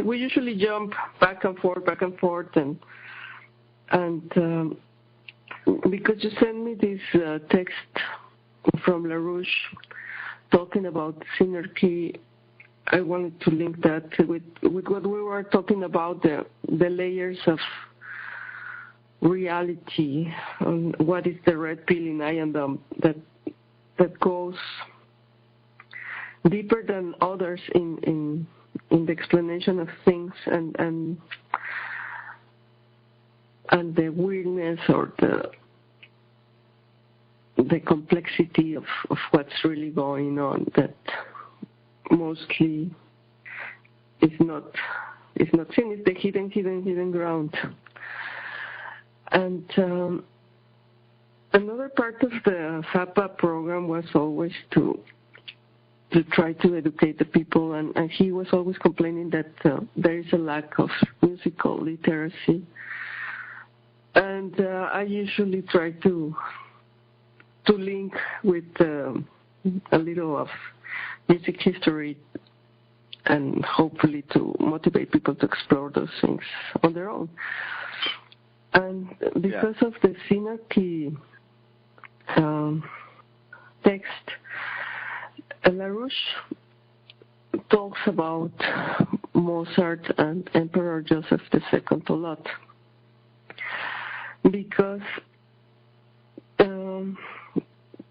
we usually jump back and forth, and because you sent me this text from LaRouche talking about synarchy, I wanted to link that with what we were talking about, the layers of reality, on what is the red pill in I and that goes deeper than others in the explanation of things and the weirdness or the complexity of what's really going on that mostly is not seen. It's the hidden ground. And another part of the Zappa program was always to try to educate the people, and he was always complaining that there is a lack of musical literacy. And I usually try to link with a little of music history and hopefully to motivate people to explore those things on their own. And because of the synarchy text, LaRouche talks about Mozart and Emperor Joseph II a lot because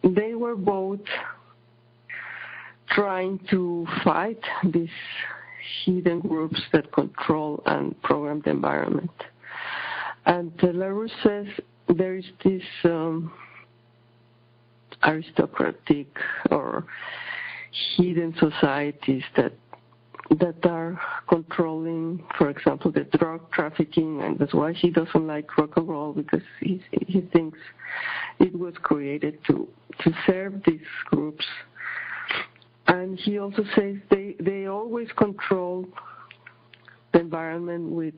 they were both trying to fight these hidden groups that control and program the environment. And LaRouche says there is this aristocratic or hidden societies that are controlling, for example, the drug trafficking, and that's why he doesn't like rock and roll, because he thinks it was created to serve these groups. And he also says they always control the environment with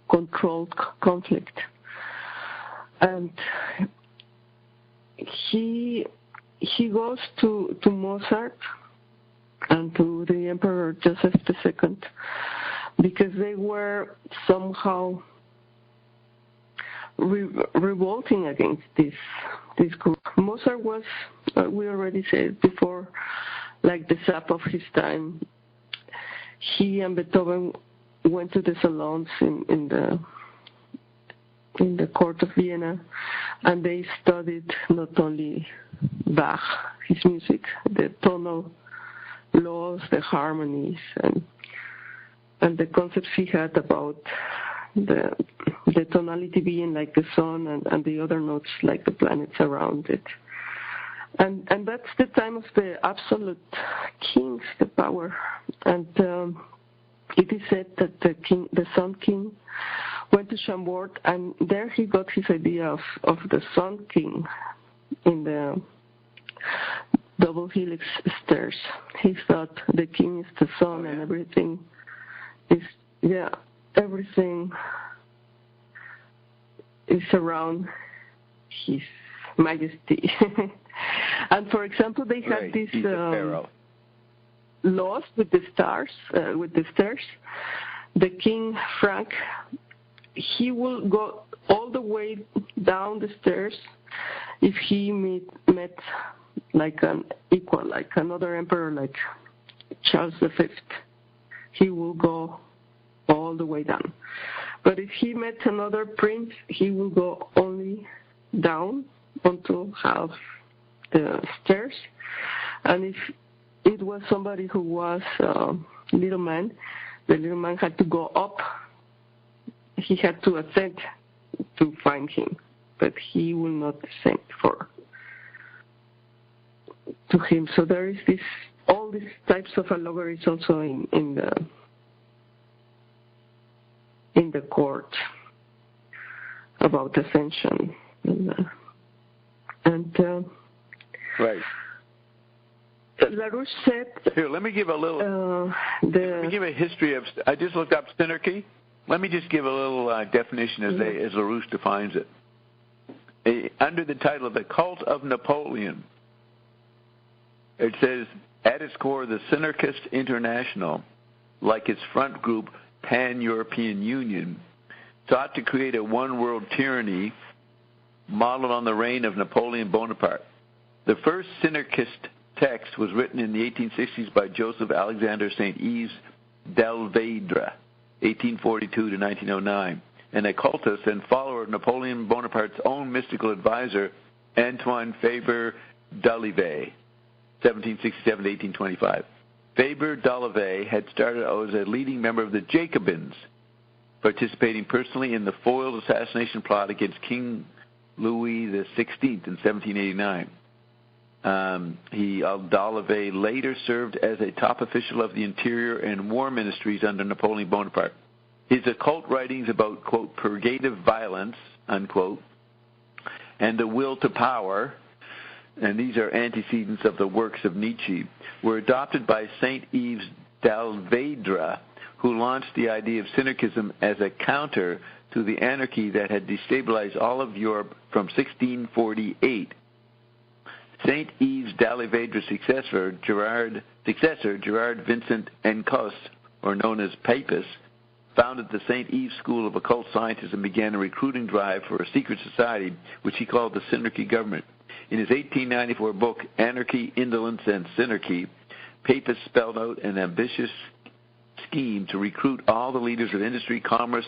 controlled conflict. And he goes to Mozart and to the Emperor Joseph II because they were somehow revolting against this group. Mozart was, we already said before, like the Zappa of his time. He and Beethoven went to the salons in the court of Vienna, and they studied not only Bach, his music, the tonal laws, the harmonies, and the concepts he had about the tonality being like the sun and the other notes like the planets around it. And that's the time of the absolute kings, the power. And it is said that the Sun King, went to Chambord, and there he got his idea of the Sun King in the double helix stairs. He thought the king is the sun and everything is, everything is around his majesty. And for example, they had this laws with the stars, with the stairs. The king, Frank, he will go all the way down the stairs if he met like an equal, like another emperor, like Charles V. He will go all the way down. But if he met another prince, he will go only down until half the stairs. And if it was somebody who was a little man, the little man had to go up. He had to ascend to find him, but he will not ascend to him. So there is all these types of allegories also in the court about ascension, right. LaRouche said. Here, let me give a little. Let me give a history of. I just looked up synarchy. Let me just give a little definition as LaRouche defines it. Under the title of The Cult of Napoleon, it says, at its core, the Synarchist International like its front group, Pan-European Union, sought to create a one-world tyranny modeled on the reign of Napoleon Bonaparte. The first synarchist text was written in the 1860s by Joseph Alexander St. Yves Delvedre, 1842 to 1909, an occultist and follower of Napoleon Bonaparte's own mystical advisor, Antoine Fabre d'Olivet, 1767 to 1825. Fabre d'Olivet had started out as a leading member of the Jacobins, participating personally in the foiled assassination plot against King Louis XVI in 1789. D'Olivet later served as a top official of the Interior and War Ministries under Napoleon Bonaparte. His occult writings about, quote, purgative violence, unquote, and the will to power, and these are antecedents of the works of Nietzsche, were adopted by St. Yves Delvedre, who launched the idea of synarchism as a counter to the anarchy that had destabilized all of Europe from 1648. St. Yves Delvedre's successor, Gerard Vincent Encos, or known as Papus, founded the St. Yves School of Occult Sciences and began a recruiting drive for a secret society, which he called the Synarchy Government. In his 1894 book, Anarchy, Indolence, and Synarchy, Papus spelled out an ambitious scheme to recruit all the leaders of industry, commerce,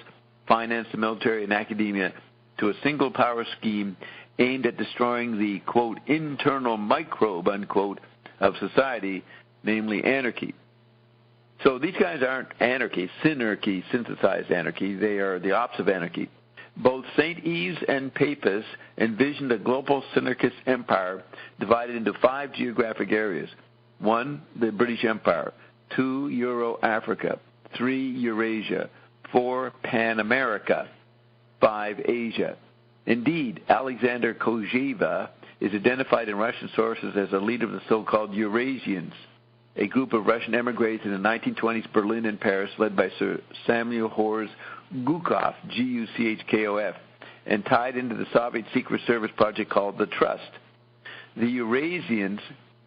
finance, the military, and academia to a single power scheme aimed at destroying the, quote, internal microbe, unquote, of society, namely anarchy. So these guys aren't anarchy, synarchy, synthesized anarchy. They are the opposite of anarchy. Both St. Yves and Papus envisioned a global synarchist empire divided into 5 geographic areas. 1, the British Empire. 2, Euro-Africa. 3, Eurasia. 4, Pan-America. 5, Asia. Indeed, Alexander Kojeva is identified in Russian sources as a leader of the so-called Eurasians, a group of Russian emigres in the 1920s Berlin and Paris led by Sir Samuel Hors Gukov, Guchkof, and tied into the Soviet secret service project called the Trust. The Eurasians,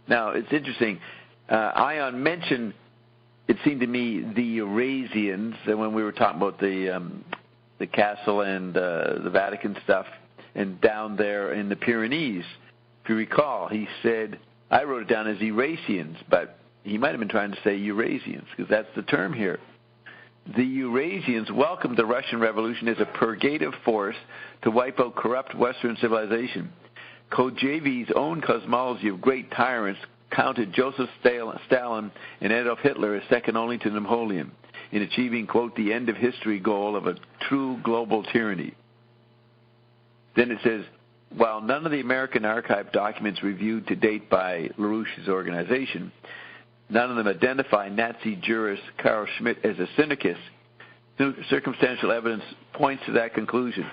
now it's interesting, Ion mentioned, it seemed to me, the Eurasians, when we were talking about the castle and the Vatican stuff, and down there in the Pyrenees. If you recall, he said, I wrote it down as Eurasians, but he might have been trying to say Eurasians, because that's the term here. The Eurasians welcomed the Russian Revolution as a purgative force to wipe out corrupt Western civilization. Kojevi's own cosmology of great tyrants counted Joseph Stalin and Adolf Hitler as second only to Napoleon in achieving, quote, the end of history goal of a true global tyranny. Then it says, while none of the American archive documents reviewed to date by LaRouche's organization, none of them identify Nazi jurist Carl Schmitt as a synarchist, circumstantial evidence points to that conclusion.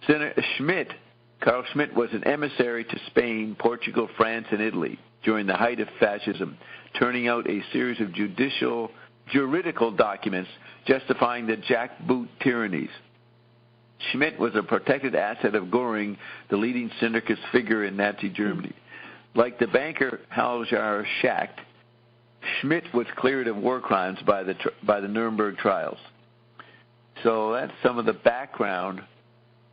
Carl Schmitt was an emissary to Spain, Portugal, France, and Italy during the height of fascism, turning out a series of juridical documents justifying the jackboot tyrannies. Schmitt was a protected asset of Göring, the leading synarchist figure in Nazi Germany. Like the banker Haljar Schacht, Schmitt was cleared of war crimes by the Nuremberg trials. So that's some of the background.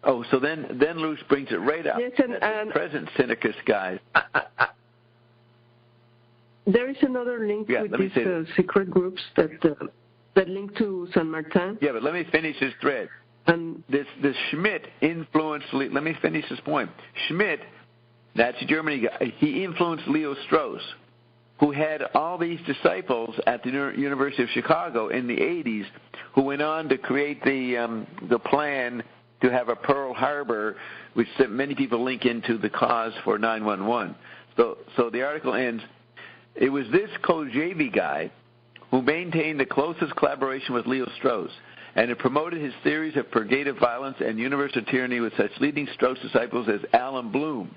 Oh, so then Luce brings it right up. Yes, and present synarchist guys. There is another link with these secret groups that link to San Martin. Yeah, but let me finish this thread. And this Schmitt influenced. Let me finish this point. Schmitt, Nazi Germany guy, he influenced Leo Strauss, who had all these disciples at the University of Chicago in the 80s, who went on to create the plan to have a Pearl Harbor, which many people link into the cause for 9/11. So the article ends. It was this Kojevi guy who maintained the closest collaboration with Leo Strauss, and it promoted his theories of purgative violence and universal tyranny with such leading Strauss disciples as Alan Bloom.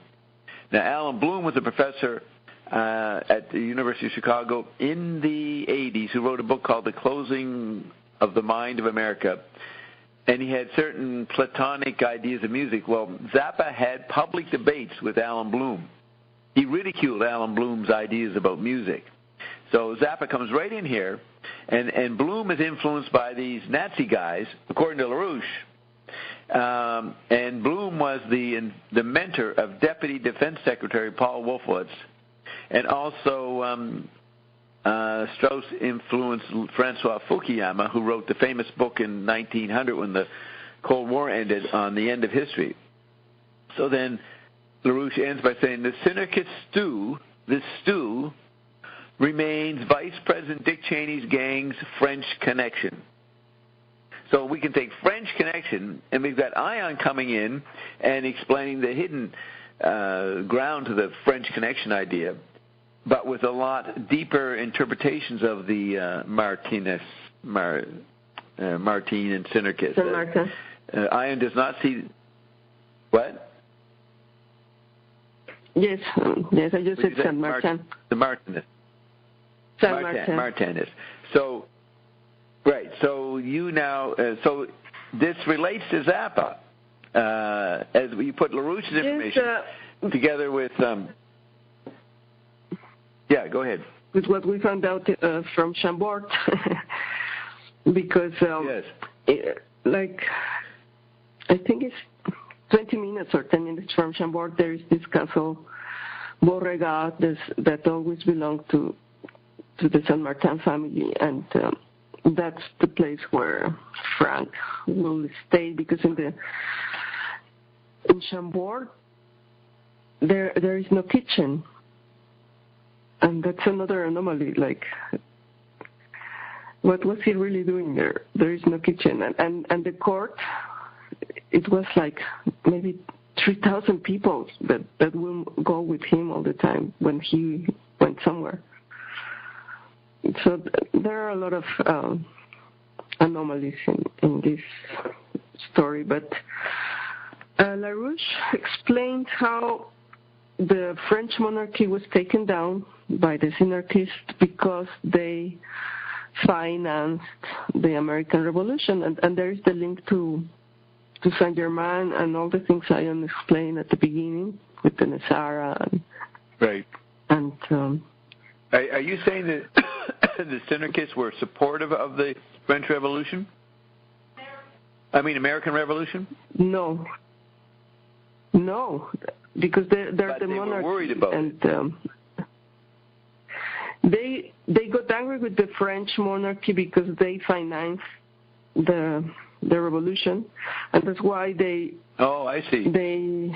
Now, Alan Bloom was a professor at the University of Chicago in the 80s who wrote a book called The Closing of the Mind of America, and he had certain Platonic ideas of music. Well, Zappa had public debates with Alan Bloom. He ridiculed Alan Bloom's ideas about music. So Zappa comes right in here And Bloom is influenced by these Nazi guys, according to LaRouche. And Bloom was the mentor of Deputy Defense Secretary Paul Wolfowitz, and also Strauss influenced Francois Fukuyama, who wrote the famous book in 1900 when the Cold War ended, on the end of history. So then LaRouche ends by saying the Synarchist stew remains Vice President Dick Cheney's gang's French connection. So we can take French connection, and we've got Ion coming in and explaining the hidden ground to the French connection idea, but with a lot deeper interpretations of the Martin and Synarchist. Ion does not see what? Yes, I just said Saint Martin. The Martinist. Martinist. So, right. So you now. So this relates to Zappa, as you put LaRouche's information together with. Yeah, go ahead. With what we found out from Chambord, because I think it's 20 minutes or 10 minutes from Chambord, there is this castle Beauregard that always belonged to the Saint Martin family, and that's the place where Frank will stay, because in Chambord there is no kitchen, and that's another anomaly. Like, what was he really doing there? There is no kitchen, and the court, it was like maybe 3,000 people that will go with him all the time when he went somewhere. So there are a lot of anomalies in this story, but LaRouche explained how the French monarchy was taken down by the Synarchists because they financed the American Revolution, and there is the link to Saint-Germain and all the things I explained at the beginning with the Nesara. Right. And are you saying that the Synarchists were supportive of the French Revolution? I mean, American Revolution? No, because they're the monarchy. Were worried about it. They got angry with the French monarchy because they financed the revolution, and that's why they. Oh, I see. They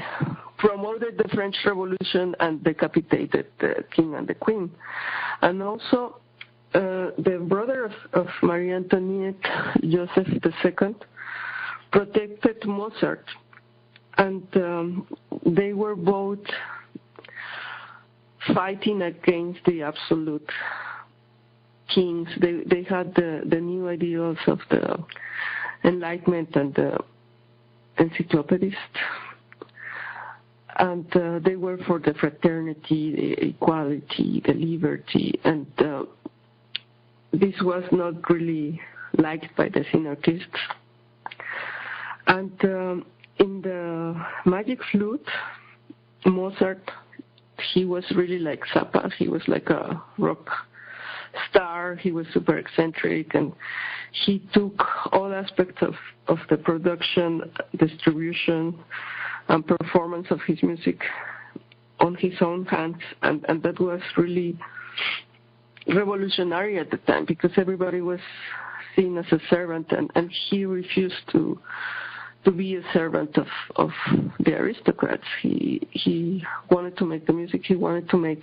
promoted the French Revolution and decapitated the king and the queen, and also the brother of Marie Antoinette, Joseph II, protected Mozart, and they were both fighting against the absolute kings. They had the new ideals of the Enlightenment and the encyclopedists, and they were for the fraternity, the equality, the liberty, and this was not really liked by the Synarchists. And in the Magic Flute, Mozart, he was really like Zappa. He was like a rock star. He was super eccentric, and he took all aspects of the production, distribution, and performance of his music on his own hands, and that was really revolutionary at the time, because everybody was seen as a servant, and he refused to be a servant of the aristocrats. He wanted to make the music he wanted to make.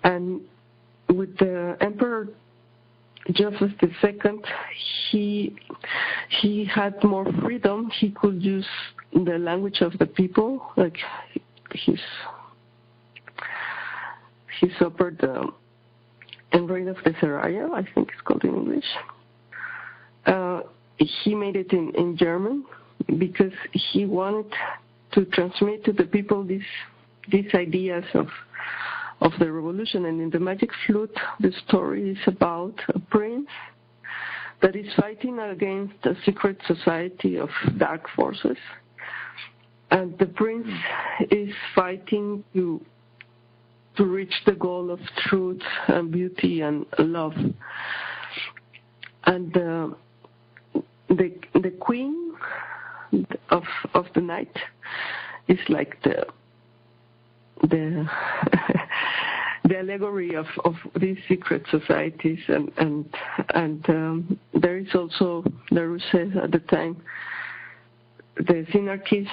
And with the Emperor Joseph II, he had more freedom. He could use the language of the people, like his opera, the Reign of the Seraya, I think it's called in English. He made it in German because he wanted to transmit to the people these ideas of the revolution. And in the Magic Flute, the story is about a prince that is fighting against a secret society of dark forces, and the prince is fighting to reach the goal of truth and beauty and love. And the queen of the night is like the the allegory of these secret societies, and there is also, there says at the time, the synarchists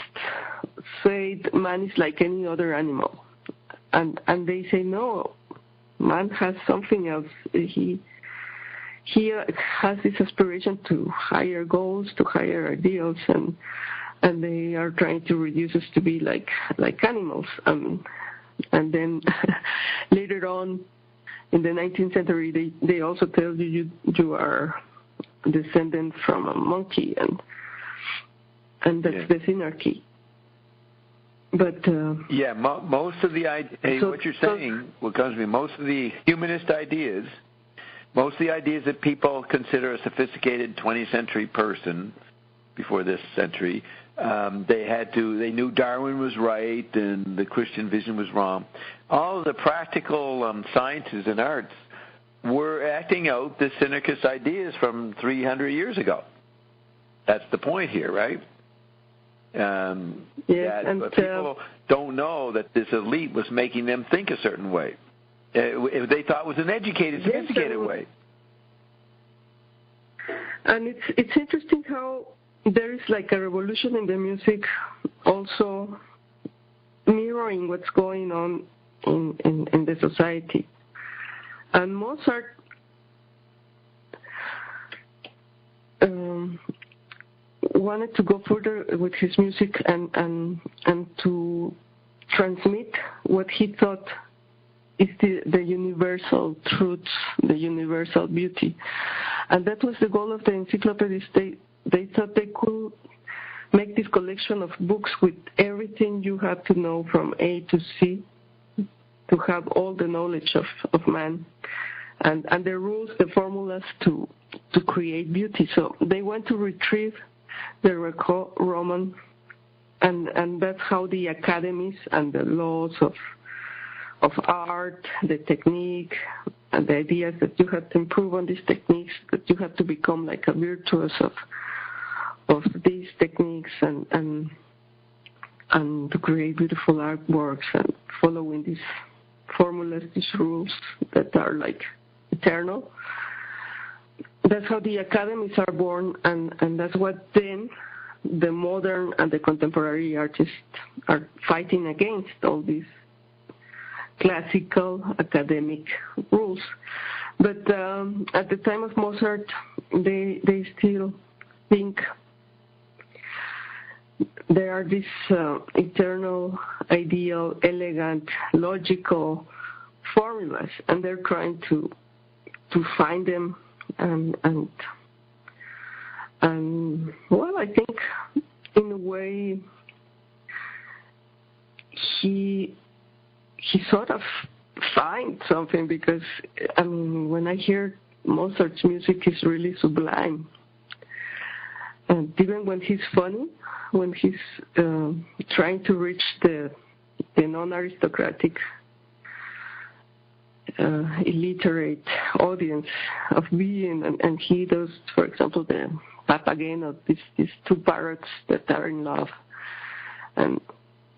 say man is like any other animal, and they say no, man has something else. He has this aspiration to higher goals, to higher ideals, and they are trying to reduce us to be like animals. And then later on, in the 19th century, they also tell you are descendant from a monkey, and that's the synarchy. But most of the what you're saying, what comes to me, most of the humanist ideas, most of the ideas that people consider a sophisticated 20th century person before this century, they knew Darwin was right and the Christian vision was wrong. All of the practical sciences and arts were acting out the synarchist ideas from 300 years ago. That's the point here, right? But people don't know that this elite was making them think a certain way. They thought it was an educated, sophisticated way. And it's interesting how there is like a revolution in the music, also mirroring what's going on in the society. And Mozart wanted to go further with his music and to transmit what he thought is the universal truth, the universal beauty. And that was the goal of the encyclopedists. They thought they could make this collection of books with everything you have to know from A to Z, to have all the knowledge of man, and the rules, the formulas to create beauty. So they went to retrieve the Greco-Roman, and that's how the academies and the laws of art, the technique, and the ideas that you have to improve on these techniques, that you have to become like a virtuoso of these techniques and to create beautiful artworks and following these formulas, these rules that are like eternal. That's how the academies are born, and that's what then the modern and the contemporary artists are fighting against, all these classical academic rules. But at the time of Mozart, they still think there are these eternal, ideal, elegant, logical formulas, and they're trying to find them. And well, I think in a way he sort of find something, because I mean, when I hear Mozart's music, is really sublime. And even when he's funny, when he's trying to reach the non-aristocratic, illiterate audience of being, and he does, for example, the Papageno, these two parrots that are in love, and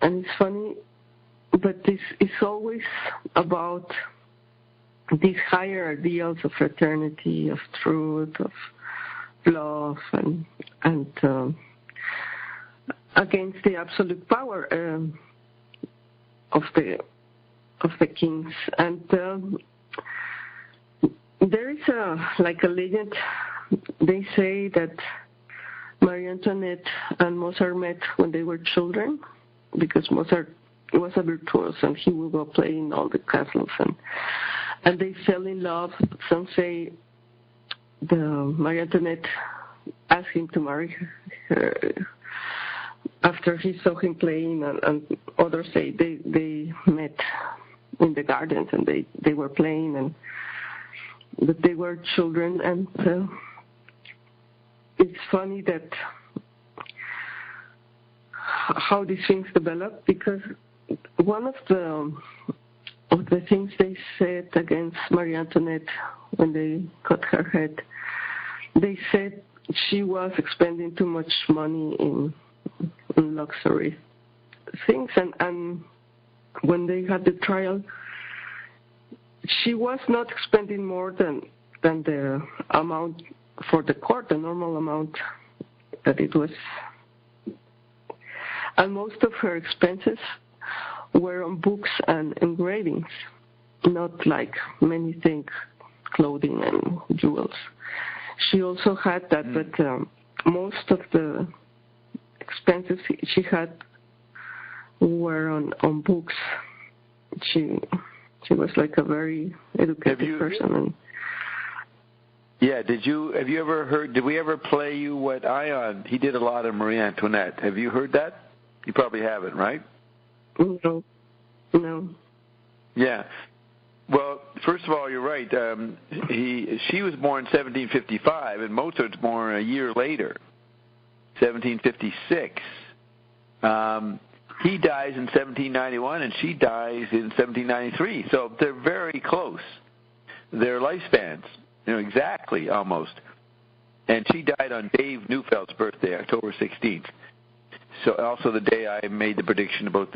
it's funny, but this is always about these higher ideals of fraternity, of truth, of love, and against the absolute power of the kings. And there is like a legend. They say that Marie Antoinette and Mozart met when they were children, because Mozart was a virtuoso and he would go play in all the castles, and they fell in love. Some say the Marie Antoinette asked him to marry her after he saw him playing, and others say they met in the gardens and they were playing, but they were children. And it's funny that how these things develop, because one of the things they said against Marie Antoinette when they cut her head they said she was expending too much money in luxury things, and when they had the trial, she was not expending more than the amount for the court, the normal amount that it was. And most of her expenses were on books and engravings, not like many things, clothing and jewels. She also had that, but most of the expenses she had were on books. She was like a very educated person. Yeah, have you ever heard, did we ever play you what Ion, he did a lot of Marie Antoinette. Have you heard that? You probably haven't, right? No. Yeah. Well, first of all, you're right. She was born in 1755, and Mozart's born a year later, 1756. He dies in 1791, and she dies in 1793. So they're very close. Their lifespans, exactly almost. And she died on Dave Neufeld's birthday, October 16th. So also the day I made the prediction about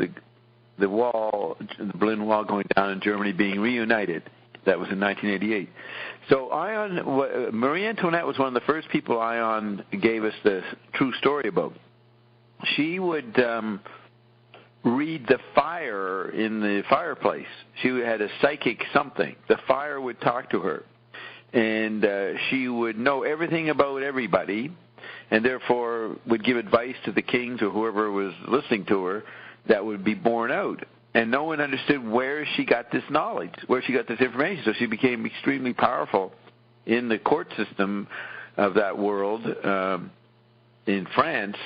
the wall, the Berlin Wall going down in Germany being reunited. That was in 1988. So Marie Antoinette was one of the first people Ion gave us the true story about. She would read the fire in the fireplace. She had a psychic something. The fire would talk to her. And she would know everything about everybody, and therefore would give advice to the kings or whoever was listening to her that would be borne out. And no one understood where she got this knowledge, where she got this information. So she became extremely powerful in the court system of that world in France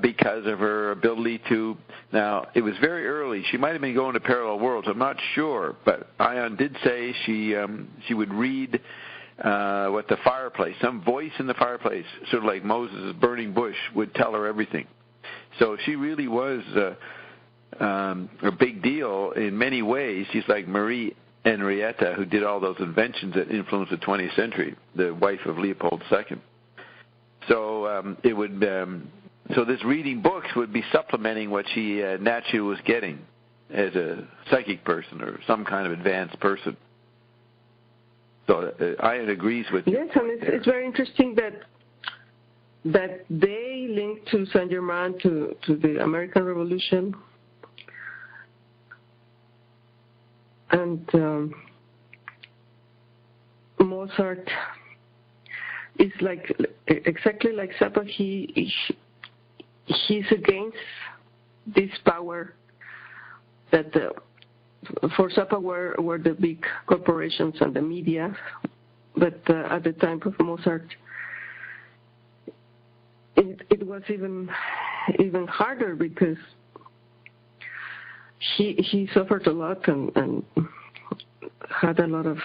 because of her ability to... Now, it was very early. She might have been going to parallel worlds. I'm not sure. But Ion did say she would read... what the fireplace, some voice in the fireplace, sort of like Moses' burning bush, would tell her everything. So she really was a big deal in many ways. She's like Marie Henrietta, who did all those inventions that influenced the 20th century, the wife of Leopold II. So it would. So this reading books would be supplementing what she naturally was getting as a psychic person or some kind of advanced person. So Ian agrees with you. Yes, and it's very interesting that they linked to Saint-Germain to the American Revolution, and Mozart is exactly like Zappa. He's against this power that for Zappa were the big corporations and the media, but at the time of Mozart, it was even harder because he suffered a lot and had a lot of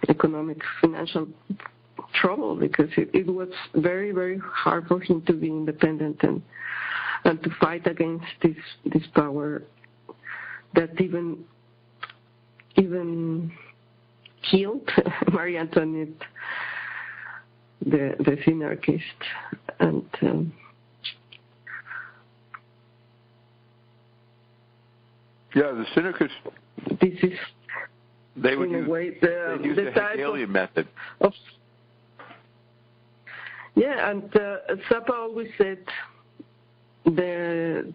economic, financial trouble because it was very, very hard for him to be independent and to fight against this power that even killed Marie Antoinette, the synarchist, and the synarchist. This is they would use the Hegelian method. And Zappa always said the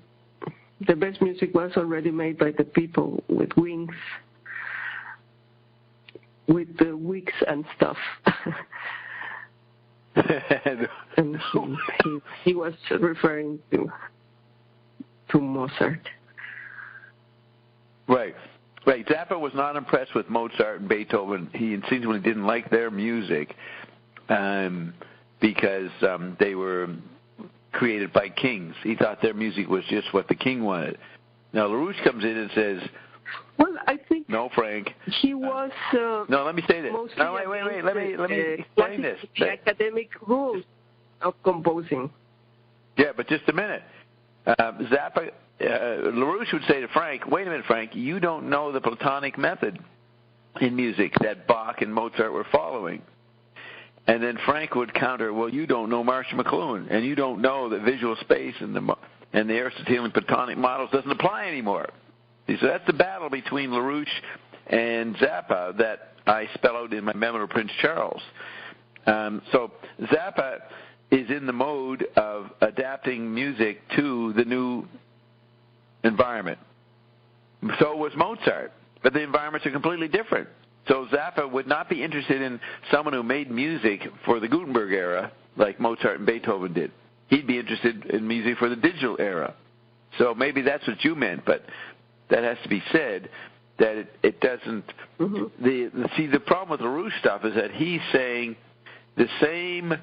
best music was already made by the people with wings, with the wigs and stuff. And he was referring to Mozart. Right. Zappa was not impressed with Mozart and Beethoven. He insinually didn't like their music because they were created by kings. He thought their music was just what the king wanted. Now, LaRouche comes in and says, well, I think... No, Frank. He was... no, let me say this. No, wait. Let me explain this. The academic rules of composing. Yeah, but just a minute. Zappa... LaRouche would say to Frank, wait a minute, Frank, you don't know the Platonic method in music that Bach and Mozart were following. And then Frank would counter, well, you don't know Marshall McLuhan, and you don't know that visual space and the Aristotelian Platonic models doesn't apply anymore. So that's the battle between LaRouche and Zappa that I spell out in my memo to Prince Charles. So Zappa is in the mode of adapting music to the new environment. So was Mozart, but the environments are completely different. So Zappa would not be interested in someone who made music for the Gutenberg era like Mozart and Beethoven did. He'd be interested in music for the digital era. So maybe that's what you meant, but that has to be said that it doesn't. Mm-hmm. The problem with LaRouche stuff is that he's saying the same.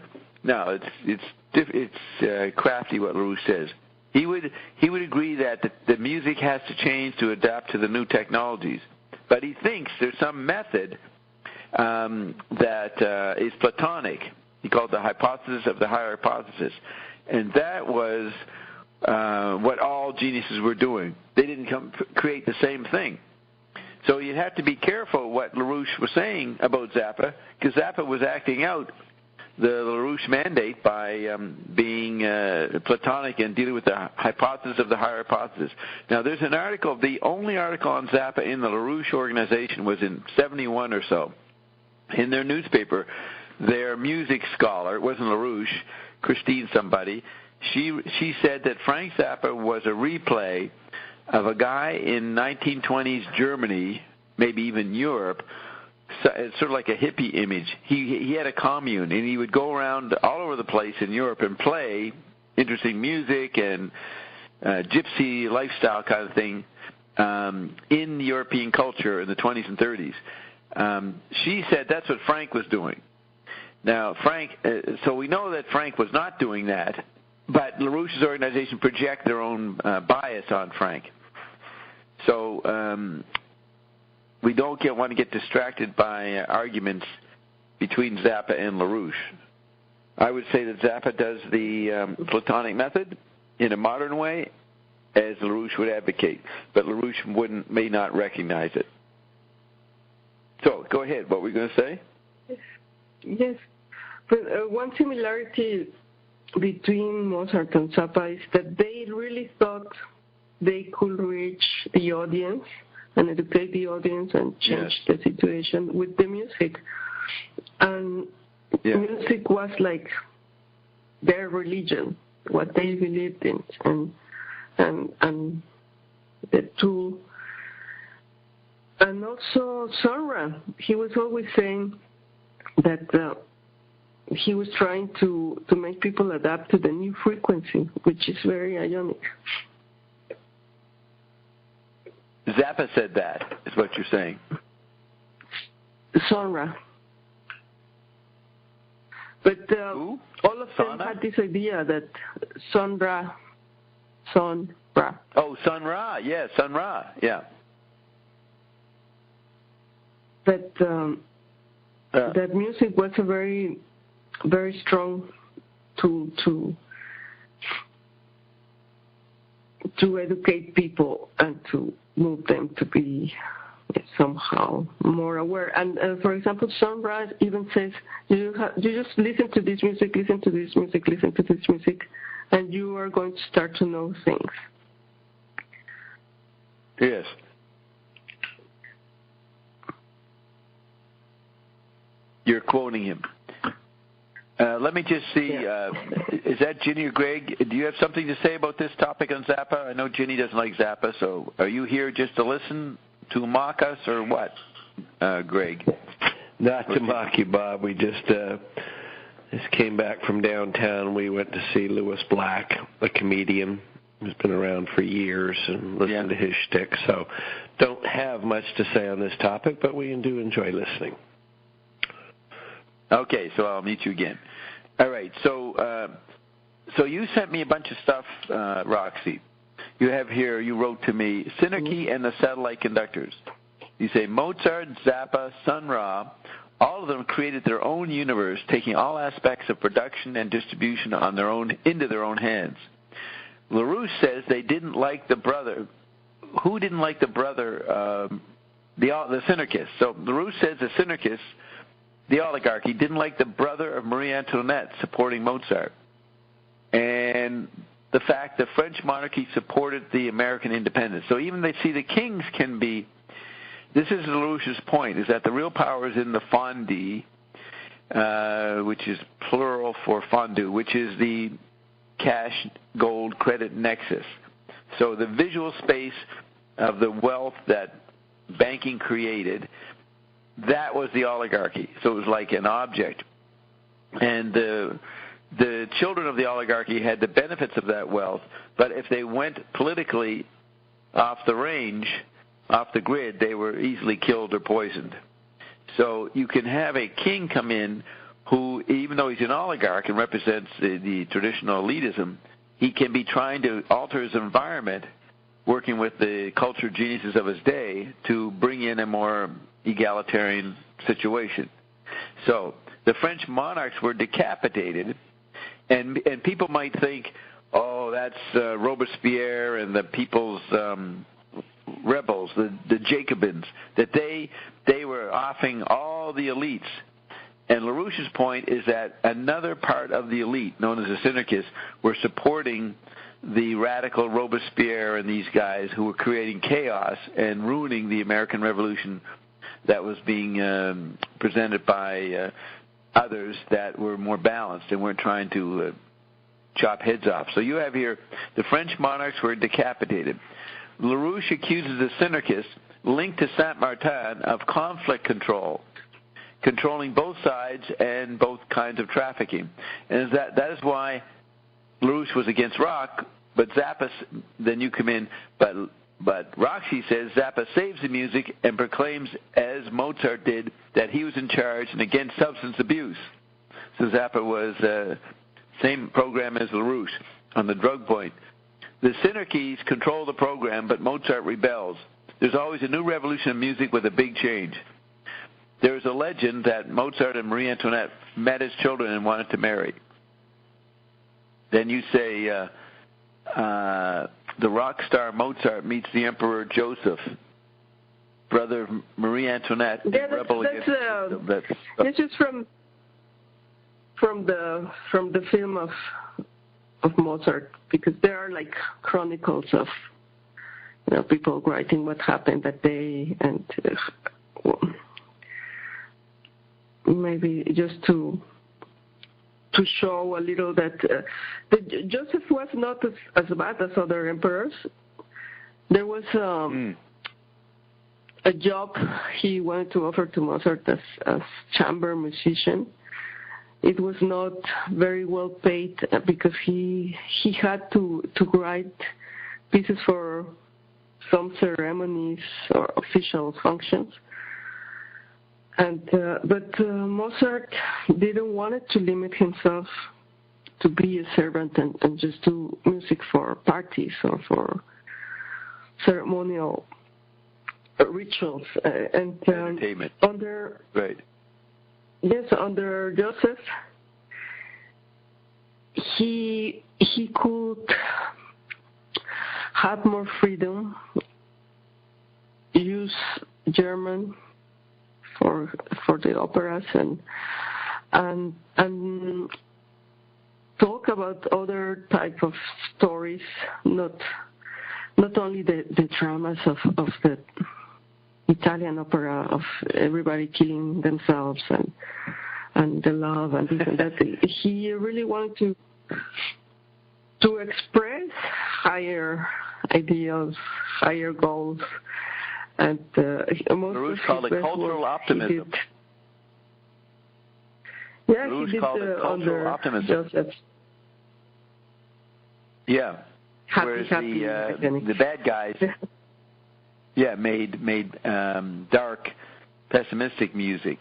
No, it's crafty what LaRouche says. He would agree that the music has to change to adapt to the new technologies, but he thinks there's some method that is Platonic. He called the hypothesis of the higher hypothesis, and that was what all geniuses were doing. They didn't create the same thing. So you have to be careful what LaRouche was saying about Zappa, because Zappa was acting out the LaRouche mandate by being Platonic and dealing with the hypothesis of the higher hypothesis. Now, there's an article, the only article on Zappa in the LaRouche organization was in 71 or so. In their newspaper, their music scholar, it wasn't LaRouche, Christine somebody, she said that Frank Zappa was a replay of a guy in 1920s Germany, maybe even Europe. So it's sort of like a hippie image. He had a commune, and he would go around all over the place in Europe and play interesting music and gypsy lifestyle kind of thing in European culture in the 20s and 30s. She said that's what Frank was doing. Now, Frank, so we know that Frank was not doing that, but LaRouche's organization project their own bias on Frank. So we don't want to get distracted by arguments between Zappa and LaRouche. I would say that Zappa does the Platonic method in a modern way, as LaRouche would advocate, but LaRouche may not recognize it. So, go ahead. What were you going to say? Yes. But one similarity between Mozart and Zappa is that they really thought they could reach the audience and educate the audience and change the situation with the music. And music was like their religion, what they believed in, and the tool. And also Sun Ra, he was always saying that he was trying to make people adapt to the new frequency, which is very ionic. Zappa said that, is what you're saying. Sun Ra. But all of them had this idea that Sun Ra. Oh, Sun Ra, yes, Sun Ra, yeah. But that music was a very, very strong tool to educate people and to move them to be somehow more aware. And for example, Sun Ra even says, you just listen to this music, listen to this music, listen to this music, and you are going to start to know things. Yes. You're quoting him. Let me just see, is that Ginny or Greg? Do you have something to say about this topic on Zappa? I know Ginny doesn't like Zappa, so are you here just to listen, to mock us, or what, Greg? Not to mock you, Bob. We just came back from downtown. We went to see Louis Black, a comedian who's been around for years, and listen to his shtick. So don't have much to say on this topic, but we do enjoy listening. Okay, so I'll meet you again. All right, so you sent me a bunch of stuff, Roxy. You have here, you wrote to me, Synarchy and the Satellite Conductors. You say, Mozart, Zappa, Sun Ra, all of them created their own universe, taking all aspects of production and distribution into their own hands. LaRouche says they didn't like the brother. Who didn't like the brother? The synarchists. So LaRouche says the synarchists the oligarchy, didn't like the brother of Marie Antoinette supporting Mozart. And the fact the French monarchy supported the American independence. So even they see the kings can be, this is LaRouche's point, is that the real power is in the fondue, which is plural for fondue, which is the cash, gold, credit nexus. So the visual space of the wealth that banking created, that was the oligarchy. So it was like an object. And the children of the oligarchy had the benefits of that wealth, but if they went politically off the range, off the grid, they were easily killed or poisoned. So you can have a king come in who, even though he's an oligarch and represents the traditional elitism, he can be trying to alter his environment, working with the culture geniuses of his day to bring in a more egalitarian situation. So the French monarchs were decapitated, and people might think, oh, that's Robespierre and the people's rebels, the Jacobins, that they were offing all the elites. And LaRouche's point is that another part of the elite, known as the synarchists, were supporting the radical Robespierre and these guys who were creating chaos and ruining the American Revolution that was being presented by others that were more balanced and weren't trying to chop heads off. So you have here the French monarchs were decapitated. LaRouche accuses the synarchists linked to Saint-Martin of conflict control, controlling both sides and both kinds of trafficking. And that is why LaRouche was against rock, but Zappa, then you come in, but Roxy says Zappa saves the music and proclaims, as Mozart did, that he was in charge and against substance abuse. So Zappa was same program as LaRouche on the drug point. The synarchies control the program, but Mozart rebels. There's always a new revolution in music with a big change. There is a legend that Mozart and Marie Antoinette met as children and wanted to marry. Then you say the rock star Mozart meets the Emperor Joseph, brother of Marie Antoinette, rebel against the system. This is from the film of Mozart, because there are like chronicles of people writing what happened that day, and maybe just to show a little that Joseph was not as bad as other emperors. There was a job he wanted to offer to Mozart as chamber musician. It was not very well paid because he had to write pieces for some ceremonies or official functions. And but Mozart didn't want to limit himself to be a servant and just do music for parties or for ceremonial rituals. And entertainment. Under Joseph, he could have more freedom, use German for the operas and talk about other type of stories, not only the dramas of the Italian opera of everybody killing themselves and the love and this and that. He really wanted to express higher ideals, higher goals, and LaRouche called it cultural optimism. LaRouche called it cultural optimism. Joseph. Yeah. Whereas the bad guys, made dark, pessimistic music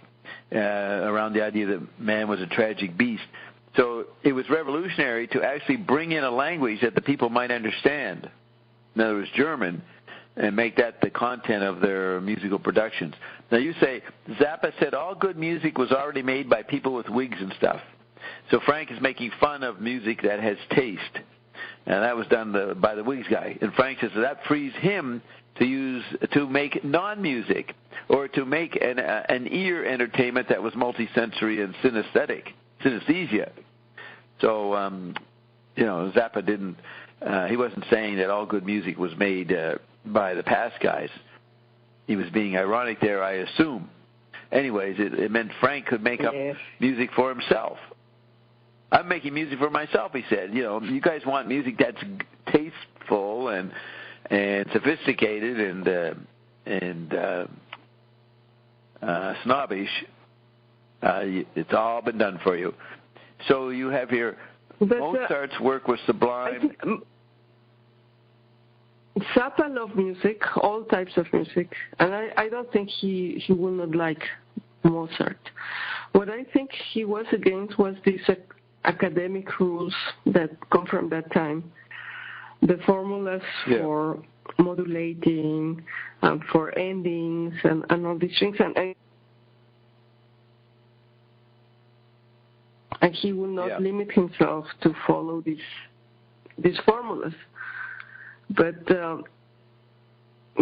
around the idea that man was a tragic beast. So it was revolutionary to actually bring in a language that the people might understand, in other words, German, and make that the content of their musical productions. Now you say, Zappa said all good music was already made by people with wigs and stuff. So Frank is making fun of music that has taste. And that was done by the wigs guy. And Frank says that frees him to make non-music, or to make an ear entertainment that was multisensory and synesthesia. So, Zappa didn't. He wasn't saying that all good music was made by the past guys. He was being ironic there, I assume. Anyways, it meant Frank could make up music for himself. I'm making music for myself, he said. You guys want music that's tasteful and sophisticated and snobbish. It's all been done for you. So you have here Mozart's work was sublime. Zappa loved music, all types of music, and I don't think he will not like Mozart. What I think he was against was these academic rules that come from that time, the formulas for modulating, for endings, and all these things, and he will not limit himself to follow these formulas. But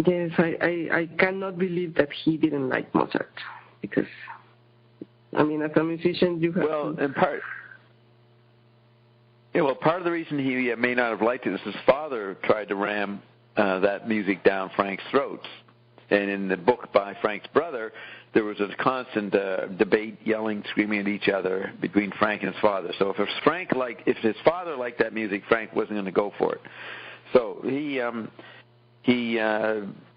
yes, I cannot believe that he didn't like Mozart, because, as a musician, you have in part. Part of the reason he may not have liked it is his father tried to ram that music down Frank's throats. And in the book by Frank's brother, there was a constant debate, yelling, screaming at each other between Frank and his father. So if his father liked that music, Frank wasn't going to go for it. So he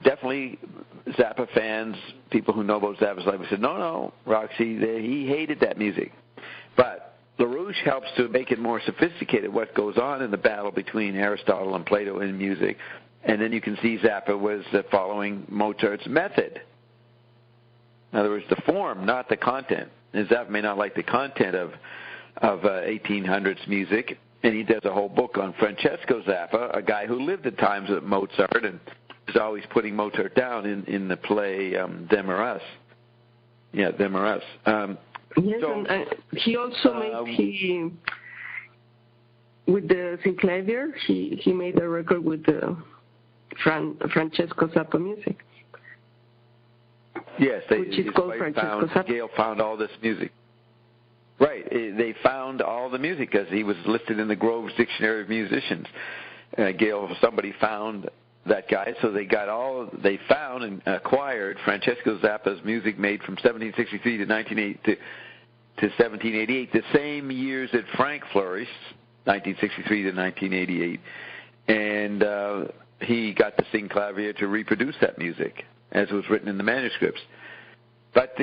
definitely, Zappa fans, people who know about Zappa's life, said, no, Roxy, he hated that music. But LaRouche helps to make it more sophisticated, what goes on in the battle between Aristotle and Plato in music. And then you can see Zappa was following Mozart's method. In other words, the form, not the content. And Zappa may not like the content of 1800s music, and he does a whole book on Francesco Zappa, a guy who lived at times with Mozart and is always putting Mozart down in the play Them or Us. Yeah, Them or Us. Yes, and he also made with the Synclavier, he made a record with the Francesco Zappa music. Yes, which is called Francesco Zappa. Gail found all this music. Right, they found all the music because he was listed in the Groves Dictionary of Musicians. Somebody found that guy, so they found and acquired Francesco Zappa's music made from 1763 to 1788, the same years that Frank flourished, 1963 to 1988, and he got the Synclavier to reproduce that music as was written in the manuscripts. But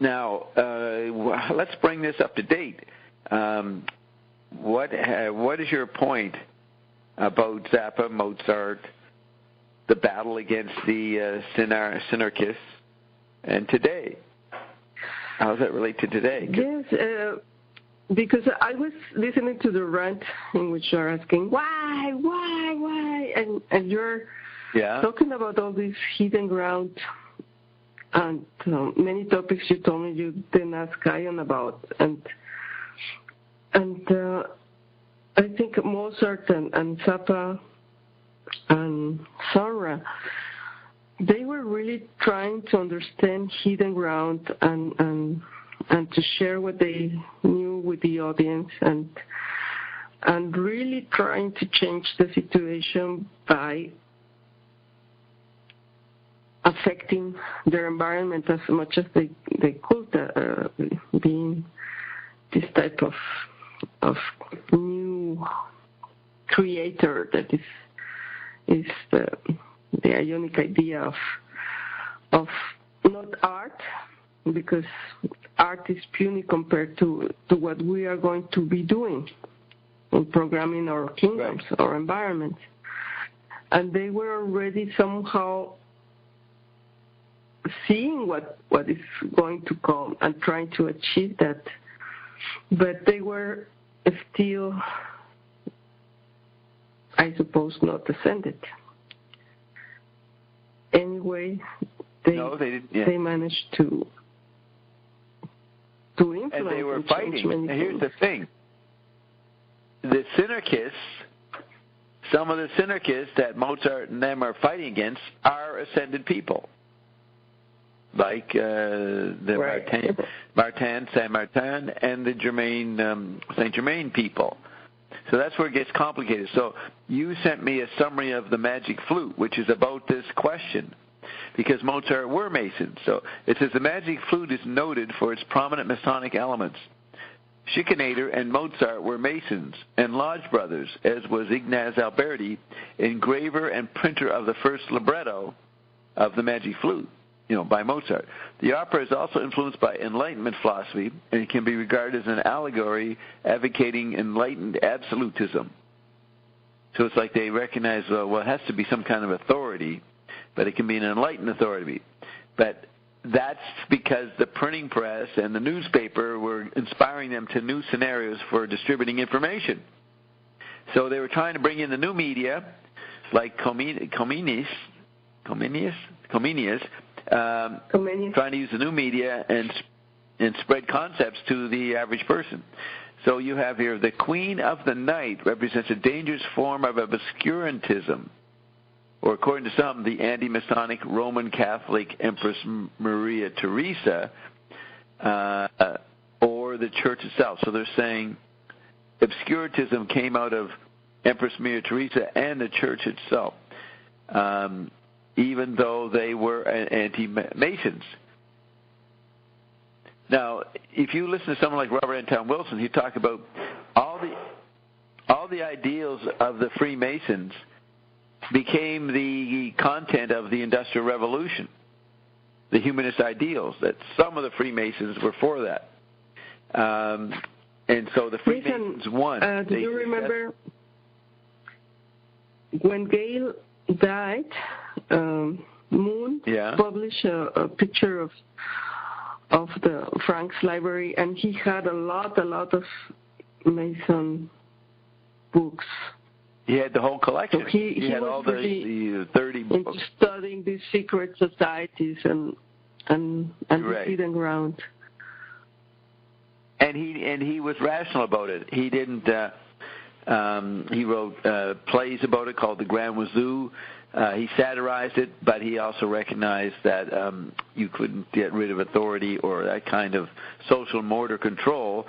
now let's bring this up to date. What is your point about Zappa, Mozart, the battle against the synarchists, and today? How does that relate to today? Yes, because I was listening to the rant in which you're asking, why, and you're talking about all this hidden ground and many topics you told me you didn't ask Ian about. And I think Mozart and Zappa and Sun Ra, they were really trying to understand hidden ground and to share what they knew with the audience and really trying to change the situation by affecting their environment as much as they could, being this type of new creator that is the ionic idea of not art, because art is puny compared to what we are going to be doing in programming our kingdoms, our environments. And they were already somehow seeing what is going to come and trying to achieve that. But they were still, I suppose, not ascended. Anyway, they managed to influence. And they were fighting. And here's the thing. The synarchists some of the synarchists that Mozart and them are fighting against are ascended people, like the Martin, Saint-Martin, and the Saint-Germain people. So that's where it gets complicated. So you sent me a summary of the Magic Flute, which is about this question, because Mozart were Masons. So it says the Magic Flute is noted for its prominent Masonic elements. Schikaneder and Mozart were Masons and Lodge brothers, as was Ignaz Alberti, engraver and printer of the first libretto of the Magic Flute, by Mozart. The opera is also influenced by Enlightenment philosophy, and it can be regarded as an allegory advocating enlightened absolutism. So it's like they recognize, it has to be some kind of authority, but it can be an enlightened authority. But that's because the printing press and the newspaper were inspiring them to new scenarios for distributing information. So they were trying to bring in the new media, like Comenius, trying to use the new media and spread concepts to the average person. So you have here, the Queen of the Night represents a dangerous form of obscurantism, or according to some, the anti-Masonic Roman Catholic Empress Maria Theresa, or the Church itself. So they're saying obscurantism came out of Empress Maria Theresa and the Church itself, even though they were anti-Masons. Now, if you listen to someone like Robert Anton Wilson, he talk about all the ideals of the Freemasons became the content of the Industrial Revolution, the humanist ideals, that some of the Freemasons were for that. And so the Freemasons won. Do you remember when Gale died, Moon published a picture of the Frank's library, and he had a lot of Mason books. He had the whole collection. So he had all the 30 books. Into studying these secret societies and the hidden ground. And he was rational about it. He didn't. He wrote plays about it called The Grand Wazoo. He satirized it, but he also recognized that you couldn't get rid of authority or that kind of social mortar control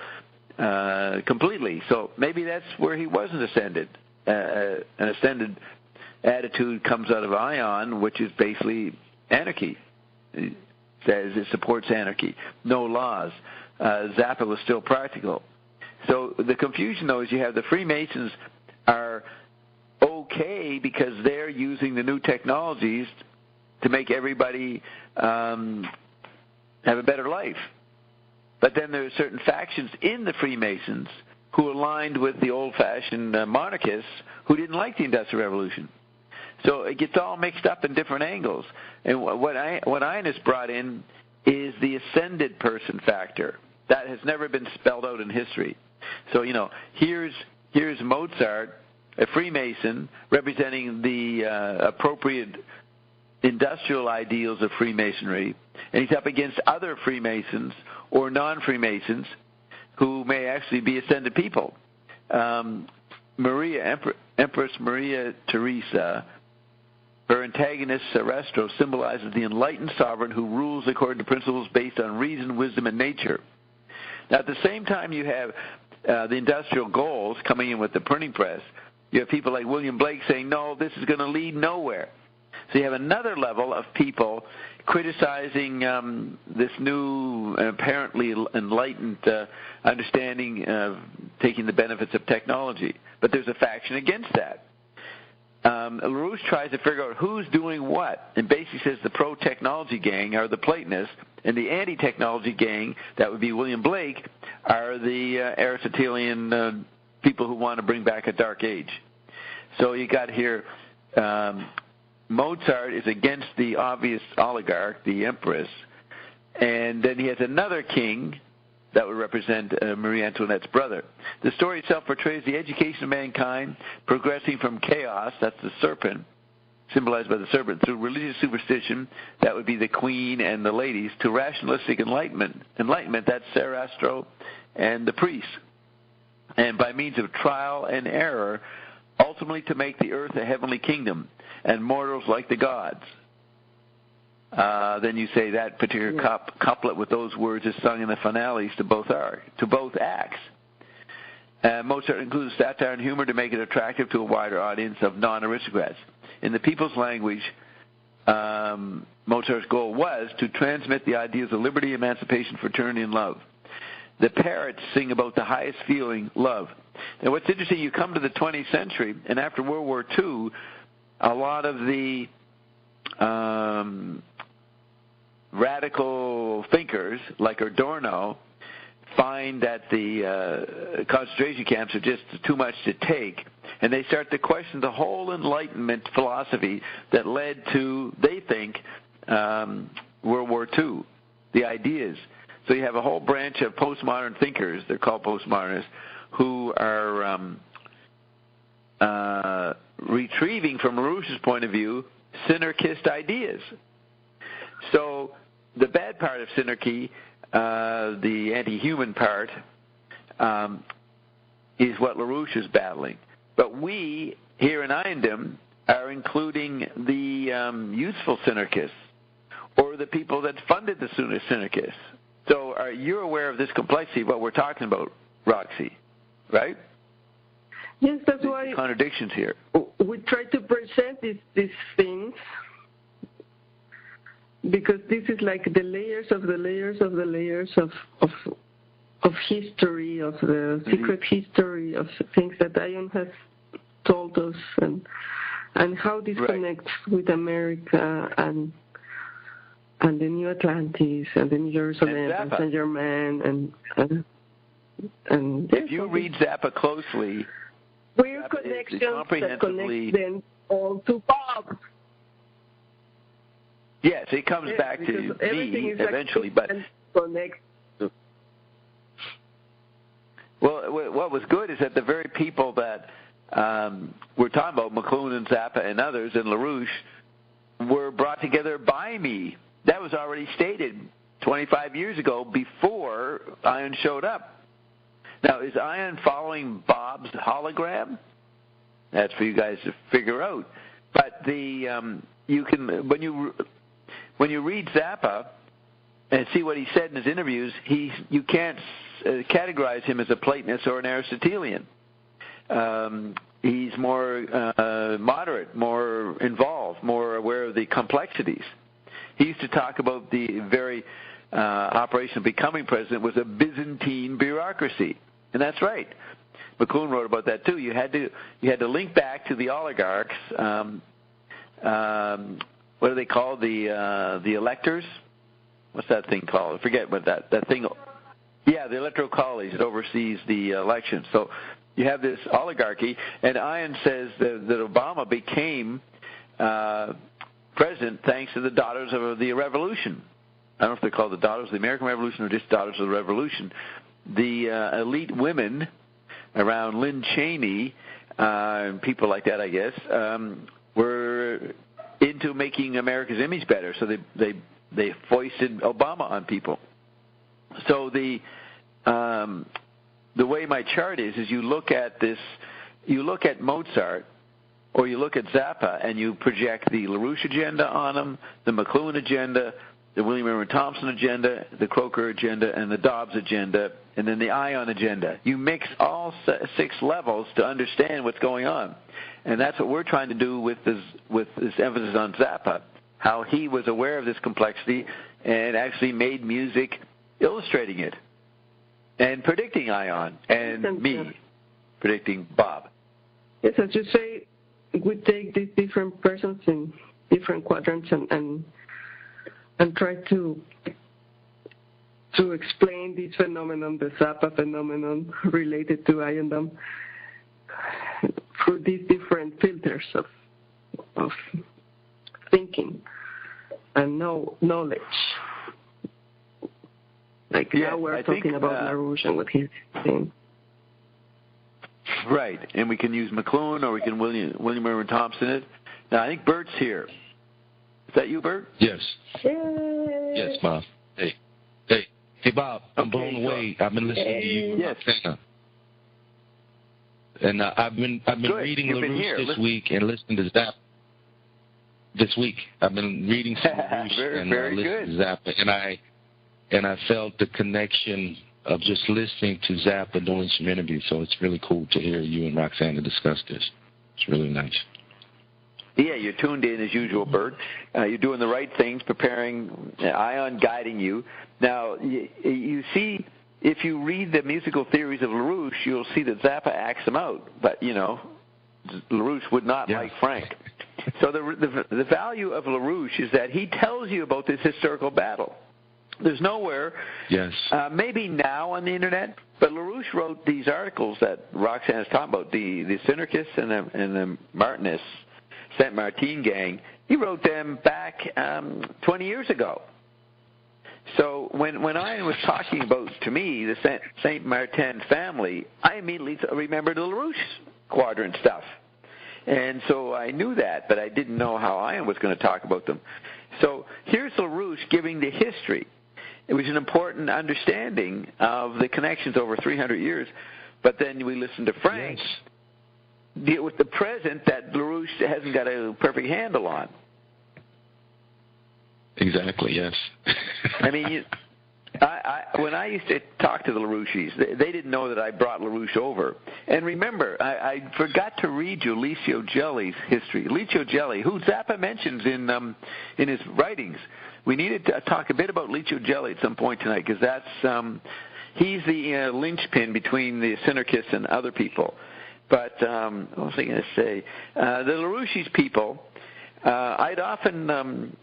completely. So maybe that's where he wasn't ascended. An ascended attitude comes out of Ion, which is basically anarchy. It says it supports anarchy. No laws. Zappa was still practical. So the confusion, though, is you have the Freemasons are okay because they're using the new technologies to make everybody have a better life. But then there are certain factions in the Freemasons who aligned with the old-fashioned monarchists who didn't like the Industrial Revolution. So it gets all mixed up in different angles. And what Ines brought in is the ascended person factor. That has never been spelled out in history. So, here's Mozart, a Freemason, representing the appropriate industrial ideals of Freemasonry, and he's up against other Freemasons or non-Freemasons who may actually be ascended people. Empress Maria Theresa, her antagonist Sarastro, symbolizes the enlightened sovereign who rules according to principles based on reason, wisdom, and nature. Now, at the same time you have the industrial goals coming in with the printing press, you have people like William Blake saying, no, this is going to lead nowhere. So you have another level of people criticizing this new, apparently enlightened understanding of taking the benefits of technology. But there's a faction against that. LaRouche tries to figure out who's doing what, and basically says the pro-technology gang are the Platonists, and the anti-technology gang, that would be William Blake, are the Aristotelian people who want to bring back a dark age. So you got here Mozart is against the obvious oligarch, the empress, and then he has another king that would represent Marie Antoinette's brother. The story itself portrays the education of mankind progressing from chaos, that's the serpent, symbolized by the serpent, through religious superstition, that would be the queen and the ladies, to rationalistic enlightenment, that's Sarastro and the priests. And by means of trial and error, ultimately to make the earth a heavenly kingdom, and mortals like the gods. Then you say that particular couplet with those words is sung in the finales to both acts. Mozart includes satire and humor to make it attractive to a wider audience of non-aristocrats. In the people's language, Mozart's goal was to transmit the ideas of liberty, emancipation, fraternity, and love. The parrots sing about the highest feeling, love. And what's interesting, you come to the 20th century, and after World War II, a lot of the radical thinkers, like Adorno, find that the concentration camps are just too much to take, and they start to question the whole Enlightenment philosophy that led to, they think, World War II, the ideas. So you have a whole branch of postmodern thinkers, they're called postmodernists, who are retrieving, from LaRouche's point of view, synarchist ideas. So the bad part of synarchy, the anti-human part, is what LaRouche is battling. But we, here in Iandom, are including the useful synarchists, or the people that funded the synarchists. So you're aware of this complexity, what we're talking about, Roxy, right? Yes, that's why contradictions here. We try to present these things, because this is like the layers of the layers of the layers of history, of the secret history of things that Ion has told us, and how this connects with America and the New Atlantis and the New Jerusalem and Saint Germain and if you read Zappa closely, weird connections that connect them all to Bob. Yes, it comes back to me eventually, but connects. Well, what was good is that the very people that we're talking about, McLuhan and Zappa and others, and LaRouche, were brought together by me. That was already stated 25 years ago, before Ion showed up. Now, is Ion following Bob's hologram? That's for you guys to figure out. But you can, when you read Zappa and see what he said in his interviews, you can't categorize him as a Platonist or an Aristotelian. He's more moderate, more involved, more aware of the complexities. He used to talk about the very operation of becoming president was a Byzantine bureaucracy, and that's right. McLuhan wrote about that too. You had to link back to the oligarchs. What do they call the electors? What's that thing called? I forget what that thing. Yeah, the electoral college that oversees the election. So you have this oligarchy, and Ion says that Obama became president thanks to the daughters of the revolution. I don't know if they're called the daughters of the American Revolution or just daughters of the revolution. The elite women around Lynn Cheney and people like that, I guess, were into making America's image better, so they foisted Obama on people. So the way my chart is you look at this, you look at Mozart, or you look at Zappa, and you project the LaRouche agenda on them, the McLuhan agenda, the William Irwin Thompson agenda, the Croker agenda, and the Dobbs agenda, and then the Ion agenda. You mix all 6 levels to understand what's going on. And that's what we're trying to do with this emphasis on Zappa, how he was aware of this complexity and actually made music illustrating it and predicting Ion and me predicting Bob. Yes, as you say, we take these different persons in different quadrants and try to explain this phenomenon, the Zappa phenomenon related to Iondom, through these different filters of thinking and knowledge. Like now we're talking about LaRouche and what he's saying. Right, and we can use McLuhan or we can William Irwin Thompson it. Now I think Bert's here. Is that you, Bert? Yes. Yay. Yes, Bob. Hey, Bob. I'm blown away. I've been listening to you. Yes. And I've been reading LaRouche this week and listening to Zappa. This week I've been reading some LaRouche and listening to Zappa, and I felt the connection of just listening to Zappa doing some interviews. So it's really cool to hear you and Roxana discuss this. It's really nice. Yeah, you're tuned in as usual, Bert. You're doing the right things, preparing, Ion guiding you. Now, you see, if you read the musical theories of LaRouche, you'll see that Zappa acts them out. But, you know, LaRouche would not like Frank. So the value of LaRouche is that he tells you about this historical battle. There's nowhere, maybe now on the Internet, but LaRouche wrote these articles that Roxana's talking about, the Synarchists and the Martinists, Saint Martin gang. He wrote them back 20 years ago. So when I was talking about, to me, the Saint Martin family, I immediately remembered the LaRouche quadrant stuff. And so I knew that, but I didn't know how Ian was going to talk about them. So here's LaRouche giving the history. It was an important understanding of the connections over 300 years. But then we listened to Frank deal with the present that LaRouche hasn't got a perfect handle on. Exactly, yes. I mean, when I used to talk to the LaRouches, they didn't know that I brought LaRouche over. And remember, I forgot to read you Licio Gelli's history. Licio Gelli, who Zappa mentions in his writings. We needed to talk a bit about Licio Gelli at some point tonight, because he's the linchpin between the Synarchists and other people. But what was I going to say? The LaRouche's people, I'd often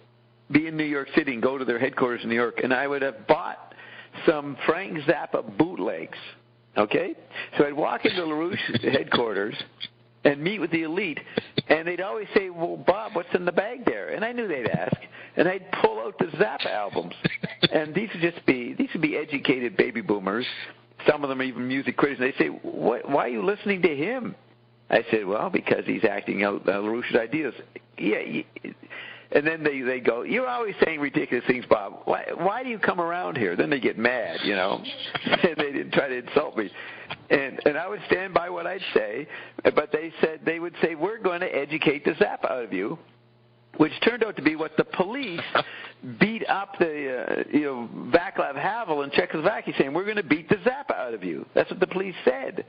be in New York City and go to their headquarters in New York, and I would have bought some Frank Zappa bootlegs, okay? So I'd walk into LaRouche headquarters and meet with the elite, and they'd always say, well, Bob, what's in the bag there? And I knew they'd ask, and I'd pull out the Zappa albums. And these would be educated baby boomers. Some of them are even music critics. And they say, why are you listening to him? I said, well, because he's acting out LaRouche's ideas. Yeah. And then they go, you're always saying ridiculous things, Bob. Why do you come around here? Then they get mad, you know. And they didn't try to insult me. And I would stand by what I'd say, but they would say, we're going to educate the Zappa out of you, which turned out to be what the police beat up the Václav Havel in Czechoslovakia, saying, we're going to beat the Zappa out of you. That's what the police said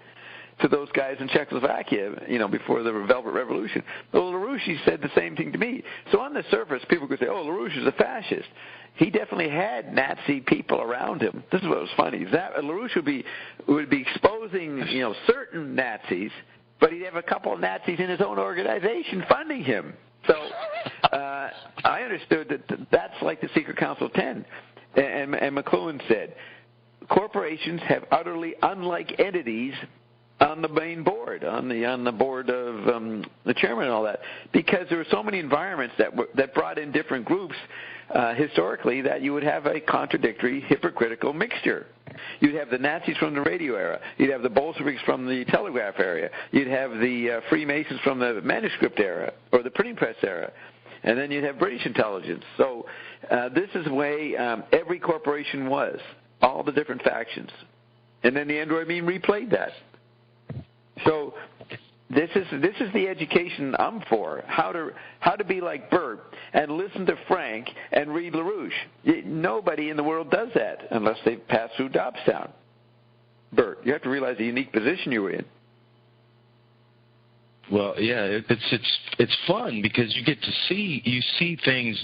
to those guys in Czechoslovakia, before the Velvet Revolution. Well, LaRouche said the same thing to me. So on the surface, people could say, oh, LaRouche is a fascist. He definitely had Nazi people around him. This is what was funny. LaRouche would be exposing, certain Nazis, but he'd have a couple of Nazis in his own organization funding him. So I understood that that's like the Secret Council of 10. And McLuhan said, corporations have utterly unlike entities on the main board, on the board of the chairman and all that, because there were so many environments that brought in different groups historically that you would have a contradictory, hypocritical mixture. You'd have the Nazis from the radio era. You'd have the Bolsheviks from the telegraph era. You'd have the Freemasons from the manuscript era or the printing press era. And then you'd have British intelligence. So this is the way every corporation was, all the different factions. And then the Android meme replayed that. So this is the education I'm for, how to be like Bert and listen to Frank and read LaRouche. Nobody in the world does that unless they pass through Dobbstown. Bert, you have to realize the unique position you were in. Well, yeah, it's fun because you get to see things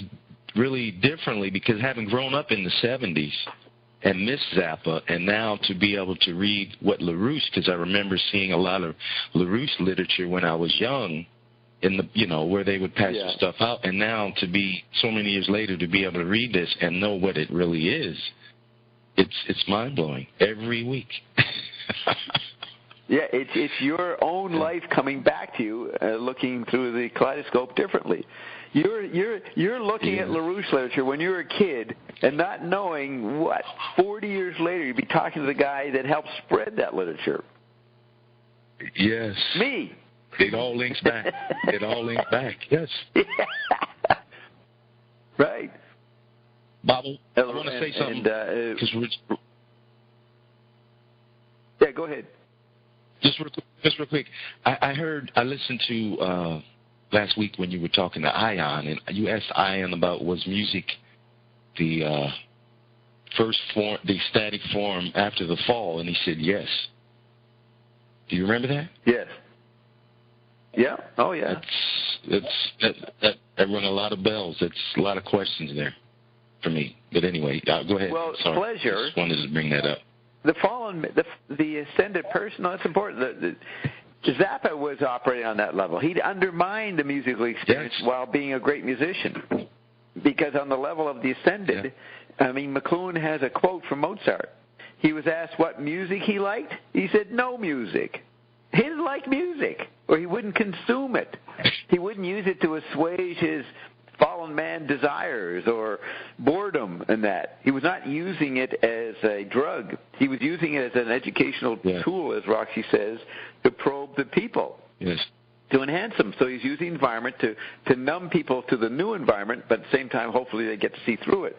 really differently, because having grown up in the 70s and missed Zappa, and now to be able to read what LaRouche, because I remember seeing a lot of LaRouche literature when I was young, in the where they would pass the stuff out, and now to be so many years later to be able to read this and know what it really is, it's mind blowing every week. Yeah, it's your own life coming back to you, looking through the kaleidoscope differently. You're looking at LaRouche literature when you were a kid and not knowing what 40 years later you'd be talking to the guy that helped spread that literature. Yes. Me. It all links back. It all links back. Yes. Yeah. Right. Bob, I want to say something. Yeah, go ahead. Just real quick. I listened to last week when you were talking to Ion, and you asked Ion about was music the first form, the static form after the fall, and he said yes. Do you remember that? Yes. Yeah. Oh, yeah. That rung a lot of bells. That's a lot of questions there for me. But anyway, go ahead. Well, sorry. pleasure. I just wanted to bring that up. The fallen, the ascended person, that's important. Zappa was operating on that level. He'd undermined the musical experience while being a great musician. Because on the level of the ascended, I mean, McLuhan has a quote from Mozart. He was asked what music he liked. He said, no music. He didn't like music, or he wouldn't consume it. He wouldn't use it to assuage his fallen man desires or boredom and that. He was not using it as a drug. He was using it as an educational tool, as Roxy says, to probe the people, to enhance them. So he's using the environment to numb people to the new environment, but at the same time, hopefully they get to see through it.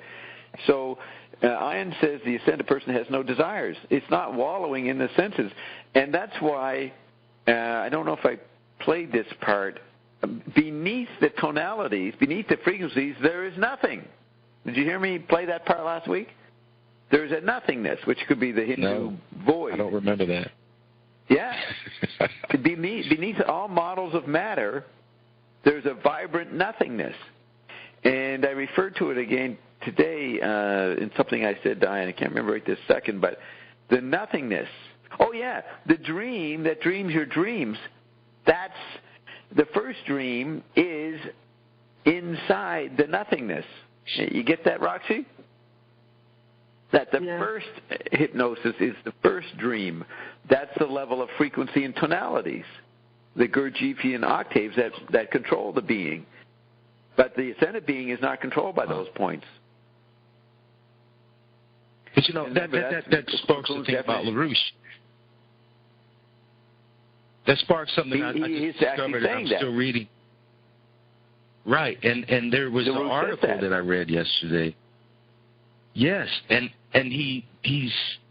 So Ion says the ascended person has no desires. It's not wallowing in the senses. And that's why, I don't know if I played this part, beneath the tonalities, beneath the frequencies, there is nothing. Did you hear me play that part last week? There's a nothingness, which could be the Hindu void. I don't remember that. Yeah. beneath all models of matter, there's a vibrant nothingness. And I referred to it again today in something I said to Ian. I can't remember right this second, but the nothingness. Oh, yeah, the dream that dreams your dreams, that's the first dream is inside the nothingness. You get that, Roxy? That the first hypnosis is the first dream. That's the level of frequency and tonalities, the Gurdjieffian octaves that control the being. But the ascended being is not controlled by those points. But, you know, that sparks the thing about LaRouche. That sparks something I just discovered and I'm still reading. Right, and there was an article that I read yesterday. Yes, and he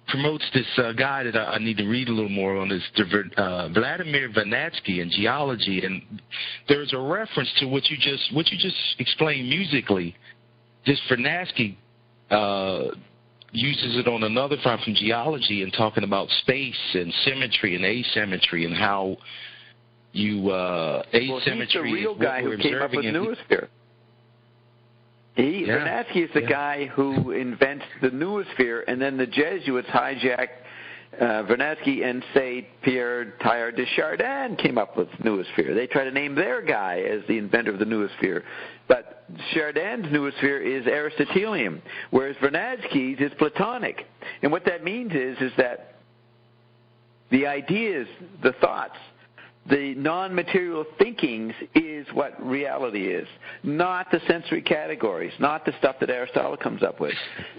promotes this guy that I need to read a little more on, this Vladimir Vernadsky in geology, and there's a reference to what you just explained musically. This Vernadsky uses it on another front from geology and talking about space and symmetry and asymmetry and how you asymmetry. He's the real guy who came up with noosphere. Vernadsky is the guy who invents the noosphere, and then the Jesuits hijacked Vernadsky and say Pierre Teilhard de Chardin came up with noosphere. They try to name their guy as the inventor of the noosphere. But Chardin's noosphere is Aristotelian, whereas Vernadsky's is Platonic. And what that means is that the ideas, the thoughts, the non-material thinkings is what reality is, not the sensory categories, not the stuff that Aristotle comes up with.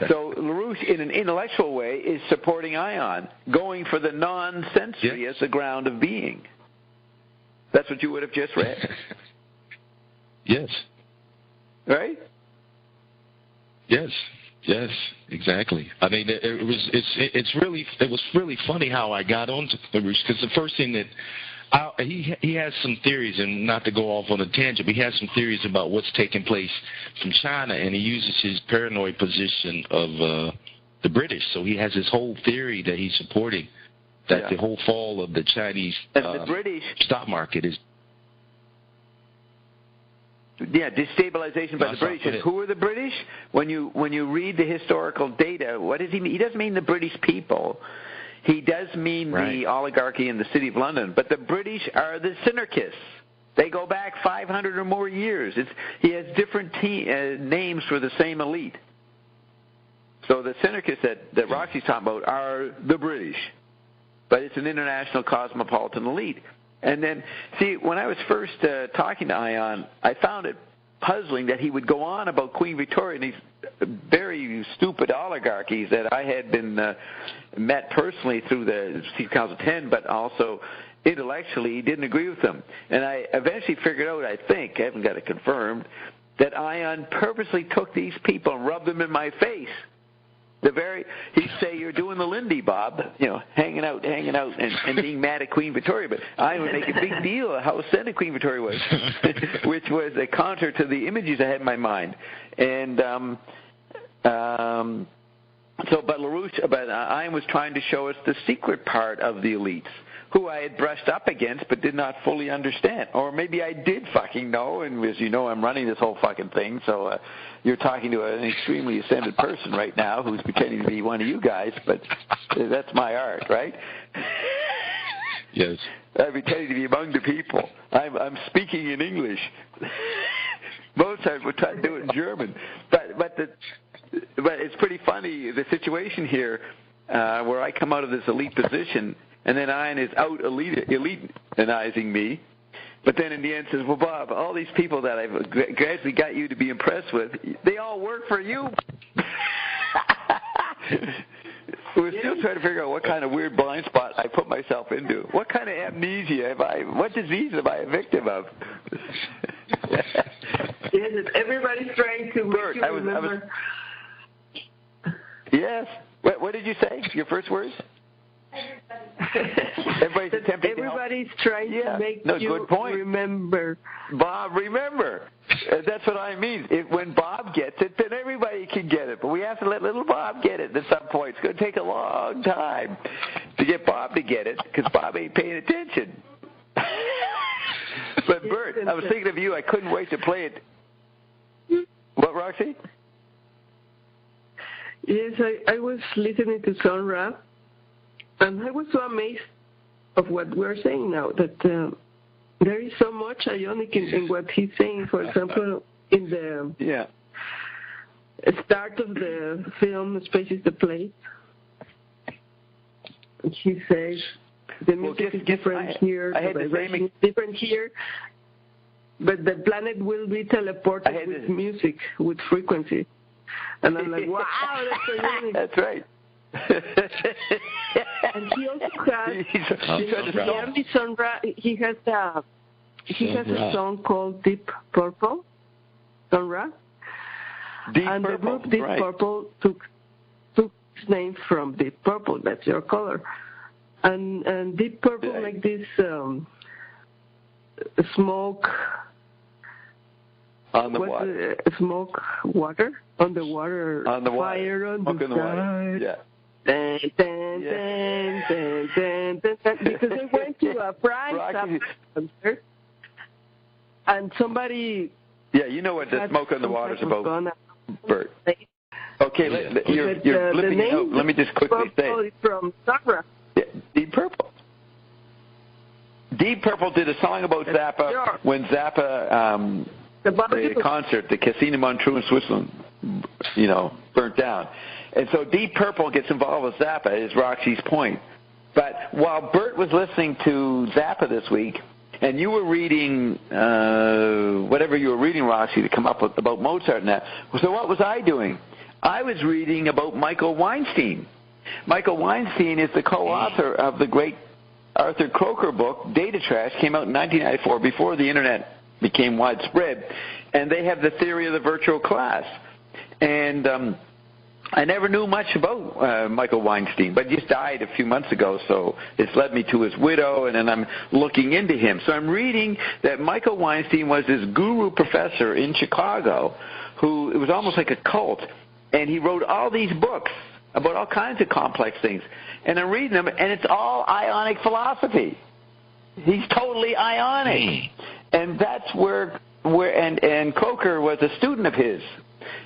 So LaRouche, in an intellectual way, is supporting Ion, going for the non-sensory as the ground of being. That's what you would have just read. Yes. Right? Yes, exactly. I mean, it was really funny how I got onto LaRouche, because the first thing that he has some theories, and not to go off on a tangent, but he has some theories about what's taking place from China, and he uses his paranoid position of the British. So he has this whole theory that he's supporting, that the whole fall of the Chinese the British stock market is destabilization by the British. And who are the British? When you read the historical data, what does he mean? He doesn't mean the British people. He does mean the oligarchy in the City of London. But the British are the synarchists. They go back 500 or more years. He has different names for the same elite. So the synarchists that Roxy's talking about are the British. But it's an international cosmopolitan elite. And then, see, when I was first talking to Ion, I found it puzzling that he would go on about Queen Victoria and these very stupid oligarchies that I had been met personally through the 2010, but also intellectually he didn't agree with them. And I eventually figured out, I think, I haven't got it confirmed, that Ion purposely took these people and rubbed them in my face. He'd say, you're doing the Lindy, Bob, hanging out, and being mad at Queen Victoria. But I would make a big deal of how ascendant Queen Victoria was, which was a counter to the images I had in my mind. And but Ian was trying to show us the secret part of the elites, who I had brushed up against but did not fully understand. Or maybe I did fucking know, and as you know, I'm running this whole fucking thing, so you're talking to an extremely ascended person right now who's pretending to be one of you guys, but that's my art, right? Yes. I'm pretending to be among the people. I'm speaking in English. Mozart would try to do it in German. But it's pretty funny, the situation here, where I come out of this elite position, and then Ian is out elitenizing me, but then in the end says, well, Bob, all these people that I've gradually got you to be impressed with, they all work for you. We're still trying to figure out what kind of weird blind spot I put myself into. What kind of amnesia what disease am I a victim of? Yes, everybody's trying to make you remember. Yes. What did you say? Your first words? Everybody's attempting Everybody's trying to make you remember. Bob, remember. That's what I mean. When Bob gets it, then everybody can get it. But we have to let little Bob get it at some point. It's going to take a long time to get Bob to get it because Bob ain't paying attention. But Bert, I was thinking of you. I couldn't wait to play it. What, Roxy? Yes, I was listening to Sun Ra, and I was so amazed of what we're saying now, that there is so much ionic in what he's saying. For example, in the start of the film, Space is the Place, he says, the music is different here, the vibration is different here, but the planet will be teleported with music, with frequency. And I'm like, wow, that's so unique. That's right. And he also has, Sun Ra, he has a song called Deep Purple, Sun Ra. And the group Deep Purple took its name from Deep Purple, that's your color. And Deep Purple like this smoke. On the water. Smoke, water, on the water, fire on the sky. Yeah. Dun, dun, dun, dun, dun, dun, dun, because I went to a Frank Zappa concert, and somebody... Yeah, you know what the Smoke on the Water is about, Bert. Okay, you're flipping it out. Let me just quickly say. It's from Sun Ra. Yeah, Deep Purple. Deep Purple did a song about Zappa when Zappa... the concert, the Casino Montreux in Switzerland, burnt down. And so Deep Purple gets involved with Zappa, is Roxy's point. But while Bert was listening to Zappa this week, and you were reading whatever you were reading, Roxy, to come up with about Mozart and that, so what was I doing? I was reading about Michael Weinstein. Michael Weinstein is the co-author of the great Arthur Croker book, Data Trash, came out in 1994, before the Internet became widespread, and they have the theory of the virtual class. And I never knew much about Michael Weinstein, but he just died a few months ago, so it's led me to his widow, and then I'm looking into him. So I'm reading that Michael Weinstein was this guru professor in Chicago who, it was almost like a cult, and he wrote all these books about all kinds of complex things. And I'm reading them, and it's all ionic philosophy. He's totally ionic. And that's where Croker was a student of his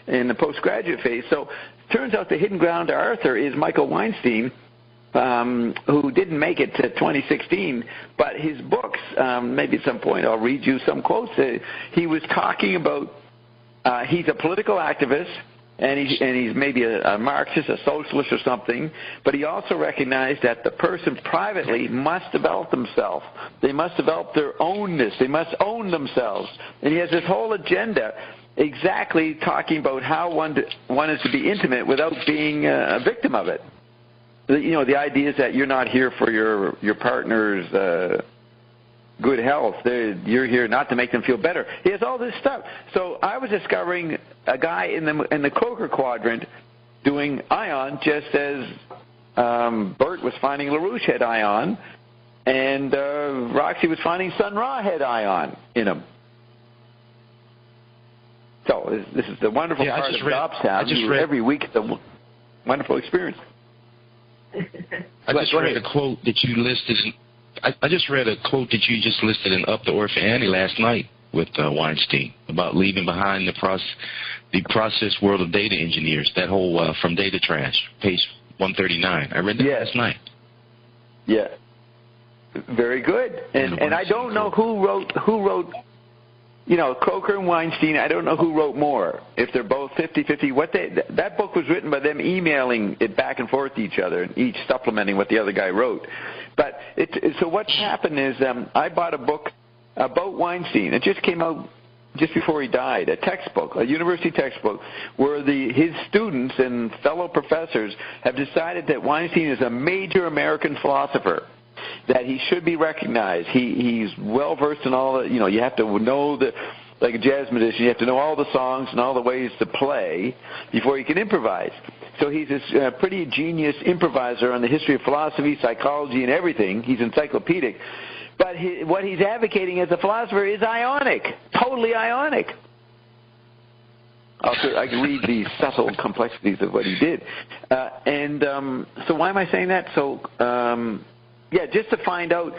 in the postgraduate phase. So it turns out the hidden ground to Arthur is Michael Weinstein, who didn't make it to 2016, but his books, maybe at some point I'll read you some quotes. He was talking about, he's a political activist, and he's maybe a Marxist, a socialist or something, but he also recognized that the person privately must develop themselves. They must develop their ownness. They must own themselves. And he has this whole agenda exactly talking about how one is to be intimate without being a victim of it. The idea is that you're not here for your partner's good health. You're here not to make them feel better. He has all this stuff. So I was discovering a guy in the Croker quadrant doing ion, just as Bert was finding LaRouche had ion, and Roxy was finding Sun Ra had ion in him. So this is the wonderful part of Dobbs Town. Every week it's a wonderful experience. I just read a quote that you listed. I just read a quote that you just listed in Up the Orphan Annie last night with Weinstein about leaving behind the process world of data engineers. That whole From Data Trash, page 139. I read that last night. Yeah, very good. And I don't know who wrote. You know, Coker and Weinstein, I don't know who wrote more. If they're both 50-50, that book was written by them emailing it back and forth to each other, and each supplementing what the other guy wrote. But so what's happened is I bought a book about Weinstein. It just came out just before he died, a textbook, a university textbook, where his students and fellow professors have decided that Weinstein is a major American philosopher, that he should be recognized. He's well versed in all the, you have to know like a jazz musician, you have to know all the songs and all the ways to play before you can improvise. So he's this pretty genius improviser on the history of philosophy, psychology, and everything. He's encyclopedic. But what he's advocating as a philosopher is ionic, totally ionic. I can read the subtle complexities of what he did. So why am I saying that? So, just to find out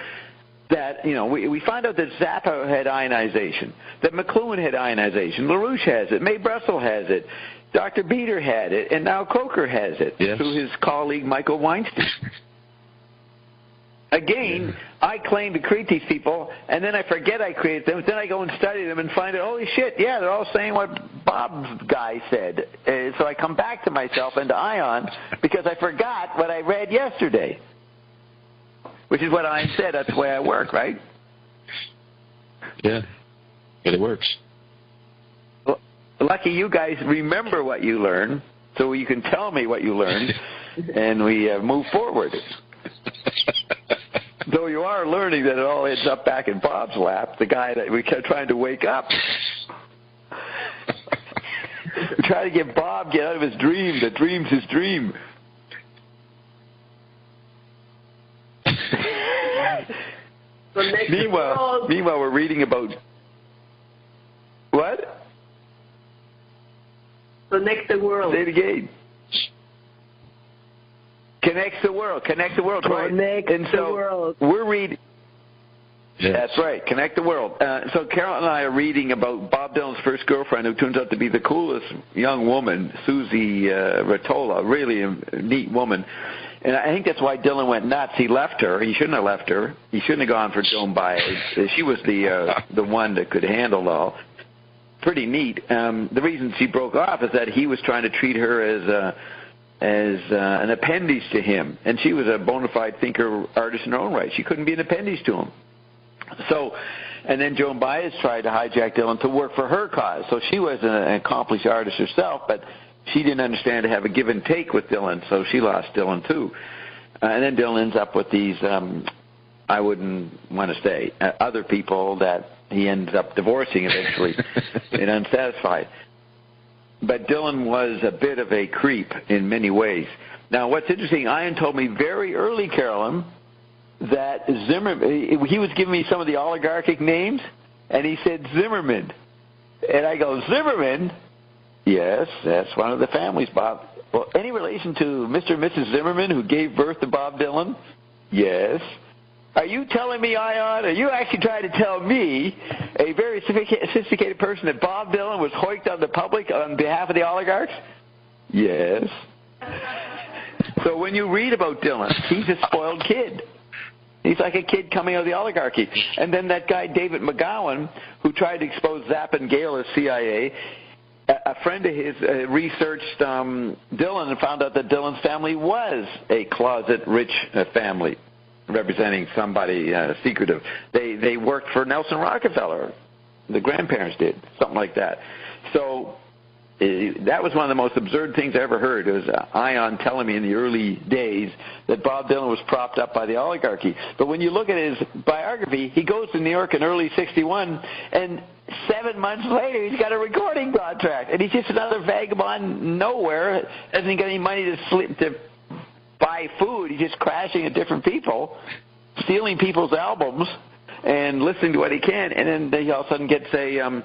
that, we find out that Zappa had ionization, that McLuhan had ionization, LaRouche has it, May Brussel has it, Dr. Beater had it, and now Coker has it through his colleague Michael Weinstein. Again, I claim to create these people, and then I forget I created them. Then I go and study them and find out, holy shit, they're all saying what Bob's guy said. So I come back to myself and to ion because I forgot what I read yesterday, which is what I said. That's the way I work, right? Yeah, it works. Well, lucky you guys remember what you learn, so you can tell me what you learned, and we move forward. Though you are learning that it all ends up back in Bob's lap, the guy that we kept trying to wake up. We try to get Bob get out of his dream. The dream's his dream. Meanwhile, we're reading about what? Connect the world. Say it again. Connects the world. Connect the world. Connect the world. We're reading. Yes. That's right. Connect the world. So Carol and I are reading about Bob Dylan's first girlfriend, who turns out to be the coolest young woman, Susie Ratola, really a neat woman. And I think that's why Dylan went nuts. He left her. He shouldn't have left her. He shouldn't have gone for Joan Baez. She was the one that could handle it all. Pretty neat. The reason she broke off is that he was trying to treat her as an appendage to him, and she was a bona fide thinker, artist in her own right. She couldn't be an appendage to him. So, and then Joan Baez tried to hijack Dylan to work for her cause. So she was an accomplished artist herself, but she didn't understand to have a give and take with Dylan, so she lost Dylan too. And then Dylan ends up with these, I wouldn't want to say, other people that he ends up divorcing eventually and unsatisfied. But Dylan was a bit of a creep in many ways. Now, what's interesting, Ian told me very early, Carolyn, that Zimmerman, he was giving me some of the oligarchic names, and he said Zimmerman. And I go, Zimmerman? Yes, that's one of the families, Bob. Well, any relation to Mr. and Mrs. Zimmerman, who gave birth to Bob Dylan? Yes. Are you telling me, Ion, are you actually trying to tell me, a very sophisticated person, that Bob Dylan was hoiked on the public on behalf of the oligarchs? Yes. So when you read about Dylan, he's a spoiled kid. He's like a kid coming out of the oligarchy. And then that guy, David McGowan, who tried to expose Zappa and Gale as CIA, a friend of his researched Dylan and found out that Dylan's family was a closet rich family, representing somebody secretive. They worked for Nelson Rockefeller. The grandparents did, something like that. So that was one of the most absurd things I ever heard. It was Ion telling me in the early days that Bob Dylan was propped up by the oligarchy. But when you look at his biography, he goes to New York in early '61, and 7 months later he's got a recording contract, and he's just another vagabond nowhere. Hasn't got any money to buy food. He's just crashing at different people, stealing people's albums, and listening to what he can, and then he all of a sudden gets a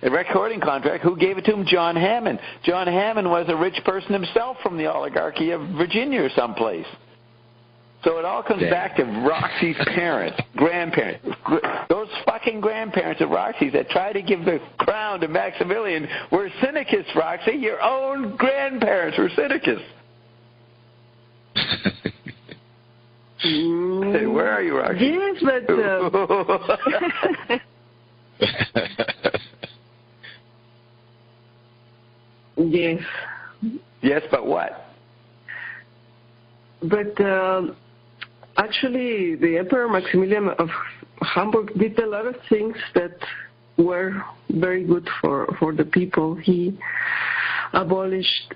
recording contract. Who gave it to him? John Hammond. John Hammond was a rich person himself from the oligarchy of Virginia or someplace. So it all comes back to Roxy's parents, grandparents. Those fucking grandparents of Roxy's that tried to give the crown to Maximilian were Cynicus, Roxy. Your own grandparents were Cynicus. Hey, where are you, Roxy? Yes, but... Yes. Yes, but what? But actually, the Emperor Maximilian of Hamburg did a lot of things that were very good for the people. He abolished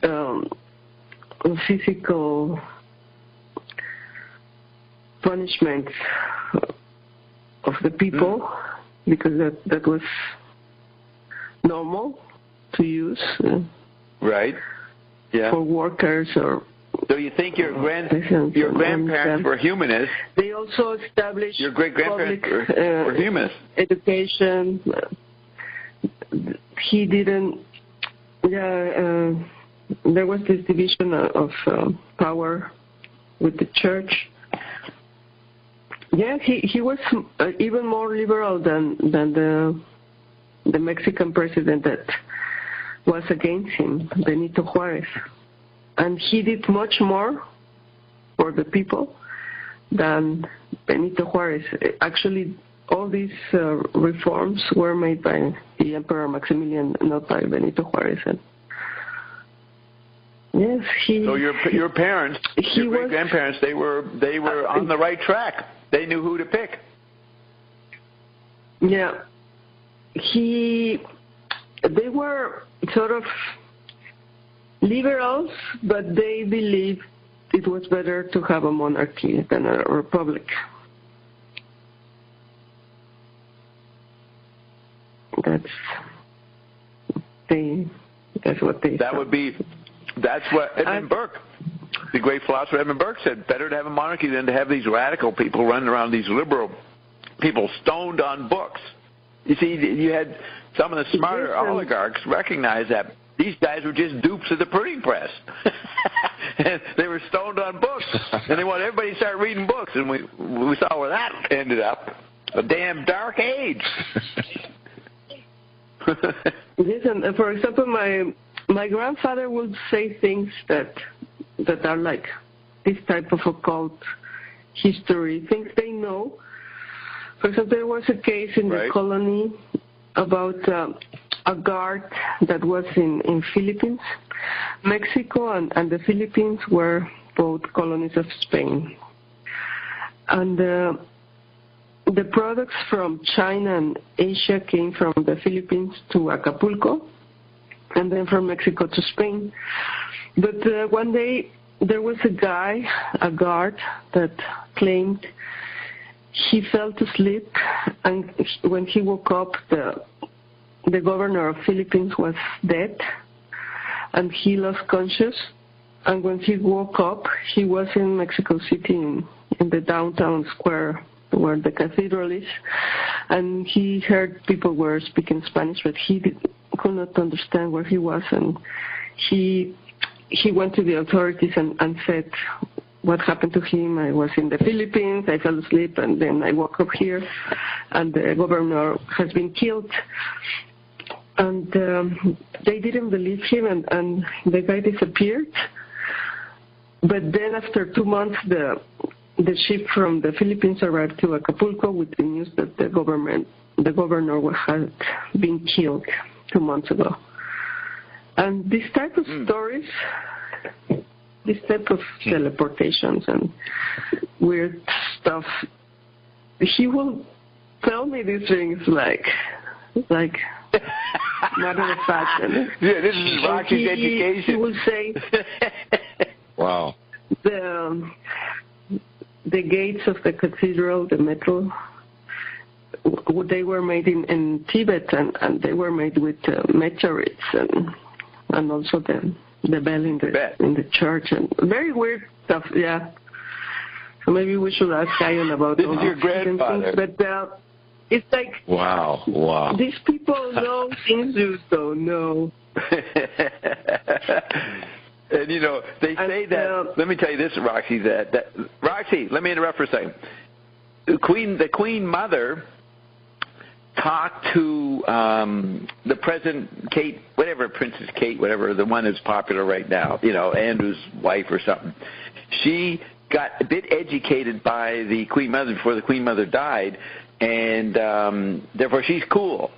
physical punishments of the people because that was normal to use. Right. Yeah. For workers or. So you think your grandparents were humanists? They also established your great-grandparents were humanists. Education. He didn't. Yeah. There was this division of power with the church. Yeah, he was even more liberal than the Mexican president that was against him, Benito Juarez. And he did much more for the people than Benito Juarez. Actually, all these reforms were made by the Emperor Maximilian, not by Benito Juarez. And yes, So your parents, your great-grandparents, they were on the right track. They knew who to pick. Yeah. They were sort of liberals, but they believed it was better to have a monarchy than a republic. That's what they thought. That's what Edmund Burke, the great philosopher Edmund Burke, said, better to have a monarchy than to have these radical people running around, these liberal people stoned on books. You see, you had some of the smarter oligarchs recognize that these guys were just dupes of the printing press. And they were stoned on books. And they wanted everybody to start reading books. And we saw where that ended up. A damn dark age. Yes, and for example, my grandfather would say things that are like this type of occult history, things they know. For example, there was a case in the colony about a guard that was in Philippines. Mexico and the Philippines were both colonies of Spain. And the products from China and Asia came from the Philippines to Acapulco, and then from Mexico to Spain. But one day there was a guard, that claimed he fell to sleep, and when he woke up, the governor of Philippines was dead, and he lost conscious. And when he woke up, he was in Mexico City in the downtown square where the cathedral is, and he heard people were speaking Spanish, but he could not understand where he was, and he went to the authorities and said what happened to him. I was in the Philippines, I fell asleep, and then I woke up here, and the governor has been killed. And they didn't believe him, and the guy disappeared. But then after 2 months, the ship from the Philippines arrived to Acapulco with the news that the governor had been killed 2 months ago. And this type of stories, this type of teleportations and weird stuff, he will tell me these things like matter of fact. Yeah, this is Roxy's education. He would say, wow. The gates of the cathedral, the metal, they were made in Tibet, and they were made with meteorites, and also the bell in the church, and very weird stuff. Yeah. So maybe we should ask Ian about this all is your grandfather. things, but it's like wow. These people know things you don't know. And they say that. Let me tell you this, Roxy. Roxy, let me interrupt for a second. The Queen Mother talked to the present Kate, whatever, Princess Kate, whatever, the one that's popular right now, Andrew's wife or something. She got a bit educated by the Queen Mother before the Queen Mother died, and therefore she's cool.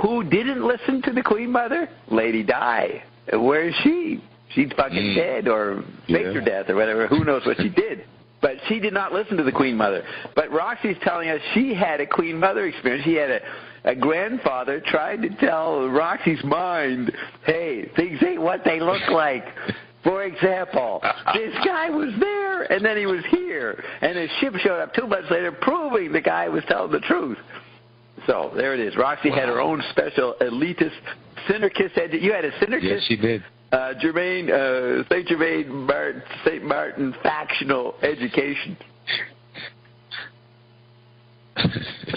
Who didn't listen to the Queen Mother? Lady Di. Where is she? She's fucking dead or faked her death or whatever. Who knows what she did. But she did not listen to the Queen Mother. But Roxy's telling us she had a Queen Mother experience. She had a grandfather trying to tell Roxy's mind, hey, things ain't what they look like. For example, this guy was there, and then he was here. And his ship showed up 2 months later, proving the guy was telling the truth. So there it is. Roxy had her own special elitist sinner kiss. You had a sinner kiss? Yes, she did. St. Martin factional education.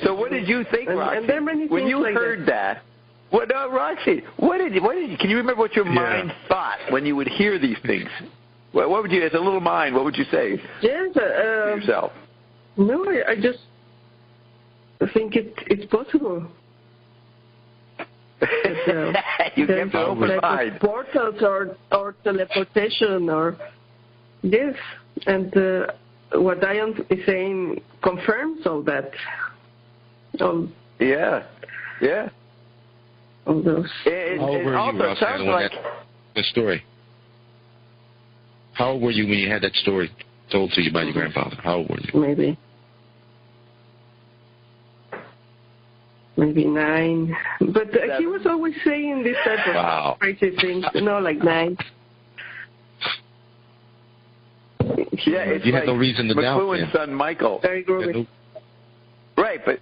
So what did you think, Roxy, when you heard that? Well, no, Roxy, what did you? Can you remember what your mind thought when you would hear these things? What would you, as a little mind, what would you say? Yes, to yourself? No, I just think it's possible. You kept an open mind. Portals or teleportation or this, and what Ian is saying confirms all that. Yeah. All those. It also sounds like the story. How old were you when you had that story told to you by your grandfather? How old were you? Maybe 9. But he was always saying this type of crazy things, like 9. Yeah, it's you had no reason to doubt McLuhan's son, Michael. Very groovy. Right, but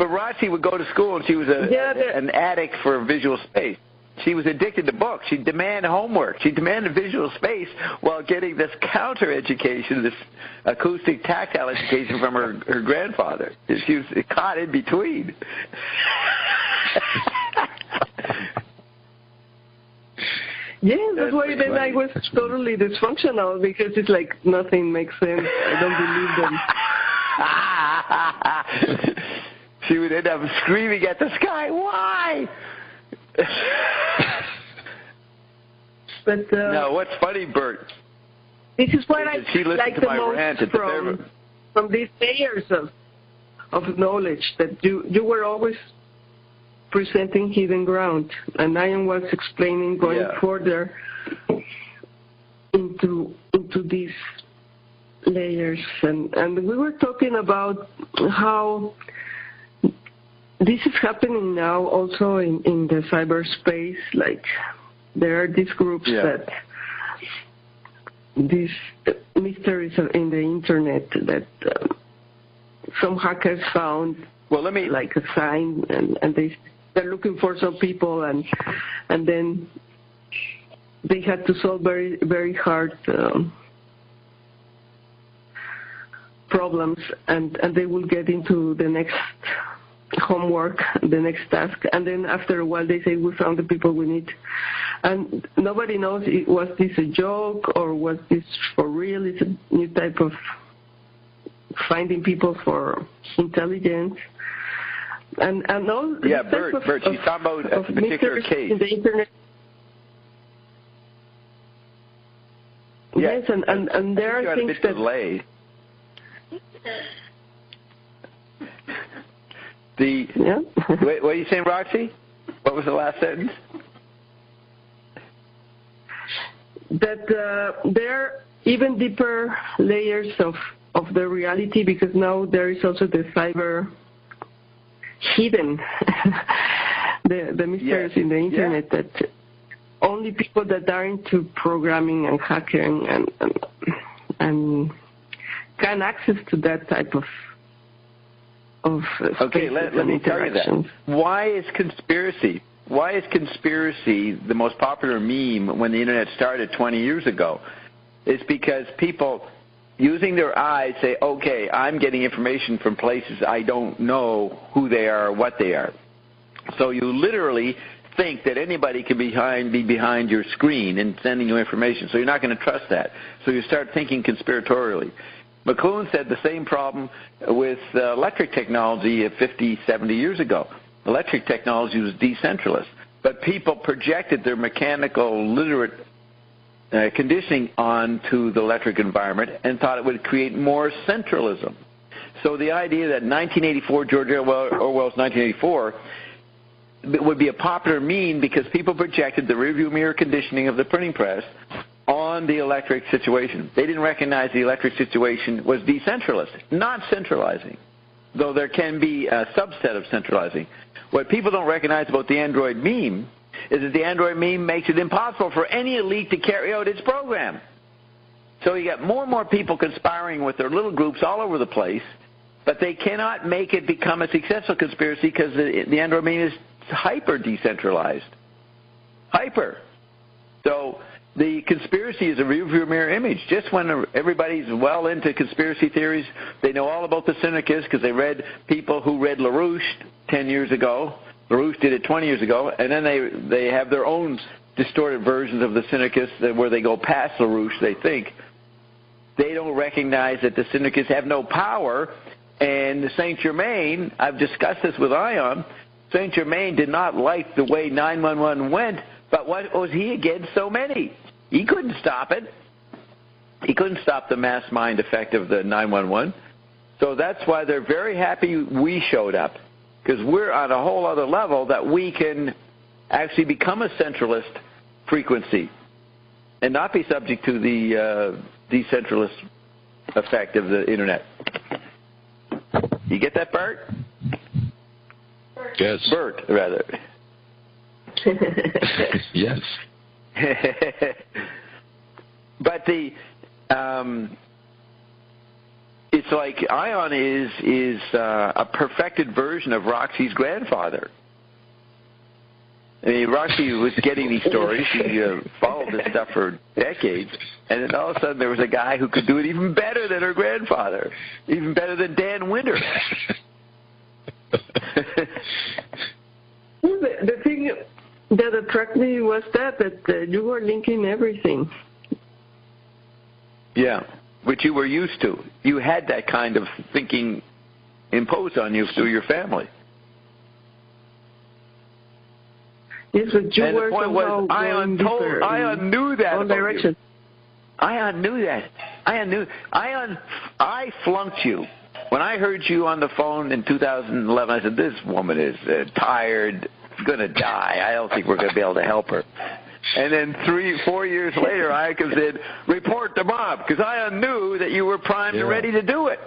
Roxy would go to school, and she was an addict for visual space. She was addicted to books. She demanded homework. She demanded visual space while getting this counter-education, this acoustic, tactile education from her grandfather. She was caught in between. Yeah, that's why then I was totally dysfunctional, because it's like nothing makes sense. I don't believe them. She would end up screaming at the sky, why? But no, what's funny, Bert? This is what I like the most from these layers of knowledge, that you were always presenting hidden ground, and Ian was explaining going further into these layers, and we were talking about how this is happening now also in the cyberspace. Like, there are these groups that these mysteries in the internet that some hackers found, like a sign, and they're looking for some people, and then they had to solve very, very hard problems, and they will get into the next homework, the next task, and then after a while they say, we found the people we need. And nobody knows, was this a joke or was this for real? It's a new type of finding people for intelligence. And all Bert, she's talking about a particular case. In the internet. Yes, and there are things that... Delay. What are you saying, Roxy? What was the last sentence? That there are even deeper layers of the reality, because now there is also the cyber hidden. the mysteries in the internet that only people that are into programming and hacking and can access to that type of okay, let me tell you that. Why is conspiracy the most popular meme when the internet started 20 years ago? It's because people using their eyes say, okay, I'm getting information from places I don't know who they are or what they are. So you literally think that anybody can be behind your screen and sending you information, so you're not going to trust that. So you start thinking conspiratorially. McLuhan said the same problem with electric technology 50, 70 years ago. Electric technology was decentralist, but people projected their mechanical literate conditioning onto the electric environment and thought it would create more centralism. So the idea that 1984, George Orwell's 1984, would be a popular meme because people projected the rearview mirror conditioning of the printing press on the electric situation. They didn't recognize the electric situation was decentralist, not centralizing, though there can be a subset of centralizing. What people don't recognize about the Android meme is that the Android meme makes it impossible for any elite to carry out its program. So you got more and more people conspiring with their little groups all over the place, but they cannot make it become a successful conspiracy because the Android meme is hyper decentralized. Hyper. So the conspiracy is a rearview mirror image. Just when everybody's well into conspiracy theories, they know all about the Syndicus because they read people who read LaRouche 10 years ago. LaRouche did it 20 years ago, and then they have their own distorted versions of the Syndicus where they go past LaRouche, they think. They don't recognize that the Syndicus have no power, and Saint Germain, I've discussed this with Ion, Saint Germain did not like the way 911 went, but what was he against so many? He couldn't stop it. He couldn't stop the mass mind effect of the 911. So that's why they're very happy we showed up, because we're on a whole other level that we can actually become a centralist frequency and not be subject to the decentralist effect of the Internet. You get that, Bert? Yes. Bert, rather. Yes. But it's like Ion is a perfected version of Roxy's grandfather. I mean, Roxy was getting these stories. She followed this stuff for decades, and then all of a sudden there was a guy who could do it even better than her grandfather, even better than Dan Winter. The thing that attracted me was that you were linking everything. Yeah, which you were used to. You had that kind of thinking imposed on you through your family. Yes, but you and were the point was, Ion knew that about direction. You. Ion knew that. I flunked you. When I heard you on the phone in 2011, I said, this woman is tired, going to die. I don't think we're going to be able to help her. And then 3-4 years later, I said, report the mob, because I knew that you were primed and ready to do it.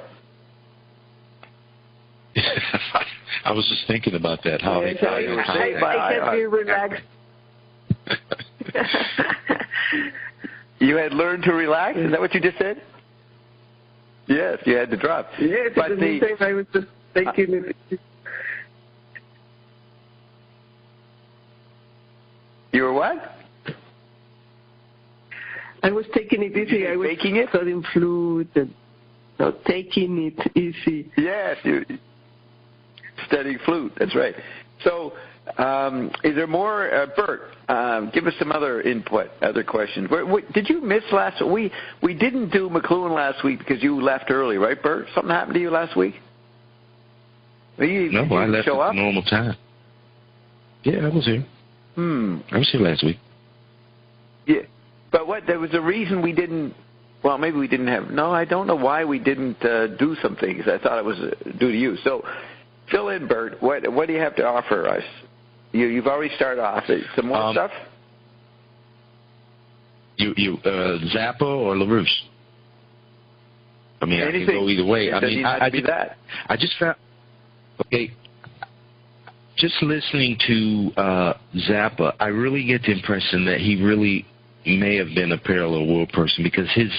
I was just thinking about that. How I can't be relaxed. You had learned to relax? Is that what you just said? Yes, you had to drop. Yes, but at the same time, I was just thinking it. You were what? I was taking it easy. I was studying flute and taking it easy. Yes, you studying flute. That's right. So, is there more, Bert? Give us some other input, other questions. Did you miss last week? We didn't do McLuhan last week because you left early, right, Bert? Something happened to you last week? No, I left at the normal time. Yeah, I was here. I was here last week. Yeah, but there was a reason we didn't. Well, maybe we didn't have. No, I don't know why we didn't do some things. I thought it was due to you. So, fill in, Bert. What do you have to offer us? You've already started off. Some more stuff? Zappa or LaRouche? I mean, anything. I can go either way. I mean, I just found. Okay. just listening to Zappa, I really get the impression that he really may have been a parallel world person, because his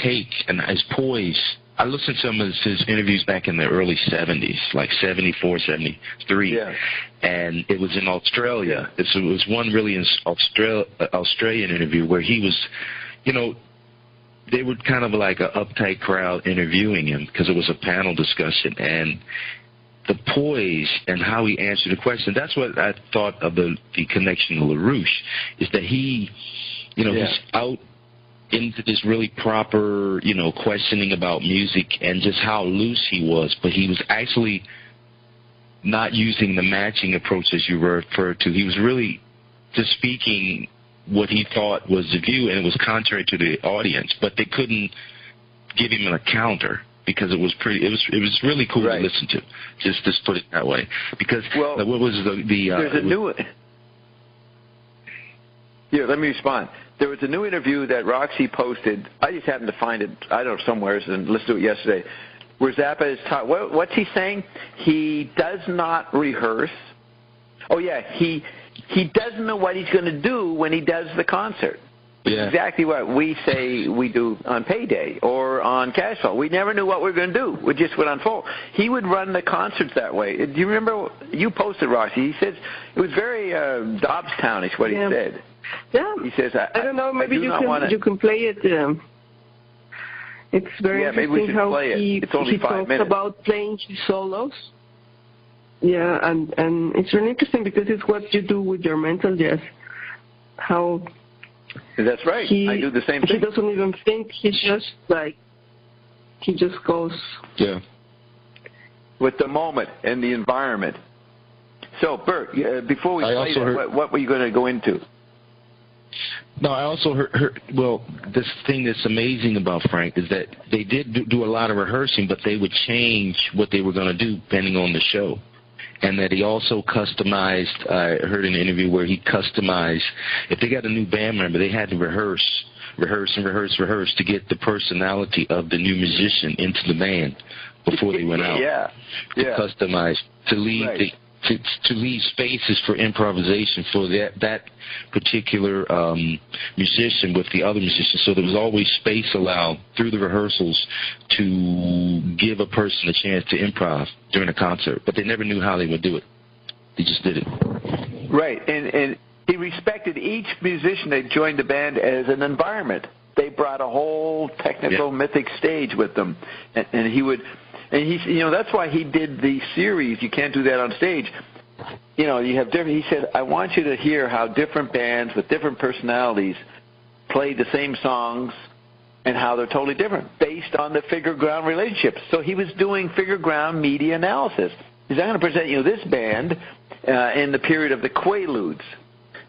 take and his poise. I listened to some of his interviews back in the early 70s, like 74, 73, and it was in Australia. It was one really Australian interview where he was, they were kind of like an uptight crowd interviewing him because it was a panel discussion, and the poise and how he answered the question, that's what I thought of the connection to LaRouche, is that he, he's out into this really proper, questioning about music and just how loose he was, but he was actually not using the matching approach as you referred to. He was really just speaking what he thought was the view, and it was contrary to the audience, but they couldn't give him a counter because it was really cool to listen to. Just put it that way. Because what was there's a new Here, let me respond. There was a new interview that Roxy posted. I just happened to find it, I don't know, somewhere, and listened to it yesterday, where Zappa is taught. What's he saying? He does not rehearse. Oh, yeah, he doesn't know what he's going to do when he does the concert. Yeah. Exactly what we say we do on payday or on cash flow. We never knew what we were going to do. We just would unfold. He would run the concerts that way. Do you remember? You posted, Roxy. He says it was very Dobbs Townish what he said. Yeah. He says, I don't know. Maybe you can play it. It's very interesting how he talks about playing his solos. Yeah, and it's really interesting because it's what you do with your mental jazz. How. That's right. I do the same thing. He doesn't even think. He just goes. Yeah. With the moment and the environment. So, Bert, before we play that, what were you going to go into? No, I also heard, this thing that's amazing about Frank is that they did do a lot of rehearsing, but they would change what they were going to do depending on the show. And that he also customized, I heard in an interview where he customized, if they got a new band member, they had to rehearse to get the personality of the new musician into the band before they went out. To customize, to leave to leave spaces for improvisation for that particular musician with the other musicians. So there was always space allowed through the rehearsals to give a person a chance to improv during a concert. But they never knew how they would do it. They just did it. Right. And he respected each musician that joined the band as an environment. They brought a whole technical mythic stage with them. And he would... And that's why he did the series. You can't do that on stage. You have different. He said, "I want you to hear how different bands with different personalities play the same songs, and how they're totally different based on the figure-ground relationships." So he was doing figure-ground media analysis. He's going to present you this band in the period of the Quaaludes.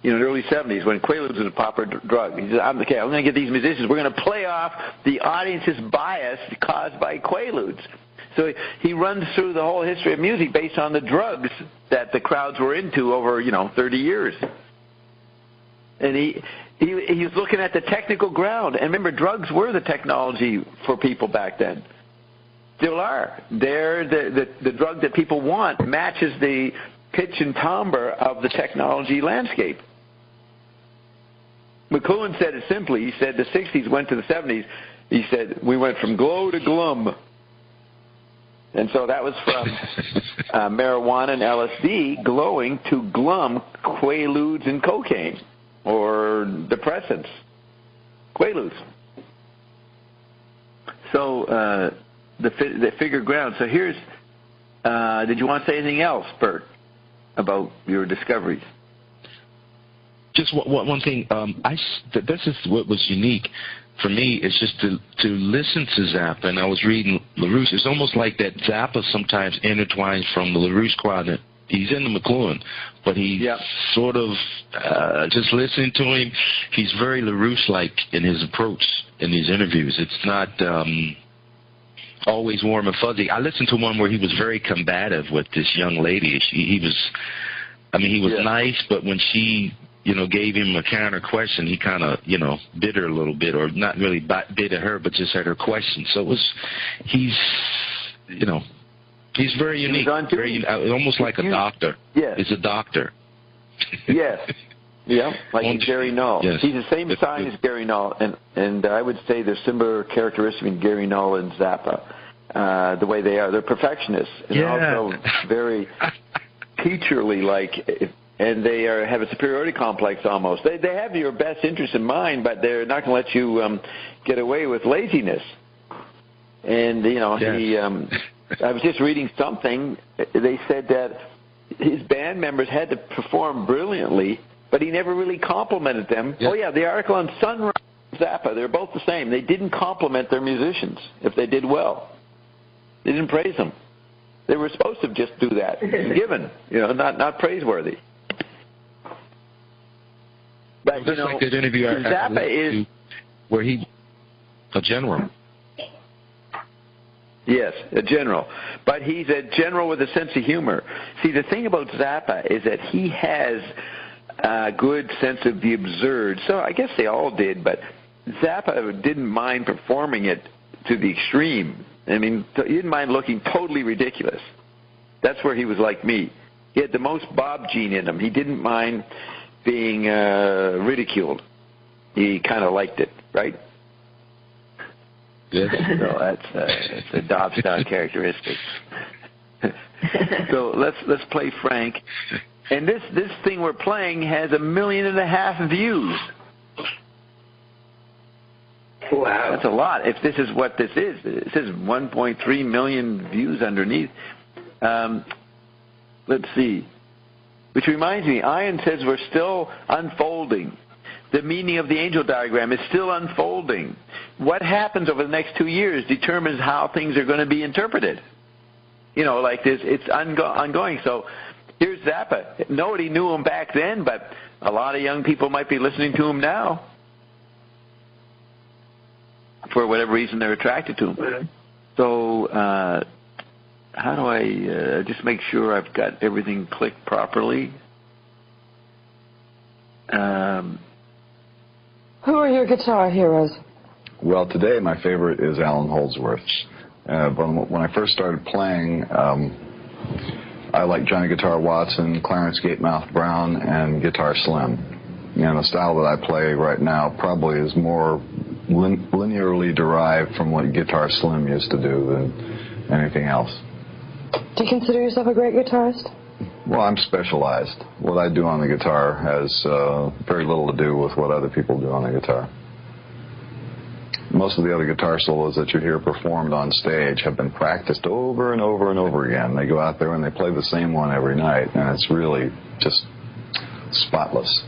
In the early 70s, when Quaaludes was a popular drug. He said, I'm going to get these musicians. We're going to play off the audience's bias caused by Quaaludes. So he runs through the whole history of music based on the drugs that the crowds were into over, 30 years. And he was looking at the technical ground. And remember, drugs were the technology for people back then. Still are. They're the drug that people want matches the pitch and timbre of the technology landscape. McLuhan said it simply. He said the 60s went to the 70s. He said, we went from glow to glum. And so that was from marijuana and LSD glowing to glum, Quaaludes and cocaine, or depressants, Quaaludes. So the figure ground. So here's, did you want to say anything else, Bert, about your discoveries? Just one thing. This is what was unique for me. It's just to listen to Zappa, and I was reading LaRouche. It's almost like that Zappa sometimes intertwines from the LaRouche quadrant. He's in the McLuhan, but he sort of, just listening to him, he's very LaRouche-like in his approach in these interviews. It's not always warm and fuzzy. I listened to one where he was very combative with this young lady. He was nice, but when she gave him a counter question, he kind of, bit her a little bit, or not really bit at her, but just had her question. So he's He's very unique. Almost like a doctor. Yes. He's a doctor. Yes. Yeah, like Gary Null. Yes. He's the same sign as Gary Null, and I would say there's similar characteristics in Gary Null and Zappa, the way they are. They're perfectionists, and also very teacherly, and they have a superiority complex almost. They have your best interest in mind, but they're not going to let you get away with laziness. And, I was just reading something. They said that his band members had to perform brilliantly, but he never really complimented them. Yep. Oh, yeah, the article on Sun Ra and Zappa, they're both the same. They didn't compliment their musicians if they did well. They didn't praise them. They were supposed to just do that, given, not praiseworthy. But, just like that interview Zappa is... where a general. Yes, a general. But he's a general with a sense of humor. See, the thing about Zappa is that he has a good sense of the absurd. So I guess they all did, but Zappa didn't mind performing it to the extreme. I mean, he didn't mind looking totally ridiculous. That's where he was like me. He had the most Bob gene in him. He didn't mind being ridiculed. He kind of liked it, right? Yes. So that's a Dobbs style characteristic. So let's play Frank. And this thing we're playing has 1.5 million views. Wow. That's a lot. If this is what this is, it says 1.3 million views underneath. Let's see. Which reminds me, Ian says we're still unfolding. The meaning of the angel diagram is still unfolding. What happens over the next 2 years determines how things are going to be interpreted. Like this, it's ongoing. So here's Zappa. Nobody knew him back then, but a lot of young people might be listening to him now. For whatever reason, they're attracted to him. So how do I just make sure I've got everything clicked properly? Who are your guitar heroes? Well, today my favorite is Alan Holdsworth. But when I first started playing, I like Johnny Guitar Watson, Clarence Gatemouth Brown, and Guitar Slim. And the style that I play right now probably is more linearly derived from what Guitar Slim used to do than anything else. Do you consider yourself a great guitarist? Well, I'm specialized. What I do on the guitar has very little to do with what other people do on the guitar. Most of the other guitar solos that you hear performed on stage have been practiced over and over and over again. They go out there and they play the same one every night, and it's really just spotless.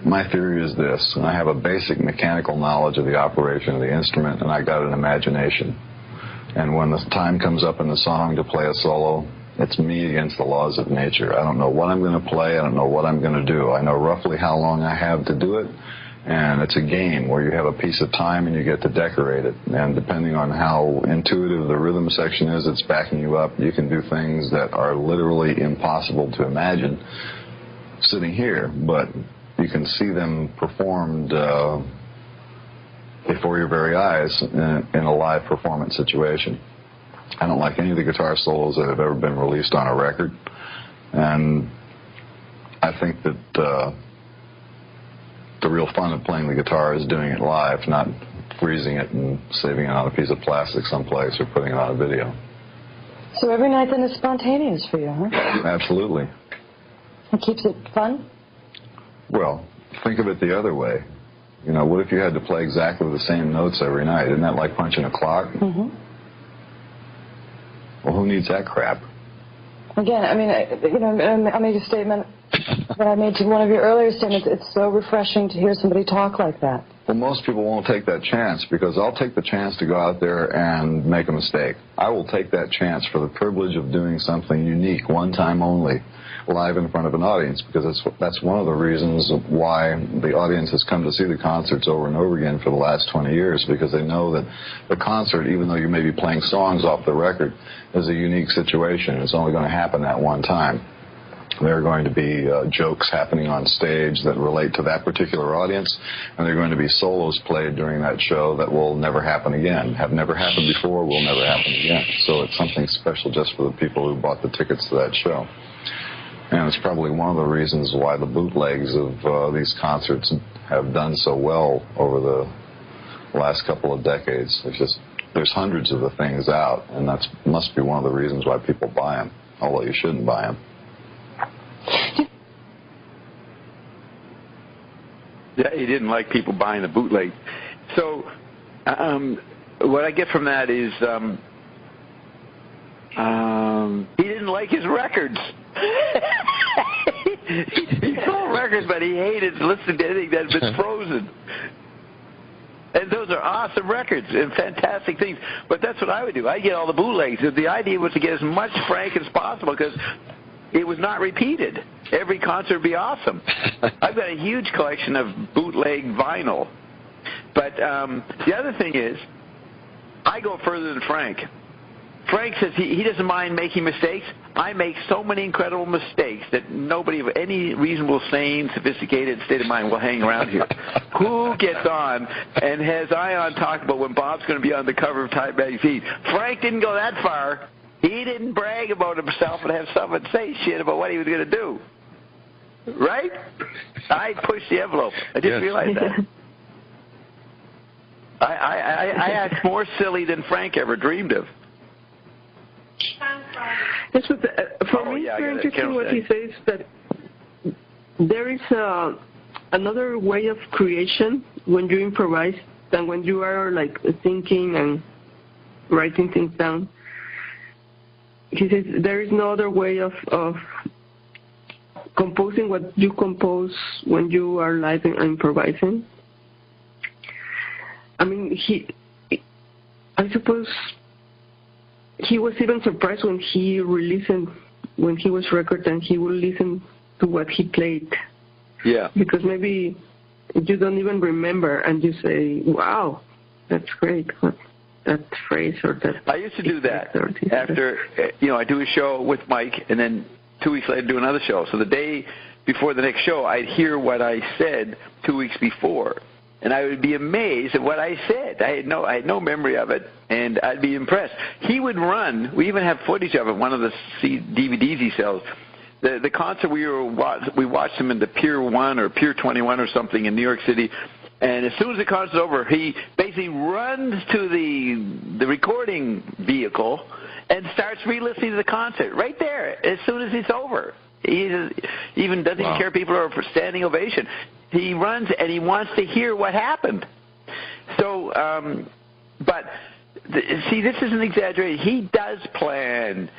My theory is this: I have a basic mechanical knowledge of the operation of the instrument, and I got an imagination. And when the time comes up in the song to play a solo, it's me against the laws of nature. I don't know what I'm going to play. I don't know what I'm going to do. I know roughly how long I have to do it, and it's a game where you have a piece of time and you get to decorate it. And depending on how intuitive the rhythm section is that's backing you up, you can do things that are literally impossible to imagine sitting here, but you can see them performed before your very eyes in a live performance situation. I don't like any of the guitar solos that have ever been released on a record, and I think that the real fun of playing the guitar is doing it live, not freezing it and saving it on a piece of plastic someplace or putting it on a video. So every night then is spontaneous for you, huh? Absolutely. It keeps it fun? Well, think of it the other way. What if you had to play exactly the same notes every night? Isn't that like punching a clock? Mm-hmm. Well, who needs that crap? Again, I mean, I'll make a statement that I made to one of your earlier statements. It's so refreshing to hear somebody talk like that. Well, most people won't take that chance, because I'll take the chance to go out there and make a mistake. I will take that chance for the privilege of doing something unique, one time only, live in front of an audience, because that's one of the reasons why the audience has come to see the concerts over and over again for the last 20 years, because they know that the concert, even though you may be playing songs off the record, is a unique situation. It's only going to happen that one time. There are going to be jokes happening on stage that relate to that particular audience, and there are going to be solos played during that show that will never happen again, have never happened before, will never happen again. So it's something special just for the people who bought the tickets to that show. And it's probably one of the reasons why the bootlegs of these concerts have done so well over the last couple of decades. There's hundreds of the things out, and that must be one of the reasons why people buy them, although you shouldn't buy them. Yeah, he didn't like people buying the bootleg. So what I get from that is he didn't like his records. He sold records, but he hated listening to anything that had been frozen. And those are awesome records and fantastic things. But that's what I would do. I'd get all the bootlegs. The idea was to get as much Frank as possible because it was not repeated. Every concert would be awesome. I've got a huge collection of bootleg vinyl. But the other thing is, I go further than Frank. Frank says he doesn't mind making mistakes. I make so many incredible mistakes that nobody of any reasonable, sane, sophisticated state of mind will hang around here. Who gets on and has Ion talk about when Bob's going to be on the cover of Time magazine? Frank didn't go that far. He didn't brag about himself and have someone say shit about what he was going to do. Right? I pushed the envelope. I didn't realize that. I act more silly than Frank ever dreamed of. Yes, but for me, it's very interesting what he says, that there is another way of creation when you improvise than when you are like thinking and writing things down. He says there is no other way of composing what you compose when you are live and improvising. I mean, I suppose he was even surprised when he released, when he was recorded, and he would listen to what he played. Yeah. Because maybe you don't even remember, and you say, "Wow, that's great." That phrase or that. I used to do that after, I do a show with Mike, and then 2 weeks later do another show. So the day before the next show, I'd hear what I said 2 weeks before, and I would be amazed at what I said. I had no memory of it, and I'd be impressed. He would run. We even have footage of it. One of the DVDs he sells. The concert we watched him in the Pier 1 or Pier 21 or something in New York City. And as soon as the concert's over, he basically runs to the recording vehicle and starts re-listening to the concert right there as soon as it's over. He even doesn't care if people are for standing ovation. He runs and he wants to hear what happened. So, this isn't exaggerated. He does plan.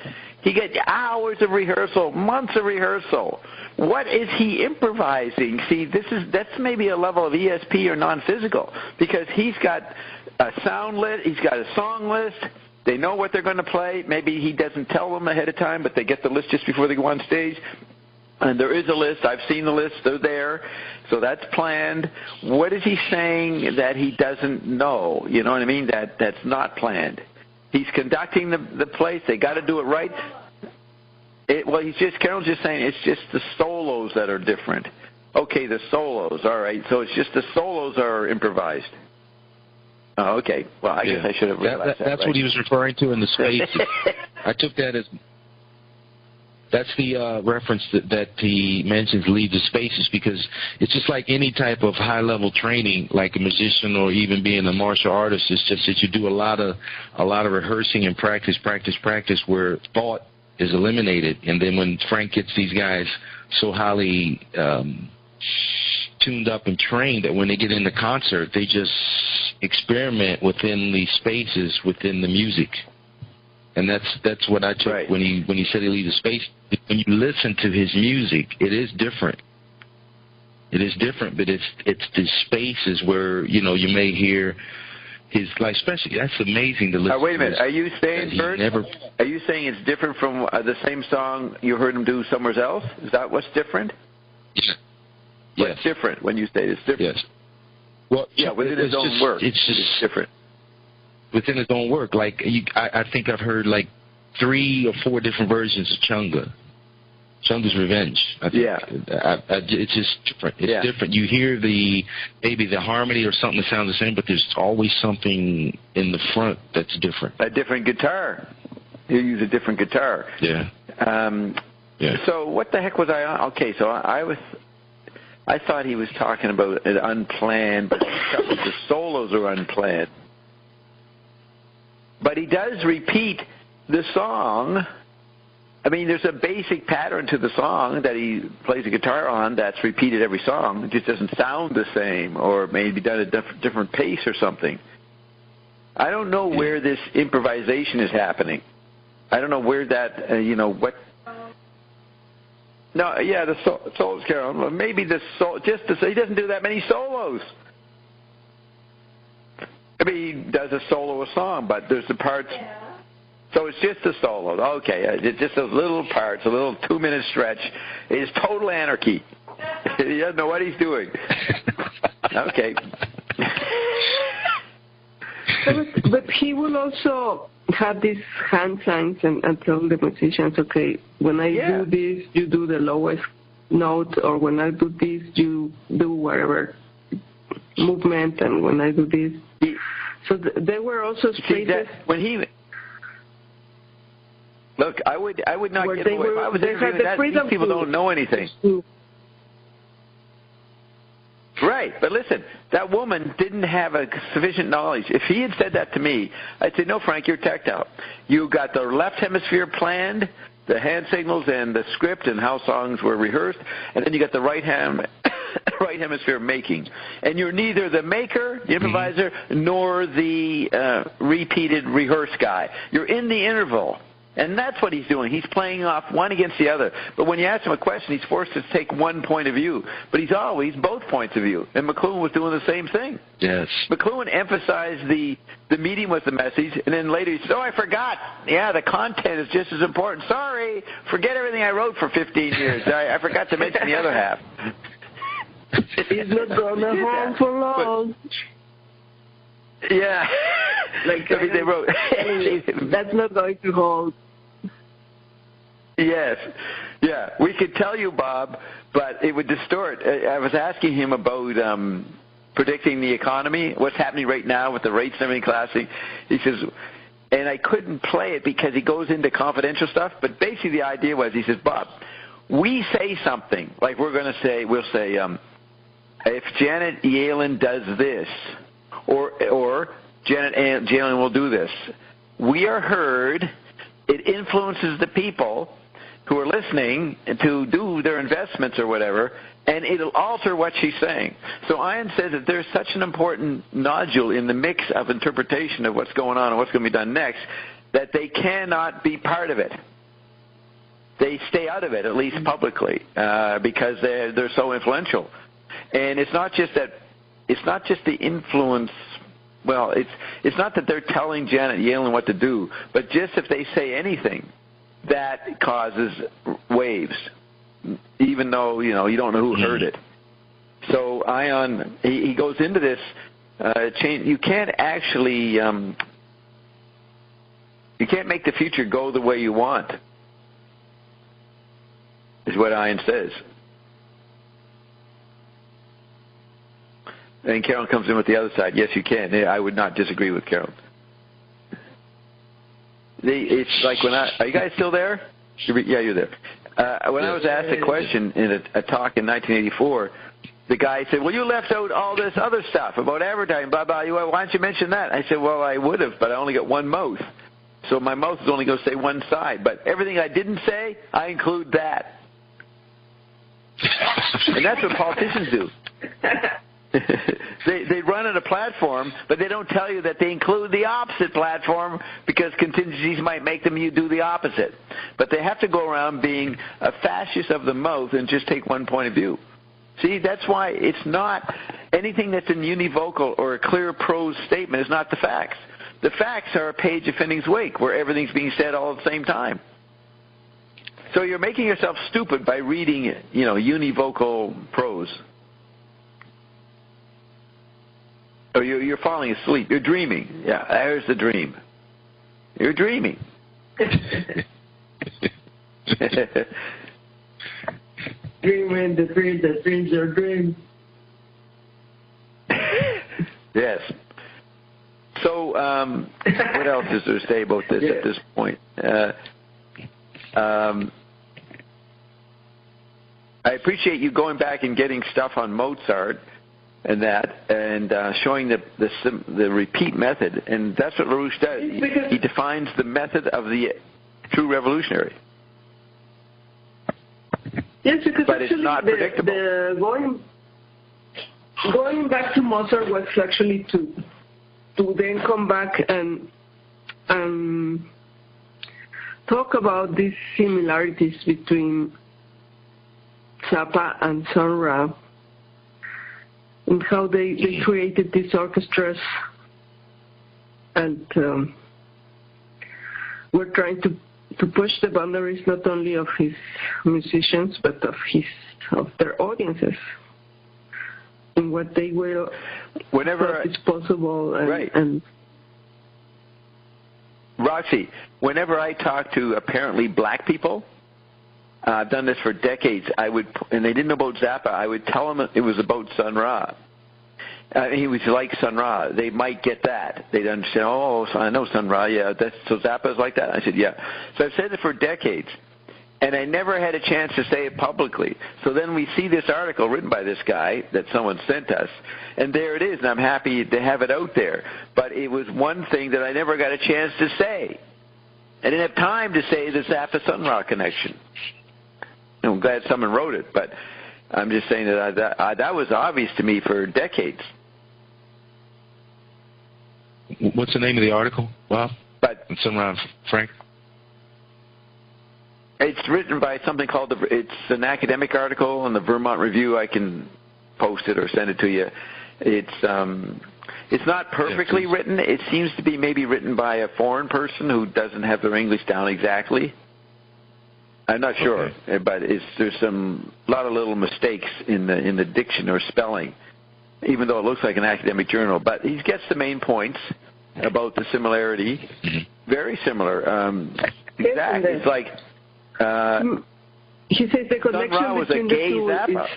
He gets hours of rehearsal, months of rehearsal. What is he improvising? See, that's maybe a level of ESP or non-physical, because he's got a sound list, he's got a song list. They know what they're going to play. Maybe he doesn't tell them ahead of time, but they get the list just before they go on stage. And there is a list. I've seen the list. They're there. So that's planned. What is he saying that he doesn't know? You know what I mean? That's not planned. He's conducting the place. They got to do it right. Carol's just saying it's just the solos that are different. Okay, the solos. All right. So it's just the solos are improvised. Oh, okay. Well, I guess I should have realized that. That's right? what he was referring to in the spaces. I took that as that's the reference that he mentions, leave the spaces, because it's just like any type of high-level training, like a musician or even being a martial artist. It's just that you do a lot of rehearsing and practice, where thought is eliminated. And then when Frank gets these guys so highly tuned up and trained that when they get in the concert, they just experiment within the spaces within the music. And that's what I took when he said he leaves the space. When you listen to his music, it is different. It is different, but it's the spaces where you may hear his, like, especially that's amazing to listen. Wait a minute, to. Are you saying, Bert? Are you saying it's different from the same song you heard him do somewhere else? Is that what's different? Yeah. What's different when you say it's different? Yes. Well, within his own work, it's different. Within his own work, like I think I've heard like 3 or 4 different versions of Chunga. Chunga's Revenge. I think. Yeah. It's just different. It's different. You hear maybe the harmony or something that sounds the same, but there's always something in the front that's different. A different guitar. You use a different guitar. Yeah. So what the heck was I on? Okay, so I thought he was talking about it unplanned, but the solos are unplanned. But he does repeat the song. I mean, there's a basic pattern to the song that he plays the guitar on that's repeated every song. It just doesn't sound the same, or maybe done at a different pace or something. I don't know where this improvisation is happening. I don't know where that, what... No, yeah, the solos, Carol. Maybe the solo, just to say, he doesn't do that many solos. I mean, he does a solo a song, but there's the parts... So it's just a solo. Okay, it's just those little parts, a little 2-minute stretch. It's total anarchy. He doesn't know what he's doing. Okay. But he will also have these hand signs and tell the musicians, okay, when I do this, you do the lowest note, or when I do this, you do whatever movement, and when I do this. So they were also spaces. When he... Look, I would not give away. If I was interviewing that, these people don't know anything. Right, but listen, that woman didn't have a sufficient knowledge. If he had said that to me, I'd say, no, Frank, you're tactile. You got the left hemisphere planned, the hand signals and the script and how songs were rehearsed, and then you got the right hemisphere making. And you're neither the maker, the improviser, nor the repeated rehearsed guy. You're in the interval. And that's what he's doing. He's playing off one against the other. But when you ask him a question, he's forced to take one point of view. But he's always both points of view. And McLuhan was doing the same thing. Yes. McLuhan emphasized the medium was the message, and then later he said, I forgot. Yeah, the content is just as important. Sorry, forget everything I wrote for 15 years. I forgot to mention the other half. He's not going home for long. Yeah. I mean, they wrote... That's not going to hold. Yes. Yeah, we could tell you, Bob, but it would distort. I was asking him about predicting the economy, what's happening right now with the rates and everything classing. He says, and I couldn't play it because he goes into confidential stuff, but basically the idea was, he says, Bob, we say something, like we'll say, if Janet Yellen does this, or Janet Yellen will do this, we are heard, it influences the people who are listening to do their investments or whatever, and it'll alter what she's saying. So Ian says that there's such an important nodule in the mix of interpretation of what's going on and what's going to be done next that they cannot be part of it. They stay out of it, at least publicly, because they're so influential. And it's not just the influence. Well, it's not that they're telling Janet Yellen what to do, but just if they say anything, that causes waves, even though, you don't know who heard it. So Ion, he goes into this change. You can't actually, you can't make the future go the way you want, is what Ion says. And Carolyn comes in with the other side. Yes, you can. I would not disagree with Carolyn. It's like are you guys still there? Yeah, you're there. When I was asked a question in a talk in 1984, the guy said, well, you left out all this other stuff about advertising, blah, blah. Why don't you mention that? I said, well, I would have, but I only got one mouth. So my mouth is only going to say one side. But everything I didn't say, I include that. And that's what politicians do. They run on a platform, but they don't tell you that they include the opposite platform because contingencies might make them do the opposite. But they have to go around being a fascist of the mouth and just take one point of view. See, that's why it's not anything that's in univocal or a clear prose statement is not the facts. The facts are a page of Finning's Wake where everything's being said all at the same time. So you're making yourself stupid by reading, univocal prose. Or you're falling asleep. You're dreaming. Yeah, there's the dream. You're dreaming. Dreaming the dreams are dreams. Yes. So, what else is there to say about this at this point? I appreciate you going back and getting stuff on Mozart and that, and showing the repeat method, and that's what LaRouche does. He defines the method of the true revolutionary. Yes, because but actually it's not predictable. Going back to Mozart was actually to then come back and talk about these similarities between Zappa and Sun Ra and how they created these orchestras, and we're trying to push the boundaries not only of his musicians but of their audiences and what they will whenever it's possible right. And Roxy, whenever I talk to apparently black people, I've done this for decades. And they didn't know about Zappa. I would tell them it was about Sun Ra. He was like Sun Ra. They might get that. They'd understand. Oh, I know Sun Ra. Yeah, so Zappa's like that. I said, yeah. So I've said it for decades, and I never had a chance to say it publicly. So then we see this article written by this guy that someone sent us, and there it is. And I'm happy to have it out there. But it was one thing that I never got a chance to say. I didn't have time to say the Zappa-Sun Ra connection. I'm glad someone wrote it, but I'm just saying that was obvious to me for decades. What's the name of the article, Bob? But Sun Ra, Frank? It's written by something called it's an academic article on the Vermont Review. I can post it or send it to you. It's not perfectly written. It seems to be maybe written by a foreign person who doesn't have their English down exactly. I'm not sure, but there's a lot of little mistakes in the diction or spelling, even though it looks like an academic journal. But he gets the main points about the similarity. Very similar. Exact. It's like he says the connection Sun Ra was a gay Zappa.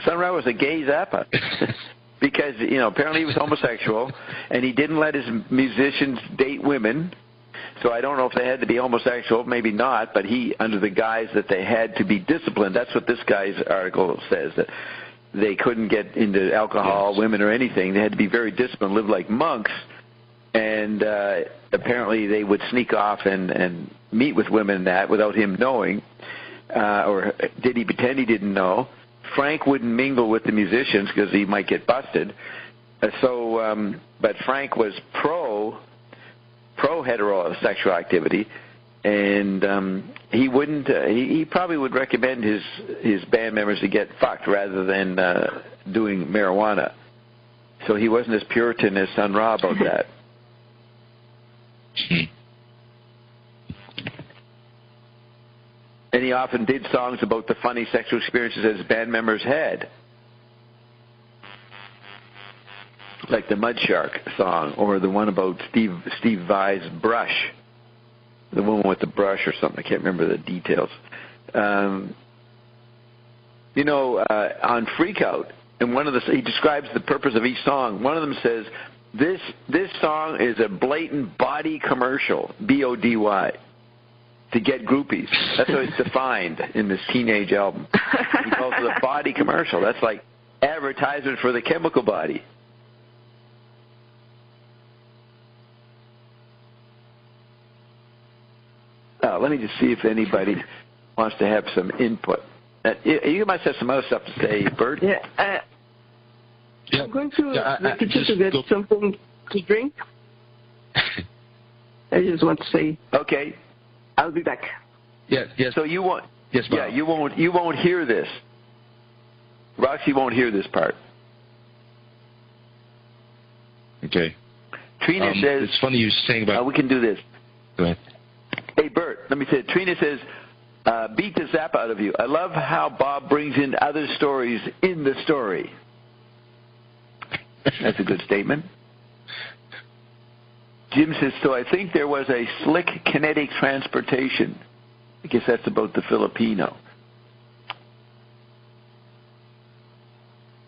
Sun Ra was a gay Zappa. Because, apparently he was homosexual, and he didn't let his musicians date women. So I don't know if they had to be homosexual, maybe not, but he, under the guise that they had to be disciplined, that's what this guy's article says, that they couldn't get into alcohol, women, or anything. They had to be very disciplined, live like monks, and apparently they would sneak off and meet with women and that without him knowing, or did he pretend he didn't know? Frank wouldn't mingle with the musicians because he might get busted. But Frank was pro-heterosexual activity, and he wouldn't. He probably would recommend his band members to get fucked rather than doing marijuana. So he wasn't as Puritan as Sun Ra about that. And he often did songs about the funny sexual experiences that his band members had, like the Mud Shark song, or the one about Steve Vai's brush, the woman with the brush or something. I can't remember the details. On Freak Out, and he describes the purpose of each song. One of them says, this song is a blatant body commercial, B-O-D-Y, to get groupies. That's how it's defined in this teenage album. He calls it a body commercial. That's like advertisement for the chemical body. Let me just see if anybody wants to have some input. You must have some other stuff to say, Bert. Yeah. I'm going to the kitchen to get something to drink. I just want to say. Okay. I'll be back. Yes. So you won't. Yes, Bob. Yeah, you won't hear this. Roxy won't hear this part. Okay. Trina says. It's funny you're saying about. We can do this. Go ahead. Hey, Bert, let me say it. Trina says, beat the Zappa out of you. I love how Bob brings in other stories in the story. That's a good statement. Jim says, so I think there was a slick kinetic transportation. I guess that's about the Filipino.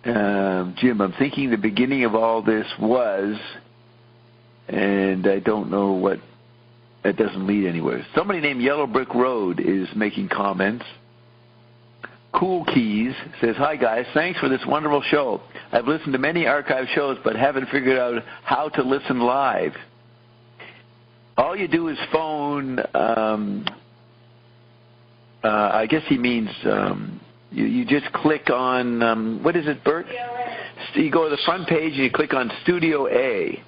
Jim, I'm thinking the beginning of all this was, and I don't know what, that doesn't lead anywhere. Somebody named Yellow Brick Road is making comments. Cool Keys says, hi guys, thanks for this wonderful show. I've listened to many archive shows but haven't figured out how to listen live. All you do is phone, I guess he means you just click on, what is it, Bert? You go to the front page and you click on Studio A. It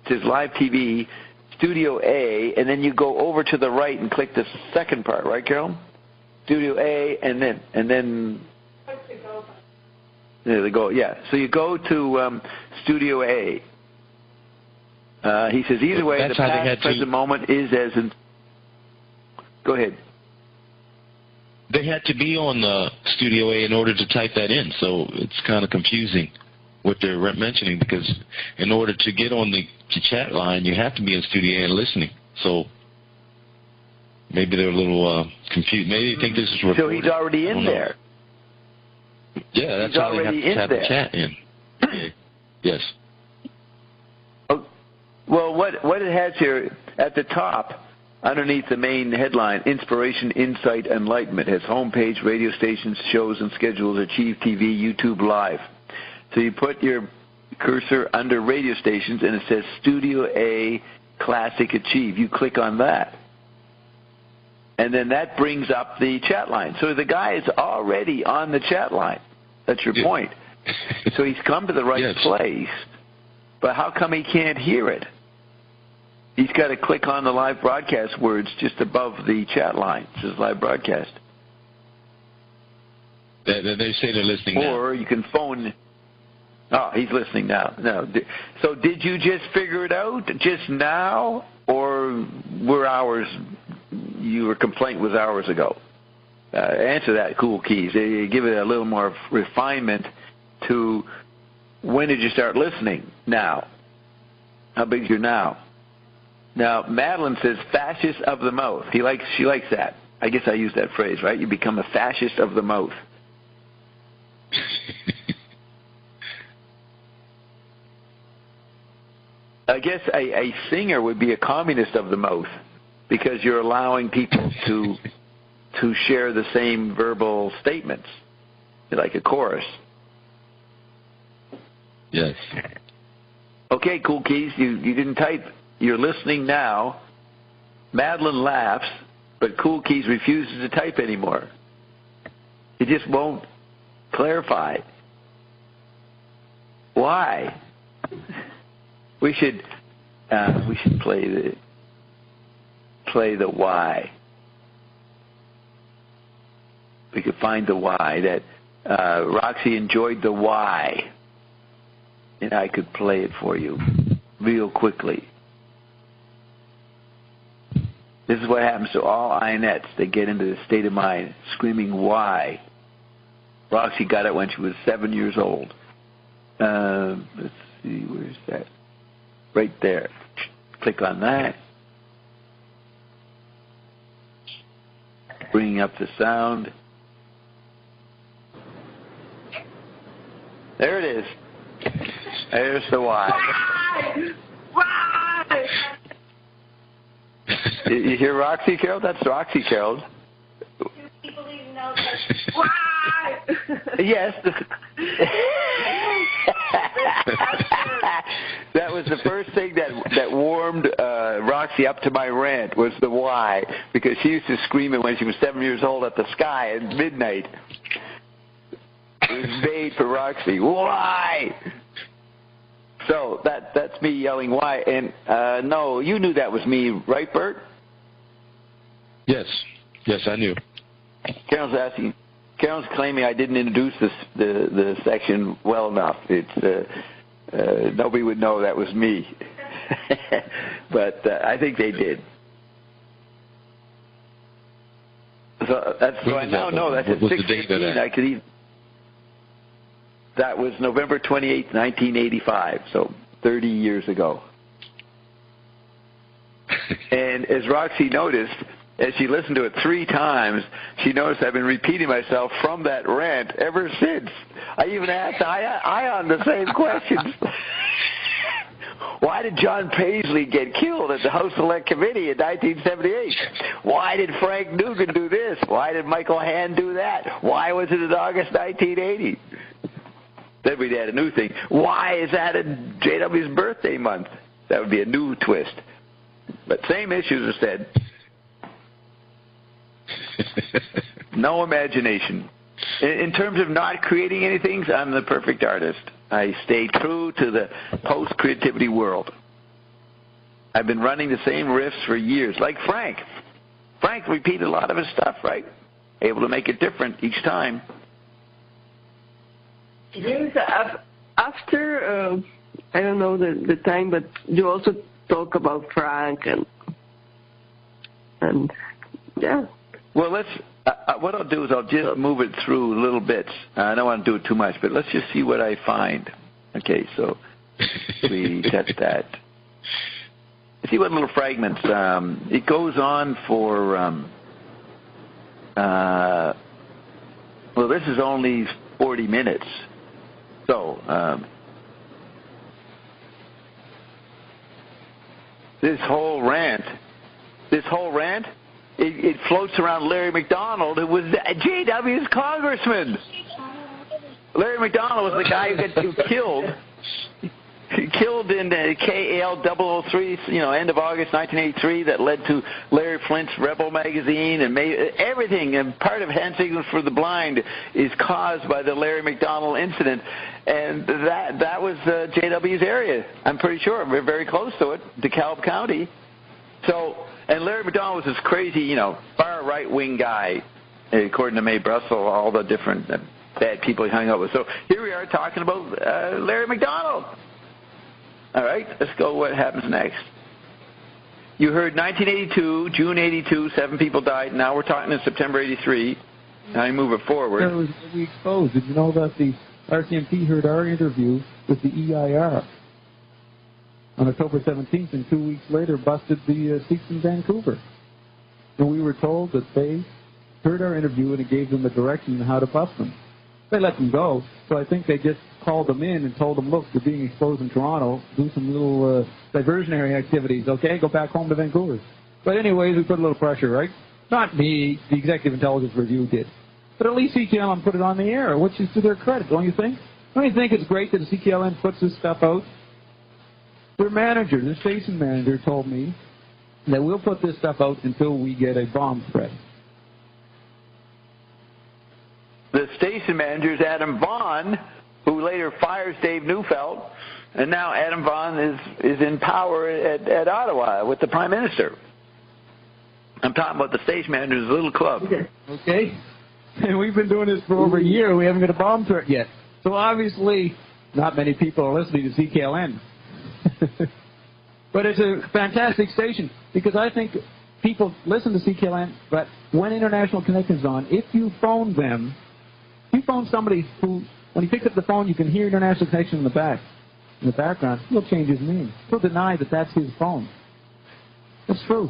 says Live TV, Studio A, and then you go over to the right and click the second part, right, Carol? Studio A, and then there they go. Yeah, so you go to Studio A. He says either way, the past, present moment is as in. Go ahead. They had to be on the Studio A in order to type that in, so it's kind of confusing what they're mentioning, because in order to get on the chat line, you have to be in Studio A and listening. So maybe they're a little confused. Maybe they think this is recorded. So he's already in there. Yeah, that's how they have to tap the chat in. Yes. Oh, well, what it has here at the top, underneath the main headline, Inspiration, Insight, Enlightenment, has homepage, radio stations, shows, and schedules, Achieve TV, YouTube Live. So you put your cursor under radio stations, and it says Studio A, Classic, Achieve. You click on that. And then that brings up the chat line. So the guy is already on the chat line. That's your point. So he's come to the right place. But how come he can't hear it? He's got to click on the live broadcast words just above the chat line. It says live broadcast. They say they're listening now. Or you can phone. Oh, he's listening now. No. So did you just figure it out just now? Or were hours, your complaint was hours ago? Answer that, Cool Keys. Give it a little more refinement to when did you start listening? Now. How big's your now? Now, Madeline says, fascist of the mouth. She likes that. I guess I use that phrase, right? You become a fascist of the mouth. I guess a singer would be a communist of the mouth, because you're allowing people to share the same verbal statements, like a chorus. Yes. Okay, Cool Keys, you didn't type. You're listening now. Madeline laughs, but Cool Keys refuses to type anymore. He just won't clarify. Why? We should play the why. We could find the why. That Roxy enjoyed the why, and I could play it for you real quickly. This is what happens to all Ionettes. They get into the state of mind screaming why. Roxy got it when she was 7 years old. Let's see, where's that? Right there. Click on that. Bringing up the sound. There it is. There's the why. Why? You hear Roxy, Carol? That's Roxy, Carol. Do people even know that? Why? Yes. That was the first thing that warmed Roxy up to my rant, was the why, because she used to scream it when she was 7 years old at the sky at midnight. It was made for Roxy. Why? So that's me yelling why. And no, you knew that was me, right, Bert? Yes. Yes, I knew. Carol's claiming I didn't introduce the section well enough. It's nobody would know that was me, but I think they did. So I now know that's at 6:15. I could even. That was November 28th, 1985, so 30 years ago. And as Roxy noticed, as she listened to it 3 times, she noticed I've been repeating myself from that rant ever since. I even asked Ion the same questions. Why did John Paisley get killed at the House Select Committee in 1978? Why did Frank Nugent do this? Why did Michael Hand do that? Why was it in August 1980? Then we'd add a new thing. Why is that in JW's birthday month? That would be a new twist. But same issues are said. No imagination. In terms of not creating anything, I'm the perfect artist. I stay true to the post-creativity world. I've been running the same riffs for years, like Frank. Frank repeated a lot of his stuff, right? Able to make it different each time. Yes, after, I don't know the time, but you also talk about Frank and yeah. Well, let's. What I'll do is I'll just move it through little bits. I don't want to do it too much, but let's just see what I find. Okay, so we set that. See what little fragments. It goes on for. Well, this is only 40 minutes. So this whole rant. It floats around Larry McDonald, who was JW's congressman. Larry McDonald was the guy who got killed. Killed in KAL 003, end of August 1983, that led to Larry Flint's Rebel magazine and everything. And part of Hand Signals for the Blind is caused by the Larry McDonald incident, and that was JW's area. I'm pretty sure we're very close to it, DeKalb County. So, and Larry McDonald was this crazy, far right-wing guy, according to Mae Brussel, all the different bad people he hung out with. So here we are talking about Larry McDonald. All right, let's go what happens next. You heard 1982, June 82, 7 people died. Now we're talking in September 83. Now you move it forward. We exposed. Did you know that the RCMP heard our interview with the EIR on October 17th, and 2 weeks later busted the seats in Vancouver? And we were told that they heard our interview and it gave them a direction on how to bust them. They let them go, so I think they just called them in and told them, look, you're being exposed in Toronto, do some little diversionary activities, okay? Go back home to Vancouver. But anyways, we put a little pressure, right? Not me, the Executive Intelligence Review did. But at least CKLN put it on the air, which is to their credit, don't you think? Don't you think it's great that the CKLN puts this stuff out? Their manager, the station manager, told me that we'll put this stuff out until we get a bomb threat. The station manager is Adam Vaughn, who later fires Dave Neufeld, and now Adam Vaughn is in power at Ottawa with the Prime Minister. I'm talking about the station manager's little club. Okay. And we've been doing this for over a year. We haven't got a bomb threat yet. So obviously, not many people are listening to CKLN. But it's a fantastic station, because I think people listen to CKLN, but when International Connection is on, if you phone them, if you phone somebody who, when he picks up the phone, you can hear International Connection in the background, he'll change his name. He'll deny that that's his phone. That's true.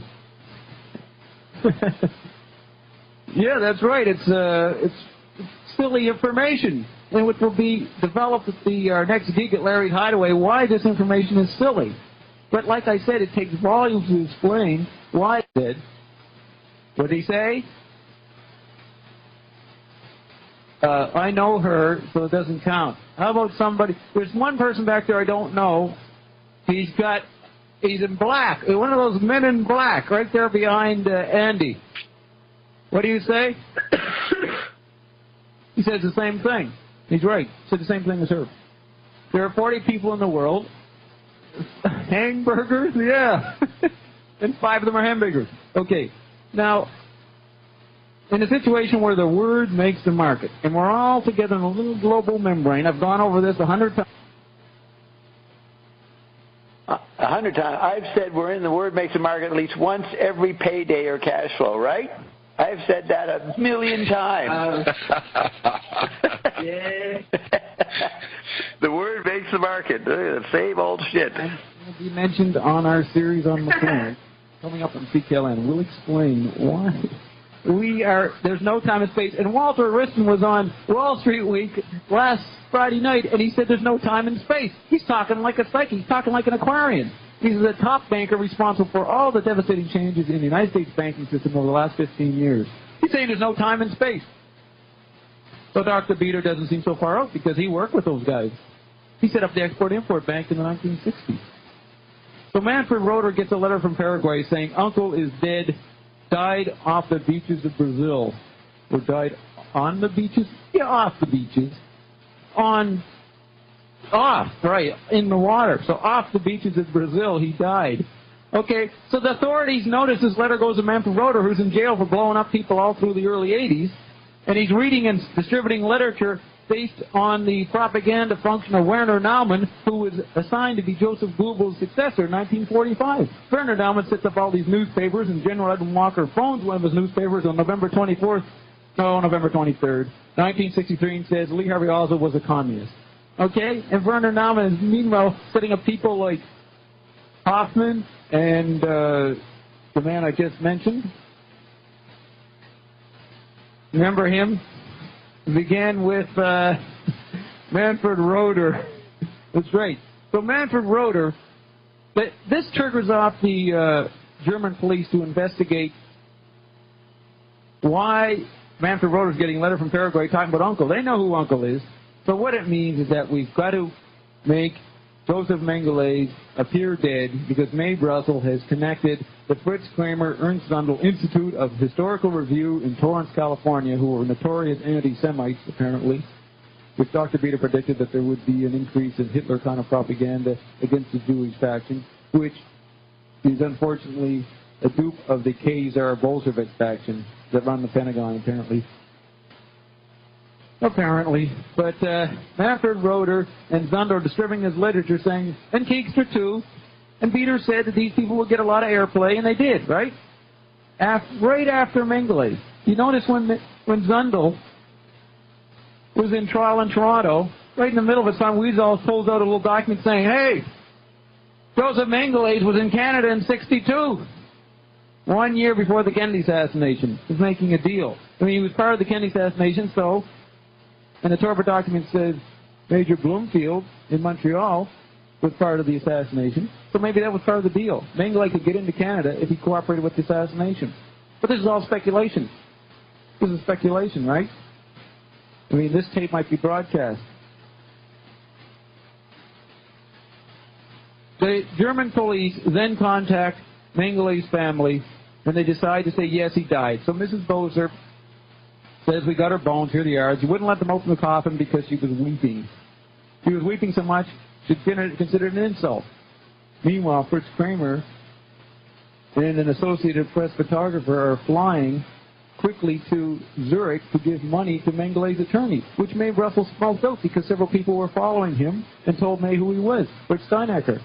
Yeah, that's right. It's silly information, and which will be developed at our next gig at Larry's Hideaway, why this information is silly. But like I said, it takes volumes to explain why it did. What did he say? I know her, so it doesn't count. How about somebody? There's one person back there I don't know. He's in black. One of those men in black right there behind Andy. What do you say? He says the same thing. He's right. He said the same thing as her. There are 40 people in the world. Hamburgers? Yeah. And 5 of them are hamburgers. Okay. Now, in a situation where the word makes the market, and we're all together in a little global membrane, I've gone over this 100 times. 100 times. I've said we're in the word makes the market at least once every payday or cash flow, right? I've said that 1,000,000 times. Yeah. The word makes the market. The same old shit. It will be mentioned on our series on McLuhan. coming up on CKLN. We'll explain why. There's no time and space. And Walter Wriston was on Wall Street Week last Friday night, and he said there's no time and space. He's talking like a psychic. He's talking like an Aquarian. He's the top banker responsible for all the devastating changes in the United States banking system over the last 15 years. He's saying there's no time and space. So Dr. Beater doesn't seem so far out because he worked with those guys. He set up the Export-Import Bank in the 1960s. So Manfred Roeder gets a letter from Paraguay saying Uncle is dead, died off the beaches of Brazil. Or died on the beaches? Yeah, off the beaches. In the water. So off the beaches of Brazil, he died. Okay, so the authorities notice this letter goes to Manfred Roeder, who's in jail for blowing up people all through the early 80s, and he's reading and distributing literature based on the propaganda function of Werner Naumann, who was assigned to be Joseph Goebbels' successor in 1945. Werner Naumann sets up all these newspapers, and General Edwin Walker phones one of his newspapers on November 23rd, 1963, and says Lee Harvey Oswald was a communist. Okay? And Werner Naumann is meanwhile setting up people like Hoffman and the man I just mentioned. Remember him? Began with Manfred Roeder. That's right. So Manfred Roeder, this triggers off the German police to investigate why Manfred Roeder is getting a letter from Paraguay talking about Uncle. They know who Uncle is. So what it means is that we've got to make Joseph Mengele appear dead because Mae Brussel has connected the Fritz Kramer Ernst Zundel Institute of Historical Review in Torrance, California, who were notorious anti-Semites, apparently, which Dr. Beater predicted that there would be an increase in Hitler kind of propaganda against the Jewish faction, which is unfortunately a dupe of the Khazar Bolshevik faction that run the Pentagon, apparently. But Manfred Roeder and Zundel distributing his literature saying, and Keekster too, and Beater said that these people would get a lot of airplay, and they did, right? Right after Mengele. You notice when Zundel was in trial in Toronto, right in the middle of it, Son Weasel pulls out a little document saying, hey, Joseph Mengele was in Canada in 1962. 1 year before the Kennedy assassination. He was making a deal. I mean, he was part of the Kennedy assassination, so... And the Torba document says Major Bloomfield in Montreal was part of the assassination. So maybe that was part of the deal. Mengele could get into Canada if he cooperated with the assassination. But this is all speculation. This is speculation, right? I mean, this tape might be broadcast. The German police then contact Mengele's family, and they decide to say, yes, he died. So Mrs. Bozer says, we got her bones, here they are. She wouldn't let them open the coffin because she was weeping. She was weeping so much, she'd consider it an insult. Meanwhile, Fritz Kramer and an Associated Press photographer are flying quickly to Zurich to give money to Mengele's attorney, which Mae Brussel smoked out because several people were following him and told Mae who he was, Fritz Steinecker.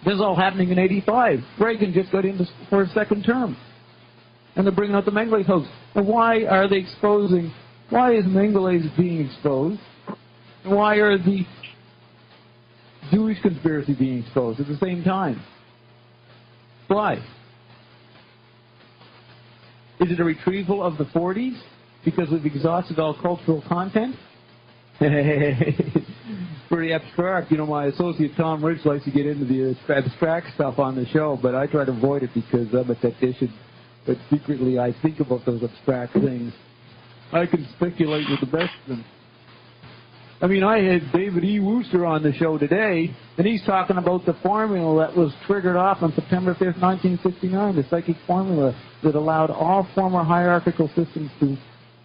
This is all happening in 1985. Reagan just got in for his second term. And they're bringing out the Mengele hoax. And why are they exposing? Why is Mengele's being exposed? And why are the Jewish conspiracy being exposed at the same time? Why? Is it a retrieval of the 40s because we've exhausted all cultural content? Pretty abstract. You know, my associate Tom Rich likes to get into the abstract stuff on the show, but I try to avoid it because I'm a technician. But secretly, I think about those abstract things. I can speculate with the best of them. I mean, I had David E. Wooster on the show today, and he's talking about the formula that was triggered off on September 5th, 1969, the psychic formula that allowed all former hierarchical systems to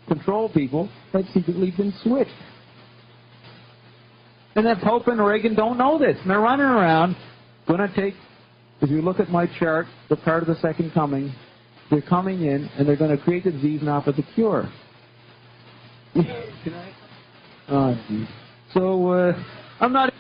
control people had secretly been switched. And that Pope and Reagan don't know this. And they're running around, going to take, if you look at my chart, the part of the second coming, they're coming in, and they're going to create the disease and offer the cure. Can I? Oh, geez. So, I'm not...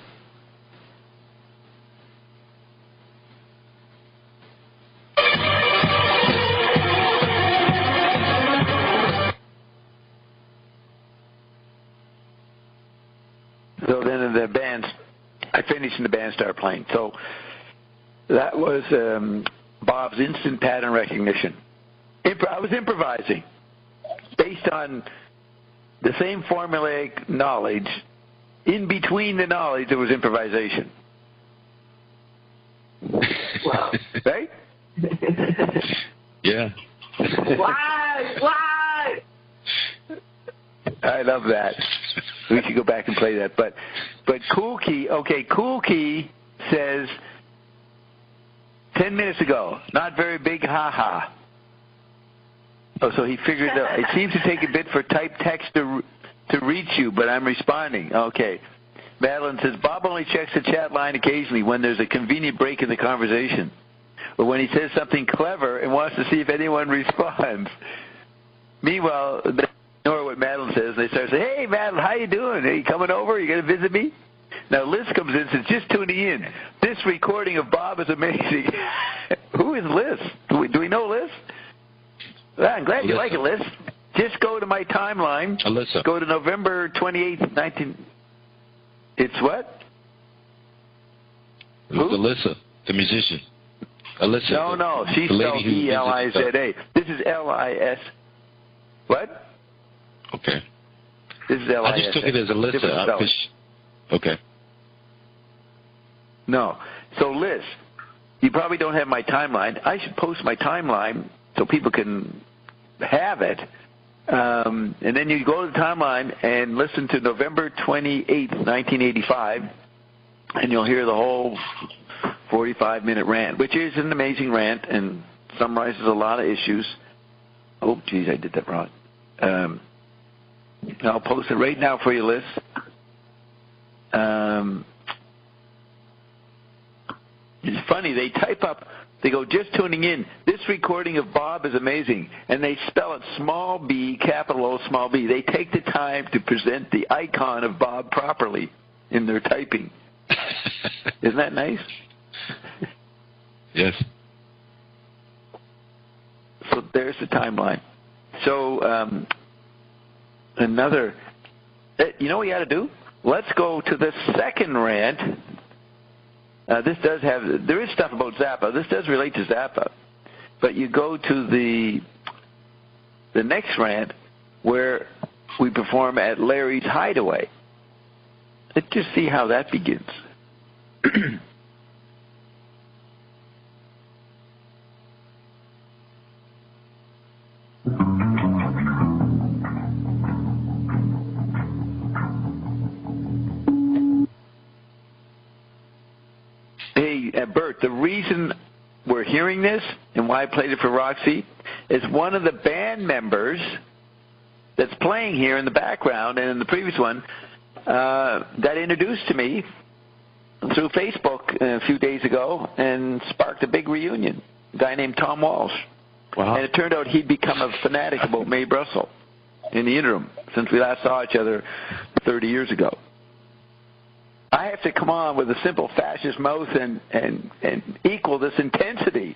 So then the band, I finished and the band started playing. So that was Bob's instant pattern recognition. I was improvising based on the same formulaic knowledge. In between the knowledge, there was improvisation. Wow. Right? Yeah. Why? I love that. We should go back and play that. But Cool Key says 10 minutes ago, not very big, ha. Oh, so he figured out. It seems to take a bit for typed text to reach you, but I'm responding. Okay. Madeline says, Bob only checks the chat line occasionally when there's a convenient break in the conversation, or when he says something clever and wants to see if anyone responds. Meanwhile, they ignore what Madeline says. They start saying, hey, Madeline, how you doing? Are you coming over? Are you going to visit me? Now, Liz comes in and says, just tuning in. This recording of Bob is amazing. Who is Liz? Do we know Liz? Well, I'm glad you like it, Liz. Just go to my timeline. Alyssa. Go to November 28th, 19... It's what? Who? Alyssa, the musician. Alyssa. No. She's spelled E-L-I-Z-A. This is L-I-S. What? Okay. This is L-I-S. I just took it as Alyssa. Okay. No. So, Liz, you probably don't have my timeline. I should post my timeline so people can have it. And then you go to the timeline and listen to November 28th, 1985, and you'll hear the whole 45-minute rant, which is an amazing rant and summarizes a lot of issues. Oh, geez, I did that wrong. I'll post it right now for you, Liz. It's funny, they type up, they go, just tuning in, this recording of Bob is amazing, and they spell it small b, capital O, small b. They take the time to present the icon of Bob properly in their typing. Isn't that nice? Yes. So there's the timeline. So you know what you got to do? Let's go to the second rant. There is stuff about Zappa. This does relate to Zappa. But you go to the next rant where we perform at Larry's Hideaway. Let's just see how that begins. Bert, the reason we're hearing this and why I played it for Roxy is one of the band members that's playing here in the background and in the previous one got introduced to me through Facebook a few days ago and sparked a big reunion. A guy named Tom Walsh. Wow. And it turned out he'd become a fanatic about Mae Brussel in the interim since we last saw each other 30 years ago. I have to come on with a simple fascist mouth and equal this intensity.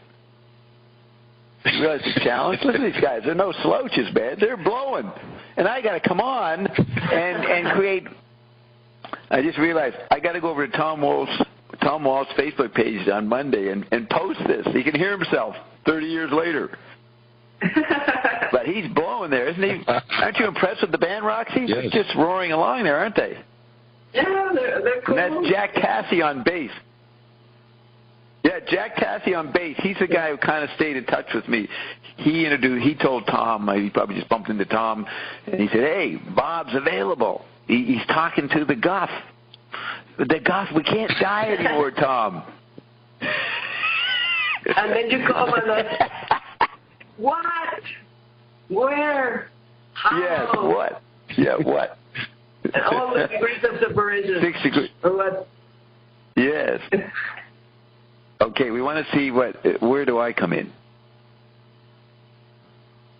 You realize the challenge? Look at these guys. They're no slouches, man. They're blowing. And I got to come on and create. I just realized I got to go over to Tom Walsh's Facebook page on Monday and post this. He can hear himself 30 years later. But he's blowing there, isn't he? Aren't you impressed with the band, Roxy? Yes. They're just roaring along there, aren't they? Yeah, they're cool. And that's Jack Tassi on bass. Yeah, Jack Tassi on bass. He's the guy who kind of stayed in touch with me. He told Tom, he probably just bumped into Tom, and he said, hey, Bob's available. He's talking to the Guff. The Guff, we can't die anymore, Tom. And then you come and what? Where? How? Yes, what? Yeah, what? And all the degrees of separation. 6 degrees. Or what? Yes. Okay, we want to see where do I come in?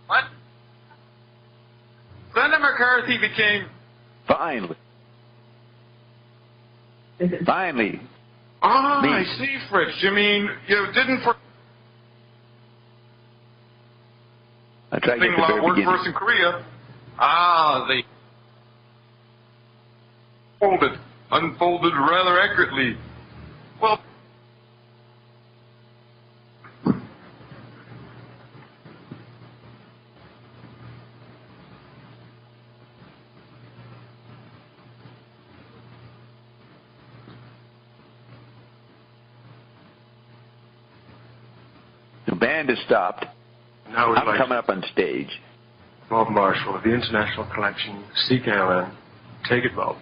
What? Glenda McCarthy became... Finally. Ah, Me. I see, Fritz. You mean you didn't... I try to get the very work beginning. for us in Korea. Ah, they... unfolded rather accurately. Well, band has stopped. Now I'm coming up on stage. Bob Marshall of the International Collection, CKLN. Take it, Bob.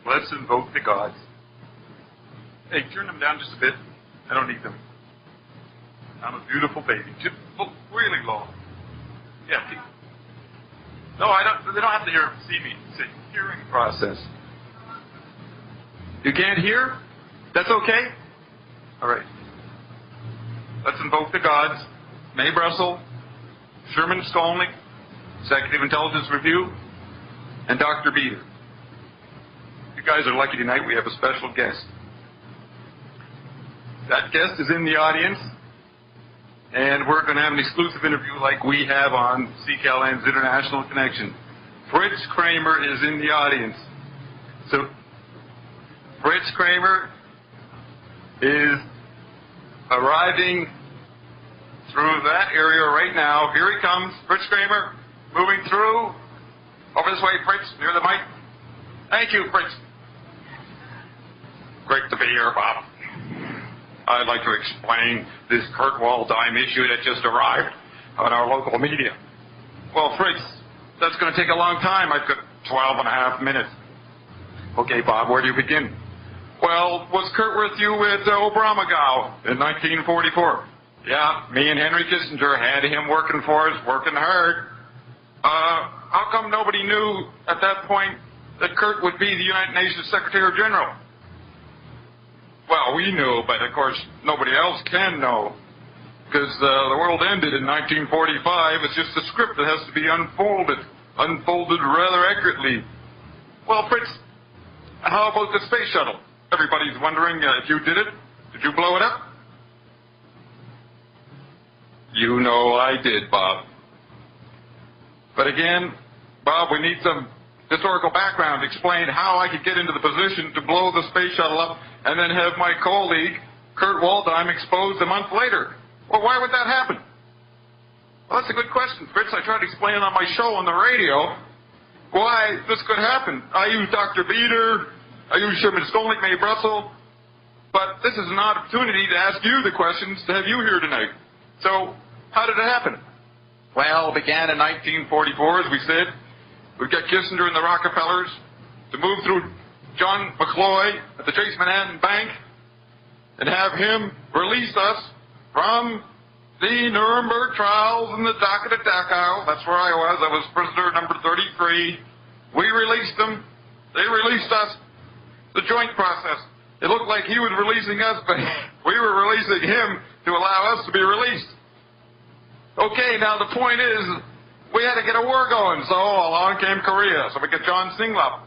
Let's invoke the gods. Hey, turn them down just a bit. I don't need them. I'm a beautiful baby. Just really low. Yeah, people. No, I don't. They don't have to see me. It's a hearing process. You can't hear? That's okay? All right. Let's invoke the gods. May Brussel, Sherman Skolnick, Executive Intelligence Review, and Dr. Beater. You guys are lucky tonight. We have a special guest. That guest is in the audience, and we're going to have an exclusive interview like we have on CKLN's International Connection. Fritz Kramer is in the audience. So Fritz Kramer is arriving through that area right now. Here he comes. Fritz Kramer, moving through. Over this way, Fritz, near the mic. Thank you, Fritz. Great to be here, Bob. I'd like to explain this Kurt Waldheim issue that just arrived on our local media. Well, Fritz, that's going to take a long time. I've got 12 and a half minutes. Okay, Bob, where do you begin? Well, was Kurt with you at Obramagao in 1944? Yeah, me and Henry Kissinger had him working for us, working hard. How come nobody knew at that point that Kurt would be the United Nations Secretary General? Well, we knew, but of course nobody else can know, because the world ended in 1945. It's just a script that has to be unfolded rather accurately. Well, Fritz, how about the space shuttle? Everybody's wondering if you did it. Did you blow it up? You know I did, Bob. But again, Bob, we need some historical background to explain how I could get into the position to blow the space shuttle up and then have my colleague, Kurt Waldheim, exposed a month later. Well, why would that happen? Well, that's a good question, Fritz. I tried to explain it on my show on the radio why this could happen. I used Dr. Beater, I used Sherman Skolnick, May Brussel, but this is an opportunity to ask you the questions to have you here tonight. So, how did it happen? Well, it began in 1944, as we said. We've got Kissinger and the Rockefellers to move through John McCloy at the Chase Manhattan Bank and have him release us from the Nuremberg trials and the docket at Dachau. That's where I was. I was prisoner number 33. We released them. They released us. The joint process. It looked like he was releasing us, but we were releasing him to allow us to be released. Okay, now the point is, we had to get a war going, so along came Korea. So we get John Singlaub.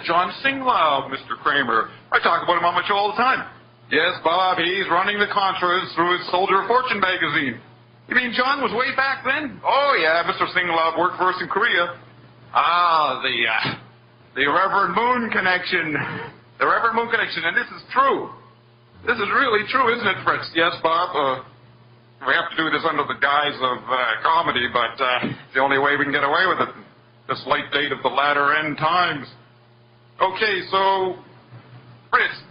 John Singlaub, Mr. Kramer. I talk about him on my show all the time. Yes, Bob, he's running the Contras through his Soldier of Fortune magazine. You mean John was way back then? Oh, yeah, Mr. Singlaub worked for us in Korea. The Reverend Moon connection. The Reverend Moon connection, and this is true. This is really true, isn't it, Fritz? Yes, Bob, we have to do this under the guise of comedy, but it's the only way we can get away with it. This late date of the latter end times. Okay, so, Fritz,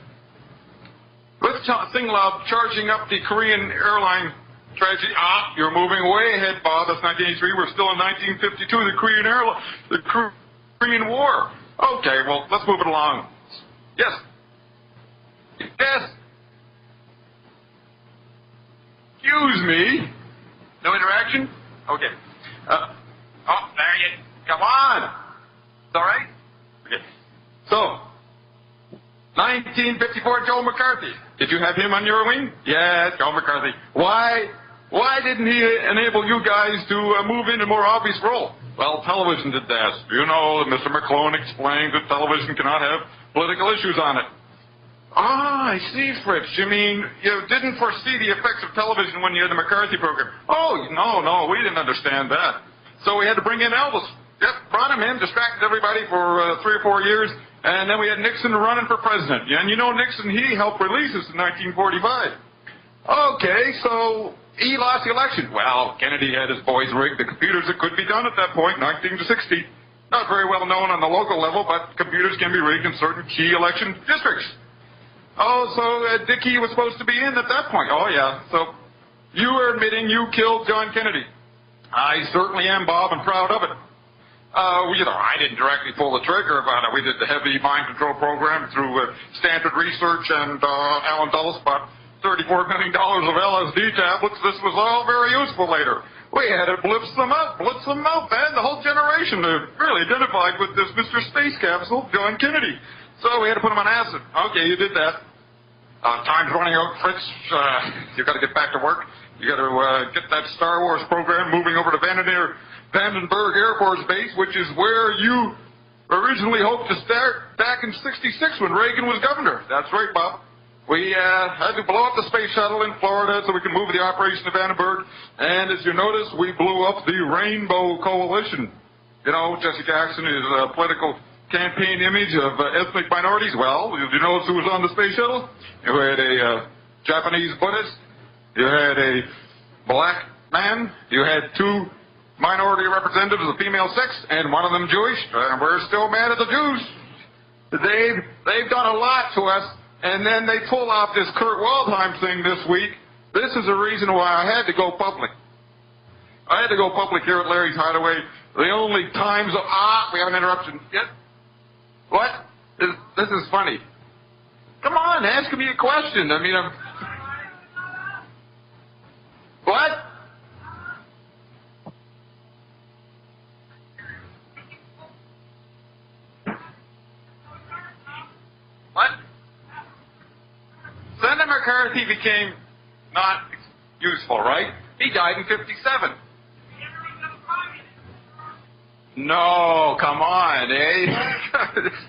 with Singlaub charging up the Korean airline tragedy. You're moving way ahead, Bob. That's 1983. We're still in 1952, the Korean War. Okay, well, let's move it along. Yes. Yes. Excuse me. No interaction? Okay. There you come on. It's all right? Okay. So, 1954, Joe McCarthy. Did you have him on your wing? Yes, Joe McCarthy. Why didn't he enable you guys to move into a more obvious role? Well, television did that. You know, Mr. McLuhan explained that television cannot have political issues on it. I see, Fritz. You mean you didn't foresee the effects of television when you had the McCarthy program? Oh, no, we didn't understand that. So we had to bring in Elvis. Yep, brought him in, distracted everybody for 3 or 4 years, and then we had Nixon running for president. And you know Nixon, he helped release us in 1945. Okay, so he lost the election. Well, Kennedy had his boys rig the computers. It could be done at that point, 1960. not very well known on the local level, but computers can be rigged in certain key election districts. Oh, so Dickie was supposed to be in at that point. Oh, yeah. So you are admitting you killed John Kennedy. I certainly am, Bob, and proud of it. I didn't directly pull the trigger about it. We did the heavy mind control program through Stanford Research and Alan Dulles bought $34 million of LSD tablets. This was all very useful later. We had to blitz them out, man. The whole generation really identified with this Mr. Space Capsule, John Kennedy. So we had to put him on acid. Okay, you did that. Time's running out, Fritz. You've got to get back to work. You got to get that Star Wars program moving over to Vandenberg Air Force Base, which is where you originally hoped to start back in '66 when Reagan was governor. That's right, Bob. We had to blow up the space shuttle in Florida so we could move the operation to Vandenberg. And as you notice, we blew up the Rainbow Coalition. You know, Jesse Jackson is a political campaign image of ethnic minorities. Well, did you notice who was on the space shuttle? You had a Japanese Buddhist. You had a black man. You had two minority representatives of the female sex, and one of them Jewish. And we're still mad at the Jews. They've done a lot to us. And then they pull off this Kurt Waldheim thing this week. This is the reason why I had to go public. I had to go public here at Larry's Hideaway. The only times of... we have an interruption. Yet. What? This is funny. Come on, ask me a question. I mean, What? What? Senator McCarthy became not useful, right? He died in '57. No, come on, eh?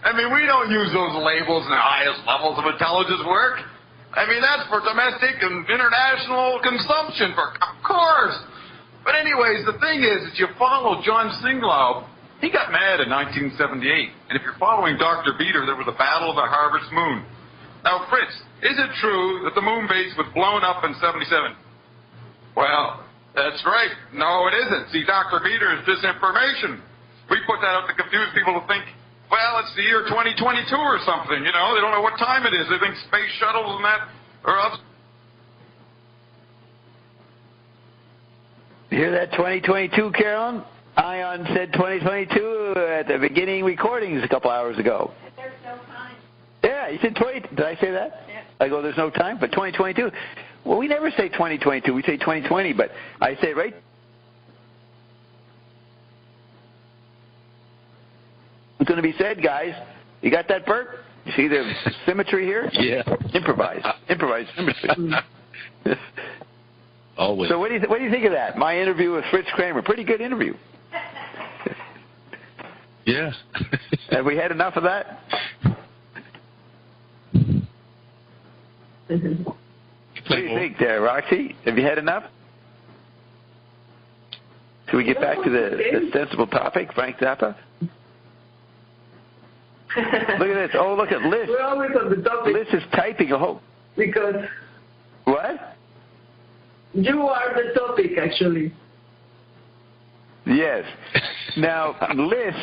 I mean, we don't use those labels in the highest levels of intelligence work. I mean, that's for domestic and international consumption, of course. But anyways, the thing is, if you follow John Singlaub, he got mad in 1978. And if you're following Dr. Beater, there was a battle of the Harvest Moon. Now, Fritz, is it true that the moon base was blown up in '77? Well, that's right. No, it isn't. See, Dr. Beater is disinformation. We put that out to confuse people to think, well, it's the year 2022 or something. You know, they don't know what time it is. They think space shuttles and that are up. You hear that, 2022, Carolyn? Ion said 2022 at the beginning recordings a couple hours ago. There's no time. Yeah, you said 20. Did I say that? Yeah. I go, there's no time, but 2022. Well, we never say 2022. We say 2020, but I say right. What's going to be said, guys? You got that, Bert? You see the symmetry here? Yeah. Improvise symmetry. Always. So what do you think of that? My interview with Fritz Kramer, pretty good interview. Yeah. Have we had enough of that? What do you think there, Roxy? Have you had enough? Should we get back to the sensible topic, Frank Zappa? Look at this. Oh, look at Liz. We're always on the topic. Liz is typing a whole... Because... What? You are the topic, actually. Yes. Now, Liz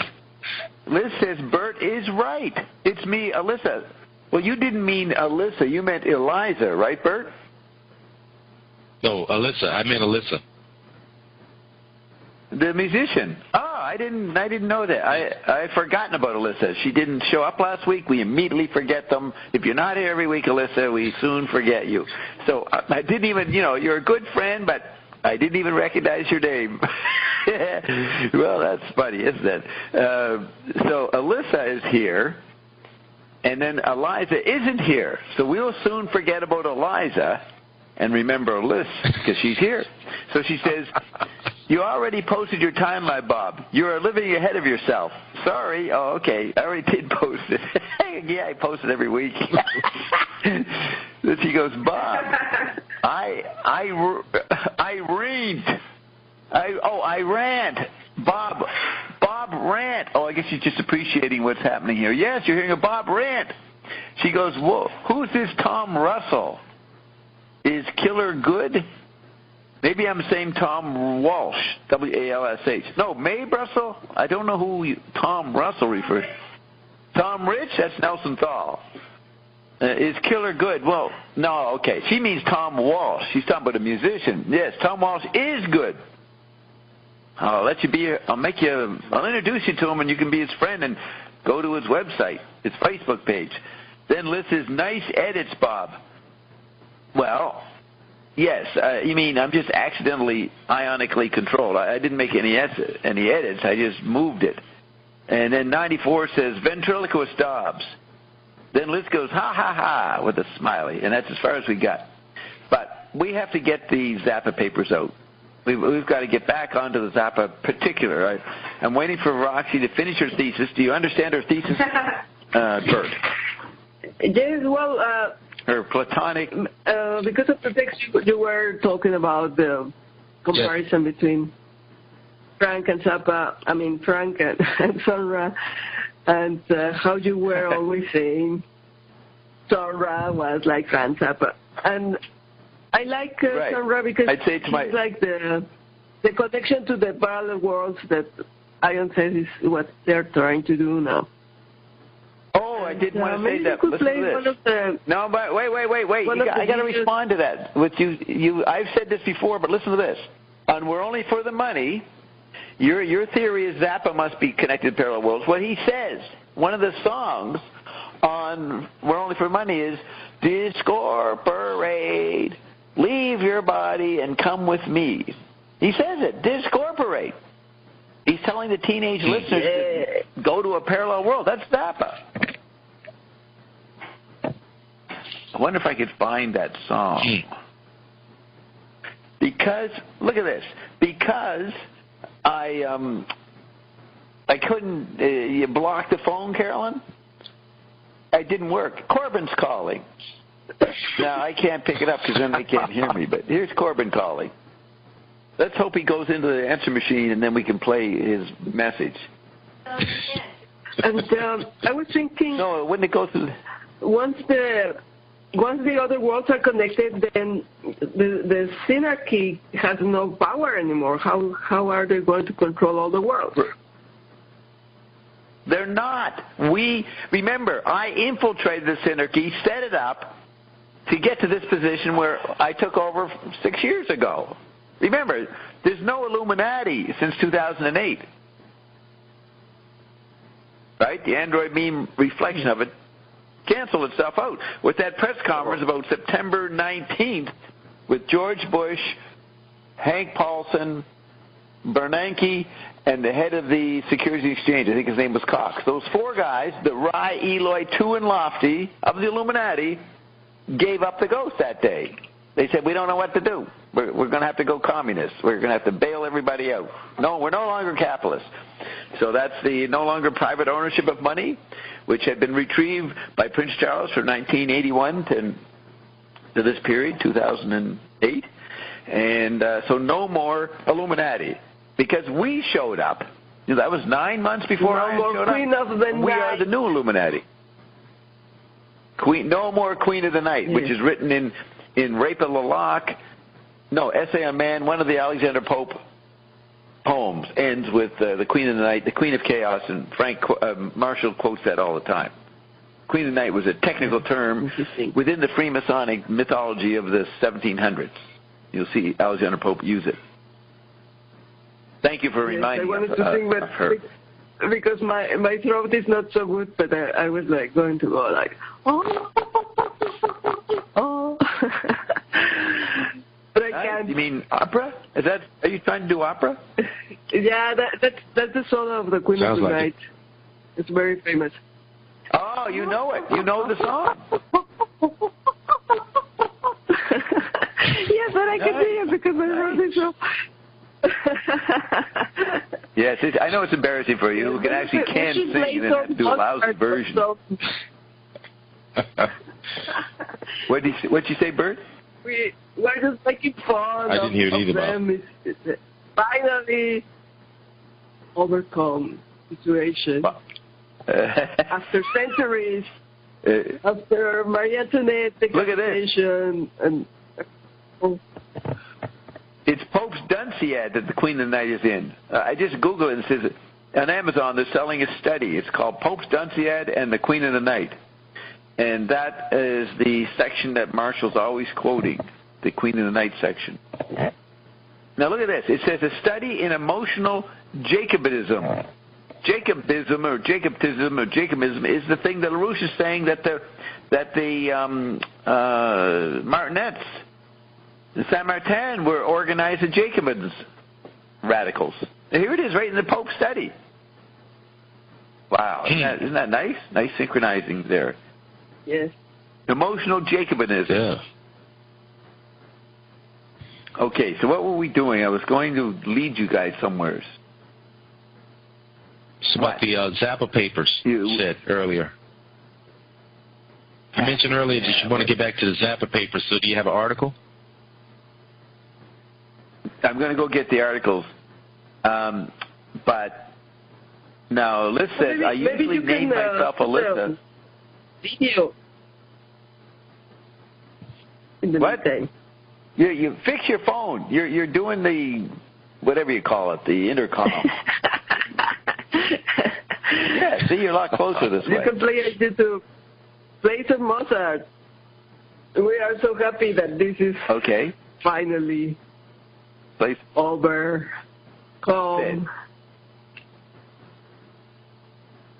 says Bert is right. It's me, Alyssa. Well, you didn't mean Alyssa. You meant Eliza, right, Bert? No, Alyssa. I meant Alyssa. The musician. Oh, I didn't know that. I'd forgotten about Alyssa. She didn't show up last week. We immediately forget them. If you're not here every week, Alyssa, we soon forget you. So I didn't even, you're a good friend, but I didn't even recognize your name. Well, that's funny, isn't it? So Alyssa is here, and then Eliza isn't here. So we'll soon forget about Eliza and remember Alyssa because she's here. So she says, you already posted your timeline, Bob. You are living ahead of yourself. Sorry. Oh, okay. I already did post it. Yeah, I post it every week. Then she goes, Bob, I rant. Bob rant. Oh, I guess she's just appreciating what's happening here. Yes, you're hearing a Bob rant. She goes, whoa, who's this Tom Russell? Is Killer good? Maybe I'm saying Tom Walsh, W-A-L-S-H. No, Mae Russell? I don't know who Tom Russell refers to. Tom Rich? That's Nelson Thal. Is Killer good? Well, no, okay. She means Tom Walsh. She's talking about a musician. Yes, Tom Walsh is good. I'll introduce you to him and you can be his friend and go to his website, his Facebook page. Then list his nice edits, Bob. Well, yes, you mean I'm just accidentally ionically controlled. I didn't make any edits. I just moved it. And then 94 says, ventriloquist Dobbs. Then Liz goes, ha, ha, ha, with a smiley. And that's as far as we got. But we have to get the Zappa papers out. We've got to get back onto the Zappa particular. Right? I'm waiting for Roxy to finish her thesis. Do you understand her thesis, Bert? Yes, well... her Platonic... because of the text you were talking about the comparison between Frank and Sun Ra, and how you were always saying Sun Ra was like Frank Zappa. And I like Sun Ra because it's like the connection to the parallel worlds that Ion says is what they're trying to do now. Oh, I didn't want to say that. Listen to this. No, but wait. I got to respond to that. I've said this before, but listen to this. On We're Only for the Money, your theory is Zappa must be connected to parallel worlds. What he says, one of the songs on We're Only for Money is, discorporate, leave your body and come with me. He says it, discorporate. He's telling the teenage listeners to go to a parallel world. That's Zappa. I wonder if I could find that song. Because, look at this. Because I couldn't, you blocked the phone, Carolyn? It didn't work. Corbin's calling. Now, I can't pick it up because then they can't hear me, but here's Corbin calling. Let's hope he goes into the answer machine and then we can play his message. And I was thinking... No, when it goes to... Once the other worlds are connected, then the synarchy has no power anymore. How are they going to control all the worlds? They're not. Remember, I infiltrated the synarchy, set it up to get to this position where I took over 6 years ago. Remember, there's no Illuminati since 2008. Right? The Android meme reflection of it canceled itself out with that press conference about September 19th with George Bush, Hank Paulson, Bernanke, and the head of the Securities Exchange. I think his name was Cox. Those four guys, the Rye, Eloy, Two, and Lofty of the Illuminati, gave up the ghost that day. They said, we don't know what to do. We're going to have to go communist. We're going to have to bail everybody out. No, we're no longer capitalists. So that's the no longer private ownership of money, which had been retrieved by Prince Charles from 1981 to this period, 2008. And so no more Illuminati. Because we showed up. That was 9 months before I showed up. We are the new Illuminati. No more Queen of the Night, which is written in Rape of Lalak. No, Essay on Man, one of the Alexander Pope poems ends with the Queen of the Night, the Queen of Chaos, and Frank Marshall quotes that all the time. Queen of the Night was a technical term within the Freemasonic mythology of the 1700s. You'll see Alexander Pope use it. Thank you for reminding us of her. Because my throat is not so good, but I was like going to go like, oh. But I can't. You mean opera? Are you trying to do opera? Yeah, that's the solo of the Queen of the Night. It's very famous. Oh, you know it. You know the song. Yes, but I can sing it because my throat is so... Yes, I know it's embarrassing for you. Who can't sing and have to do a lousy version. What'd you say, Bert? We're just making fun. I didn't hear it either, them. Finally overcome situation after centuries, after Marie Antoinette decapitation, and it Pope's Dunciad that the Queen of the Night is in. I just Googled it and it says on Amazon they're selling a study. It's called Pope's Dunciad and the Queen of the Night. And that is the section that Marshall's always quoting, the Queen of the Night section. Now look at this. It says a study in emotional Jacobitism. Jacobism is the thing that LaRouche is saying that the Martinettes, the Saint Martin were organized as Jacobins, radicals. And here it is, right in the Pope's study. Wow, isn't that nice? Nice synchronizing there. Yes. Emotional Jacobinism. Yeah. Okay, so what were we doing? I was going to lead you guys somewhere. It's about the Zappa papers you said earlier. You mentioned earlier that you want to get back to the Zappa papers, so do you have an article? I'm going to go get the articles. But now, Liz says, I usually name myself Alyssa. Video. In the meantime. You fix your phone. You're doing the, whatever you call it, the intercom. Yeah, see, you're a lot closer this way. You can play some Mozart. We are so happy that this is finally over. Calm.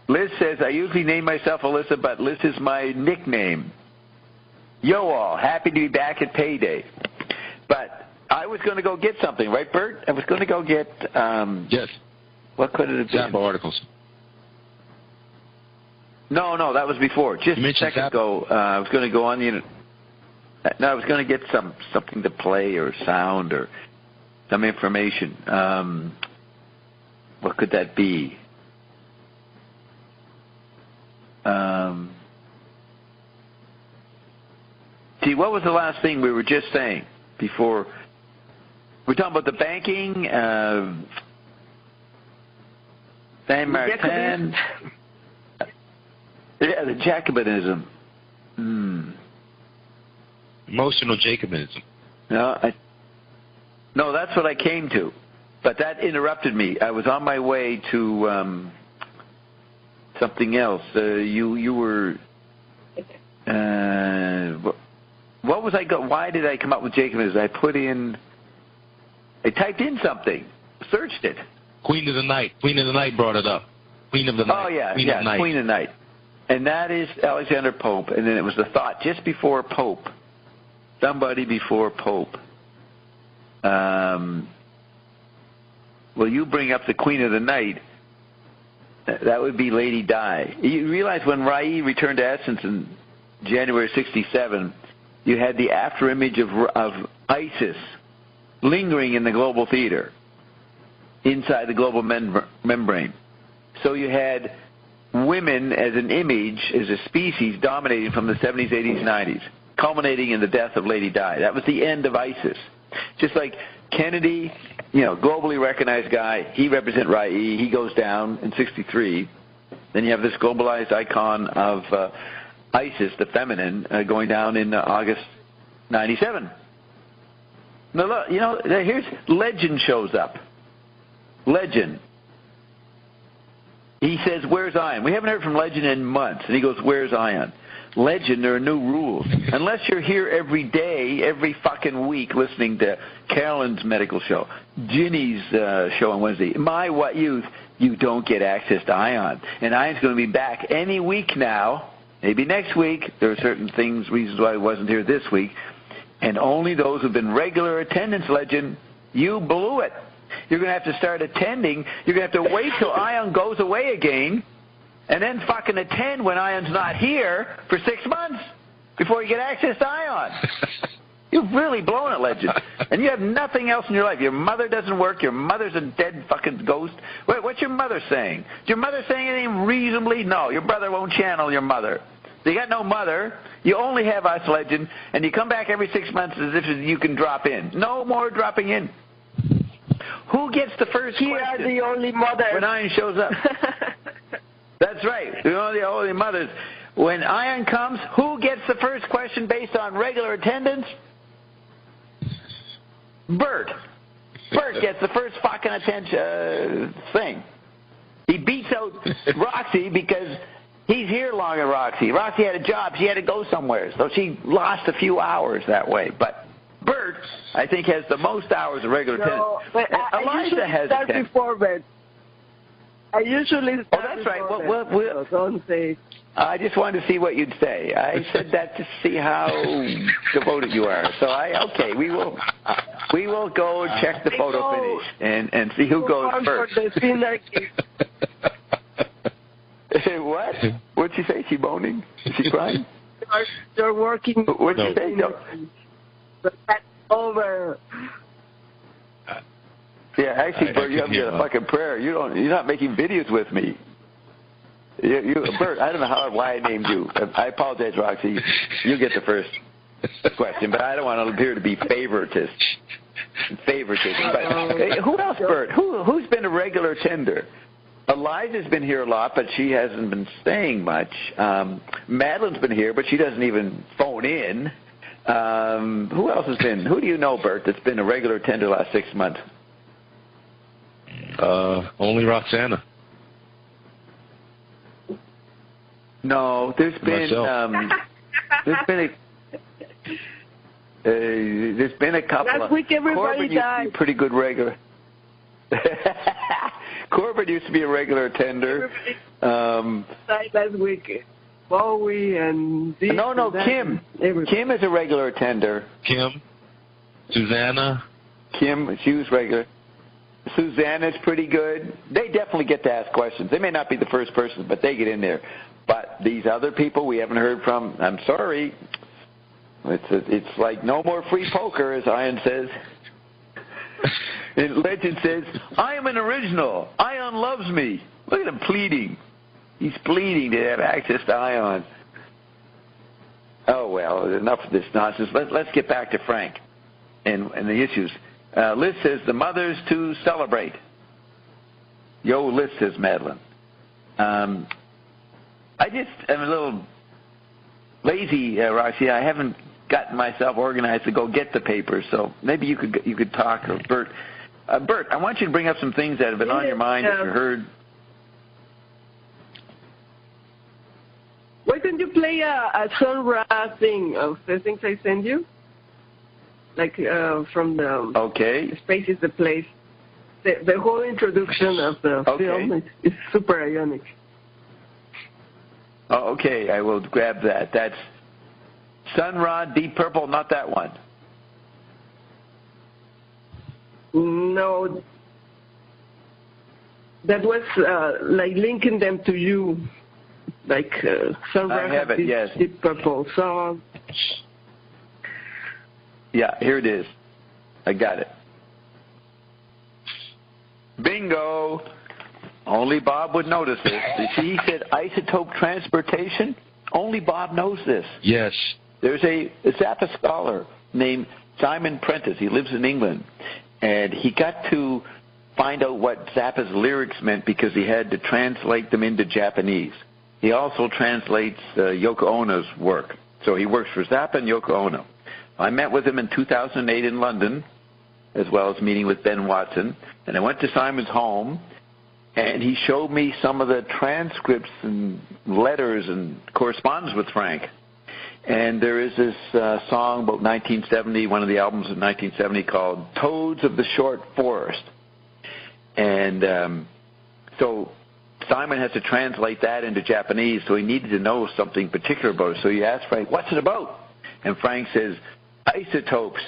Liz says, I usually name myself Alyssa, but Liz is my nickname. Yo all, happy to be back at payday. But I was going to go get something, right, Bert? I was going to go get... yes. What could it have been? Zappa articles. No, that was before. Just a second ago, I was going to go on the internet. No, I was going to get something to play or sound or some information. What could that be? See, what was the last thing we were just saying before? We're talking about the banking, Saint Martin. Yeah, the Jacobinism. Emotional Jacobinism. No, that's what I came to. But that interrupted me. I was on my way to something else. You were... what was I... Why did I come up with Jacobinism? I typed in something. Searched it. Queen of the Night. Queen of the Night brought it up. Queen of the Night. Oh, yeah. Queen of the Night. Queen of the Night. And that is Alexander Pope. And then it was the thought just before Pope. Somebody before Pope. Well, you bring up the Queen of the Night. That would be Lady Di. You realize when Rai returned to Essence in January 1967, you had the after image of ISIS lingering in the global theater, inside the global membrane. So you had women as an image, as a species, dominating from the 70s, 80s, 90s, culminating in the death of Lady Di. That was the end of ISIS. Just like Kennedy, globally recognized guy, he represents Rai, he goes down in 1963. Then you have this globalized icon of ISIS, the feminine, going down in August 1997. Now, look, here's Legend shows up. Legend. He says, where's Ion? We haven't heard from Legend in months. And he goes, where's Ion? Legend, there are new rules. Unless you're here every day, every fucking week, listening to Carolyn's medical show, Ginny's show on Wednesday, My What Youth, you don't get access to Ion. And Ion's going to be back any week now, maybe next week. There are certain reasons why he wasn't here this week. And only those who've been regular attendance, Legend, you blew it. You're going to have to start attending. You're going to have to wait till Ion goes away again and then fucking attend when Ion's not here for 6 months before you get access to Ion. You've really blown it, Legend. And you have nothing else in your life. Your mother doesn't work. Your mother's a dead fucking ghost. What's your mother saying? Is your mother saying anything reasonably? No, your brother won't channel your mother. So you got no mother. You only have us, Legend. And you come back every 6 months as if you can drop in. No more dropping in. Who gets the first question? We are the only mothers. When Ion shows up. That's right. We're the only mothers. When Ion comes, who gets the first question based on regular attendance? Bert. Bert gets the first fucking attention thing. He beats out Roxy because he's here longer than Roxy. Roxy had a job. She had to go somewhere. So she lost a few hours that way. But Bert, I think, has the most hours of regular attendance. But Eliza has start before Bert. I usually start that's right. Well, don't say. I just wanted to see what you'd say. I said that to see how devoted you are. So we will go and check the photo finish and see who goes first. For the synergy. What? What'd she say? She moaning? Is she crying? You're working. What'd she say? No. But that's over. Yeah, actually, Bert, you have to get a fucking prayer. You're not making videos with me. Bert, I don't know why I named you. I apologize, Roxy. You get the first question, but I don't want to appear to be favoritism. But hey, who else, Bert? Who's been a regular attender? Eliza's been here a lot, but she hasn't been staying much. Madeline's been here, but she doesn't even phone in. Who else has been? Who do you know, Bert, that's been a regular attender the last 6 months? Only Roxana. No, there's been a couple. Last week everybody died. Used to be a pretty good regular. Corbin used to be a regular attender. Died last week. Bowie and this no, Kim. Everybody. Kim is a regular attender. Kim, Susanna. Kim, she was regular. Susanna's pretty good. They definitely get to ask questions. They may not be the first person, but they get in there. But these other people we haven't heard from, I'm sorry. It's like no more free poker, as Ian says. And Legend says, I am an original. Ion loves me. Look at him pleading. He's pleading to have access to Ion. Oh, well, enough of this nonsense. Let's get back to Frank and the issues. Liz says, the mothers to celebrate. Yo, Liz, says Madeline. I just am a little lazy, Roxy. I haven't gotten myself organized to go get the papers, so maybe you could talk, or Bert. Bert, I want you to bring up some things that have been on your mind that you heard. Why don't you play a Sun Ra thing of the things I send you? Like from the Space is the Place. The whole introduction of the film is super ionic. Oh, okay, I will grab that. That's Sun Ra, Deep Purple, not that one. No, that was like linking them to you, like Sun Ra have it, yes. Deep Purple song. Yeah, here it is. I got it. Bingo. Only Bob would notice this. You see, he said isotope transportation. Only Bob knows this. Yes. There's a Zappa scholar named Simon Prentice. He lives in England. And he got to find out what Zappa's lyrics meant because he had to translate them into Japanese. He also translates Yoko Ono's work. So he works for Zappa and Yoko Ono. I met with him in 2008 in London, as well as meeting with Ben Watson. And I went to Simon's home, and he showed me some of the transcripts and letters and correspondence with Frank. And there is this song about 1970, one of the albums of 1970 called Toads of the Short Forest. And so Simon has to translate that into Japanese, so he needed to know something particular about it. So he asked Frank, what's it about? And Frank says, isotopes.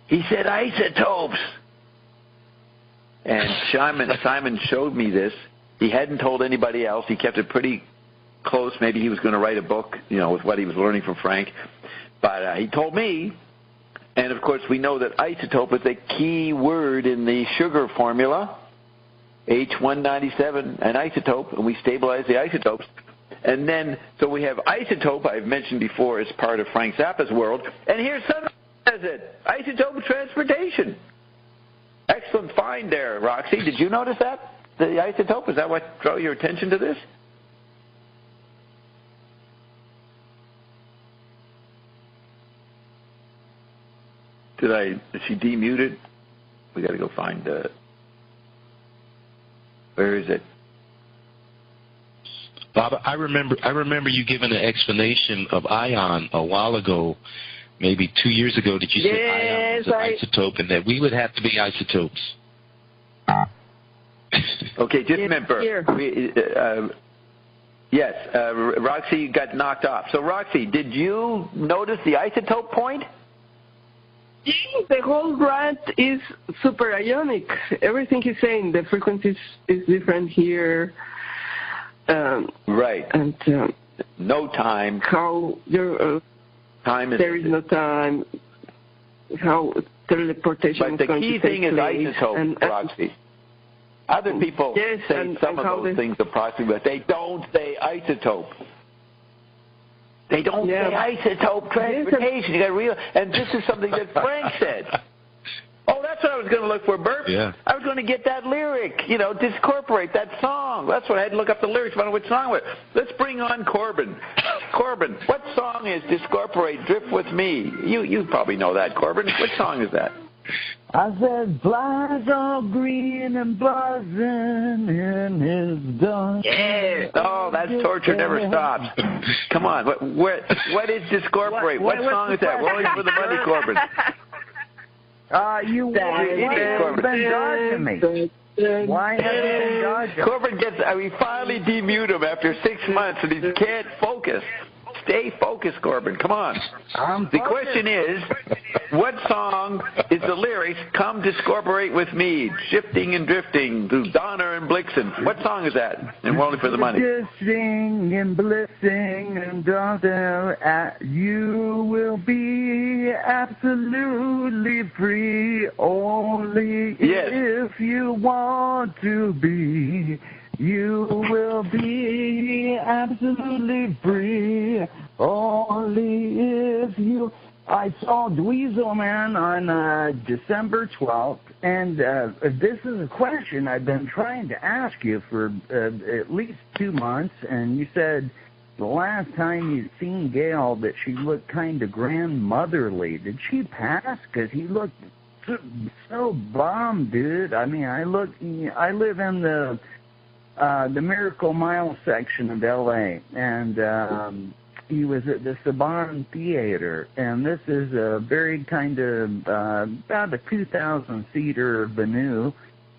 He said, isotopes. And Simon showed me this. He hadn't told anybody else. He kept it pretty close. Maybe he was going to write a book, with what he was learning from Frank. But he told me, and of course we know that isotope is a key word in the sugar formula, H197, an isotope, and we stabilize the isotopes. And then, so we have isotope, I've mentioned before, as part of Frank Zappa's world. And here's Sun says it, isotope transportation. Excellent find there, Roxy. Did you notice that? The isotope, is that what drew your attention to this? Is she demuted? We got to go find where is it? Bob, I remember you giving an explanation of ion a while ago, maybe 2 years ago, that you said ion was an isotope and that we would have to be isotopes. Okay, just remember. Yes, Roxy got knocked off. So, Roxy, did you notice the isotope point? Yes, the whole rant is super ionic. Everything he's saying, the frequency is different here. Right. And no time. How time is there is no time. How teleportation but is going to take place. But the key thing is isotope, Roxy. Other people say some of those things approximately, but they don't say isotope. They don't say isotope transportation. You got to realize, and this is something that Frank said. Oh, that's what I was going to look for, Bert. Yeah. I was going to get that lyric, discorporate that song. That's what I had to look up the lyrics, find out which song it was. Let's bring on Corbin. Corbin, what song is Discorporate, Drift With Me? You probably know that, Corbin. What song is that? I said, flies all green and buzzing in his dust. Yeah. Oh, that's Torture Never Stops. Come on. What is Discorporate? What song is that? Rolling for the Money, Corbin. You haven't been dodging me. Why haven't you been dodging? Corbin we finally demute him after 6 months and he can't focus. Stay focused, Corbin. Come on. The question is, what song is the lyrics, come discorporate with me, shifting and drifting through Donner and Blixen? What song is that? And Rolling for the Money. Drifting and blissing and Donner, you will be absolutely free, only if you want to be. You will be absolutely free, only if you... I saw Dweezil, man, on December 12th, and this is a question I've been trying to ask you for at least 2 months, and you said the last time you'd seen Gail that she looked kind of grandmotherly. Did she pass? Because he looked so bummed, dude. I mean, I live in the Miracle Mile section of L.A., and he was at the Saban Theater, and this is a very kind of about a 2,000-seater venue,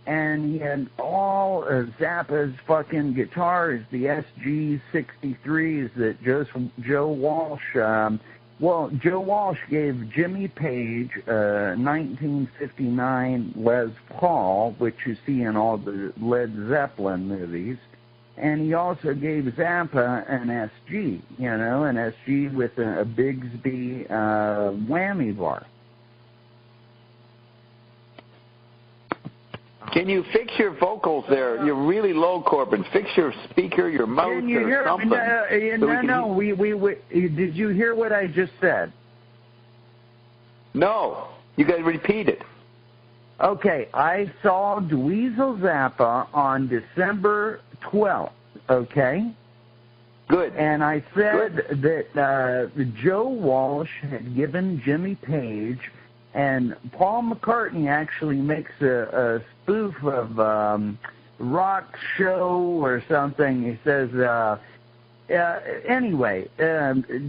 and he had all of Zappa's fucking guitars, the SG-63s that Joe Walsh... Joe Walsh gave Jimmy Page a 1959 Les Paul, which you see in all the Led Zeppelin movies, and he also gave Zappa an SG, an SG with a Bigsby whammy bar. Can you fix your vocals there? You're really low, Corbin. Fix your speaker, your mouth, or something. Did you hear what I just said? No. You got to repeat it. Okay. I saw Dweezil Zappa on December 12th, okay? Good. And I said that Joe Walsh had given Jimmy Page, and Paul McCartney actually makes a spoof of Rock Show or something. He says, anyway,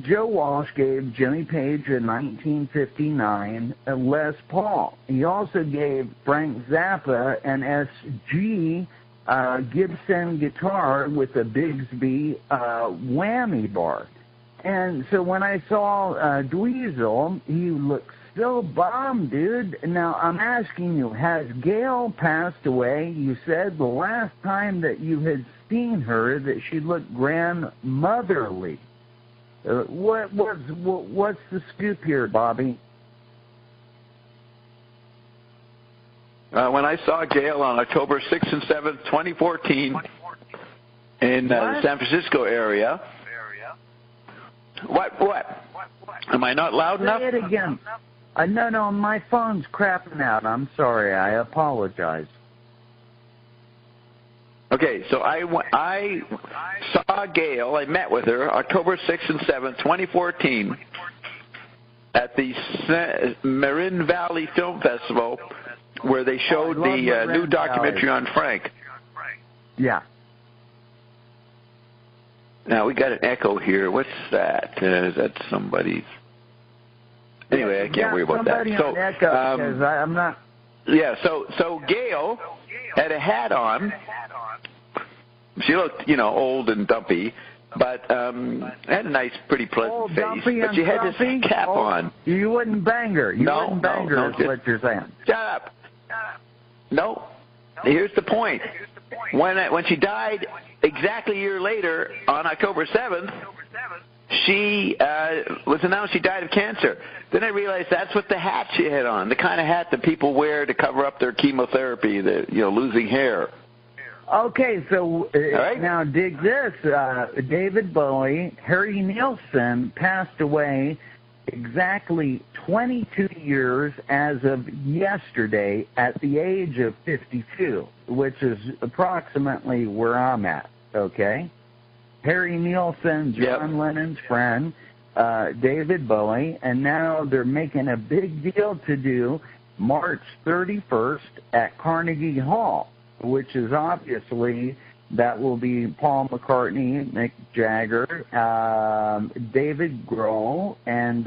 Joe Walsh gave Jimmy Page a 1959 Les Paul. He also gave Frank Zappa an SG Gibson guitar with a Bigsby whammy bar. And so when I saw Dweezil, he looked so bummed, dude. Now, I'm asking you, has Gail passed away? You said the last time that you had seen her that she looked grandmotherly. What's the scoop here, Bobby? When I saw Gail on October 6th and 7th, 2014, in the San Francisco area. What? Am I not loud enough? Say it again. No, my phone's crapping out. I'm sorry. I apologize. Okay, so I saw Gail. I met with her October 6th and 7th, 2014, at the Marin Valley Film Festival where they showed the new documentary on Frank. Yeah. Now, we got an echo here. What's that? Is that somebody's? Anyway, I can't worry about that. So, echo, because I'm not... Yeah, so Gail had a hat on. She looked, old and dumpy, but had a nice, pretty pleasant face. But she had this cap on. You wouldn't bang her. You wouldn't bang her, is what you're saying. Shut up. No. Here's the point. When she died exactly a year later, on October 7th, she was announced she died of cancer. Then I realized that's what the hat she had on, the kind of hat that people wear to cover up their chemotherapy, losing hair. Okay, so now dig this. David Bowie, Harry Nilsson passed away exactly 22 years as of yesterday at the age of 52, which is approximately where I'm at, okay? Harry Nilsson, John Lennon's friend, David Bowie, and now they're making a big deal to do March 31st at Carnegie Hall, which is obviously, that will be Paul McCartney, Mick Jagger, David Grohl, and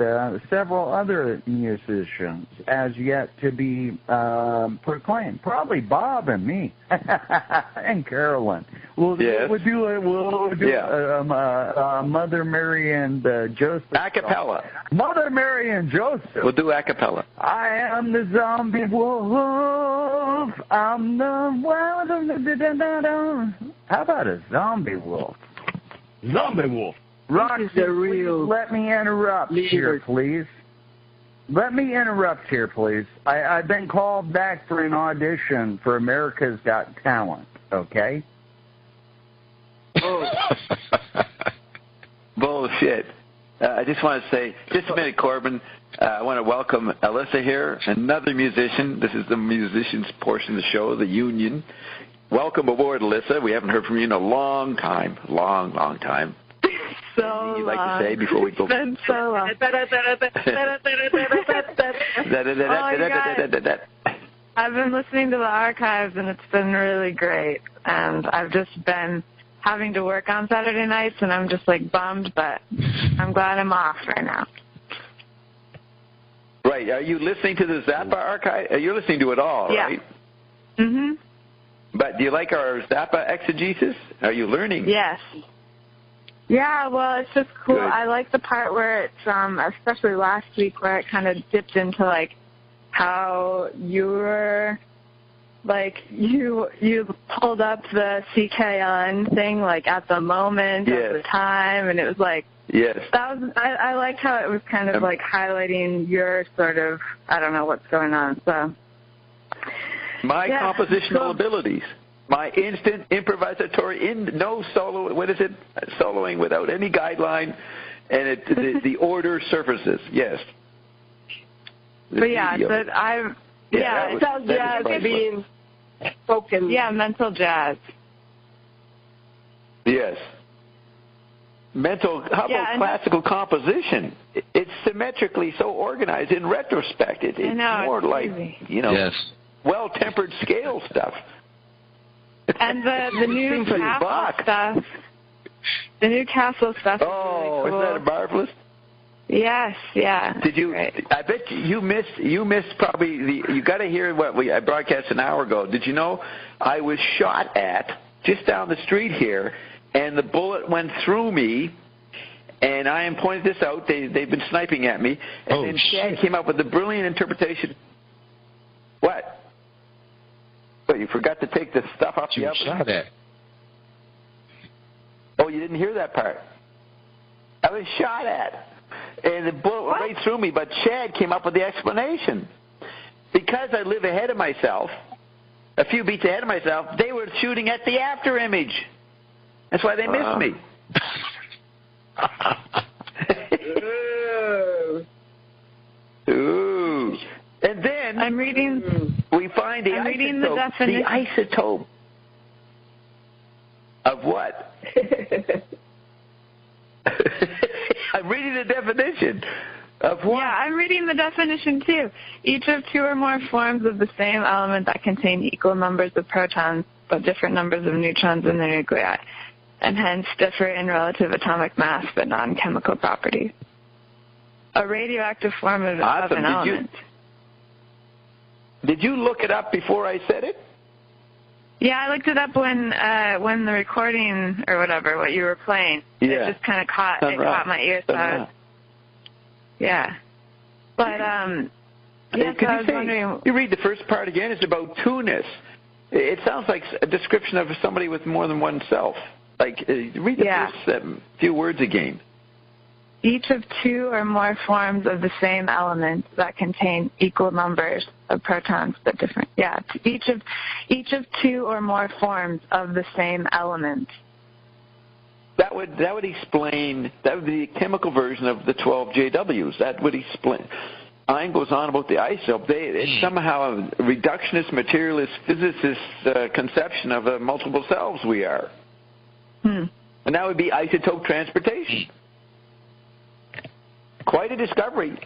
several other musicians as yet to be proclaimed. Probably Bob and me and Carolyn. We'll do Mother Mary and Joseph. A cappella. Mother Mary and Joseph. We'll do a cappella. I am the zombie wolf. I'm the wild. How about a zombie wolf? Zombie wolf. Roxy, let me interrupt here, please. Let me interrupt here, please. I've been called back for an audition for America's Got Talent, okay? Oh. Bullshit. I just want to say, just a minute, Corbin. I want to welcome Alyssa here, another musician. This is the musicians portion of the show, the union. Welcome aboard, Alyssa. We haven't heard from you in a long time. Long time. So you'd like to say before we go? It's been so long. I've been listening to the archives, and it's been really great. And I've just been having to work on Saturday nights, and I'm just bummed, but I'm glad I'm off right now. Right. Are you listening to the Zappa archive? You're listening to it all, right? Mm-hmm. But do you like our Zappa exegesis? Are you learning? Yes. Yeah, well, it's just cool. Good. I like the part where it's, especially last week, where it kind of dipped into, how you were, you pulled up the CKN thing, at the moment of the time, and it was yes. That was, I liked how it was kind of highlighting your sort of, I don't know what's going on, so. My compositional abilities, my instant improvisatory, no solo, soloing without any guideline, and the order surfaces, yes. But it sounds jazz being spoken. Yeah, mental jazz. Yes. How about classical composition? It's symmetrically so organized in retrospect. It's more crazy. well-tempered scale stuff. And the new Castle stuff. The new Castle stuff. Oh, is really cool. Isn't that marvelous? Yes, yeah. Did you? Great. I bet you missed probably you got to hear what I broadcast an hour ago. Did you know I was shot at just down the street here, and the bullet went through me, and I am pointing this out. They've been sniping at me, and then Chad came up with a brilliant interpretation. What? But you forgot to take the stuff off the oven. Shot at. Oh, you didn't hear that part. I was shot at, and the bullet went right through me. But Chad came up with the explanation. Because I live ahead of myself, a few beats ahead of myself, they were shooting at the after image. That's why they missed me. Ooh. And then we find the isotope of what? I'm reading the definition. Of what? Yeah, I'm reading the definition too. Each of two or more forms of the same element that contain equal numbers of protons but different numbers of neutrons in their nuclei, and hence differ in relative atomic mass but non-chemical properties. A radioactive form of an element. Did you look it up before I said it? Yeah, I looked it up when the recording or whatever, what you were playing. Yeah. It just kind of caught my ear. So yeah. But yeah, so I was wondering. You read the first part again. It's about two-ness. It sounds like a description of somebody with more than one self. Like read the first few words again. Each of two or more forms of the same element that contain equal numbers of protons but different. Yeah, each of two or more forms of the same element. That would explain. That would be the chemical version of the 12 JWs. That would explain. Ein goes on about the isotope. It's somehow a reductionist, materialist, physicist conception of the multiple selves we are. And that would be isotope transportation. Quite a discovery.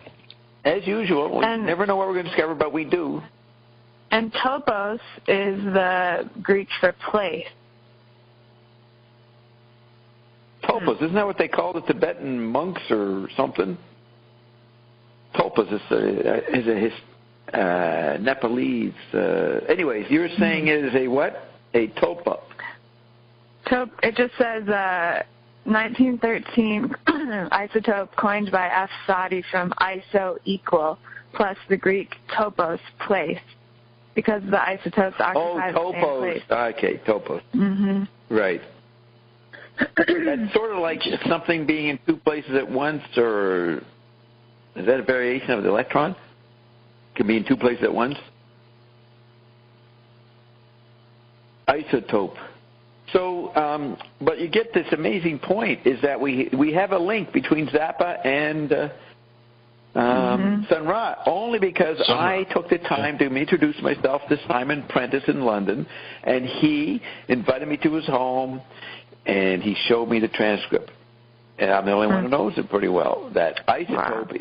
As usual, we never know what we're going to discover, but we do. And topos is the Greek for place. Topos, isn't that what they call the Tibetan monks or something? Topos is a Nepalese. Anyways, you're saying it is a what? A topa. It just says 1913 isotope coined by F. Sadi from iso equal plus the Greek topos place because the isotopes occupy the same place. Okay, topos. Right. That's sort of like something being in two places at once, or is that a variation of the electron? Can be in two places at once. Isotope. So, but you get this amazing point, is that we have a link between Zappa and Sun Ra, only because I took the time to introduce myself to Simon Prentice in London, and he invited me to his home, and he showed me the transcript. And I'm the only one who knows it pretty well, that isotope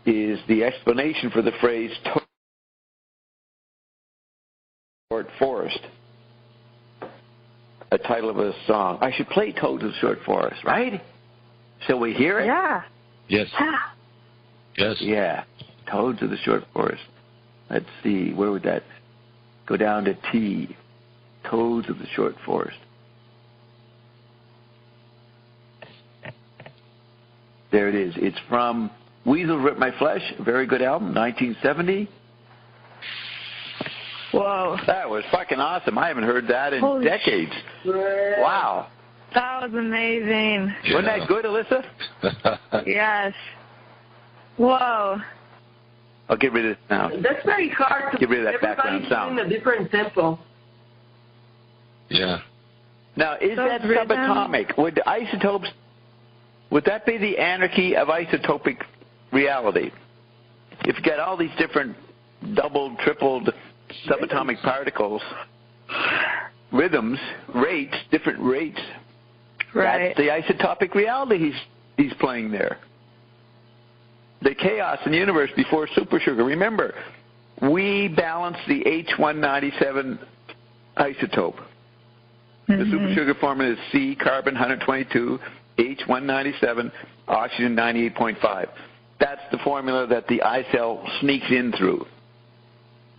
is the explanation for the phrase short forest. A title of a song. I should play Toad of the Short Forest, right? Shall we hear it? Yeah. Yes. Yes. Yeah. Toads of the Short Forest. Let's see. Where would that go down to T? Toads of the Short Forest. There it is. It's from Weasel Rip My Flesh, a very good album, 1970. Whoa. That was fucking awesome. I haven't heard that in decades. Wow. That was amazing. Yeah. Wasn't that good, Alyssa? Yes. Whoa. I'll get rid of this now. That's very hard to get rid of that background sound. In a different tempo. Yeah. Now, is that subatomic? Would isotopes, would that be the anarchy of isotopic reality? If you got all these different doubled, tripled subatomic particles, rhythms, rates, different rates. Right. That's the isotopic reality he's playing there. The chaos in the universe before supersugar. Remember, we balance the H197 isotope. The supersugar formula is C, carbon 122, H197, oxygen 98.5. That's the formula that the I cell sneaks in through.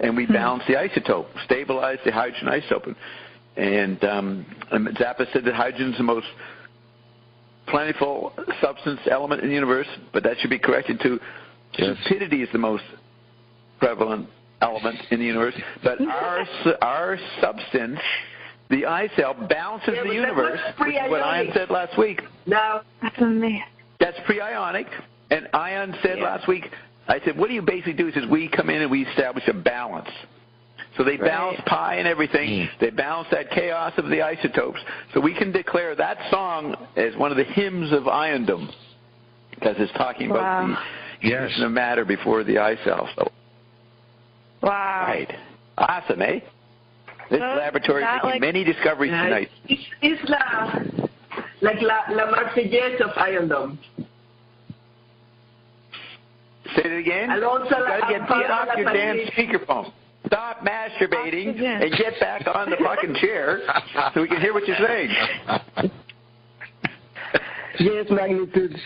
And we balance the isotope, stabilize the hydrogen isotope. And Zappa said that hydrogen is the most plentiful substance element in the universe, but that should be corrected to stupidity is the most prevalent element in the universe. But our substance, the I cell, balances the universe, which is what Ion said last week. No. That's pre-ionic. And Ion said last week, I said, what do you basically do? He says, we come in and we establish a balance. So they balance pi and everything. They balance that chaos of the isotopes. So we can declare that song as one of the hymns of iondom because it's talking about the creation of matter before the I cell. So, wow. Right. Awesome, eh? This laboratory is making many discoveries tonight. It's la Marseillaise of iondom. Say it again. You gotta get off your damn speakerphone. Stop masturbating and get back on the fucking chair so we can hear what you're saying. Yes, magnitude.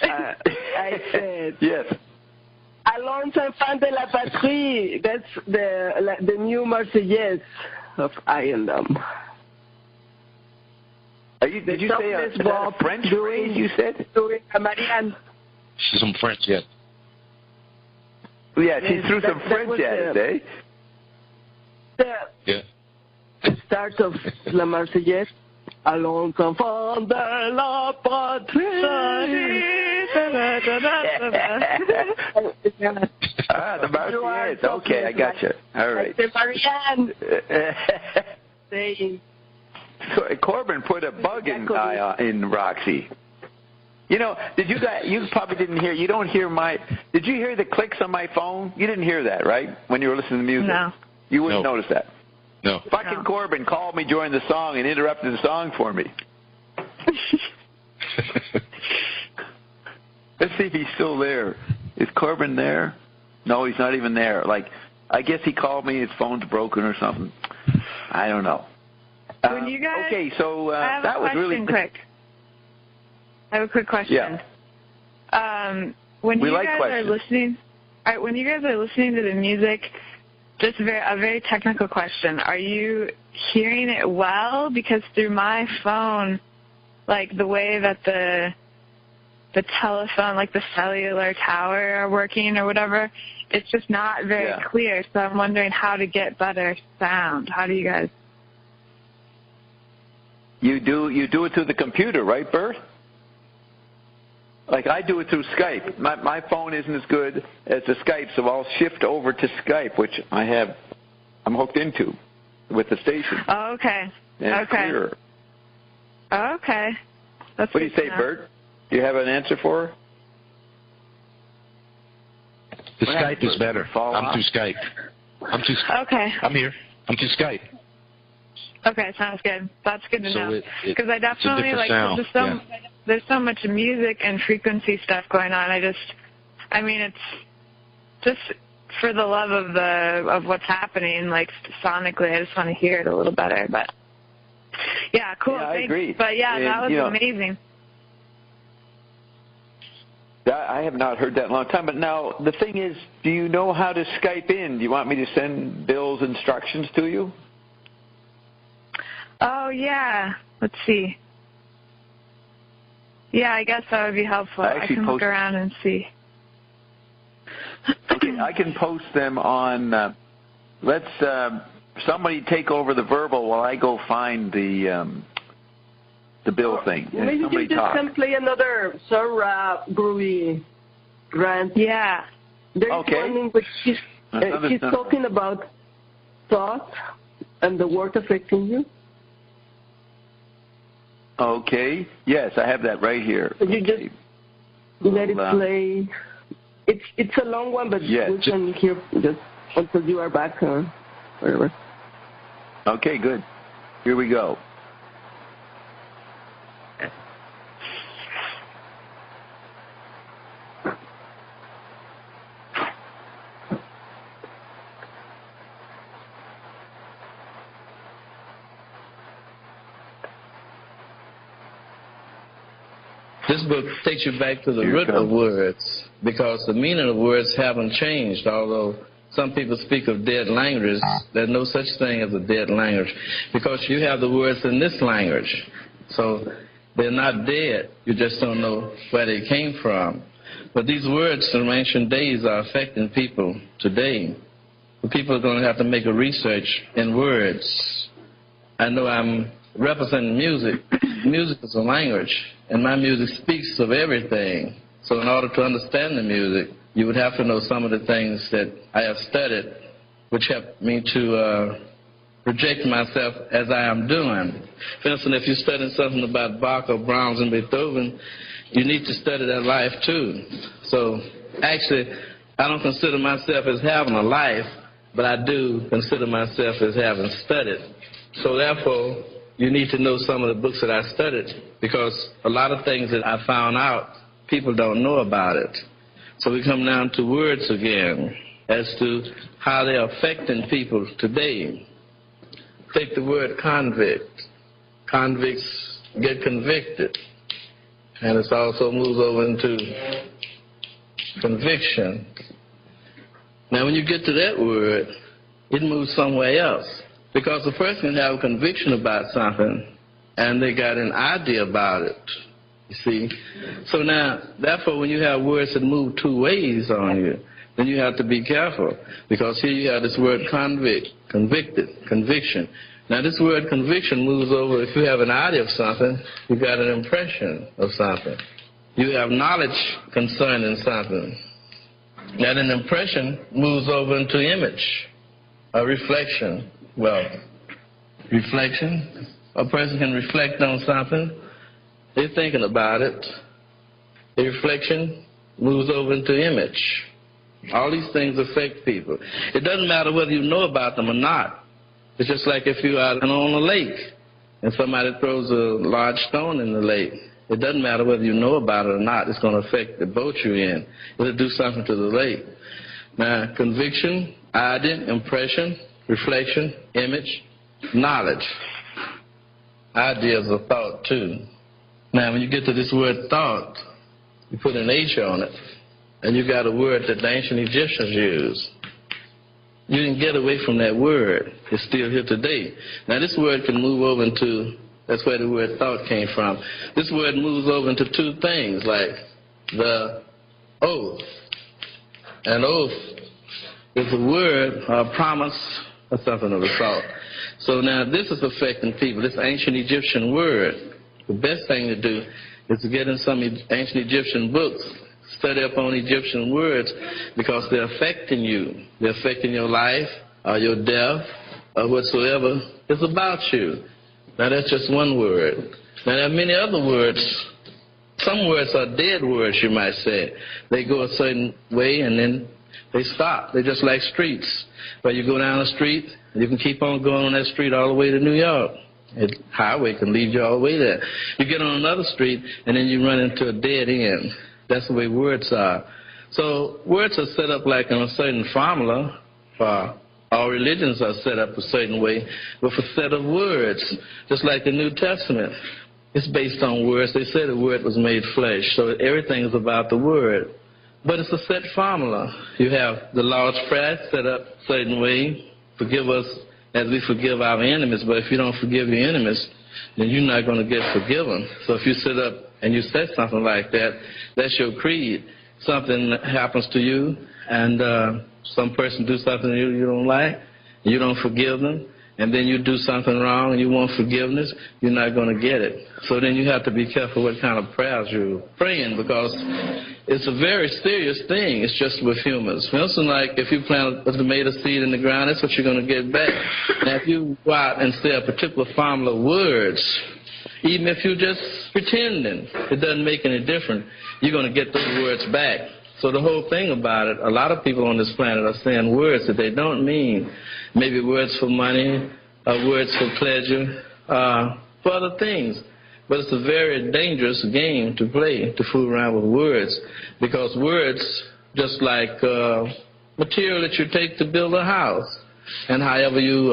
I said. Yes. Allons enfants de la patrie. That's the new Marseillaise of I&M. Did you say a French phrase, you said? Marianne. She's some French yet. Yeah, she threw some French at it, eh? Yeah. The start of La Marseillaise. Allons enfants de la patrie. The Marseillaise. Okay, I got you. All right. Marianne. Saying. Corbin put a bug in Roxy. You know, you probably didn't hear, you don't hear did you hear the clicks on my phone? You didn't hear that, right? When you were listening to music? No. You wouldn't notice that? No. Fucking Corbin called me during the song and interrupted the song for me. Let's see if he's still there. Is Corbin there? No, he's not even there. Like, I guess he called me, his phone's broken or something. I don't know. When you guys, okay, so that was really quick. I have a quick question. Yeah. When we you like guys questions. are listening, when you guys are listening to the music, just a very technical question. Are you hearing it well? Because through my phone, like the way that the telephone, like the cellular tower are working or whatever, it's just not very clear. So I'm wondering how to get better sound. How do you guys? You do it through the computer, right, Bert? Like I do it through Skype. My phone isn't as good as the Skype, so I'll shift over to Skype, which I'm hooked into with the station. Oh, okay. And it's clearer. Oh, okay. That's what do you say, Bert? Do you have an answer for her? The Skype is better. I'm through Skype. Okay. I'm here. I'm through Skype. Okay, sounds good. That's good to know. Because I definitely like there's so much music and frequency stuff going on. It's just for the love of what's happening, like sonically, I just want to hear it a little better. But yeah, cool. Yeah, I agree. But yeah, that was amazing. I have not heard that in a long time. But now the thing is, do you know how to Skype in? Do you want me to send Bill's instructions to you? Oh, yeah. Let's see. Yeah, I guess that would be helpful. I can look around and see. Okay, I can post them on, somebody take over the verbal while I go find the Bill thing. Maybe you just can play another Sun Ra groovy rant. Yeah. There's one in which he's talking about thought and the word affecting you. Okay. Yes, I have that right here. So you just let it play. It's a long one, but we can hear just until you are back or whatever. Okay, good. Here we go. This book takes you back to the root of words, because the meaning of words haven't changed. Although some people speak of dead languages, there's no such thing as a dead language, because you have the words in this language. So they're not dead. You just don't know where they came from. But these words from ancient days are affecting people today. The people are going to have to make a research in words. I know I'm representing music. Music is a language, and my music speaks of everything. So in order to understand the music, you would have to know some of the things that I have studied, which help me to project myself as I am doing. For instance, if you're studying something about Bach or Brahms and Beethoven, you need to study their life too. So actually, I don't consider myself as having a life, but I do consider myself as having studied. So therefore, you need to know some of the books that I studied, because a lot of things that I found out, people don't know about it. So we come down to words again as to how they're affecting people today. Take the word convict. Convicts get convicted. And it also moves over into conviction. Now when you get to that word, it moves somewhere else. Because the person can have a conviction about something and they got an idea about it. You see? So now, therefore, when you have words that move two ways on you, then you have to be careful. Because here you have this word convict, convicted, conviction. Now this word conviction moves over, if you have an idea of something, you got an impression of something. You have knowledge concerning something. Now an impression moves over into image, a reflection. Well, reflection, a person can reflect on something, they're thinking about it. The reflection moves over into image. All these things affect people. It doesn't matter whether you know about them or not. It's just like if you are on a lake and somebody throws a large stone in the lake. It doesn't matter whether you know about it or not. It's going to affect the boat you're in. It'll do something to the lake. Now, conviction, idea, impression, reflection, image, knowledge. Ideas of thought, too. Now, when you get to this word thought, you put an H on it, and you got a word that the ancient Egyptians used. You didn't get away from that word. It's still here today. Now, this word can move over into, that's where the word thought came from. This word moves over into two things, like the oath. An oath is a word, a promise, or something of the sort. So now this is affecting people, this ancient Egyptian word. The best thing to do is to get in some ancient Egyptian books, study up on Egyptian words, because they're affecting you. They're affecting your life, or your death, or whatsoever is about you. Now that's just one word. Now there are many other words. Some words are dead words, you might say. They go a certain way and then they stop. They're just like streets. Where you go down the street, you can keep on going on that street all the way to New York. The highway can lead you all the way there. You get on another street and then you run into a dead end. That's the way words are. So words are set up like in a certain formula. All religions are set up a certain way with a set of words. Just like the New Testament. It's based on words. They say the word was made flesh. So everything is about the word. But it's a set formula. You have the Lord's Prayer set up a certain way. Forgive us as we forgive our enemies. But if you don't forgive your enemies, then you're not going to get forgiven. So if you sit up and you say something like that, that's your creed. Something happens to you, and some person do something you don't like, and you don't forgive them, and then you do something wrong and you want forgiveness, you're not going to get it. So then you have to be careful what kind of prayers you're praying, because it's a very serious thing. It's just with humans. For instance, like if you plant a tomato seed in the ground, that's what you're going to get back. Now if you go out and say a particular formula of words, even if you're just pretending, it doesn't make any difference. You're going to get those words back. So the whole thing about it, a lot of people on this planet are saying words that they don't mean. Maybe words for money, words for pleasure, for other things. But it's a very dangerous game to play, to fool around with words. Because words, just like material that you take to build a house. And however you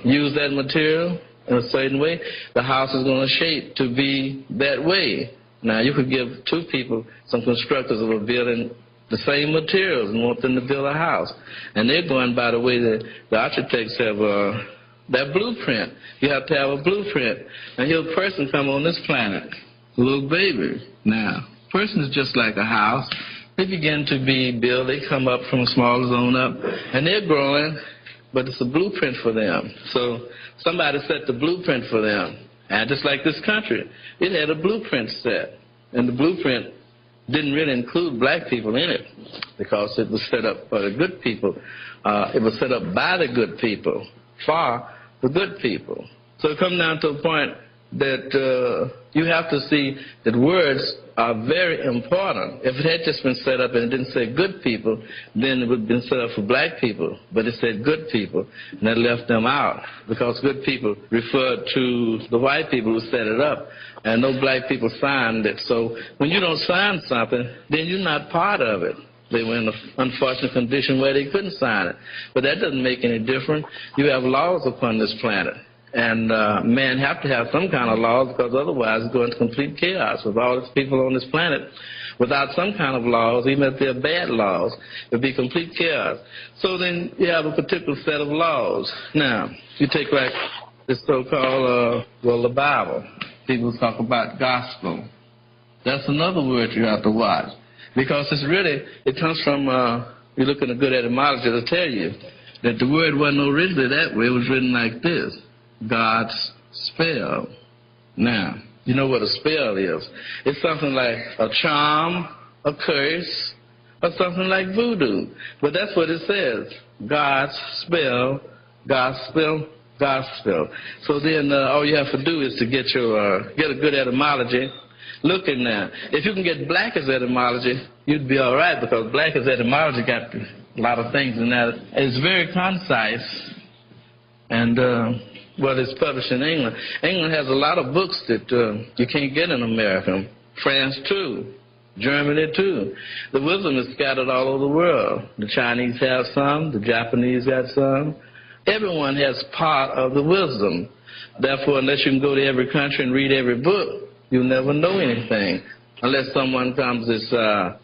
use that material in a certain way, the house is going to shape to be that way. Now, you could give two people, some constructors of a building, the same materials and want them to build a house. And they're going by the way that the architects have that blueprint. You have to have a blueprint. And here's a person come on this planet, a little baby. Now, a person is just like a house. They begin to be built. They come up from a small zone up, and they're growing, but it's a blueprint for them. So somebody set the blueprint for them. And just like this country, it had a blueprint set. And the blueprint didn't really include black people in it, because it was set up for the good people. It was set up by the good people, for the good people. So it comes down to a point that you have to see that words are very important. If it had just been set up and it didn't say good people, then it would have been set up for black people. But it said good people, and that left them out, because good people referred to the white people who set it up, and no black people signed it. So when you don't sign something, then you're not part of it. They were in an unfortunate condition where they couldn't sign it. But that doesn't make any difference. You have laws upon this planet. And man have to have some kind of laws, because otherwise it's going to complete chaos with all these people on this planet. Without some kind of laws, even if they're bad laws, it would be complete chaos. So then you have a particular set of laws. Now, you take like this so-called, the Bible. People talk about gospel. That's another word you have to watch. Because it's really, it comes from, you look at a good etymology, it'll tell you that the word wasn't originally that way. It was written like this: God's spell. Now, you know what a spell is. It's something like a charm, a curse, or something like voodoo. But that's what it says: God's spell, gospel, gospel. So then all you have to do is to get a good etymology. Look in there. If you can get black as etymology, you'd be all right, because black as etymology got a lot of things in that. It's very concise, and it's published in England. England has a lot of books that you can't get in America. France too. Germany too. The wisdom is scattered all over the world. The Chinese have some. The Japanese have some. Everyone has part of the wisdom. Therefore, unless you can go to every country and read every book, you'll never know anything. Unless someone comes is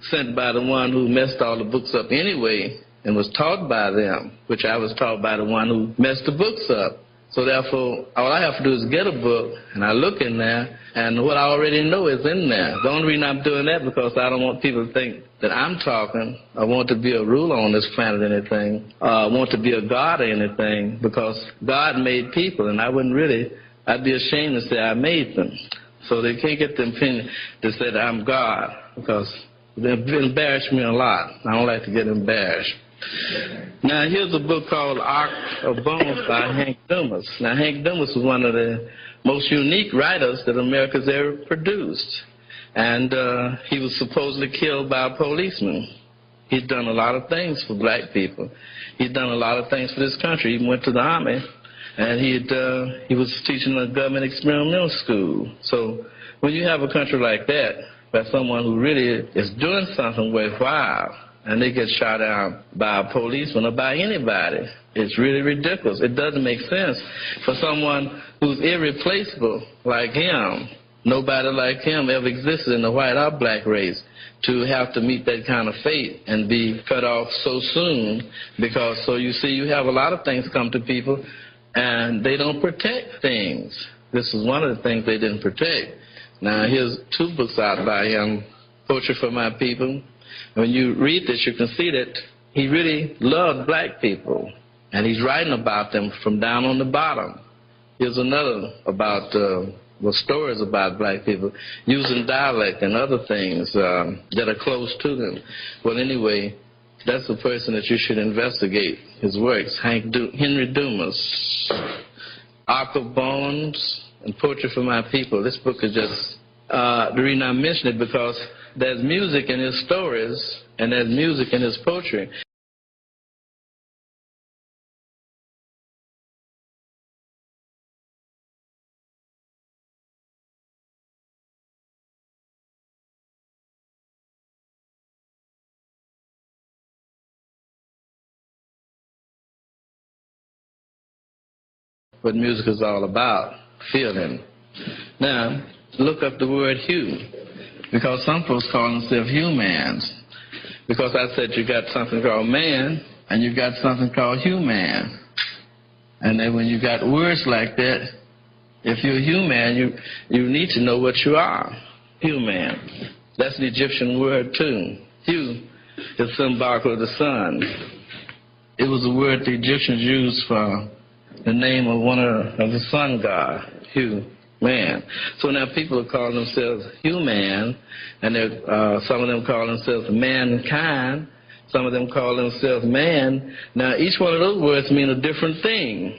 sent by the one who messed all the books up anyway and was taught by them, which I was taught by the one who messed the books up. So therefore, all I have to do is get a book, and I look in there, and what I already know is in there. The only reason I'm doing that because I don't want people to think that I'm talking. I want to be a ruler on this planet or anything. I want to be a god or anything, because God made people, and I'd be ashamed to say I made them. So they can't get the opinion to say that I'm God, because they embarrass me a lot. I don't like to get embarrassed. Now, here's a book called Ark of Bones by Hank Dumas. Now, Hank Dumas was one of the most unique writers that America's ever produced. And he was supposedly killed by a policeman. He'd done a lot of things for black people. He'd done a lot of things for this country. He went to the Army, and he was teaching a government experimental school. So when you have a country like that, by someone who really is doing something worthwhile, and they get shot down by a policeman or by anybody, it's really ridiculous. It doesn't make sense for someone who's irreplaceable like him. Nobody like him ever existed in the white or black race to have to meet that kind of fate and be cut off so soon. Because, so you see, you have a lot of things come to people, and they don't protect things. This is one of the things they didn't protect. Now, here's 2 books out by him, Poetry for My People. When you read this, you can see that he really loved black people, and he's writing about them from down on the bottom. Here's another about stories about black people using dialect and other things that are close to them. Well, anyway, that's the person that you should investigate his works. Henry Dumas, Ark of Bones, and Poetry for My People. This book is just the reason I mention it, because there's music in his stories, and there's music in his poetry. What music is all about, feeling. Now, look up the word hue, because some folks call themselves humans. Because I said you got something called man, and you got something called human. And then when you got words like that, if you're human, you need to know what you are. Human. That's the Egyptian word too. Hue is symbolic of the sun. It was a word the Egyptians used for the name of one of the sun god, Hue, man. So now people are calling themselves human, and some of them call themselves mankind. Some of them call themselves man. Now, each one of those words mean a different thing.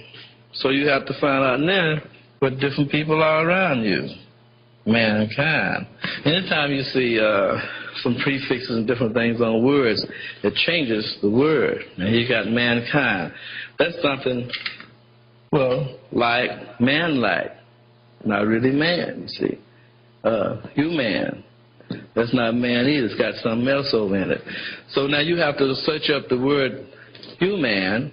So you have to find out now what different people are around you. Mankind. Anytime you see some prefixes and different things on words, it changes the word. And you got mankind. That's something, well, like man-like. Not really man, you see. Human. That's not man either. It's got something else over in it. So now you have to search up the word human,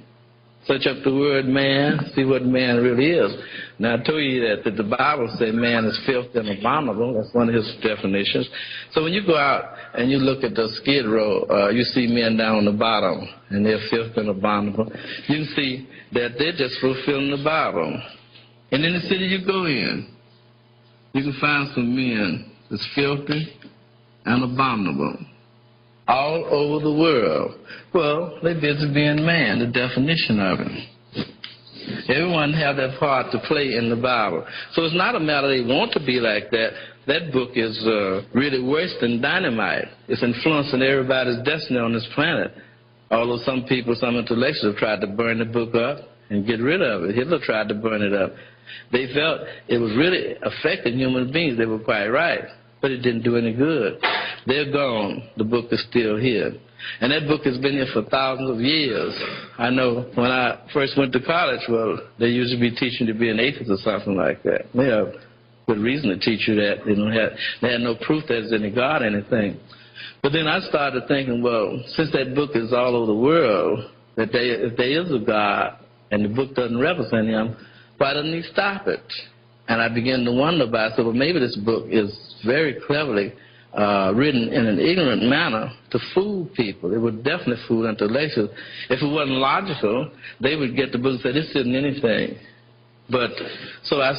search up the word man, see what man really is. Now I told you that the Bible says man is filthy and abominable. That's one of his definitions. So when you go out and you look at the skid row, you see men down on the bottom, and they're filthy and abominable. You can see that they're just fulfilling the Bible. And in the city you go in, you can find some men that's filthy and abominable all over the world. Well, they're busy being man, the definition of it. Everyone have their part to play in the Bible. So it's not a matter they want to be like that. That book is really worse than dynamite. It's influencing everybody's destiny on this planet. Although some people, some intellectuals have tried to burn the book up and get rid of it. Hitler tried to burn it up. They felt it was really affecting human beings. They were quite right. But it didn't do any good. They're gone. The book is still here. And that book has been here for thousands of years. I know when I first went to college, well, they used to be teaching to be an atheist or something like that. They have good reason to teach you that. They had no proof there's any God or anything. But then I started thinking, well, since that book is all over the world, that if there is a God and the book doesn't represent him, why doesn't he stop it? And I began to wonder about it. So, well, maybe this book is very cleverly written in an ignorant manner to fool people. It would definitely fool intellectuals. If it wasn't logical, they would get the book and say, this isn't anything. But so I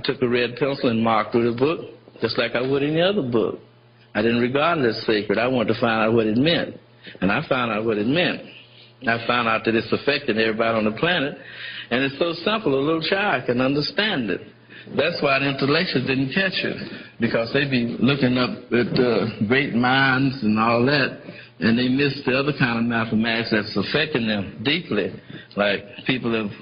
took a red pencil and marked through the book, just like I would any other book. I didn't regard it as sacred. I wanted to find out what it meant. And I found out what it meant. I found out that it's affecting everybody on the planet. And it's so simple, a little child can understand it. That's why the intellectuals didn't catch it, because they be looking up at great minds and all that, and they miss the other kind of mathematics that's affecting them deeply. Like people have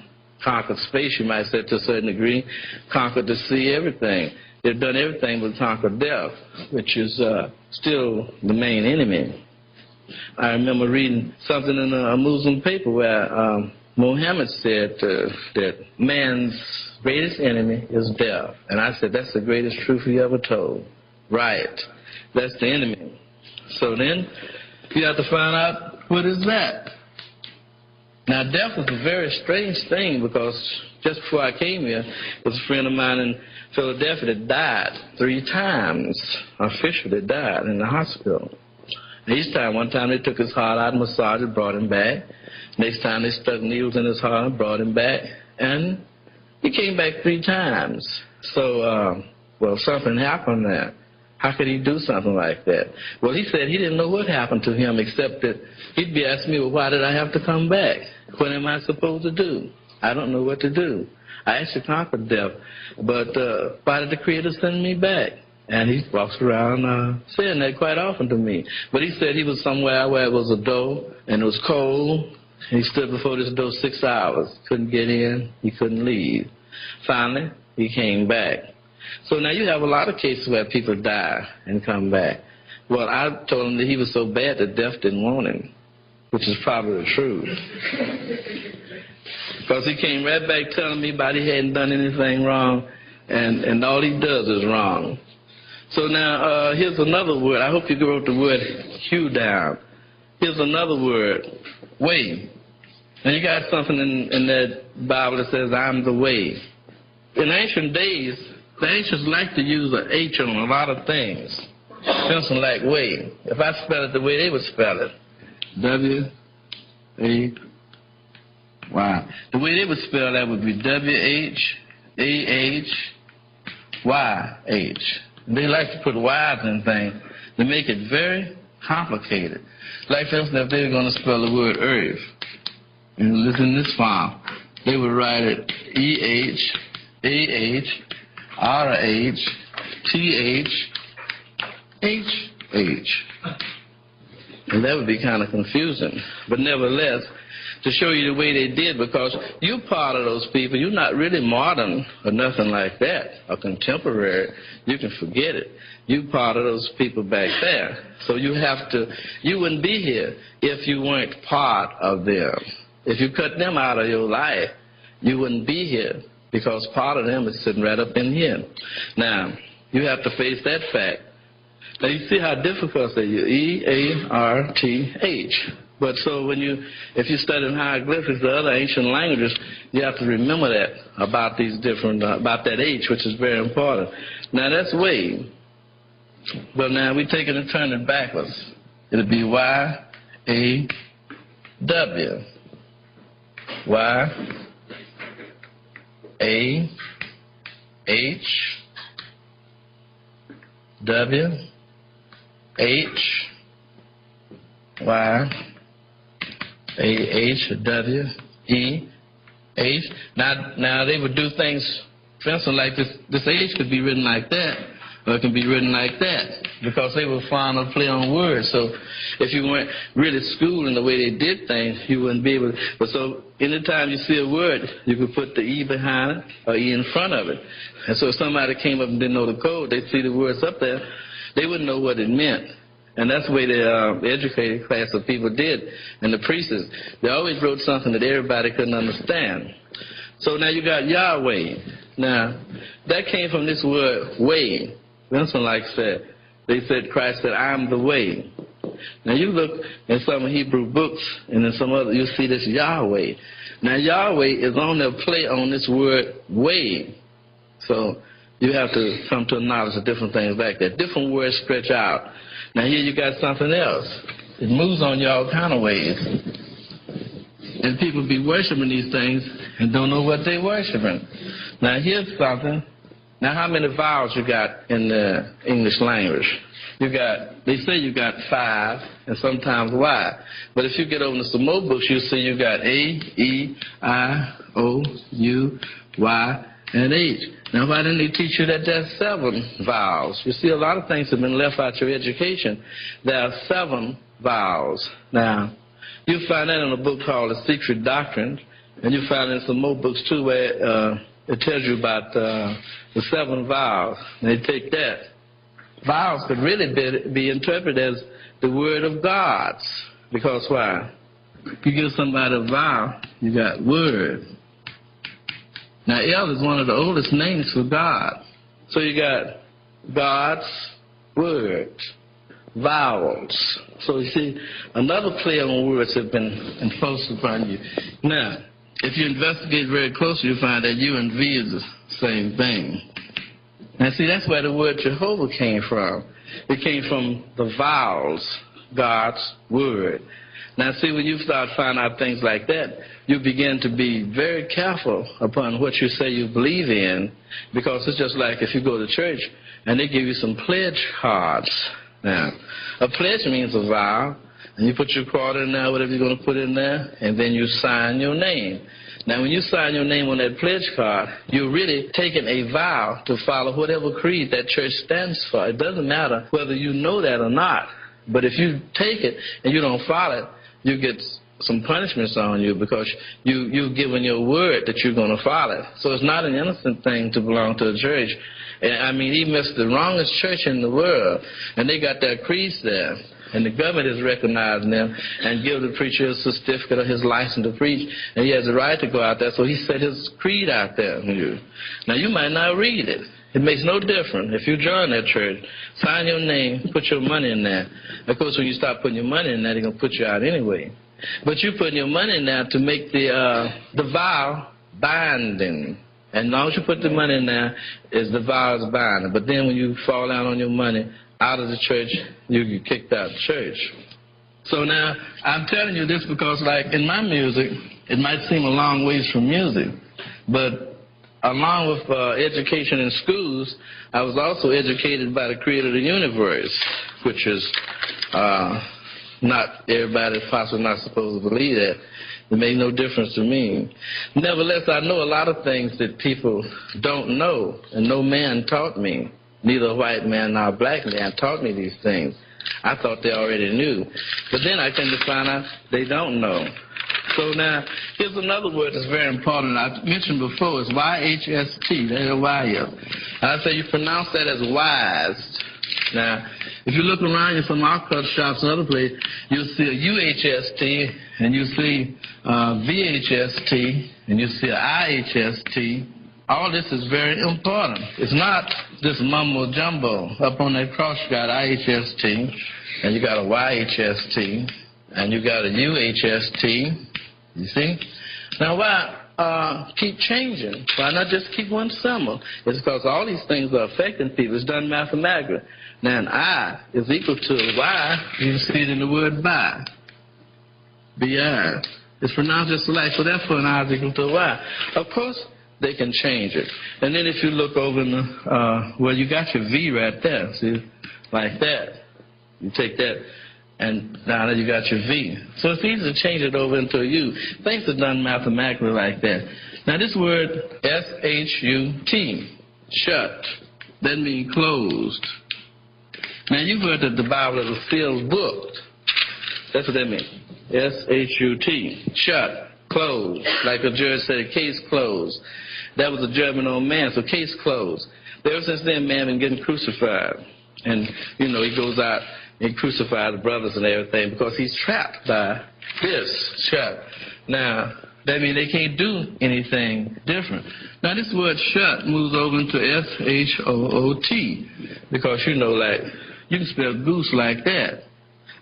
conquered space, you might say, to a certain degree, conquered the sea, everything. They've done everything but conquer death, which is still the main enemy. I remember reading something in a Muslim paper where Muhammad said that man's greatest enemy is death. And I said, that's the greatest truth he ever told. Right. That's the enemy. So then you have to find out, what is that? Now, death is a very strange thing, because just before I came here, there was a friend of mine in Philadelphia that died 3 times. Officially died in the hospital. Each time, one time they took his heart out and massaged it, brought him back. Next time they stuck needles in his heart and brought him back. And he came back 3 times. So, well, something happened there. How could he do something like that? Well, he said he didn't know what happened to him, except that he'd be asking me, well, why did I have to come back? What am I supposed to do? I don't know what to do. I actually conquered death, but why did the Creator send me back? And he walks around saying that quite often to me. But he said he was somewhere where it was a door and it was cold. And he stood before this door 6 hours. Couldn't get in. He couldn't leave. Finally, he came back. So now you have a lot of cases where people die and come back. Well, I told him that he was so bad that death didn't want him, which is probably the truth. Because he came right back telling me about he hadn't done anything wrong, and all he does is wrong. So now, here's another word. I hope you wrote the word hue down. Here's another word, way. Now, you got something in that Bible that says, I'm the way. In ancient days, the ancients like to use an H on a lot of things. Something like way. If I spell it the way they would spell it, W-A-Y. The way they would spell that would be W-H-A-H-Y-H. They like to put Y's in things to make it very complicated. Like, for instance, if they were going to spell the word earth, and listen to this form, they would write it E-H-A-H-R-H-T-H-H-H. And that would be kind of confusing. But nevertheless, to show you the way they did, because you're part of those people. You're not really modern or nothing like that, or contemporary. You can forget it. You're part of those people back there. So you wouldn't be here if you weren't part of them. If you cut them out of your life, you wouldn't be here, because part of them is sitting right up in here. Now, you have to face that fact. Now you see how difficult they use E-A-R-T-H. But so if you study hieroglyphics, the other ancient languages, you have to remember that about these different, about that H, which is very important. Now that's way. But now we take it and turn it backwards. It'll be Y-A-W. Y-A-H-W. H-Y-A-H-W-E-H. Now they would do things, for instance, like this H could be written like that, or it can be written like that, because they were fond of play on words. So if you weren't really schooled in the way they did things, you wouldn't be able to. But so anytime you see a word, you could put the E behind it or E in front of it. And so if somebody came up and didn't know the code, they'd see the words up there, they wouldn't know what it meant. And that's the way the educated class of people did. And the priests, they always wrote something that everybody couldn't understand. So now you got Yahweh. Now, that came from this word, way. Vincent like said, they said, Christ said, I'm the way. Now you look in some Hebrew books, and in some other, you see this Yahweh. Now Yahweh is on the play on this word, way. So you have to come to a knowledge of different things like that. Different words stretch out. Now here you got something else. It moves on you all kind of ways. And people be worshiping these things and don't know what they're worshiping. Now here's something. Now how many vowels you got in the English language? They say you got 5 and sometimes Y. But if you get over to some more books, you see you got A, E, I, O, U, Y, and H. Now, why didn't they teach you that there's 7 vowels? You see, a lot of things have been left out your education. There are 7 vowels. Now, you find that in a book called The Secret Doctrine, and you find it in some more books, too, where it tells you about the 7 vowels. And they take that. Vowels could really be interpreted as the word of God's. Because why? If you give somebody a vowel, you got word. Now, El is one of the oldest names for God. So you got God's word, vowels. So you see, another play on words have been enforced upon you. Now, if you investigate very closely, you find that U and V is the same thing. Now, see, that's where the word Jehovah came from. It came from the vowels, God's word. Now, see, when you start finding out things like that, you begin to be very careful upon what you say you believe in, because it's just like if you go to church and they give you some pledge cards. Now, a pledge means a vow, and you put your quarter in there, whatever you're going to put in there, and then you sign your name. Now, when you sign your name on that pledge card, you're really taking a vow to follow whatever creed that church stands for. It doesn't matter whether you know that or not, but if you take it and you don't follow it, you get some punishments on you because you've given your word that you're going to follow. So it's not an innocent thing to belong to a church. I mean, even if it's the wrongest church in the world, and they got their creeds there, and the government is recognizing them and give the preacher a certificate or his license to preach, and he has the right to go out there, so he set his creed out there. Now, you might not read it. It makes no difference. If you join that church, sign your name, put your money in there. Of course, when you start putting your money in there, they're going to put you out anyway. But you're putting your money in there to make the vow binding. And as long as you put the money in there, the vow is binding. But then when you fall out on your money out of the church, you get kicked out of the church. So now, I'm telling you this because, like, in my music, it might seem a long ways from music, but along with education in schools, I was also educated by the creator of the universe, which is not everybody possibly not supposed to believe that. It made no difference to me. Nevertheless, I know a lot of things that people don't know, and no man taught me. Neither a white man nor a black man taught me these things. I thought they already knew. But then I came to find out they don't know. So now, here's another word that's very important. I mentioned before, it's Y-H-S-T. There's a Y here. I say you pronounce that as wise. Now, if you look around in some occult shops and other places, you'll see a U-H-S-T, and you see V-H-S-T, and you see a I-H-S-T, all this is very important. It's not this mumbo jumbo. Up on that cross you got IHST, and you got a YHST, and you got a UHST. You see? Now why keep changing? Why not just keep one symbol? It's because all these things are affecting people. It's done mathematically. Now an I is equal to a Y. You see it in the word by. B-I. It's pronounced just like, so therefore an I is equal to a Y. Of course, they can change it. And then if you look over in the, well, you got your V right there, see, like that. You take that, and now you got your V. So it's easy to change it over into a U. Things are done mathematically like that. Now this word, S-H-U-T, shut, that means closed. Now you've heard that the Bible is a sealed book. That's what that means. S-H-U-T, shut, closed. Like a judge said, case closed. That was a German old man, so case closed. Ever since then, man been getting crucified. And, you know, he goes out and crucifies the brothers and everything because he's trapped by this shut. Now, that means they can't do anything different. Now, this word shut moves over into S-H-O-O-T because, you know, like, you can spell goose like that.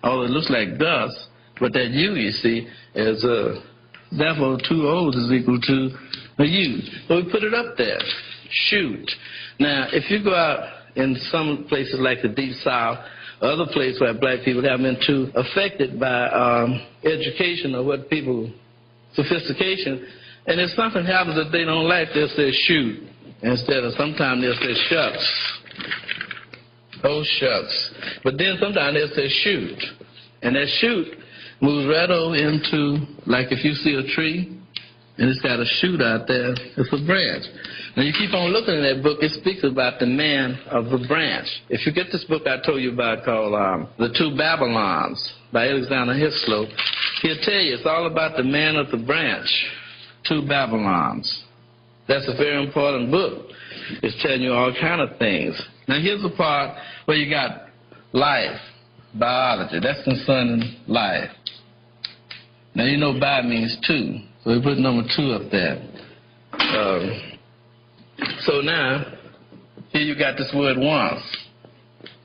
Although it looks like dust, but that U, you see, is therefore 2 O's is equal to a U. So we put it up there. Shoot. Now, if you go out in some places like the Deep South, other places where black people have been too affected by education or what people, sophistication, and if something happens that they don't like, they'll say shoot. Instead of sometimes they'll say shucks. Oh, shucks. But then sometimes they'll say shoot. And that shoot moves right over into, like if you see a tree, and it's got a shoot out there, it's a branch. Now you keep on looking in that book, it speaks about the man of the branch. If you get this book I told you about called The Two Babylons by Alexander Hislop, he'll tell you it's all about the man of the branch, Two Babylons. That's a very important book. It's telling you all kind of things. Now here's the part where you got life, biology. That's concerning life. Now you know bi means two. So we put number 2 up there. So now, here you got this word once.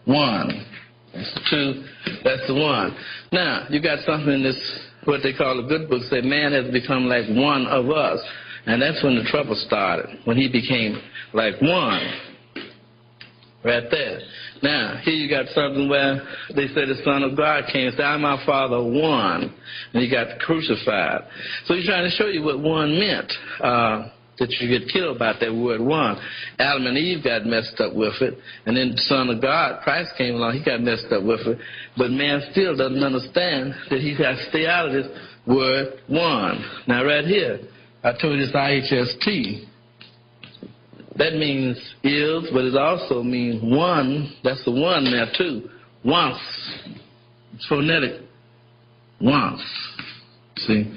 One. That's the 2. That's the 1. Now, you got something in this, what they call a good book, say man has become like one of us. And that's when the trouble started, when he became like one. Right there. Now, here you got something where they say the Son of God came and said, I'm my Father one. And he got crucified. So he's trying to show you what one meant, that you get killed by that word one. Adam and Eve got messed up with it. And then the Son of God, Christ came along, he got messed up with it. But man still doesn't understand that he's got to stay out of this word one. Now, right here, I told you this IHST. That means is, but it also means one. That's the one there, too. Once. It's phonetic. Once. See?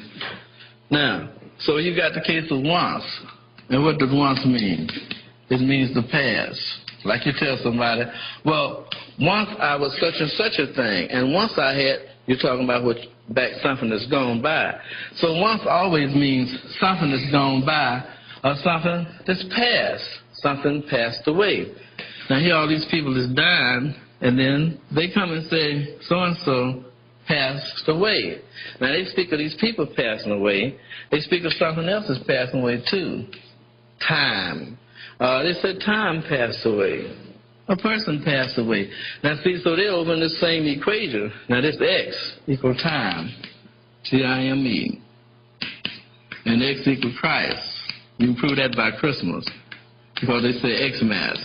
Now, so you got the case of once. And what does once mean? It means the past. Like you tell somebody, well, once I was such and such a thing, and once I had, you're talking about back something that's gone by. So once always means something that's gone by, or something that's past, something passed away. Now here all these people is dying, and then they come and say, so-and-so passed away. Now they speak of these people passing away. They speak of something else that's passing away too. Time. They said time passed away. A person passed away. Now see, so they're over in the same equation. Now this X equal time. T-I-M-E. And X equal Christ. You can prove that by Christmas, because they say Xmas.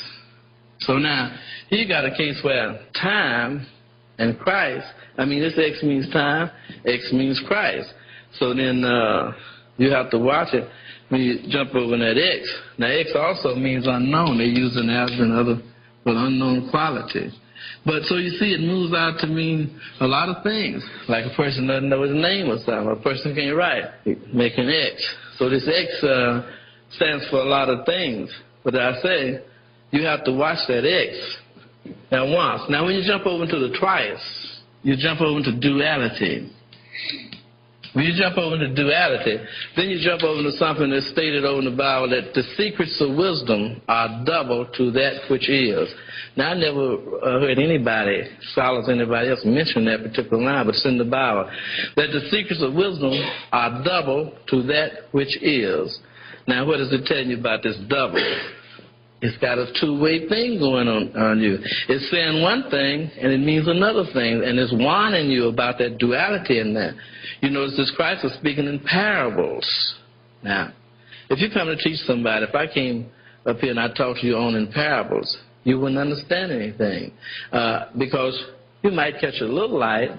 So now, here you got a case where time and Christ, this X means time, X means Christ. So then you have to watch it when you jump over that X. Now X also means unknown. They use an as and other with unknown qualities. But so you see, it moves out to mean a lot of things. Like a person doesn't know his name or something. A person can't write, make an X. So this X stands for a lot of things. But I say, you have to watch that X. Now once. Now when you jump over into the twice, you jump over into duality. When you jump over to duality, then you jump over to something that's stated over in the Bible that the secrets of wisdom are double to that which is. Now, I never heard anybody, scholars, anybody else mention that particular line, but it's in the Bible, that the secrets of wisdom are double to that which is. Now, what does it tell you about this double? It's got a two-way thing going on you. It's saying one thing, and it means another thing, and it's warning you about that duality in that. You notice this Christ was speaking in parables. Now, if you come to teach somebody, if I came up here and I talked to you on in parables, you wouldn't understand anything because you might catch a little light,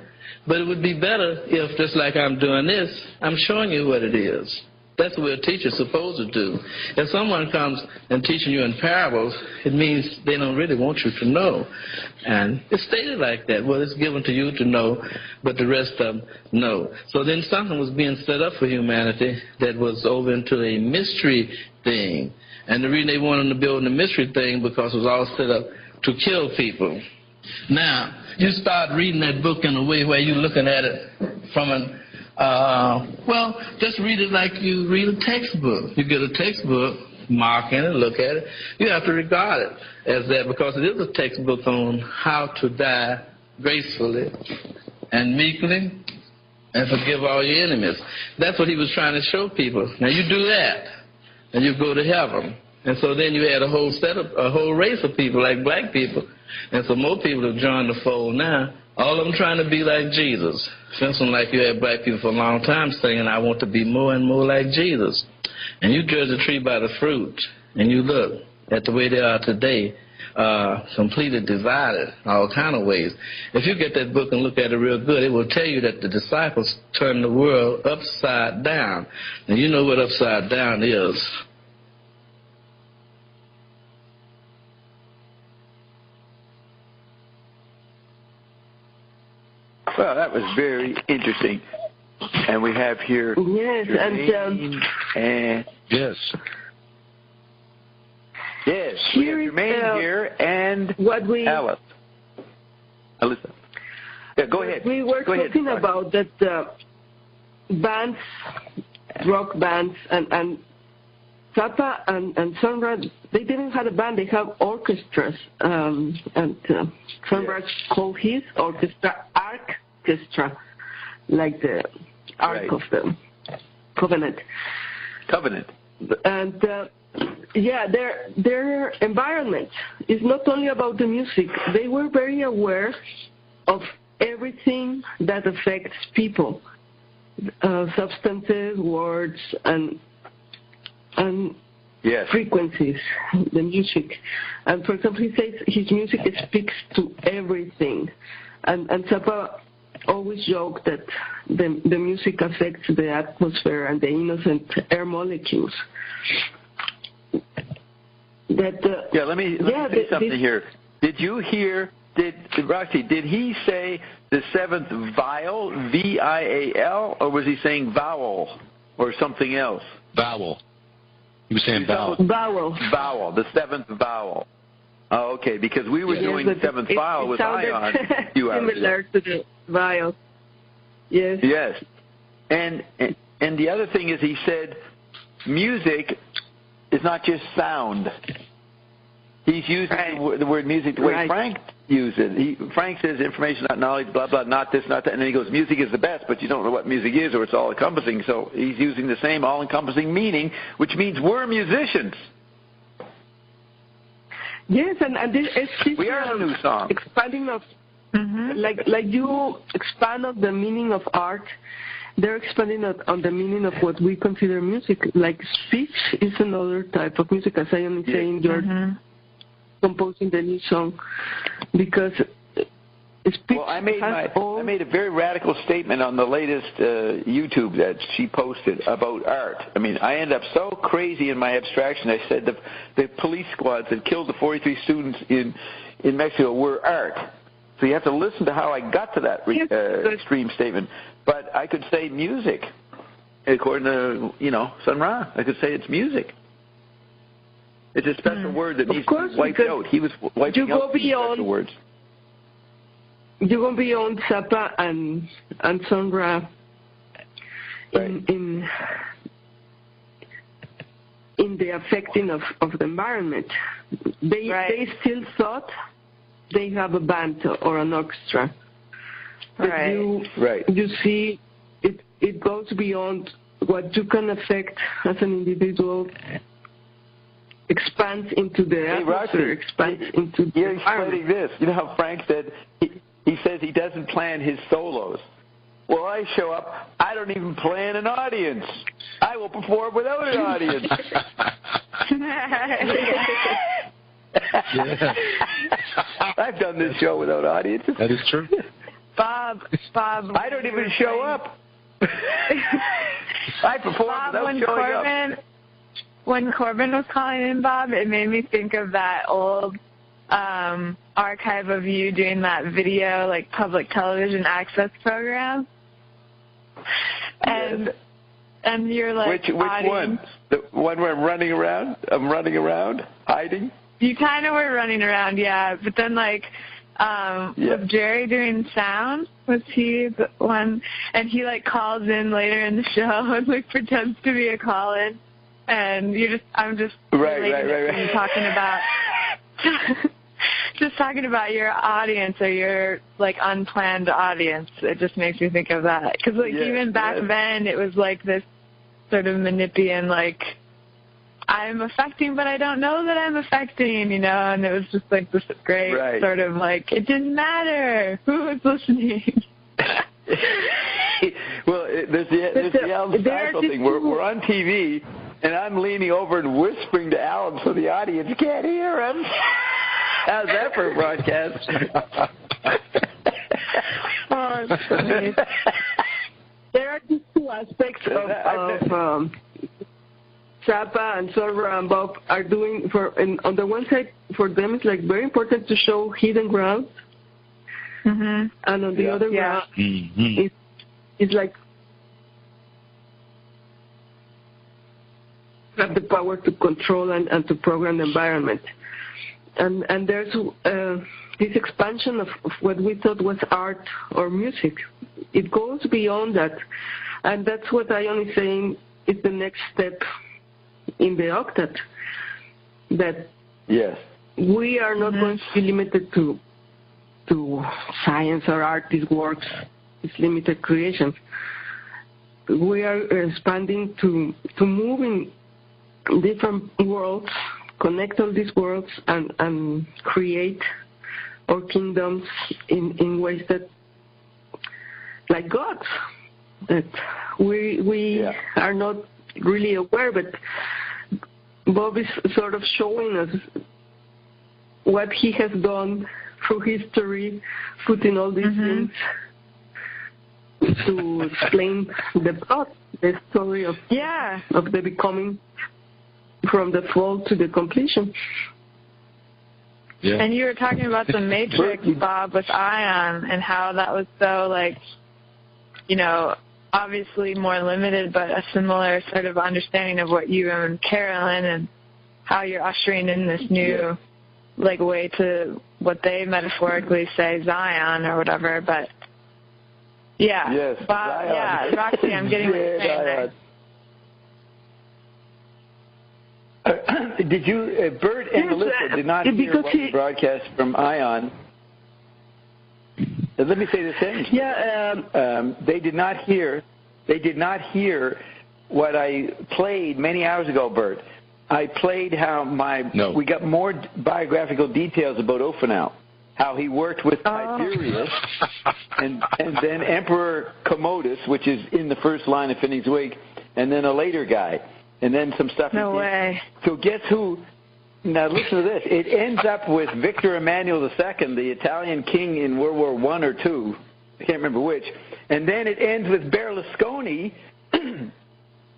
but it would be better if, just like I'm doing this, I'm showing you what it is. That's what a teacher's supposed to do. If someone comes and teaching you in parables, it means they don't really want you to know. And it's stated like that. Well, it's given to you to know, but the rest of them know. So then something was being set up for humanity that was over into a mystery thing. And the reason they wanted to build a mystery thing because it was all set up to kill people. Now, you start reading that book in a way where you're looking at it from an well, just read it like you read a textbook. You get a textbook, mark in it, look at it. You have to regard it as that because it is a textbook on how to die gracefully and meekly and forgive all your enemies. That's what he was trying to show people. Now you do that, and you go to heaven. And so then you had a whole race of people like black people. And so more people have joined the fold now. All of them trying to be like Jesus. Feeling like you had black people for a long time saying, I want to be more and more like Jesus. And you judge a tree by the fruit, and you look at the way they are today, completely divided, all kind of ways. If you get that book and look at it real good, it will tell you that the disciples turned the world upside down. And you know what upside down is. Well, that was very interesting. And we have here... Yes, and yes. Yes, we have Jermaine here and Alice. Alyssa. Yeah, go ahead. We were talking about that bands, rock bands, and Zappa and Sun Ra, they didn't have a band, they have orchestras. And Sun Ra called his orchestra Orchestra, like the Ark of the Covenant. And their environment is not only about the music. They were very aware of everything that affects people, substances, words, and frequencies, the music. And for example, he says his music speaks to everything. And Zappa always joked that the music affects the atmosphere and the innocent air molecules. Let me say something here. Did you hear, Roxy, did he say the seventh vial, V-I-A-L, or was he saying vowel or something else? Vowel. He was saying vowel. Vowel, the seventh vowel. Oh, okay, because we were doing the seventh vial with ion. Similar to the vial. Yes. Yes. And the other thing is he said music is not just sound. He's using the word music the way Frank used it. Frank says information, not knowledge, blah, blah, not this, not that. And then he goes, music is the best, but you don't know what music is or it's all-encompassing. So he's using the same all-encompassing meaning, which means we're musicians. Yes, and this we are a new song. Expanding of, like you expand on the meaning of art, they're expanding on the meaning of what we consider music. Like speech is another type of music, as I am saying, you're composing the new song, because speech I made a very radical statement on the latest YouTube that she posted about art. I mean, I end up so crazy in my abstraction. I said the police squads that killed the 43 students in Mexico were art. So you have to listen to how I got to that extreme statement. But I could say music, according to Sun Ra. I could say it's music. It's a special word that needs to be wiped out. He was wiping out special words. You go beyond Zappa and Sun Ra. in the affecting of the environment. They still thought they have a band or an orchestra. But you see, it goes beyond what you can affect as an individual. Expands into the atmosphere, expands into the You're explaining this. You know how Frank said, he says he doesn't plan his solos. Well, I show up, I don't even plan an audience. I will perform without an audience. I've done this show without audiences. That is true. Bob. I don't even show up. I perform without showing up. When Corbin was calling in, Bob, it made me think of that old archive of you doing that video, like, public television access program. And you're like, which one? The one where I'm running around? I'm running around, hiding? You kind of were running around, yeah. But then, like, was Jerry doing sound? Was he the one? And he, like, calls in later in the show and, like, pretends to be a call-in. And I'm just right. talking about just talking about your audience or your, like, unplanned audience. It just makes me think of that because, like, even back then it was like this sort of Manipian, like, I'm affecting, but I don't know that I'm affecting, you know. And it was just like this great sort of like it didn't matter who was listening. Well, there's the Alan Seinfeld thing. We're on TV. And I'm leaning over and whispering to Alan so the audience can't hear him. How's that for a broadcast? There are these two aspects of Zappa and Sun Ra and Bob are doing. On the one side, for them, it's like very important to show hidden ground. And on the other ground, it's like have the power to control and to program the environment. And there's this expansion of what we thought was art or music. It goes beyond that. And that's what Ion is saying is the next step in the octet. That we are not going to be limited to science or artist works, it's limited creations. We are expanding to move in different worlds, connect all these worlds, and create our kingdoms in ways that, like gods, that we are not really aware, but Bob is sort of showing us what he has done through history, putting all these things to explain the plot, the story of the becoming from the fall to the completion. And you were talking about the Matrix, Bob, with Ion, and how that was so, like, you know, obviously more limited, but a similar sort of understanding of what you and Carolyn and how you're ushering in this new, like, way to what they metaphorically say Zion or whatever. But Bob, Roxy, I'm getting what you're saying there. Did you, Bert and Melissa did not hear what we broadcast from Ion. Let me say this thing. They did not hear what I played many hours ago, Bert. I played how we got more biographical details about Ophenau, how he worked with Tiberius and then Emperor Commodus, which is in the first line of Finney's Wig, and then a later guy. And then some stuff. No way. So guess who? Now listen to this. It ends up with Victor Emmanuel II, the Italian king in World War I or II. I can't remember which. And then it ends with Berlusconi,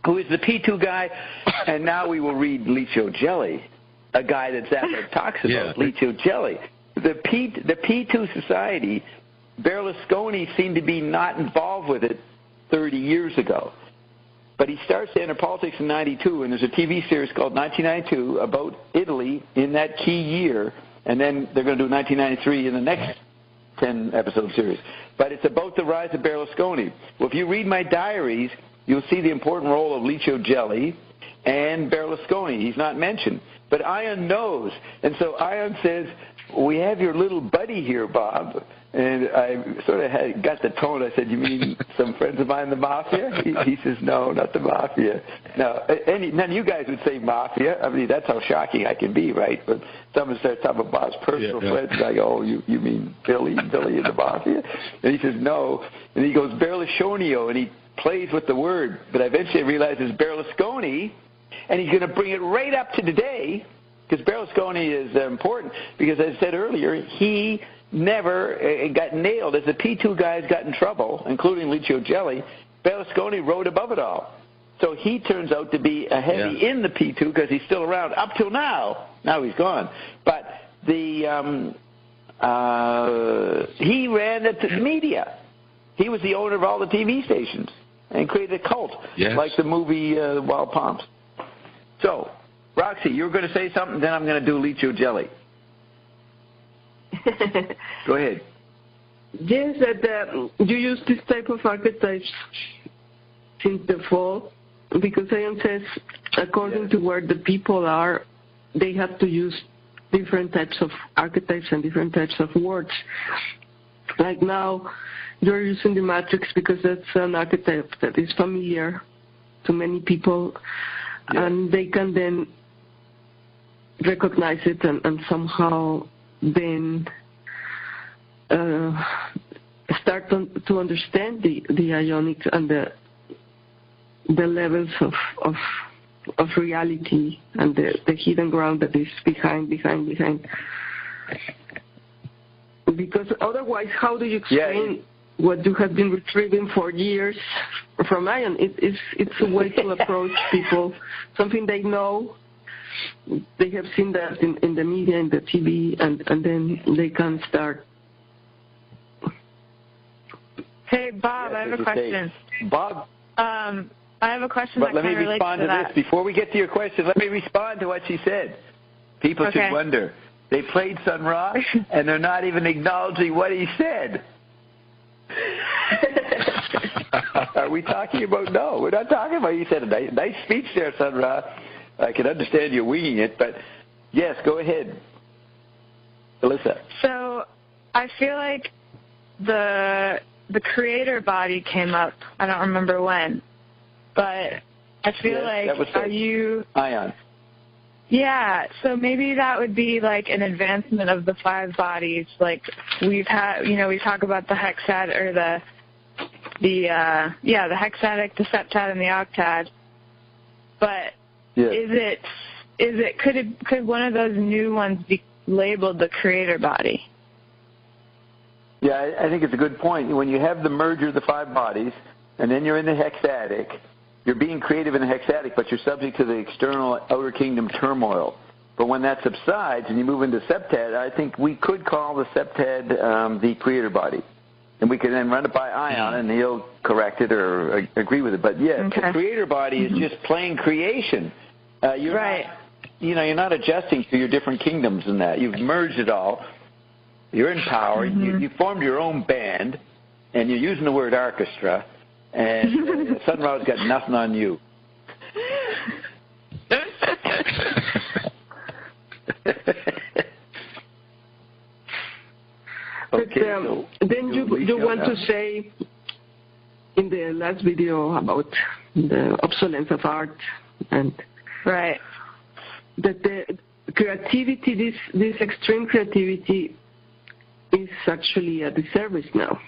who is the P2 guy. And now we will read Licio Gelli, a guy that Zappa talks about, Licio Gelli. The P2 society, Berlusconi seemed to be not involved with it 30 years ago. But he starts to enter politics in 92, and there's a TV series called 1992 about Italy in that key year, and then they're going to do 1993 in the next 10-episode series. But it's about the rise of Berlusconi. Well, if you read my diaries, you'll see the important role of Licio Gelli and Berlusconi. He's not mentioned. But Ion knows. And so Ion says, we have your little buddy here, Bob. And I sort of got the tone. I said, you mean some friends of mine in the Mafia? He says, no, not the Mafia. Now, none of you guys would say Mafia. I mean, that's how shocking I can be, right? But someone starts talking about Bob's personal friends, and I go, oh, you mean Billy in the Mafia? And he says, no. And he goes, Berlusconio, and he plays with the word. But eventually I realized it's Berlusconi, and he's going to bring it right up to today, because Berlusconi is important, because as I said earlier, he never got nailed. As the P2 guys got in trouble, including Licio Gelli, Berlusconi rode above it all. So he turns out to be a heavy in the P2 because he's still around up till now. Now he's gone. But he ran the media. He was the owner of all the TV stations and created a cult, like the movie Wild Palms. So, Roxy, you were going to say something, then I'm going to do Licio Gelli. Go ahead. Yes, that you use this type of archetypes since the fall, because Ion says, according to where the people are, they have to use different types of archetypes and different types of words. Like now, you're using the matrix because that's an archetype that is familiar to many people, and they can then recognize it and somehow then start to understand the ionic and the levels of reality and the hidden ground that is behind. Because otherwise, how do you explain what you have been retrieving for years from Ion? It's a way to approach people, something they know. They have seen that in the media, in the TV, and then they can start. Hey, Bob, I have a question. Bob? I have a question But that let me respond to that. this. Before we get to your question, let me respond to what she said. People should wonder. They played Sun Ra, and they're not even acknowledging what he said. Are we talking about? No, we're not talking about. You said a nice speech there, Sun Ra. I can understand you winging it, but yes, go ahead, Alyssa. So I feel like the creator body came up. I don't remember when, but I feel are you Ion? Yeah, so maybe that would be like an advancement of the five bodies. Like we've had, we talk about the hexad or the hexadic, the septad, and the octad. But could one of those new ones be labeled the creator body? Yeah, I think it's a good point. When you have the merger of the five bodies, and then you're in the hexadic, you're being creative in the hexadic, but you're subject to the external outer kingdom turmoil. But when that subsides and you move into septad, I think we could call the septad the creator body. And we can then run it by Ion, and he'll correct it or agree with it. But, the creator body is just plain creation. You're not adjusting to your different kingdoms in that. You've merged it all. You're in power. You formed your own band, and you're using the word orchestra. And Sun Ra's got nothing on you. But then you want to say in the last video about the obsolescence of art and that the creativity, this extreme creativity, is actually a disservice now.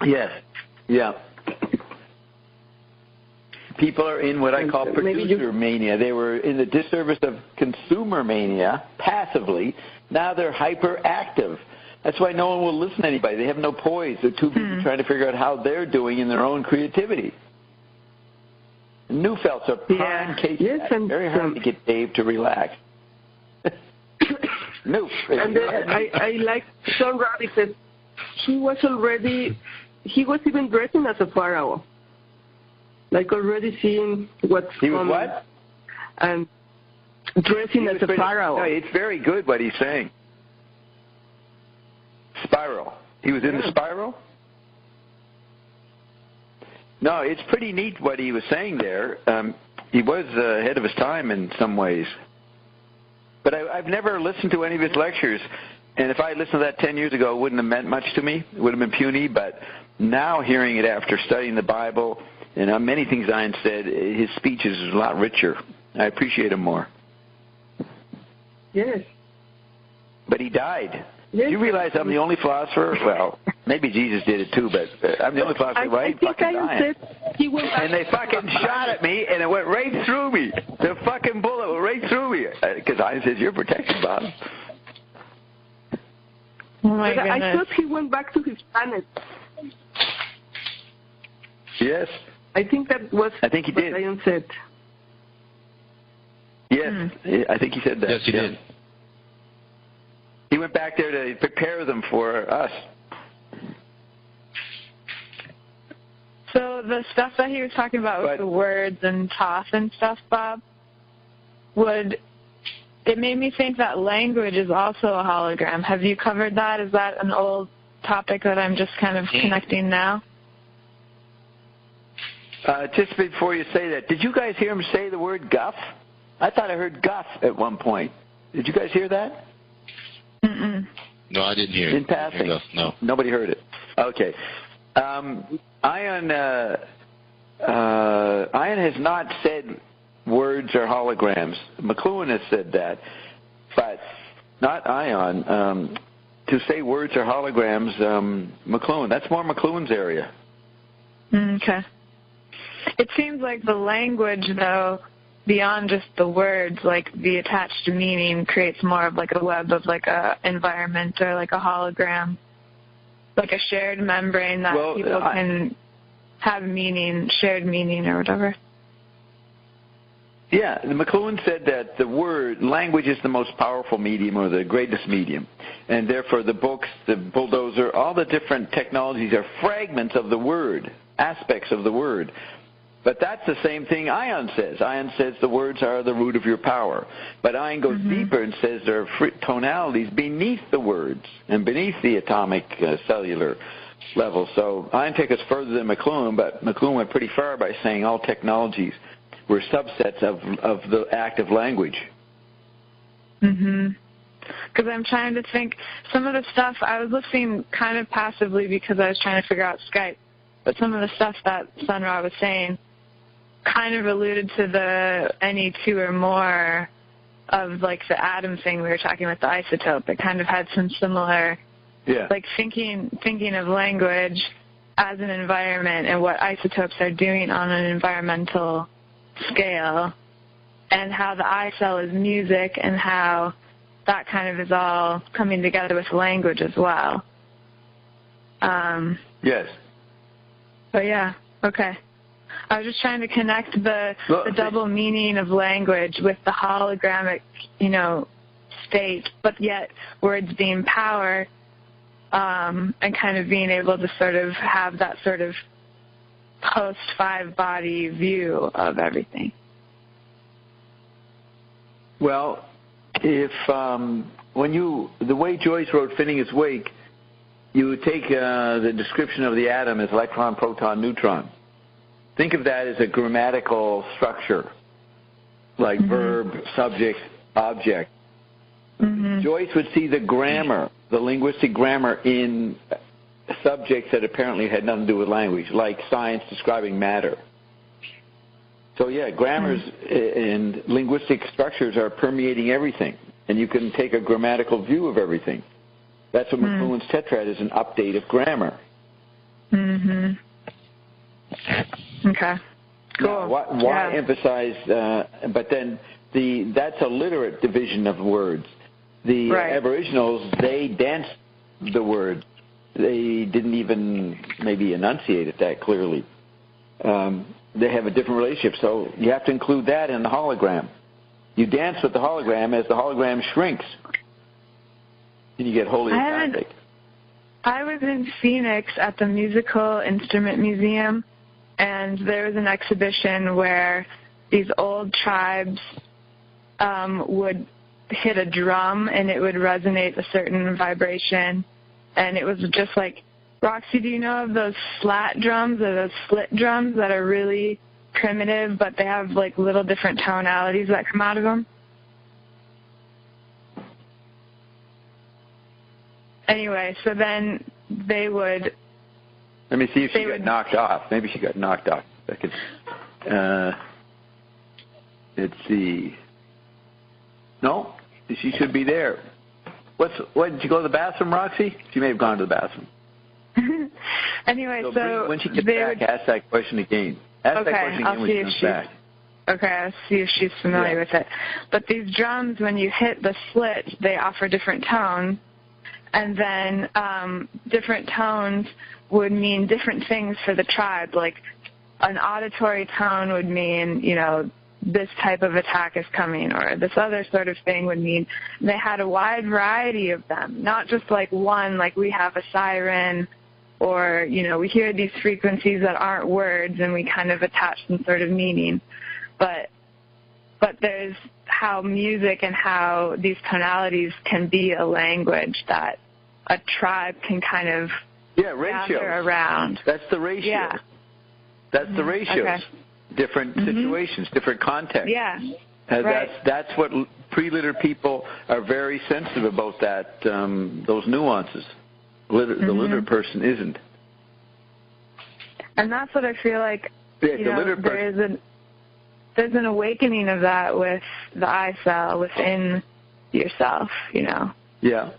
Yes. Yeah. People are in what I call producer mania. They were in the disservice of consumer mania, passively. Now they're hyperactive. That's why no one will listen to anybody. They have no poise. They're too busy trying to figure out how they're doing in their own creativity. Neufeld's a prime case of that. Very hard to get Dave to relax. And I like Sun Ra because he was even dressing as a pharaoh. Like already seeing what's coming. He was what? And dressing as a pharaoh. No, it's very good what he's saying. Spiral. He was in the spiral? No, it's pretty neat what he was saying there. He was ahead of his time in some ways. But I've never listened to any of his lectures, and if I listened to that 10 years ago, it wouldn't have meant much to me. It would have been puny, but now hearing it after studying the Bible and many things Zion said, his speech is a lot richer. I appreciate him more. Yes. But he died. Yes. Do you realize I'm the only philosopher? Well, maybe Jesus did it too, but I'm the only philosopher who ain't fucking dying. And they fucking shot at me, and it went right through me. The fucking bullet went right through me. Because I said, "You're protected, Bob." Oh my goodness. I thought he went back to his planet. Yes. I think that was I think he what did. Zion said. Yes, I think he said that. Yes, he did. He went back there to prepare them for us. So the stuff that he was talking about with the words and Toth and stuff, Bob, it made me think that language is also a hologram. Have you covered that? Is that an old topic that I'm just kind of connecting now? Just before you say that, did you guys hear him say the word guff? I thought I heard guff at one point. Did you guys hear that? Mm-mm. No, I didn't hear it. In passing? No. Nobody heard it. Okay. Ion has not said words or holograms. McLuhan has said that, but not Ion. To say words or holograms, McLuhan. That's more McLuhan's area. Okay. It seems like the language, though, beyond just the words, like the attached meaning creates more of like a web of like a environment or like a hologram, like a shared membrane that people can have meaning, shared meaning or whatever. Yeah, McLuhan said that the language is the most powerful medium or the greatest medium, and therefore the books, the bulldozer, all the different technologies are fragments of the word, aspects of the word. But that's the same thing Ion says. Ion says the words are the root of your power. But Ion goes deeper and says there are tonalities beneath the words and beneath the atomic cellular level. So Ion takes us further than McLuhan, but McLuhan went pretty far by saying all technologies were subsets of the act of language. Because I'm trying to think, some of the stuff, I was listening kind of passively because I was trying to figure out Skype, but some of the stuff that Sun Ra was saying kind of alluded to the any two or more of like the atom thing we were talking about, the isotope. It kind of had some similar, like thinking of language as an environment and what isotopes are doing on an environmental scale, and how the I cell is music and how that kind of is all coming together with language as well. Yes. But yeah, okay. I was just trying to connect the double meaning of language with the hologramic, state, but yet words being power, and kind of being able to sort of have that sort of post-five-body view of everything. Well, if the way Joyce wrote Finnegan's Wake, you would take the description of the atom as electron, proton, neutron. Think of that as a grammatical structure, like verb, subject, object. Joyce would see the grammar, the linguistic grammar in subjects that apparently had nothing to do with language, like science describing matter. So yeah, grammars and linguistic structures are permeating everything, and you can take a grammatical view of everything. That's what McLuhan's tetrad is, an update of grammar. Okay. Cool. Now, why emphasize? But then that's a literate division of words. The Aboriginals, they danced the word. They didn't even maybe enunciate it that clearly. They have a different relationship, so you have to include that in the hologram. You dance with the hologram as the hologram shrinks, and you get wholly empathic. I was in Phoenix at the Musical Instrument Museum, and there was an exhibition where these old tribes would hit a drum, and it would resonate a certain vibration, and it was just like Roxy, do you know of those slat drums or those slit drums that are really primitive, but they have like little different tonalities that come out of them? Anyway, so then they would... Let me see if she got knocked off. Maybe she got knocked off. Let's see. No, she should be there. What, did you go to the bathroom, Roxy? She may have gone to the bathroom. Anyway, so when she gets back, ask that question again. Ask that question again when she comes back. Okay, I'll see if she's familiar with it. But these drums, when you hit the slit, they offer different tones. And then different tones would mean different things for the tribe. Like an auditory tone would mean, you know, this type of attack is coming, or this other sort of thing would mean. They had a wide variety of them, not just like one, like we have a siren, or, you know, we hear these frequencies that aren't words and we kind of attach some sort of meaning. But there's how music and how these tonalities can be a language that a tribe can kind of gather around. That's the ratio. Yeah. That's the ratios. Okay. Different situations, different contexts. Yeah. Right. That's what pre-literate people are very sensitive about, that those nuances. The literate person isn't. And that's what I feel like, you know, there's an awakening of that with the I cell within yourself, you know. Yeah.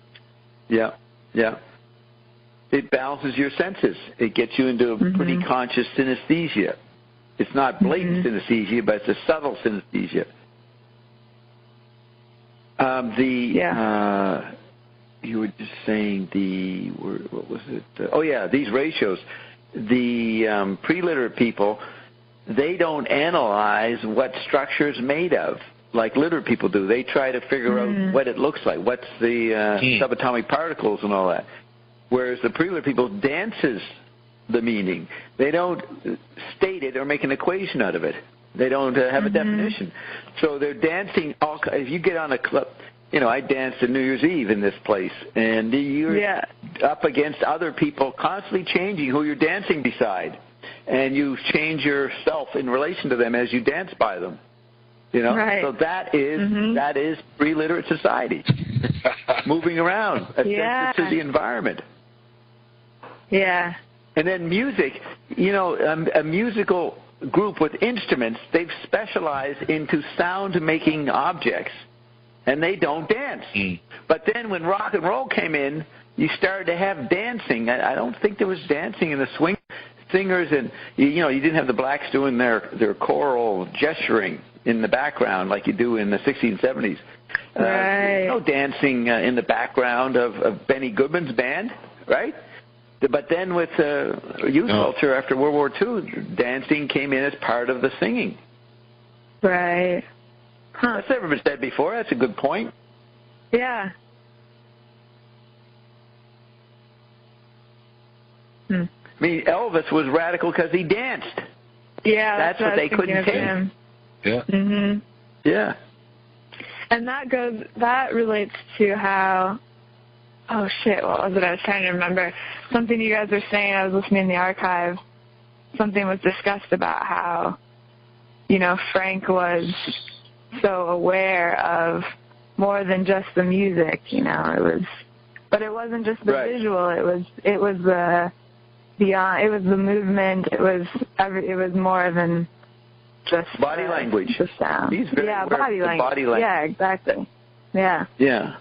It balances your senses. It gets you into a pretty conscious synesthesia. It's not blatant synesthesia, but it's a subtle synesthesia. You were just saying what was it? These ratios. The pre-literate people, they don't analyze what structure is made of like literate people do. They try to figure out what it looks like, what's the subatomic particles and all that. Whereas the pre-literate people dances the meaning. They don't state it or make an equation out of it. They don't have a definition. So they're dancing. If you get on a club, you know, I danced at New Year's Eve in this place, and you're up against other people constantly changing who you're dancing beside, and you change yourself in relation to them as you dance by them. You know, so that is pre-literate society, moving around, sensitive to the environment. Yeah. And then music, you know, a musical group with instruments, they've specialized into sound-making objects, and they don't dance. But then when rock and roll came in, you started to have dancing. I don't think there was dancing in the swing singers, and you know, you didn't have the blacks doing their choral gesturing in the background like you do in the 60s and 70s. No dancing in the background of Benny Goodman's band, right? But then with youth culture after World War II, dancing came in as part of the singing. Right. That's never been said before. That's a good point. Yeah. I mean, Elvis was radical because he danced. Yeah, that's what they couldn't take. Yeah. Yeah. And that relates to how, oh shit, what was it? I was trying to remember. Something you guys were saying, I was listening in the archive, something was discussed about how, you know, Frank was so aware of more than just the music, you know, but it wasn't just the visual, it was the beyond, it was the movement, it was more than just body language. The sound. He's very body language. Body language. Yeah, exactly. Yeah. Yeah.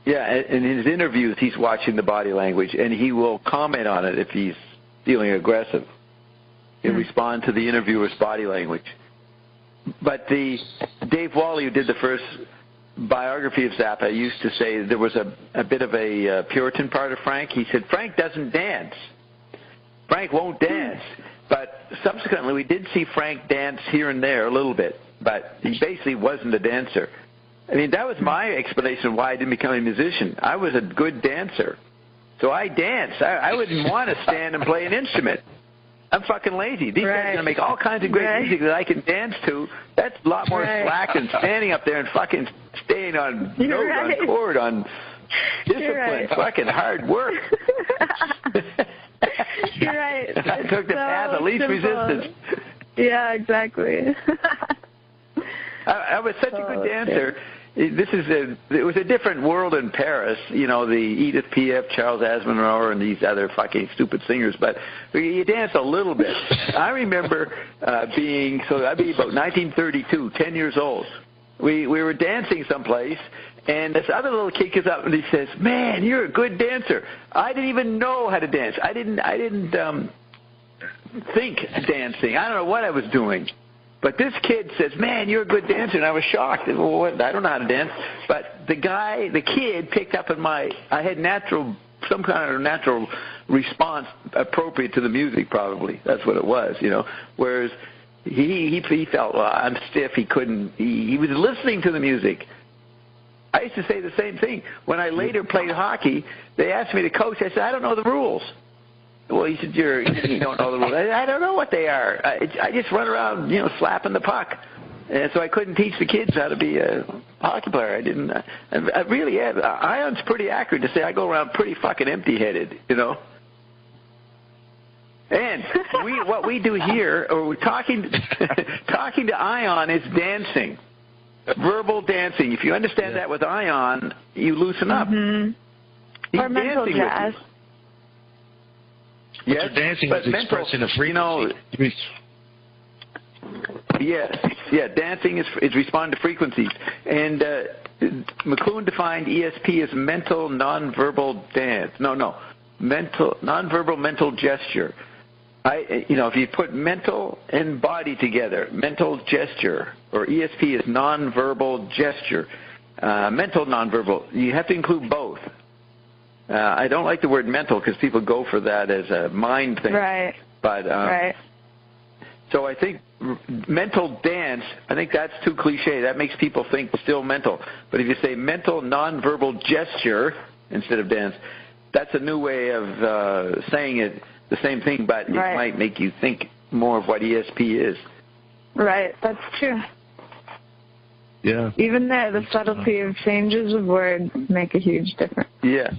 Yeah, in his interviews, he's watching the body language, and he will comment on it if he's feeling aggressive. He'll respond to the interviewer's body language. But Dave Wally, who did the first biography of Zappa, used to say there was a bit of a Puritan part of Frank. He said, Frank doesn't dance. Frank won't dance. But subsequently, we did see Frank dance here and there a little bit, but he basically wasn't a dancer. I mean, that was my explanation of why I didn't become a musician. I was a good dancer. So I danced. I wouldn't want to stand and play an instrument. I'm fucking lazy. These guys are going to make all kinds of great music that I can dance to. That's a lot more slack than standing up there and fucking staying on note, on chord, on discipline. Fucking hard work. You're right. I took the path of least resistance. Yeah, exactly. I was such a good dancer. It was a different world in Paris, the Edith Piaf, Charles Aznavour, and these other fucking stupid singers, but you danced a little bit. I remember I'd be about 1932, 10 years old. We were dancing someplace, and this other little kid comes up and he says, "Man, you're a good dancer." I didn't even know how to dance. I didn't think dancing. I don't know what I was doing. But this kid says, "Man, you're a good dancer," and I was shocked. Well, I don't know how to dance. But the kid picked up on I had some kind of natural response appropriate to the music, probably. That's what it was, Whereas he felt, well, I'm stiff. He couldn't. He was listening to the music. I used to say the same thing. When I later played hockey, they asked me to coach. I said, I don't know the rules. Well, he said, you don't know the rules. I don't know what they are. I just run around, slapping the puck. And so I couldn't teach the kids how to be a hockey player. I didn't. I really have. Ion's pretty accurate to say I go around pretty fucking empty-headed, And what we do here, or we're talking to Ion, is dancing, verbal dancing. If you understand that with Ion, you loosen up. Mm-hmm. Or mental jazz. Yes, but dancing is expressing a frequency. Yes, dancing is responding to frequencies. And McLuhan defined ESP as mental nonverbal dance. Nonverbal mental gesture. If you put mental and body together, mental gesture, or ESP is nonverbal gesture, mental nonverbal. You have to include both. I don't like the word mental because people go for that as a mind thing. Right. But so I think mental dance, I think that's too cliche. That makes people think still mental. But if you say mental nonverbal gesture instead of dance, that's a new way of saying it, the same thing, but it might make you think more of what ESP is. Right, that's true. Yeah. Even there, the subtlety of changes of words make a huge difference. Yeah.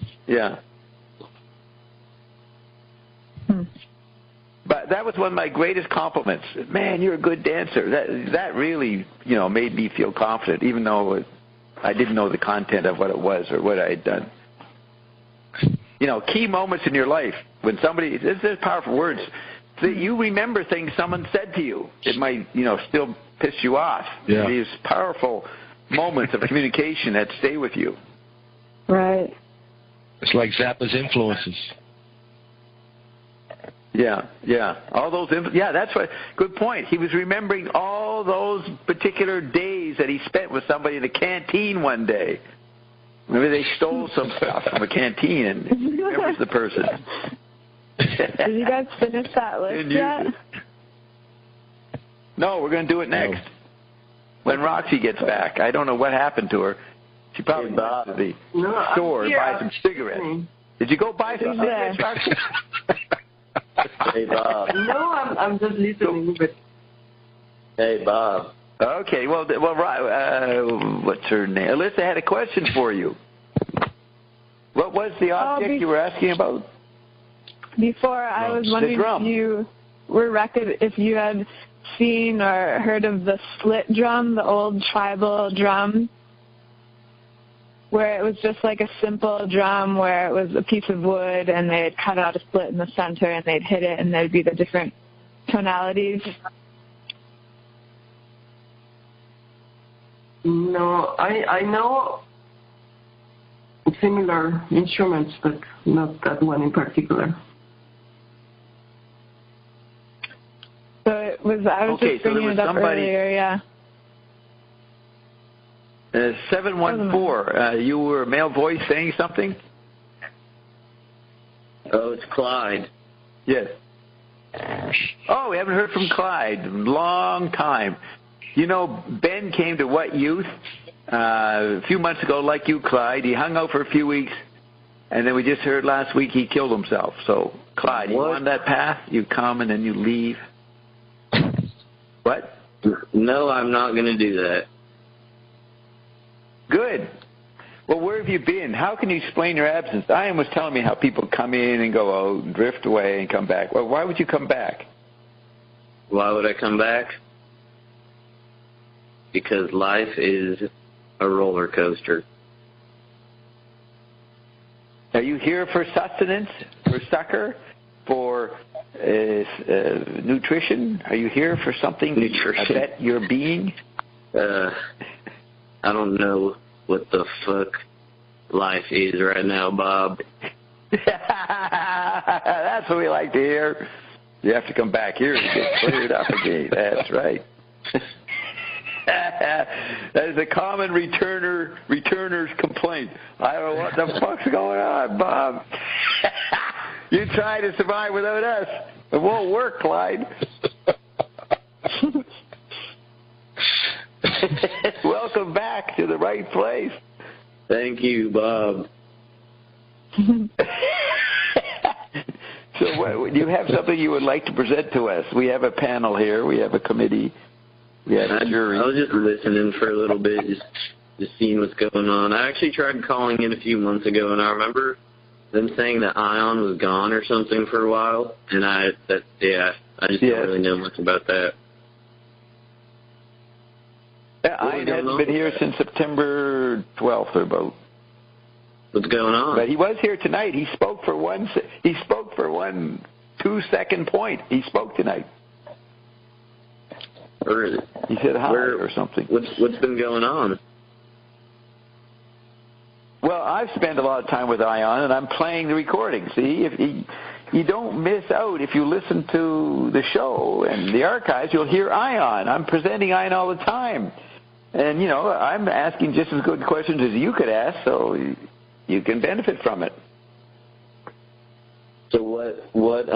But that was one of my greatest compliments. Man, you're a good dancer. That really, made me feel confident, even though I didn't know the content of what it was or what I had done. Key moments in your life when somebody, this is powerful words, that you remember things someone said to you. It might, still piss you off. Yeah. These powerful moments of communication that stay with you. Right. It's like Zappa's influences. Yeah. All those, that's what, good point. He was remembering all those particular days that he spent with somebody in a canteen one day. Maybe they stole some stuff from a canteen and he remembers the person. Did you guys finish that list yet? No, we're going to do it next. When Roxy gets back. I don't know what happened to her. She probably went to the store and buy some cigarettes. Did you go buy some cigarettes, Roxy? Hey, Bob. No, I'm just listening. But... Hey, Bob. Okay, well, what's her name? Alyssa had a question for you. What was the object you were asking about? Before, I was wondering if you if you had seen or heard of the slit drum, the old tribal drum, where it was just like a simple drum where it was a piece of wood and they'd cut out a slit in the center and they'd hit it and there'd be the different tonalities. No, I know similar instruments, but not that one in particular. So it was, I was just bringing it up earlier, yeah. 714, you were a male voice saying something? Oh, it's Clyde. Yes. Oh, we haven't heard from Clyde in a long time. Ben came to What Youth a few months ago, like you, Clyde. He hung out for a few weeks, and then we just heard last week he killed himself. So, Clyde, you on that path? You come and then you leave? What? No, I'm not going to do that. Good. Well, where have you been? How can you explain your absence? Ian was telling me how people come in and go out and drift away and come back. Well, why would you come back? Why would I come back? Because life is a roller coaster. Are you here for sustenance, for succor, for nutrition? Are you here for something nutrition. About your being? I don't know what the fuck life is right now, Bob. That's what we like to hear. You have to come back here to get cleared up again. That's right. That is a common returner's complaint. I don't know what the fuck's going on, Bob. You try to survive without us. It won't work, Clyde. Welcome back to the right place. Thank you, Bob. So do you have something you would like to present to us? We have a panel here. We have a committee. We have a jury. I was just listening for a little bit, just seeing what's going on. I actually tried calling in a few months ago, and I remember them saying that Ion was gone or something for a while, and I just don't really know much about that. Ion hasn't been here since September 12th or about. What's going on? But he was here tonight. He spoke for one 2-second point. He spoke tonight. Really? He said hi or something. What's been going on? Well, I've spent a lot of time with Ion, and I'm playing the recording. See, you don't miss out if you listen to the show and the archives. You'll hear Ion. I'm presenting Ion all the time, and I'm asking just as good questions as you could ask, so you can benefit from it. So what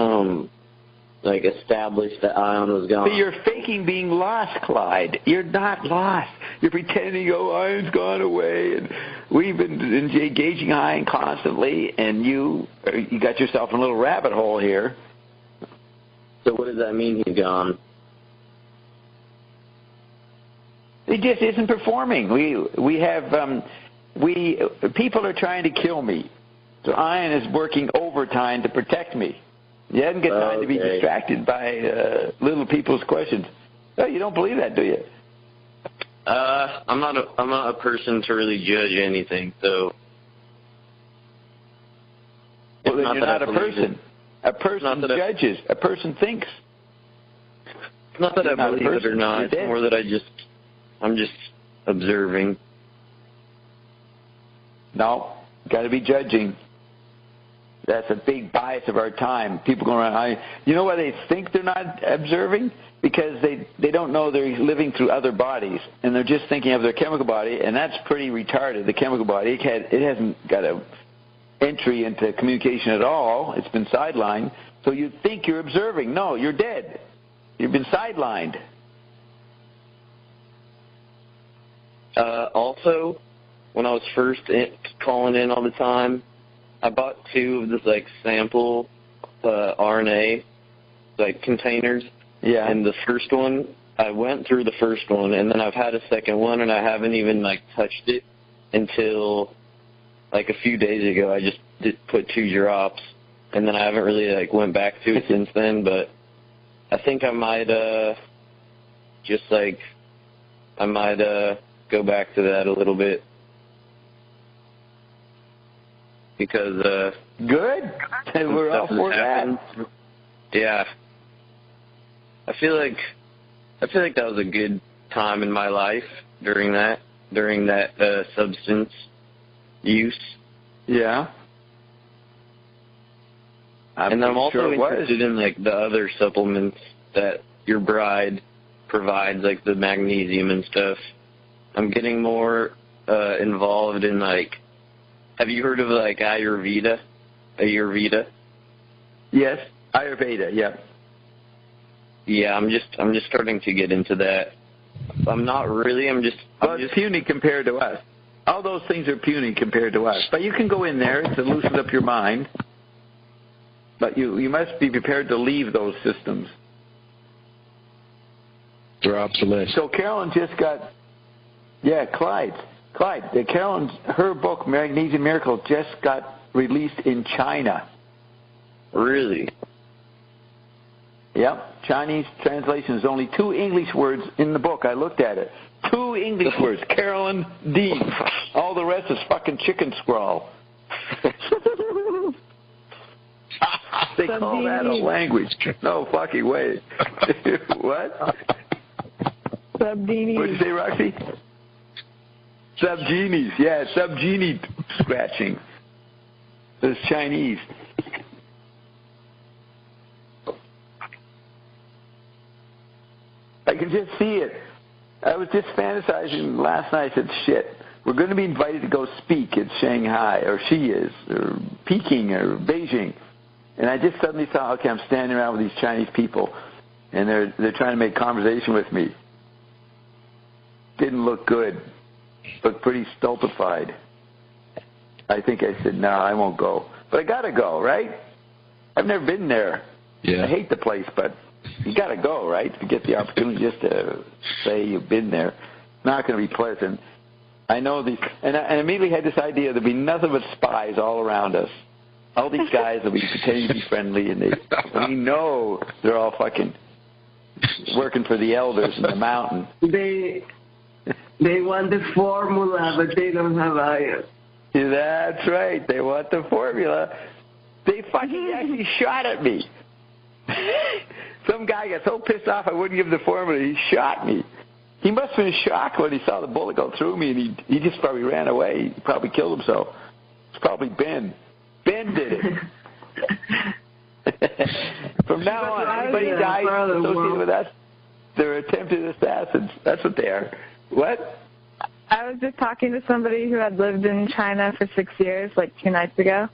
established that Ion was gone? See, you're faking being lost, Clyde. You're not lost. You're pretending, Ion's gone away, and we've been engaging Ion constantly, and you got yourself in a little rabbit hole here. So what does that mean he's gone? He just isn't performing. People are trying to kill me, so Ion is working overtime to protect me. You haven't got time to be distracted by little people's questions. Oh, you don't believe that, do you? I'm not a person to really judge anything, so. Well, then you're not a person. A person judges. A person thinks. Not that I believe it or not. It's more that I'm just observing. No, got to be judging. That's a big bias of our time. People go around, you know why they think they're not observing? Because they don't know they're living through other bodies, and they're just thinking of their chemical body, and that's pretty retarded, the chemical body. It hasn't got an entry into communication at all. It's been sidelined. So you think you're observing. No, you're dead. You've been sidelined. Also, when I was first calling in all the time, I bought 2 of this sample RNA containers. Yeah. And the first one, I went through the first one, and then I've had a second one, and I haven't even touched it until a few days ago. I just put 2 drops, and then I haven't really went back to it since then. But I think I might go back to that a little bit. Because good. We're all for that. Yeah. I feel like that was a good time in my life during that substance use. Yeah. And I'm also interested in the other supplements that your bride provides, the magnesium and stuff. I'm getting more involved in have you heard of Ayurveda? Ayurveda? Yes, Ayurveda. Yeah. Yeah, I'm just starting to get into that. I'm not really. It's puny compared to us. All those things are puny compared to us. But you can go in there to loosen up your mind. But you must be prepared to leave those systems. They're obsolete. So Carolyn just got, Clyde. Clyde, Carolyn, her book, Magnesium Miracle, just got released in China. Really? Yep. Chinese translation is only 2 English words in the book. I looked at it. 2 English words. Carolyn Dean. All the rest is fucking chicken scrawl. They call that a language. No fucking way. What? Subgenie. What did you say, Roxy? Subgenies. Yeah, subgenie scratching. It's Chinese. I can just see it. I was just fantasizing last night. I said, shit, we're going to be invited to go speak in Shanghai, or she is, or Peking, or Beijing. And I just suddenly thought, okay, I'm standing around with these Chinese people, and they're trying to make conversation with me. Didn't look good. Looked pretty stultified. I think I said, no, I won't go. But I got to go, right? I've never been there. Yeah. I hate the place, but you got to go, right, to get the opportunity just to say you've been there. Not going to be pleasant. I know these, and I immediately had this idea there'll be nothing but spies all around us. All these guys will be pretending to be friendly, and we know they're all fucking working for the elders in the mountain. They want the formula, but they don't have iron. That's right. They want the formula. They fucking actually shot at me. Some guy got so pissed off I wouldn't give him the formula, he shot me. He must have been in shock when he saw the bullet go through me, and he just probably ran away. He probably killed himself. It's probably Ben. Ben did it. From now on, anybody dies associated with us, they're attempted assassins. That's what they are. What? I was just talking to somebody who had lived in China for 6 years, like 2 nights ago.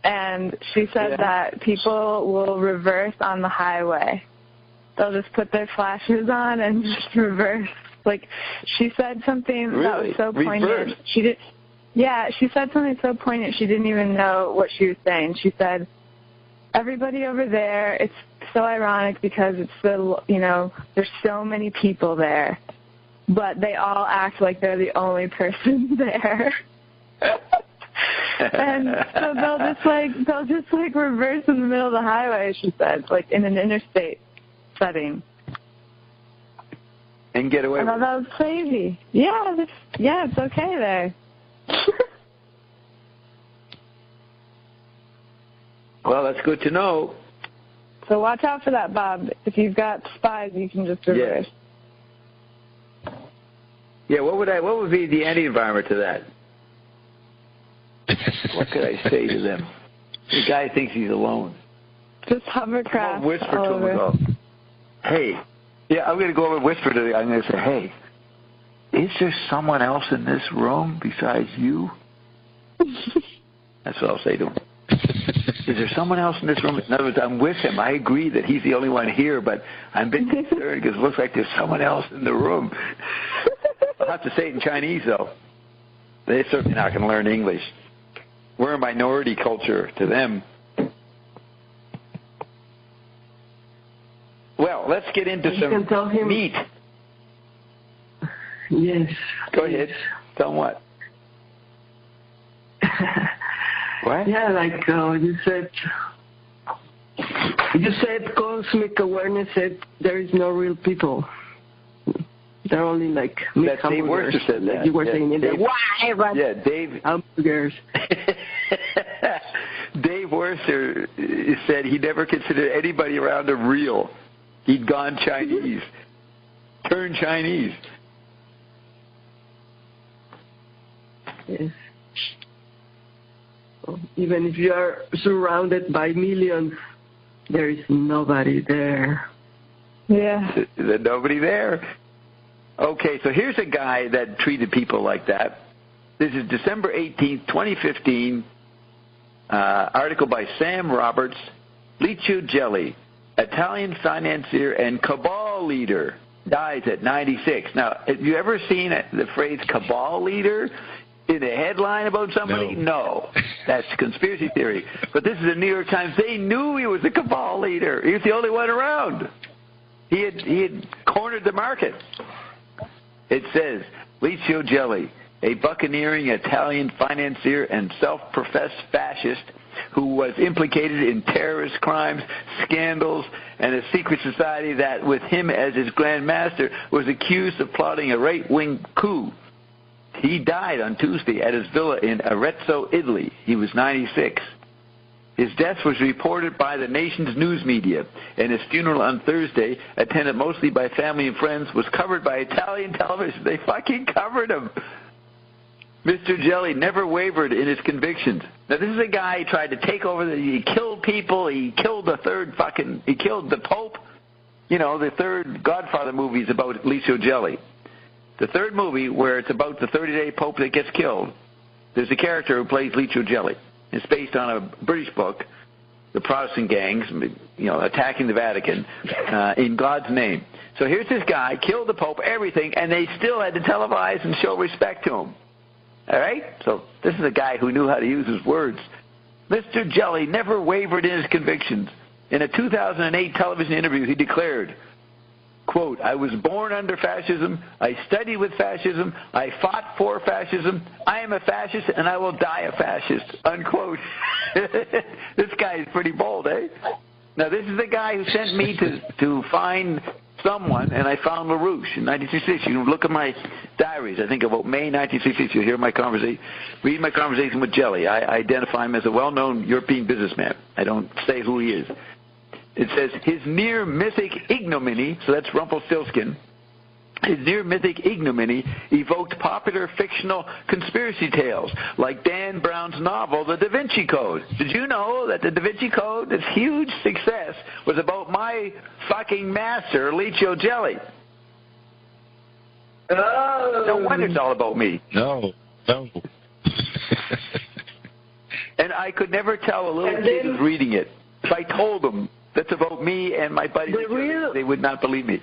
And she said that people will reverse on the highway. They'll just put their flashes on and just reverse. Like, she said something that was so poignant. Reverse. She said something so poignant she didn't even know what she was saying. She said, everybody over there, it's so ironic because it's so, there's so many people there, but they all act like they're the only person there. And so they'll just reverse in the middle of the highway, she said, like in an interstate setting. And get away I thought that was crazy. Yeah, it's okay there. Well, that's good to know. So watch out for that, Bob. If you've got spies, you can just reverse. Yeah, what would be the anti-environment to that? What could I say to them? The guy thinks he's alone. Just hovercraft. I'll whisper to him and go, hey. Yeah, I'm going to go over and whisper to him. I'm going to say, hey, is there someone else in this room besides you? That's what I'll say to him. Is there someone else in this room? In other words, I'm with him. I agree that he's the only one here, but I'm a bit concerned because it looks like there's someone else in the room. I'll have to say it in Chinese, though. They're certainly not going to learn English. We're a minority culture to them. Well, let's get into some meat. Yes. Go ahead. Tell them what. What? Yeah, like you said cosmic awareness said there is no real people. They're only like that Dave Worcester said that. You were saying in there. Why? Yeah, Dave. Hamburgers. Dave Worcester said he never considered anybody around him real. He'd gone Chinese. Turned Chinese. Yes. Even if you are surrounded by millions, there is nobody there. Yeah. There's nobody there. Okay, so here's a guy that treated people like that. This is December 18th, 2015, article by Sam Roberts, Lichu Gelli, Italian financier and cabal leader, dies at 96. Now, have you ever seen the phrase cabal leader in a headline about somebody? No. That's conspiracy theory. But this is the New York Times. They knew he was a cabal leader. He was the only one around. He had cornered the market. It says, Lichu Gelli, a buccaneering Italian financier and self-professed fascist who was implicated in terrorist crimes, scandals, and a secret society that, with him as his Grand Master, was accused of plotting a right-wing coup. He died on Tuesday at his villa in Arezzo, Italy. He was 96. His death was reported by the nation's news media, and his funeral on Thursday, attended mostly by family and friends, was covered by Italian television. They fucking covered him. Mr. Jelly never wavered in his convictions. Now, this is a guy who tried to take over he killed people, he killed he killed the Pope. You know, the third Godfather movie is about Licio Jelly. The third movie, where it's about the 30-day Pope that gets killed, there's a character who plays Licio Jelly. It's based on a British book, the Protestant gangs, attacking the Vatican in God's name. So here's this guy, killed the Pope, everything, and they still had to televise and show respect to him. All right? So this is a guy who knew how to use his words. Mr. Jelly never wavered in his convictions. In a 2008 television interview, he declared, quote, I was born under fascism, I studied with fascism, I fought for fascism, I am a fascist and I will die a fascist, unquote. This guy is pretty bold, eh? Now, this is the guy who sent me to find someone, and I found LaRouche in 1966. You can look at my diaries. I think about May 1966. You'll hear my conversation, read my conversation with Jelly. I identify him as a well-known European businessman. I don't say who he is. It says, his near-mythic ignominy, so that's Rumpelstiltskin, his near-mythic ignominy evoked popular fictional conspiracy tales, like Dan Brown's novel, The Da Vinci Code. Did you know that The Da Vinci Code, this huge success, was about my fucking master, Licio Jelly? Oh. No wonder it's all about me. No. And I could never tell a little kid who's reading it. If I told them that's about me and my buddy, they would not believe me.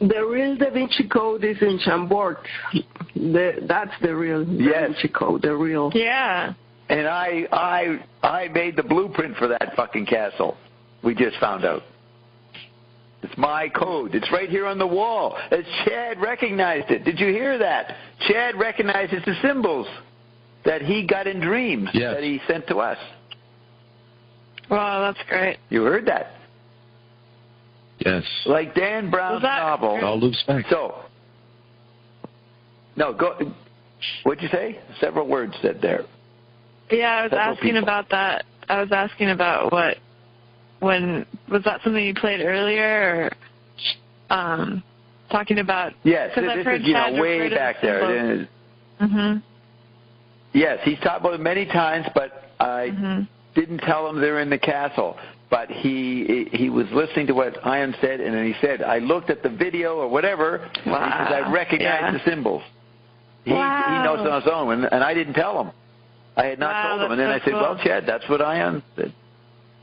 The real Da Vinci Code is in Chambord. That's the real Da Vinci Code, the real. Yeah. And I made the blueprint for that fucking castle. We just found out. It's my code. It's right here on the wall. As Chad recognized it. Did you hear that? Chad recognizes the symbols that he got in dreams that he sent to us. Wow, that's great. You heard that? Yes. Like Dan Brown's novel. It all loops back. So, no, go. What'd you say? Several words said there. Yeah, I was asking about that. I was asking about when was that something you played earlier, or talking about? Yes, this is way back there. Mm-hmm. Yes, he's talked about it many times, but I didn't tell him they're in the castle. But he was listening to what Ian said, and then he said, I looked at the video or whatever, because I recognized the symbols. He knows it on his own, and I didn't tell him. I had not told him. And then I said, well, Chad, that's what Ian said.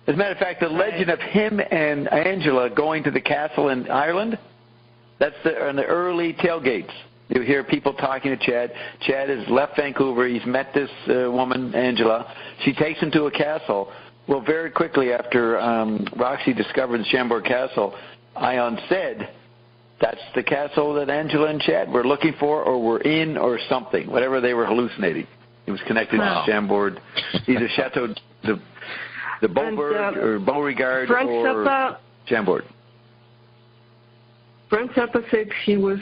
As a matter of fact, the legend of him and Angela going to the castle in Ireland, that's on the early tailgates. You hear people talking to Chad. Chad has left Vancouver. He's met this woman, Angela. She takes him to a castle. Well, very quickly after Roxy discovered the Chambord Castle, Ion said, that's the castle that Angela and Chad were looking for or were in or something, whatever they were hallucinating. It was connected to Chambord, either Chateau de Beauregard or Beauregard Frank or Zappa, Chambord. Frank Zappa said he was,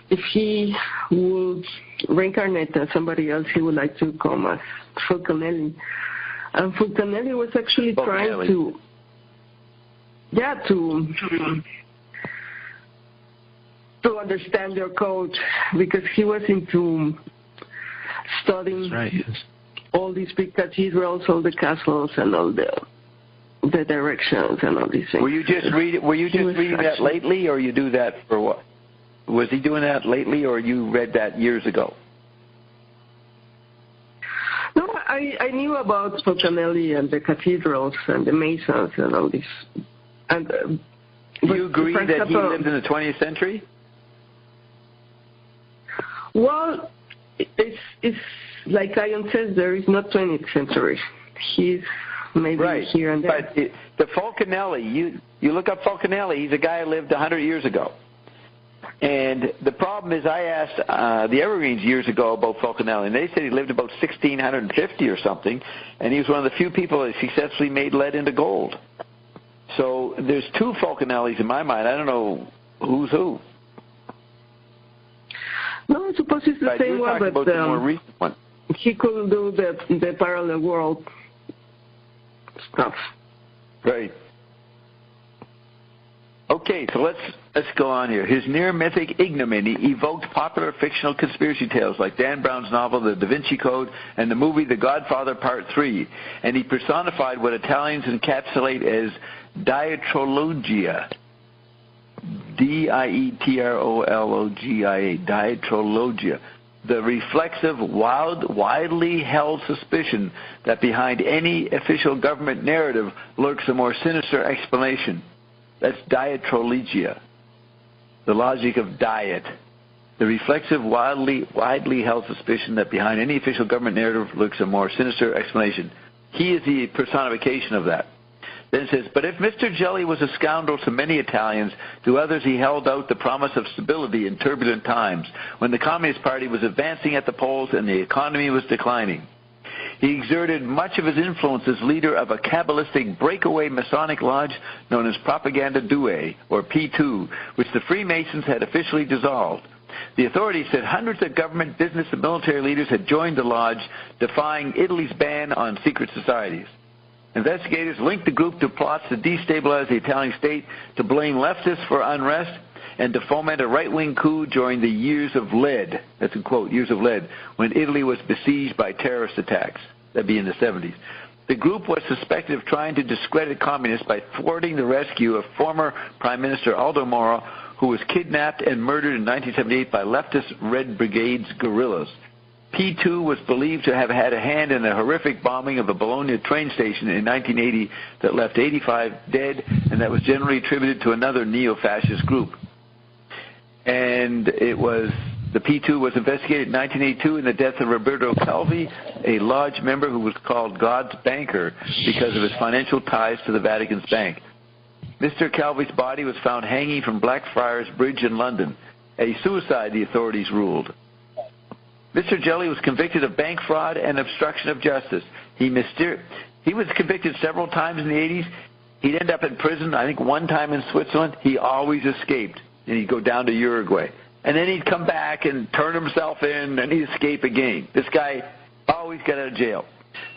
if he would reincarnate as somebody else, he would like to come as Fulcanelli. And Fulcanelli was actually trying to understand your code, because he was into studying all these big cathedrals, all the castles, and all the directions and all these things. Were you just reading that lately, or you do that for what? Was he doing that lately, or you read that years ago? No, I knew about Fulcanelli and the cathedrals and the Masons and all this. And do you agree that he lived in the 20th century? Well, it's like Ian says, there is not 20th century. He's maybe here and there. But the Fulcanelli, you look up Fulcanelli, he's a guy who lived 100 years ago. And the problem is, I asked the Evergreens years ago about Fulcanelli, and they said he lived about 1650 or something, and he was one of the few people that successfully made lead into gold. So there's two Fulcanellis in my mind. I don't know who's who. No, I suppose it's the same one, but the more recent one. He could do the parallel world stuff. Right. Okay, so let's go on here. His near-mythic ignominy evoked popular fictional conspiracy tales like Dan Brown's novel The Da Vinci Code and the movie The Godfather Part 3, and he personified what Italians encapsulate as dietrologia. D-I-E-T-R-O-L-O-G-I-A, dietrologia. The reflexive, widely held suspicion that behind any official government narrative lurks a more sinister explanation. That's dietrologia, the logic of diet. The reflexive, widely held suspicion that behind any official government narrative lurks a more sinister explanation. He is the personification of that. Then it says, but if Mr. Jelly was a scoundrel to many Italians, to others he held out the promise of stability in turbulent times, when the Communist Party was advancing at the polls and the economy was declining. He exerted much of his influence as leader of a Kabbalistic breakaway Masonic lodge known as Propaganda Due, or P2, which the Freemasons had officially dissolved. The authorities said hundreds of government, business, and military leaders had joined the lodge, defying Italy's ban on secret societies. Investigators linked the group to plots to destabilize the Italian state, to blame leftists for unrest, and to foment a right-wing coup during the years of lead, that's in quote, years of lead, when Italy was besieged by terrorist attacks. That'd be in the 70s. The group was suspected of trying to discredit communists by thwarting the rescue of former Prime Minister Aldo Moro, who was kidnapped and murdered in 1978 by leftist Red Brigade's guerrillas. P2 was believed to have had a hand in the horrific bombing of a Bologna train station in 1980 that left 85 dead, and that was generally attributed to another neo-fascist group. And the P2 was investigated in 1982 in the death of Roberto Calvi, a lodge member who was called God's banker because of his financial ties to the Vatican's bank. Mr. Calvi's body was found hanging from Blackfriars Bridge in London, a suicide, the authorities ruled. Mr. Jelly was convicted of bank fraud and obstruction of justice. He was convicted several times in the 80s. He'd end up in prison, I think one time in Switzerland. He always escaped, and he'd go down to Uruguay. And then he'd come back and turn himself in, and he'd escape again. This guy always got out of jail.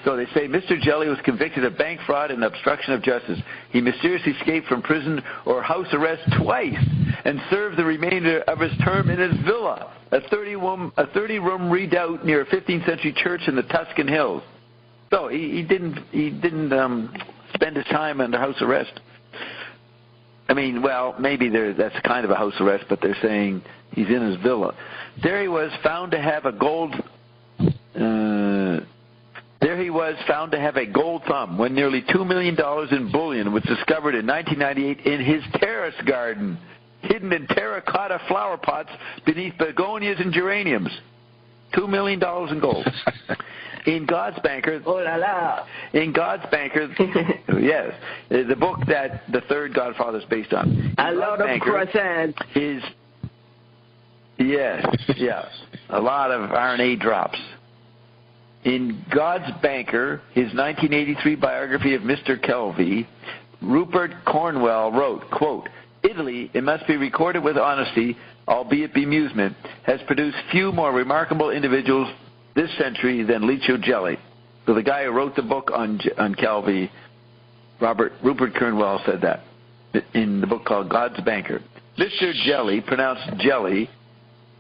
So they say Mr. Jelly was convicted of bank fraud and obstruction of justice. He mysteriously escaped from prison or house arrest twice and served the remainder of his term in his villa, a 30-room redoubt near a 15th century church in the Tuscan Hills. So he didn't spend his time under house arrest. I mean, well, maybe that's kind of a house arrest, but they're saying he's in his villa. There he was found to have a gold thumb when nearly $2 million in bullion was discovered in 1998 in his terrace garden, hidden in terracotta flower pots beneath begonias and geraniums. $2 million in gold. In God's Banker, yes, the book that the third Godfather is based on. A lot of croissants. A lot of RNA drops. In God's Banker, his 1983 biography of Mr. Kelvey, Rupert Cornwell wrote, quote, Italy, it must be recorded with honesty, albeit bemusement, has produced few more remarkable individuals this century than Licio Gelli. So the guy who wrote the book on Calvi, Rupert Cornwell, said that in the book called God's Banker. Mr. Gelli, pronounced Jelly,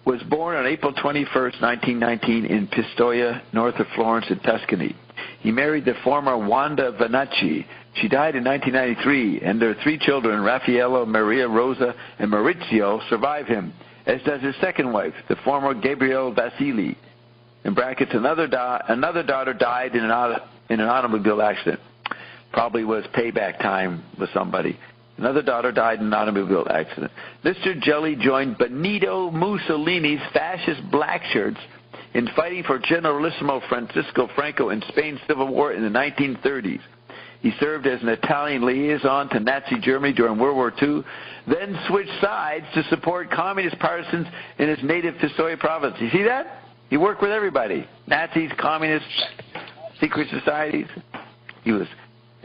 was born on April 21st, 1919 in Pistoia, north of Florence in Tuscany. He married the former Wanda Vanacci. She died in 1993, and their three children, Raffaello, Maria Rosa, and Maurizio, survive him, as does his second wife, the former Gabrielle Vasili. In brackets, another daughter died in an automobile accident. Probably was payback time with somebody. Another daughter died in an automobile accident. Mr. Jelly joined Benito Mussolini's fascist black shirts in fighting for Generalissimo Francisco Franco in Spain's civil war in the 1930s. He served as an Italian liaison to Nazi Germany during World War II, then switched sides to support communist partisans in his native Pistoia province. You see that? He worked with everybody. Nazis, communists, secret societies. He was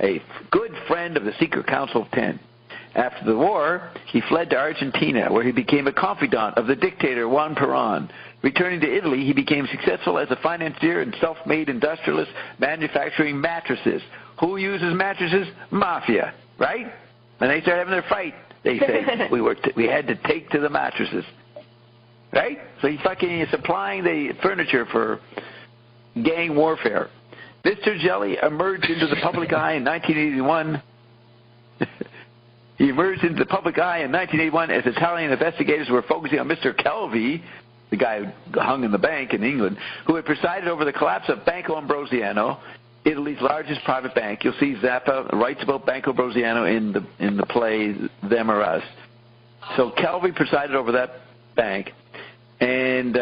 a good friend of the Secret Council of Ten. After the war, he fled to Argentina, where he became a confidant of the dictator Juan Perón. Returning to Italy, he became successful as a financier and self-made industrialist manufacturing mattresses. Who uses mattresses? Mafia, right? When they start having their fight, they say, we had to take to the mattresses. Right? So he's supplying the furniture for gang warfare. Mr. Jelly emerged into the public eye in 1981. He emerged into the public eye in 1981 as Italian investigators were focusing on Mr. Calvi, the guy who hung in the bank in England, who had presided over the collapse of Banco Ambrosiano, Italy's largest private bank. You'll see Zappa writes about Banco Ambrosiano in the play Them or Us. So Calvi presided over that bank, and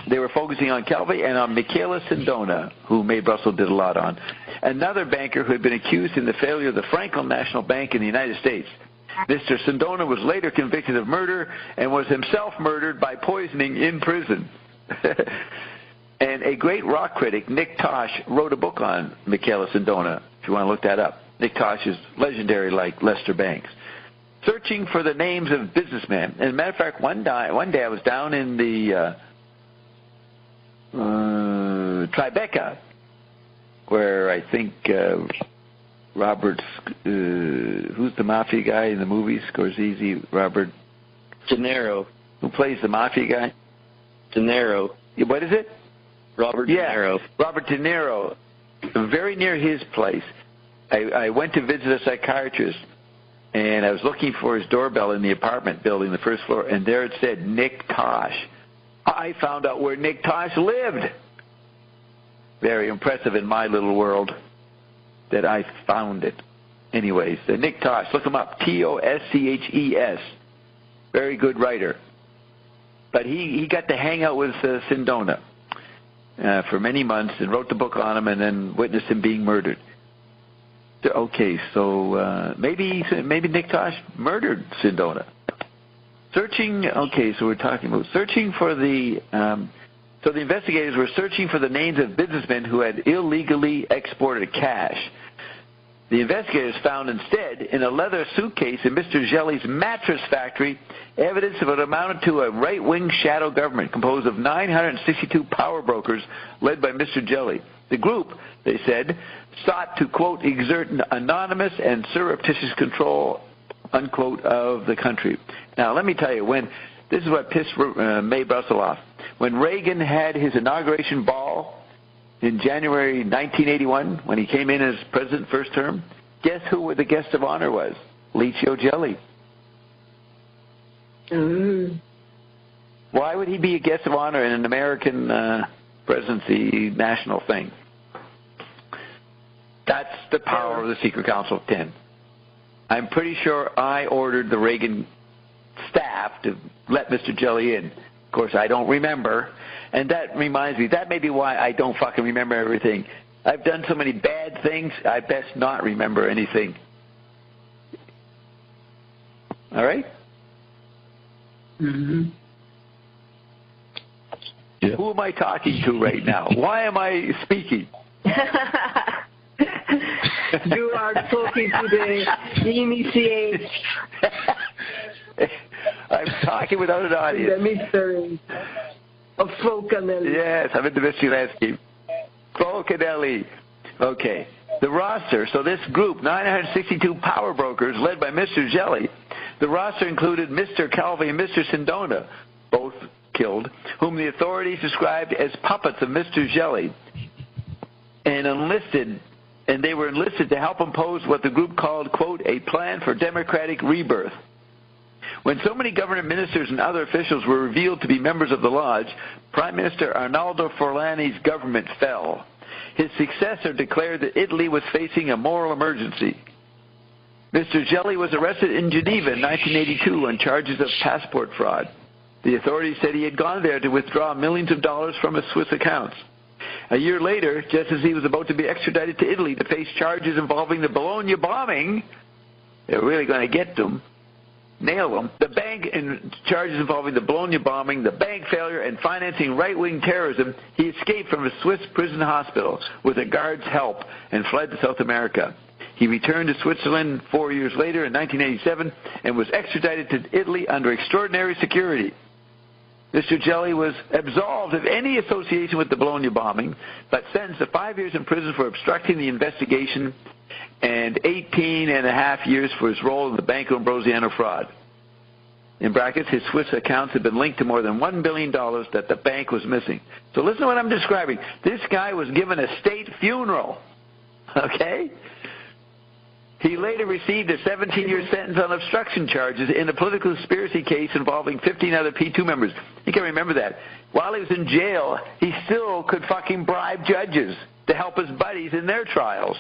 they were focusing on Calvi and on Michele Sindona, who Mae Brussel did a lot on, another banker who had been accused in the failure of the Franklin National Bank in the United States. Mr. Sindona was later convicted of murder and was himself murdered by poisoning in prison. And a great rock critic, Nick Tosh, wrote a book on Michele Sindona, if you want to look that up. Nick Tosh is legendary like Lester Banks. Searching for the names of businessmen. As a matter of fact, one day I was down in the Tribeca, where I think Robert, who's the mafia guy in the movies? Scorsese, Robert De Niro. Who plays the mafia guy? De Niro. What is it? Robert De Niro. Robert De Niro. Very near his place. I went to visit a psychiatrist, and I was looking for his doorbell in the apartment building, the first floor, and there it said Nick Tosh. I found out where Nick Tosh lived. Very impressive in my little world that I found it. Anyways, Nick Tosh, look him up, Tosches. Very good writer. But he got to hang out with Sindona for many months and wrote the book on him and then witnessed him being murdered. Okay, so maybe Nick Tosh murdered Sindona. So we're talking about searching for the... So the investigators were searching for the names of businessmen who had illegally exported cash. The investigators found instead, in a leather suitcase in Mr. Jelly's mattress factory, evidence of what amounted to a right-wing shadow government composed of 962 power brokers led by Mr. Jelly. The group, they said, sought to, quote, exert an anonymous and surreptitious control, unquote, of the country. Now, let me tell you, this is what pissed Mae Brussel off. When Reagan had his inauguration ball in January 1981, when he came in as president first term, guess who the guest of honor was? Licio Gelli. Why would he be a guest of honor in an American presidency national thing? That's the power of the Secret Council of 10. I'm pretty sure I ordered the Reagan staff to let Mr. Jelly in. Of course, I don't remember. And that reminds me, that may be why I don't fucking remember everything. I've done so many bad things, I best not remember anything. All right? Mm-hmm. Yeah. Who am I talking to right now? Why am I speaking? You are talking to the initiates. I'm talking without an audience. The mystery of Falconelli. Yes, I'm in the mystery landscape. Falconelli. Okay. The roster, so this group, 962 power brokers led by Mr. Jelly. The roster included Mr. Calvi and Mr. Sindona, both killed, whom the authorities described as puppets of Mr. Jelly, and they were enlisted to help impose what the group called, quote, a plan for democratic rebirth. When so many government ministers and other officials were revealed to be members of the lodge, Prime Minister Arnaldo Forlani's government fell. His successor declared that Italy was facing a moral emergency. Mr. Jelly was arrested in Geneva in 1982 on charges of passport fraud. The authorities said he had gone there to withdraw millions of dollars from his Swiss accounts. A year later, just as he was about to be extradited to Italy to face charges involving the Bologna bombing, they're really going to get him, nail him. The bank and charges involving the Bologna bombing, the bank failure, and financing right-wing terrorism, he escaped from a Swiss prison hospital with a guard's help and fled to South America. He returned to Switzerland 4 years later in 1987 and was extradited to Italy under extraordinary security. Mr. Gelli was absolved of any association with the Bologna bombing, but sentenced to 5 years in prison for obstructing the investigation and 18 and a half years for his role in the Banco Ambrosiano fraud. In brackets, his Swiss accounts have been linked to more than $1 billion that the bank was missing. So listen to what I'm describing. This guy was given a state funeral, okay? He later received a 17-year sentence on obstruction charges in a political conspiracy case involving 15 other P2 members. You can remember that. While he was in jail, he still could fucking bribe judges to help his buddies in their trials.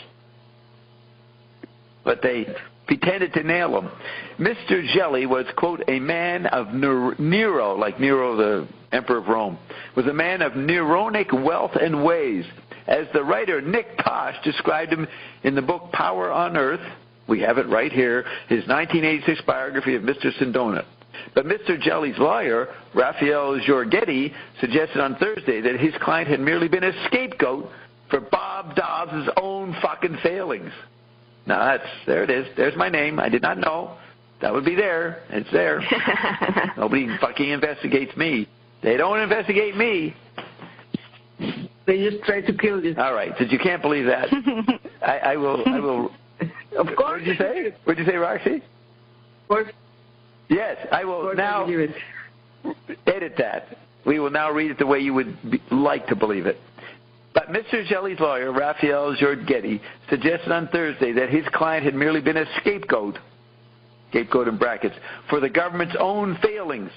But they pretended to nail him. Mr. Gelli was, quote, a man of Nero, like Nero, the emperor of Rome, was a man of Neronic wealth and ways. As the writer Nick Tosh described him in the book Power on Earth, we have it right here, his 1986 biography of Mr. Sindona. But Mr. Gelli's lawyer, Raphael Giorgetti, suggested on Thursday that his client had merely been a scapegoat for Bob Dobbs' own fucking failings. Now, there it is. There's my name. I did not know. That would be there. It's there. Nobody fucking investigates me. They don't investigate me. They just try to kill you. All right, since you can't believe that, I will. Of course. What did you say? What did you say, Roxy? Of course. Yes, I will now edit that. We will now read it the way you would like to believe it. But Mr. Gelli's lawyer, Raphael Giorgetti, suggested on Thursday that his client had merely been a scapegoat in brackets, for the government's own failings.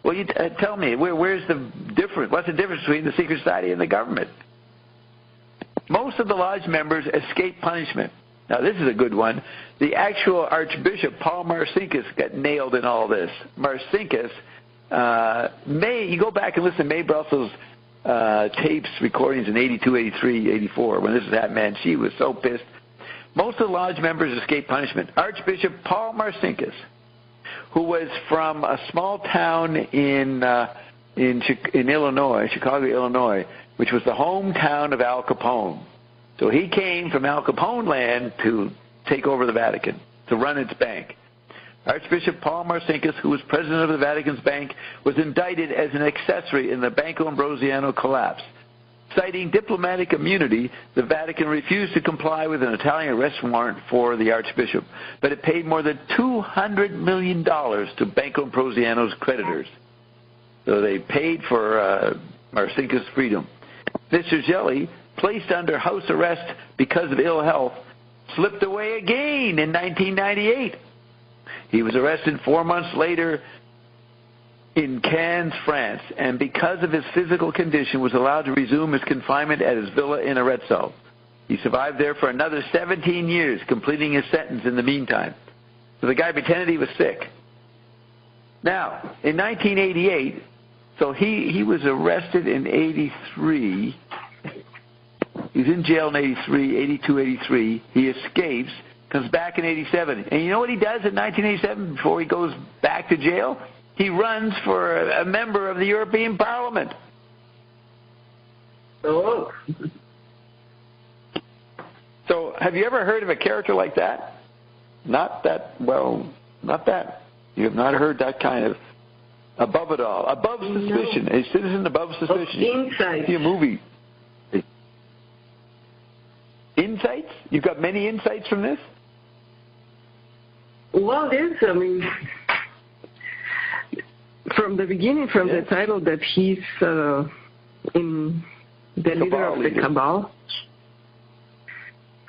Well, you tell me, where's the difference? What's the difference between the secret society and the government? Most of the lodge members escape punishment. Now, this is a good one. The actual Archbishop, Paul Marcinkus, got nailed in all this. Marcinkus, you go back and listen to May Brussels' tapes, recordings in 82, 83, 84, when this was happening, man, she was so pissed. Most of the lodge members escape punishment. Archbishop Paul Marcinkus, who was from a small town in Illinois, Chicago, Illinois, which was the hometown of Al Capone. So he came from Al Capone land to take over the Vatican, to run its bank. Archbishop Paul Marcinkus, who was president of the Vatican's bank, was indicted as an accessory in the Banco Ambrosiano collapse. Citing diplomatic immunity, the Vatican refused to comply with an Italian arrest warrant for the Archbishop, but it paid more than $200 million to Banco Ambrosiano's creditors. So they paid for Marcinkus' freedom. Mr. Gelli, placed under house arrest because of ill health, slipped away again in 1998. He was arrested 4 months later in Cannes, France, and because of his physical condition was allowed to resume his confinement at his villa in Arezzo. He survived there for another 17 years, completing his sentence in the meantime. So the guy pretended he was sick. Now, in 1988, so he was arrested in 83. He was in jail in 83, 82, 83. He escapes, comes back in 87. And you know what he does in 1987 before he goes back to jail? He runs for a member of the European Parliament. Oh. So have you ever heard of a character like that? Not that. You have not heard that kind of above it all. Above suspicion. No. A citizen above suspicion. Insight. See a movie. Insights? You've got many insights from this? Well, yes. I mean, from the beginning, from the title that he's in the leader of the cabal.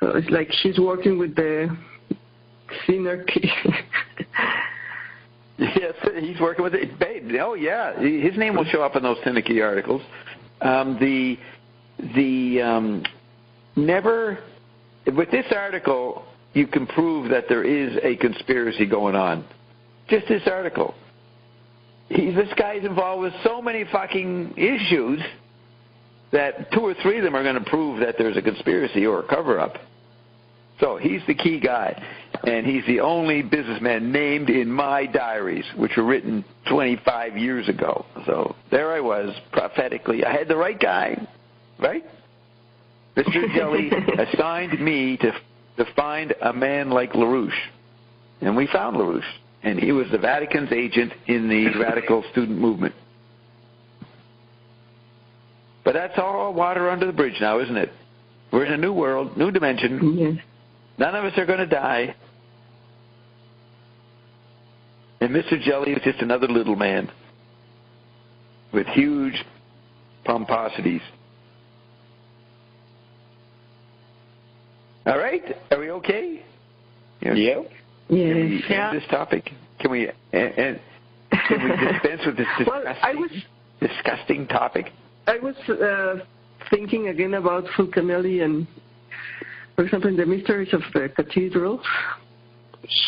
So it's like he's working with the synarchy. Yes, he's working with it. Oh, yeah. His name will show up in those synarchy articles. With this article, you can prove that there is a conspiracy going on. Just this article. This guy's involved with so many fucking issues that 2 or 3 of them are going to prove that there's a conspiracy or a cover-up. So he's the key guy, and he's the only businessman named in my diaries, which were written 25 years ago. So there I was, prophetically. I had the right guy, right? Mr. Jelly assigned me to find a man like LaRouche, and we found LaRouche, and he was the Vatican's agent in the radical student movement. But that's all water under the bridge now, isn't it? We're in a new world, new dimension. Yes. None of us are going to die. And Mr. Jelly is just another little man with huge pomposities. All right? Are we okay? Yeah. Can we end this topic? Can we dispense with this disgusting topic? I was thinking again about Fulcanelli, and, for example, in the Mysteries of the Cathedral,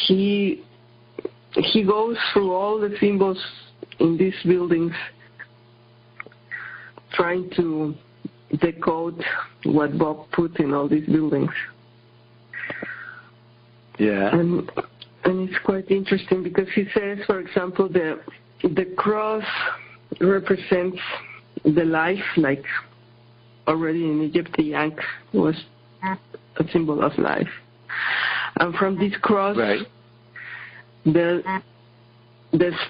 he goes through all the symbols in these buildings, trying to decode what Bob put in all these buildings. Yeah. And it's quite interesting because he says, for example, the cross represents the life, like already in Egypt, the yank was a symbol of life. And from this cross, the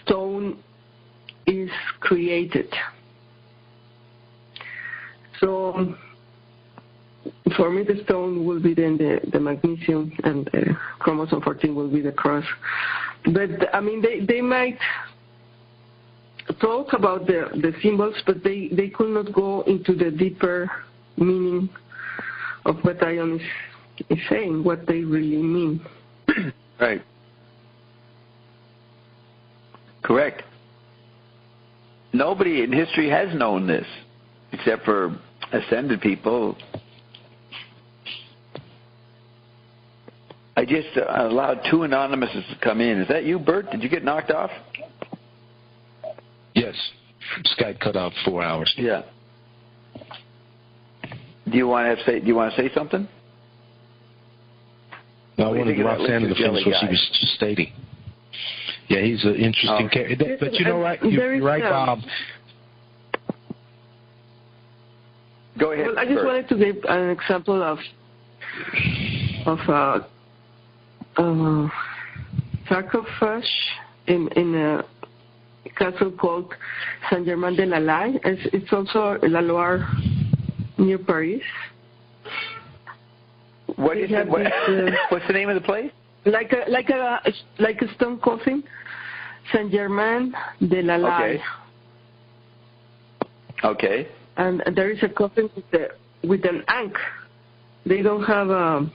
stone is created. So for me, the stone will be then the magnesium, and the chromosome 14 will be the cross. But, I mean, they might talk about the symbols, but they could not go into the deeper meaning of what Ion is saying, what they really mean. Right. Correct. Nobody in history has known this, except for ascended people. I just allowed 2 anonymouses to come in. Is that you, Bert? Did you get knocked off? Yes. Skype cut out 4 hours. Yeah. Do you want to say something? No, I wanted Roxana to finish what she was just stating. Yeah, he's an interesting character. But you know, you're right, Bob. Go ahead. Well, I just wanted to give an example of sarcophage in a castle called Saint-Germain-de-la-Laye. It's also La Loire, near Paris. What is it? What's the name of the place? Like a stone coffin, Saint-Germain-de-la-Laye. Okay. And there is a coffin with an ankh. They don't have a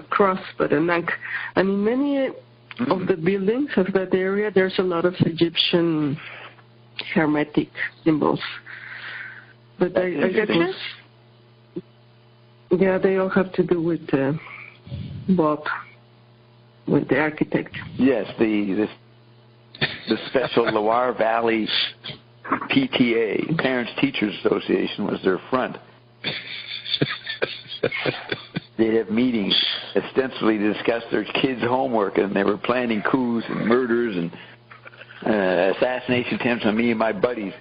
cross, but an ankh. And in many of the buildings of that area, there's a lot of Egyptian hermetic symbols. But I guess, they all have to do with Bob, with the architect. Yes, the special Loire Valley PTA, Parents Teachers Association, was their front. They'd have meetings ostensibly to discuss their kids' homework, and they were planning coups and murders and assassination attempts on me and my buddies.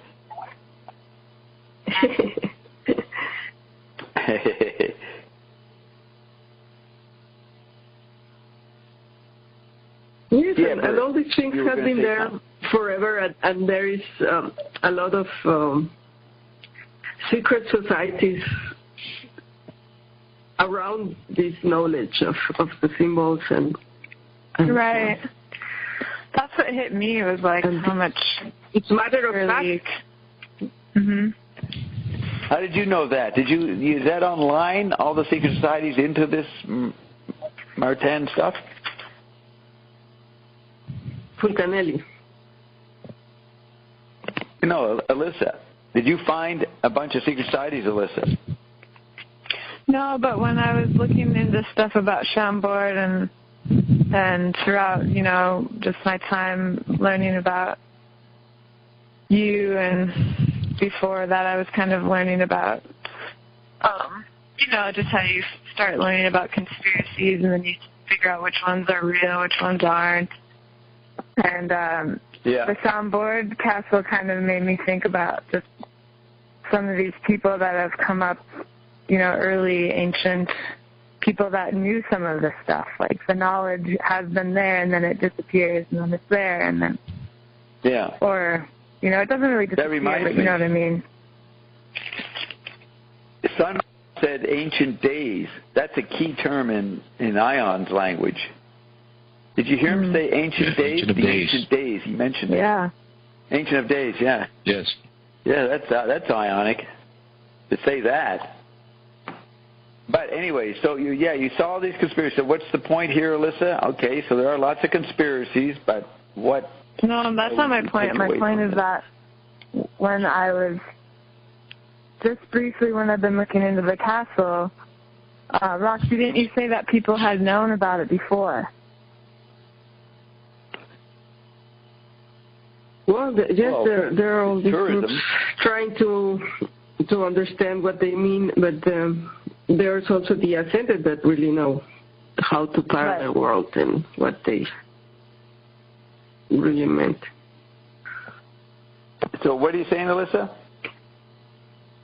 Yes, and all these things have been there forever, and there is a lot of secret societies around this knowledge of the symbols and right. That's what hit me, was like how much it's a matter of fact. Mm-hmm. How did you know that? Is that online, all the secret societies into this Martin stuff? Fulcanelli. No, Alyssa. Did you find a bunch of secret societies, Alyssa? No, but when I was looking into stuff about Chambord and throughout, just my time learning about you and before that I was kind of learning about, just how you start learning about conspiracies and then you figure out which ones are real, which ones aren't. And the soundboard castle kind of made me think about just some of these people that have come up, early ancient people that knew some of this stuff. Like the knowledge has been there and then it disappears and then it's there and then... Yeah. Or, it doesn't really disappear, but you know what I mean. Sun said ancient days. That's a key term in Ion's language. Did you hear him say ancient days? Ancient days. He mentioned it. Yeah. Ancient of days, yeah. Yes. Yeah, that's Ionic to say that. But anyway, so you saw these conspiracies. So what's the point here, Alyssa? Okay, so there are lots of conspiracies, but what... No, that's not my point. My point is that when I was, just briefly when I've been looking into the castle, Roxy, didn't you say that people had known about it before? Well, there are all these groups trying to understand what they mean, but there's also the ascended that really know how to part the world and what they really meant. So what are you saying, Alyssa?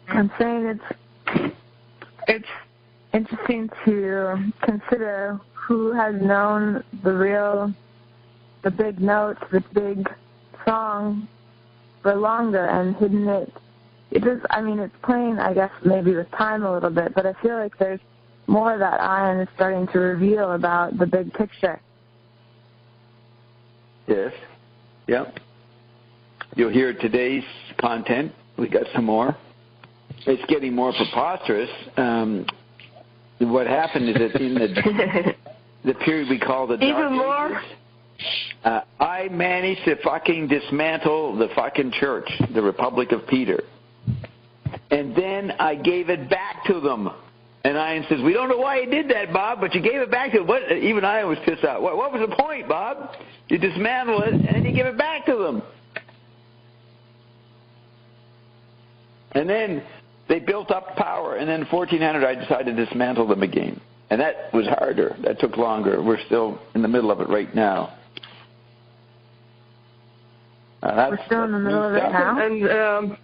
I'm saying it's interesting to consider who has known the big notes, the big song for longer and hidden it. It's playing, I guess, maybe with time a little bit, but I feel like there's more that Ion is starting to reveal about the big picture. Yes. Yep. You'll hear today's content. We got some more. It's getting more preposterous. What happened is that in the period we call the Dark Ages, I managed to fucking dismantle the fucking church, the Republic of Peter. And then I gave it back to them. And Ian says, we don't know why you did that, Bob, but you gave it back to them. Even I was pissed out. What was the point, Bob? You dismantle it, and then you give it back to them. And then they built up power. And then in 1400, I decided to dismantle them again. And that was harder. That took longer. We're still in the middle of it right now. We're still in the middle of it now? And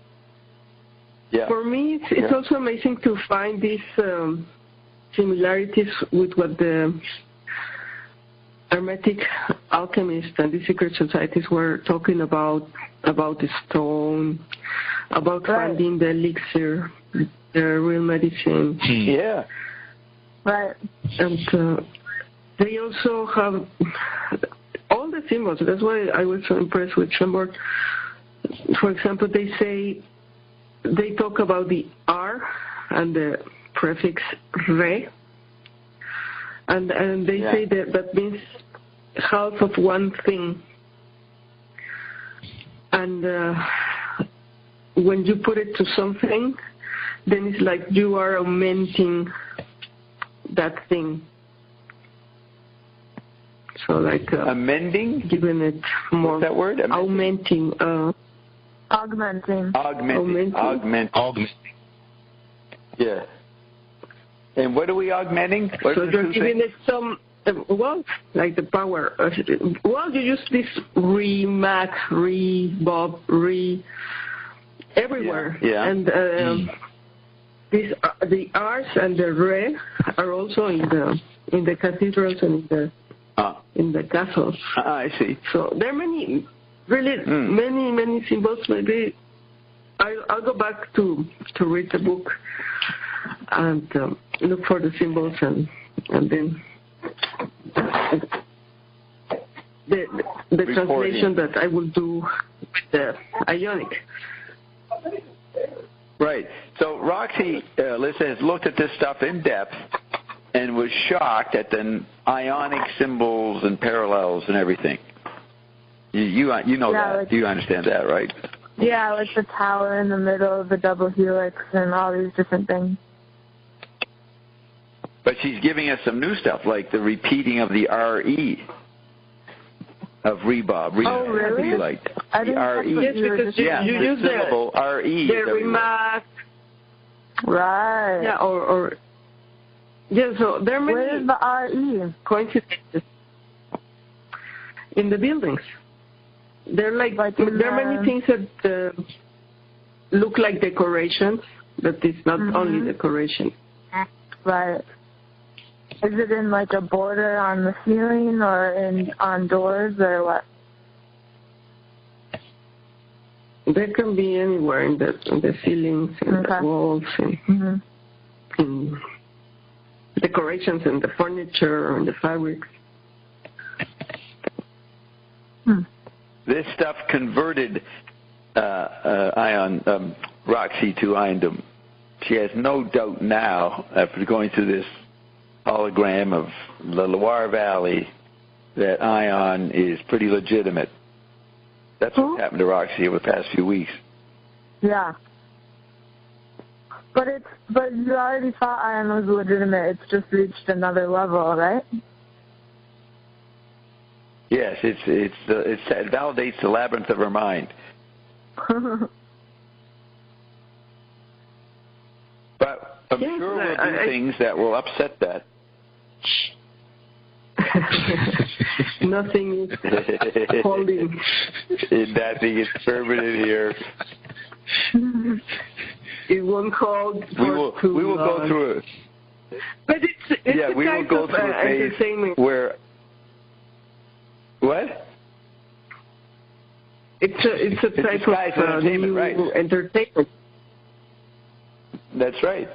for me, it's also amazing to find these similarities with what the Hermetic alchemists and the secret societies were talking about the stone, about finding the elixir, the real medicine. Yeah. Right. And they also have all the symbols. That's why I was so impressed with Chambord. For example, they talk about the R and the prefix re, and they say that means half of one thing. And when you put it to something, then it's like you are augmenting that thing. So like amending, giving it more. What's that word? Augmenting. Augmenting. Augmenting. Yeah. And what are we augmenting? So you're giving it some, like the power. Well, you use this re-mac, re-bob, everywhere. Yeah. And the R's and the re are also in the cathedrals and in the castles. I see. So there are many. Really, many symbols. Maybe I'll go back to read the book and look for the symbols and then the translation that I will do with the Ionic. Right. So Roxy, Lisa, has looked at this stuff in depth and was shocked at the Ionic symbols and parallels and everything. You know that. Like, do you understand that, right? Yeah, like the tower in the middle, the double helix, and all these different things. But she's giving us some new stuff, like the repeating of the RE. of rebarb. Oh, really? Like the R-E. Yes, because you use the syllable R-E. The remark. Right. Yeah, or yeah, so there are many Where is the R-E? coincidences in the buildings. There are there are many things that look like decorations, but it's not only decoration. Right. Is it in like a border on the ceiling or on doors or what? They can be anywhere in the ceilings, in the walls, in decorations, in the furniture, in the fabrics. This stuff converted Roxy to Iondom. She has no doubt now, after going through this hologram of the Loire Valley, that Ion is pretty legitimate. That's what happened to Roxy over the past few weeks. Yeah. But you already thought Ion was legitimate. It's just reached another level, right? Yes, it validates the labyrinth of her mind. But I'm sure we'll do things that will upset that. Nothing is holding. Nothing is permanent here. It won't hold. We will go through it. But it's we will go through a phase where. What? It's a type of entertainment, right? Entertainment. That's right.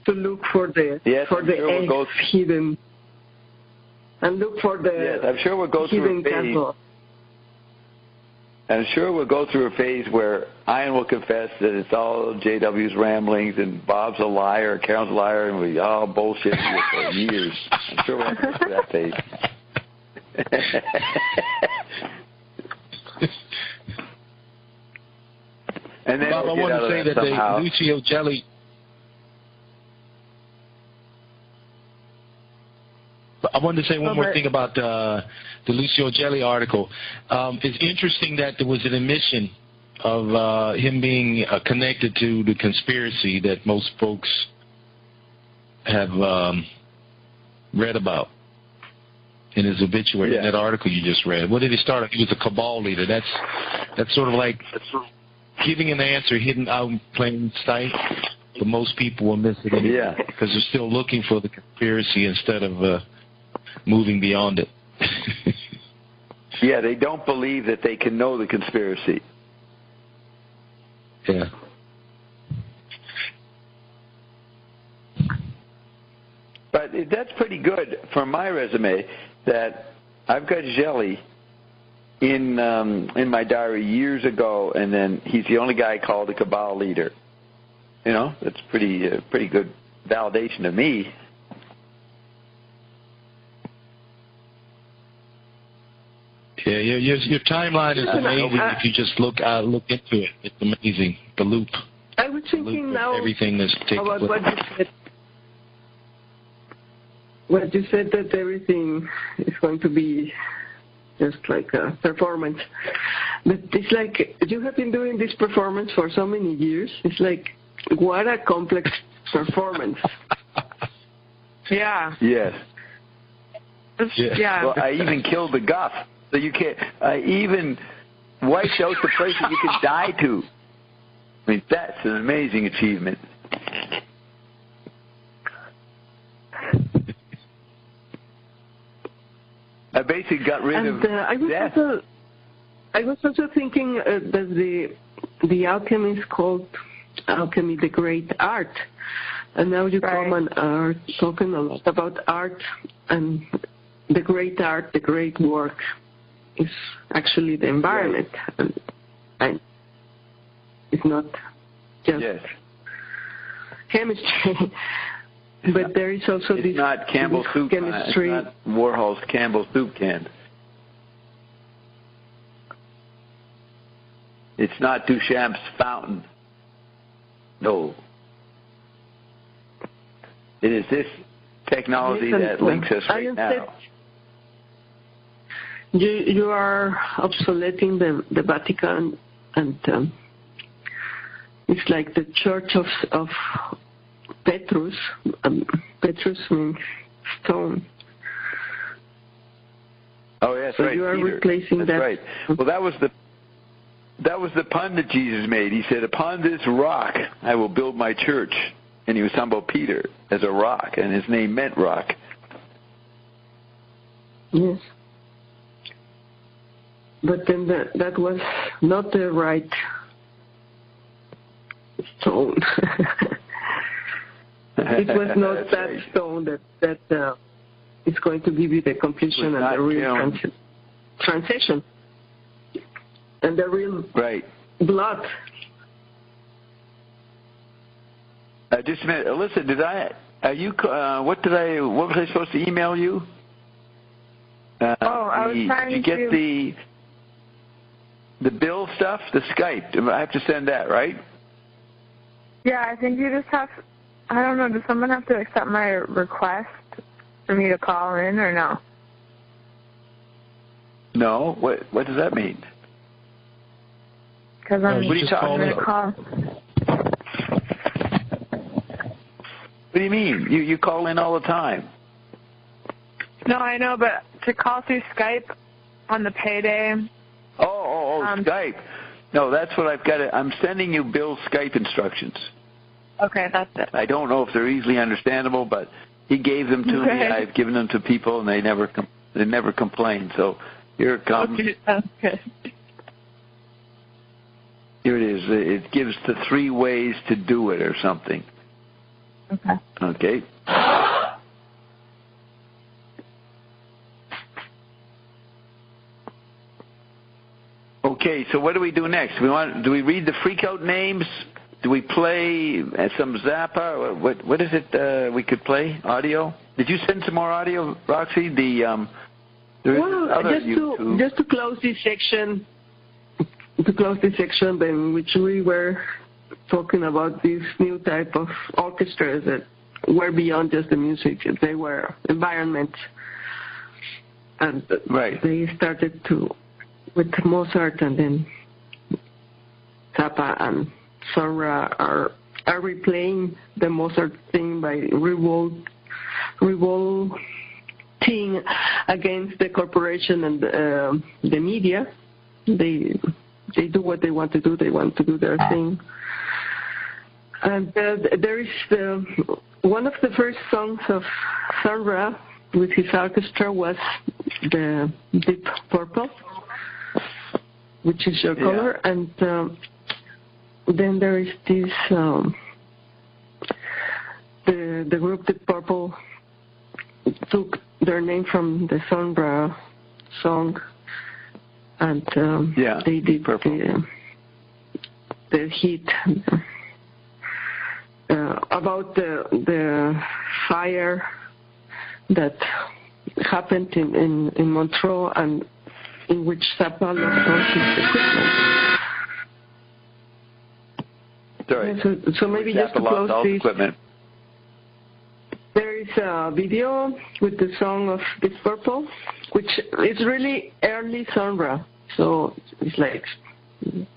To look for the eggs hidden, and look for the yes, I'm sure we'll go through a phase. I'm sure we'll go through a phase where Ian will confess that it's all JW's ramblings and Bob's a liar, Carol's a liar, and we all bullshit for years. I'm sure we'll have to go through that phase. And then Bob, I want to say that the Lucio Gelli. I wanted to say one more thing about the Lucio Gelli article. It's interesting that there was an admission of him being connected to the conspiracy that most folks have read about in his obituary, in that article you just read. What did he start? He was a cabal leader. That's sort of like giving an answer hidden out in plain sight, but most people will miss it anyway because they're still looking for the conspiracy instead of moving beyond it. Yeah, they don't believe that they can know the conspiracy. Yeah. But that's pretty good for my resume that I've got Gelli in my diary years ago, and then he's the only guy called a cabal leader. You know, that's pretty good validation to me. Yeah, your timeline is amazing if you just look into it. It's amazing, the loop. I was thinking now everything that's taking about place. what you said. What you said that everything is going to be just like a performance. But it's like you have been doing this performance for so many years. It's like, what a complex performance. Yeah. Yes. Yeah. Well, I even killed the guff. So you can't. I even wiped out the place that you could die to. I mean, that's an amazing achievement. I basically got rid of death. I was also thinking that the alchemy is called alchemy, the great art, and now you come and are talking a lot about art, and the great art, the great work, is actually the environment, and it's not just chemistry. But there is also it's this not Campbell's soup chemistry. It's not Warhol's Campbell's soup can. It's not Duchamp's fountain. No. It is this technology that links us right now. You are obsoleting the Vatican, and it's like the Church of Petrus. Petrus means stone. Oh, yes, so right. You are Peter. replacing That's that. Right. Well, that was the pun that Jesus made. He said, "Upon this rock I will build my church," and he was talking about Peter as a rock, and his name meant rock. Yes. But then that was not the right stone. It was not that right. Stone that is going to give you the completion and the real transition and the real right. blood. Just a minute, Alyssa. What was I supposed to email you? I was trying to... Did you get the bill stuff, the Skype? I have to send that, right? Yeah, I think you just have... I don't know, does someone have to accept my request for me to call in or no? No? What does that mean? Because I'm going to call. What do you mean? You call in all the time. No, I know, but to call through Skype on the payday. Skype. No, that's what I've got. I'm sending you Bill's Skype instructions. Okay, that's it. I don't know if they're easily understandable, but he gave them to me. I've given them to people, and they never complain. So here it comes. Okay. Here it is. It gives the 3 ways to do it or something. Okay. Okay, so what do we do next? Do we read the freak-out names? Do we play some Zappa? What is it we could play? Audio? Did you send some more audio, Roxy? Just to close this section, in which we were talking about this new type of orchestras that were beyond just the music. They were environments. And they started with Mozart, and then Zappa and Sun Ra are replaying the Mozart thing by revolting against the corporation and the media. They do what they want to do. They want to do their thing. And there is one of the first songs of Sun Ra with his orchestra was the Deep Purple, which is your color, and then there is this the group Deep Purple took their name from the Sun Ra song, and they did the hit about the fire that happened in Montreux, and in which Zappa lost all his equipment. So maybe just to close this, equipment. There is a video with the song of Deep Purple, which is really early Sun Ra. So it's like,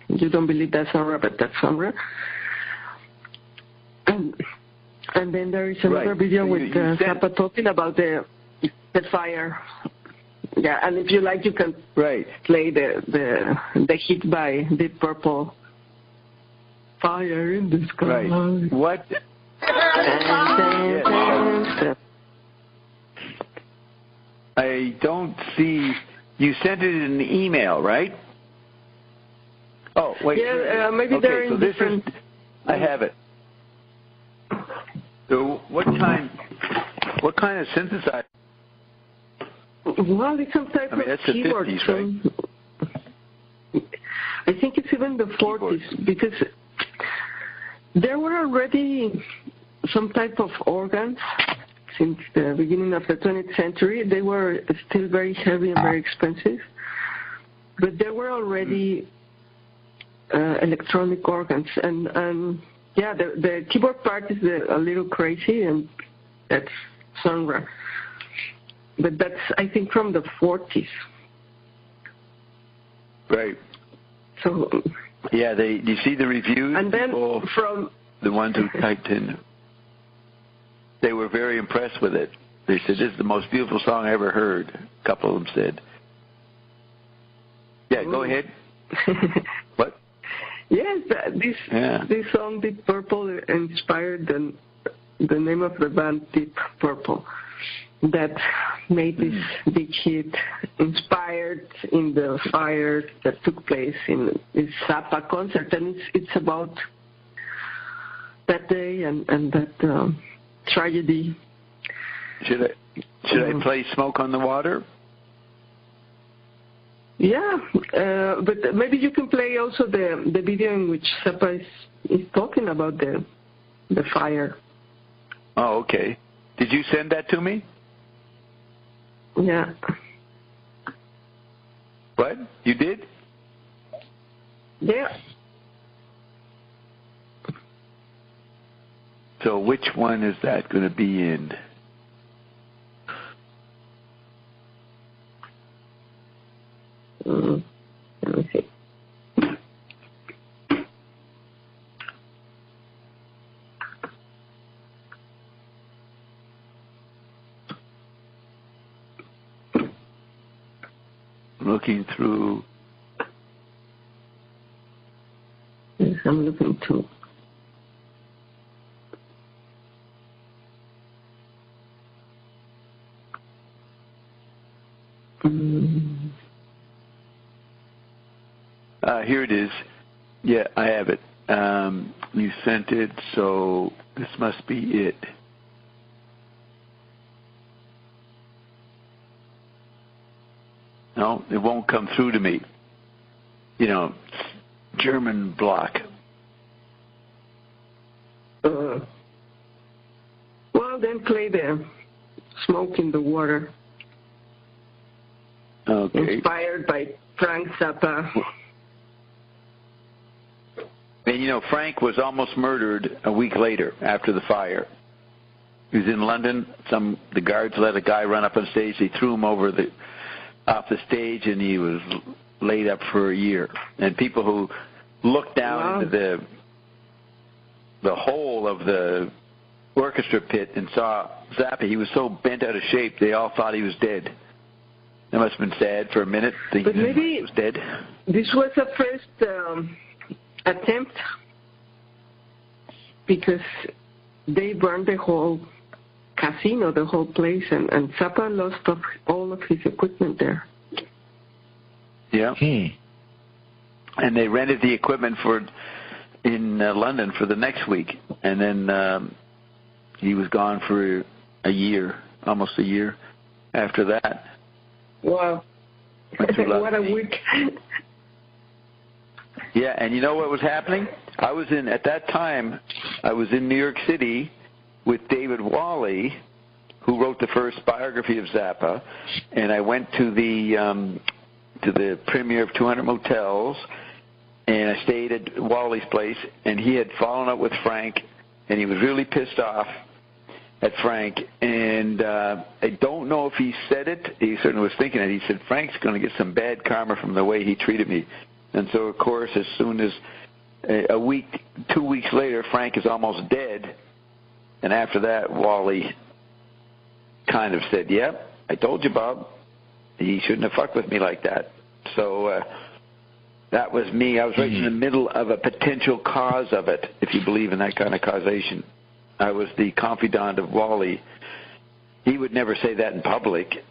you don't believe that's Sun Ra, but that's Sun Ra. And then there is another video with Zappa talking about the fire. Yeah, and if you like, you can play the hit by Deep Purple, Fire in the Sky. Right. What? I don't see. You sent it in an email, right? Oh, wait. Yeah, maybe they're in different. I have it. So what kind of synthesizer? Well, it's some type of keyboard. The 50s, right? I think it's even the 40s, because there were already some type of organs since the beginning of the 20th century. They were still very heavy and very expensive, but there were already electronic organs. And yeah, the keyboard part is a little crazy, and that's Sun Ra. But that's, I think, from the 40s. Right. So. Yeah, you see the reviews? And then from the ones who typed in, they were very impressed with it. They said, "This is the most beautiful song I ever heard." A couple of them said. Yeah, go ahead. What? Yes, this song, Deep Purple, inspired the name of the band, Deep Purple, that made this big hit, inspired in the fire that took place in this Zappa concert. And it's about that day and that tragedy. Should I play Smoke on the Water? Yeah, but maybe you can play also the video in which Zappa is talking about the fire. Oh, okay. Did you send that to me? Yeah. What? You did? Yeah. So which one is that going to be in? Let me see. Looking through. Yes, I'm looking too. Here it is. Yeah, I have it. You sent it, so this must be it. No, it won't come through to me. You know, German block. Well, then play the Smoke in the Water. Okay. Inspired by Frank Zappa. And you know, Frank was almost murdered a week later after the fire. He was in London. The guards let a guy run up on stage. They threw him off the stage, and he was laid up for a year. And people who looked down into the hole of the orchestra pit and saw Zappa, he was so bent out of shape, they all thought he was dead. That must have been sad for a minute. But maybe he was dead. This was a first attempt, because they burned the whole casino, the whole place, and Zappa lost all of his equipment there. Yeah. And they rented the equipment in London for the next week, and then he was gone for a year, almost a year after that. Wow. What a week. Yeah, and you know what was happening? At that time, I was in New York City with David Wally, who wrote the first biography of Zappa, and I went to the premiere of 200 Motels, and I stayed at Wally's place, and he had fallen out with Frank, and he was really pissed off at Frank, and I don't know if he said it. He certainly was thinking it. He said, Frank's going to get some bad karma from the way he treated me. And so, of course, as soon as 2 weeks later, Frank is almost dead, and after that, Wally kind of said, yep, I told you, Bob. He shouldn't have fucked with me like that. So that was me. I was right in the middle of a potential cause of it, if you believe in that kind of causation. I was the confidant of Wally. He would never say that in public,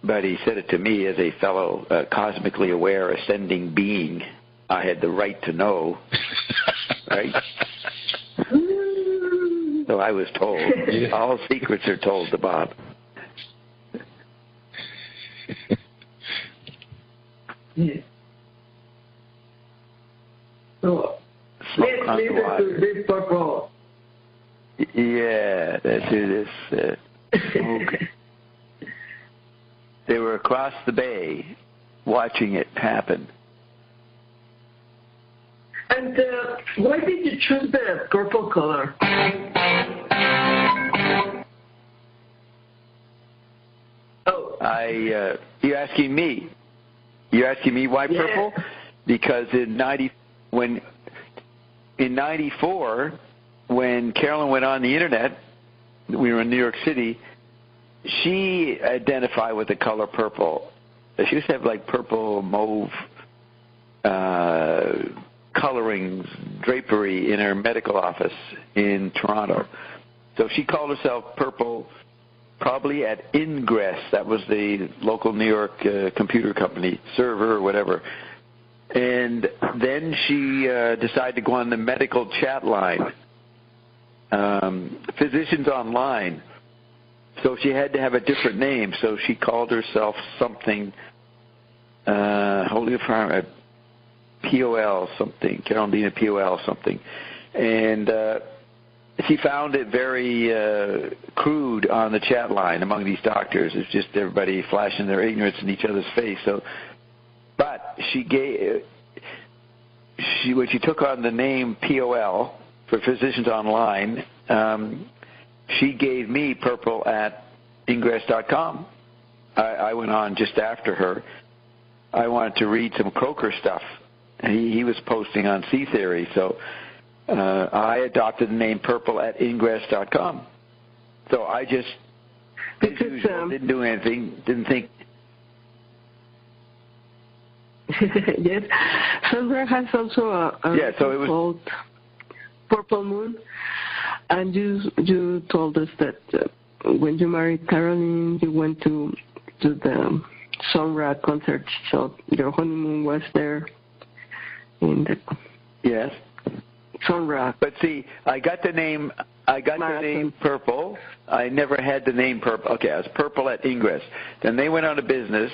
but he said it to me as a fellow cosmically aware, ascending being. I had the right to know, right? So I was told. Yeah. All secrets are told to Bob. Yeah. So, let's listen to this purple. Yeah, let's do this. Okay. They were across the bay watching it happen. And why did you choose the purple color? Oh. You're asking me. You're asking me why purple? Because in 94, when Carolyn went on the internet, we were in New York City, she identified with the color purple. She used to have like purple, mauve colorings, drapery in her medical office in Toronto. So she called herself Purple probably at Ingress. That was the local New York computer company, server or whatever. And then she decided to go on the medical chat line, Physicians Online. So she had to have a different name. So she called herself something, Holy Farm, POL something, Carolina POL something. And she found it very crude on the chat line among these doctors. It's just everybody flashing their ignorance in each other's face. So, but when she took on the name POL for Physicians Online, she gave me Purple at Ingress.com. I went on just after her. I wanted to read some Croker stuff. He was posting on C Theory, so I adopted the name Purple at Ingress.com. So I just, as usual, didn't do anything, didn't think. Yes. Sun Ra has also a so it was called Purple Moon, and you told us that when you married Caroline, you went to the Sun Ra concert, so your honeymoon was there. Yes. Sun Ra. But see, I got the name Purple. I never had the name Purple. Okay, I was Purple at Ingress. Then they went out of business.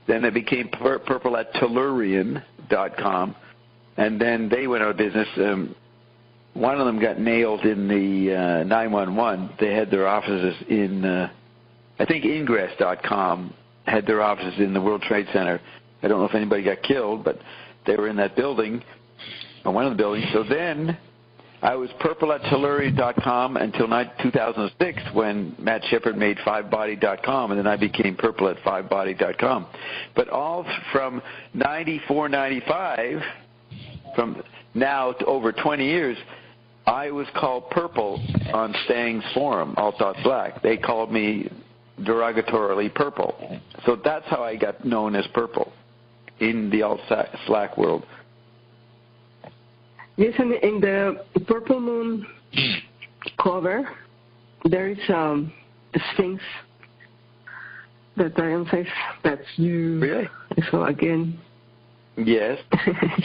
Then it became Purple at Tellurian.com. And then they went out of business. One of them got nailed in the 911. They had their offices in, I think Ingress.com had their offices in the World Trade Center. I don't know if anybody got killed, but they were in that building, or one of the buildings. So then I was Purple at Tellurian.com until 2006 when Matt Shepard made FiveBody.com, and then I became Purple at FiveBody.com. But all from 94, 95, from now to over 20 years, I was called Purple on Stang's forum, Alt.Black. They called me derogatorily Purple. So that's how I got known as Purple in the Alt-Slack world. Yes, and in the Purple Moon cover, there is a Sphinx that I emphasize that's you. Really? So again. Yes.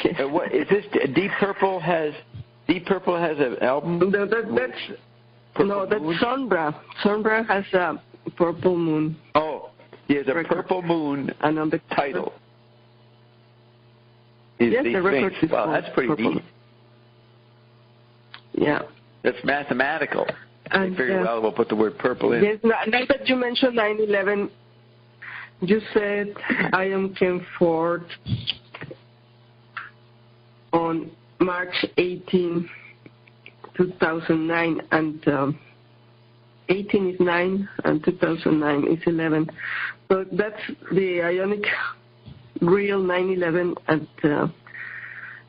Yes. What is this? Deep Purple has an album? That's Sun Ra. Sun Ra has a Purple Moon. Oh, he has a record. Purple Moon and on the title. Yes, the record is wow, that's pretty deep. Yeah. That's mathematical. And very well we'll put the word purple in. Yes, now that you mentioned 9/11, you said I came forth on March 18, 2009, and 18 is 9 and 2009 is 11. So that's the ionic real 9/11, and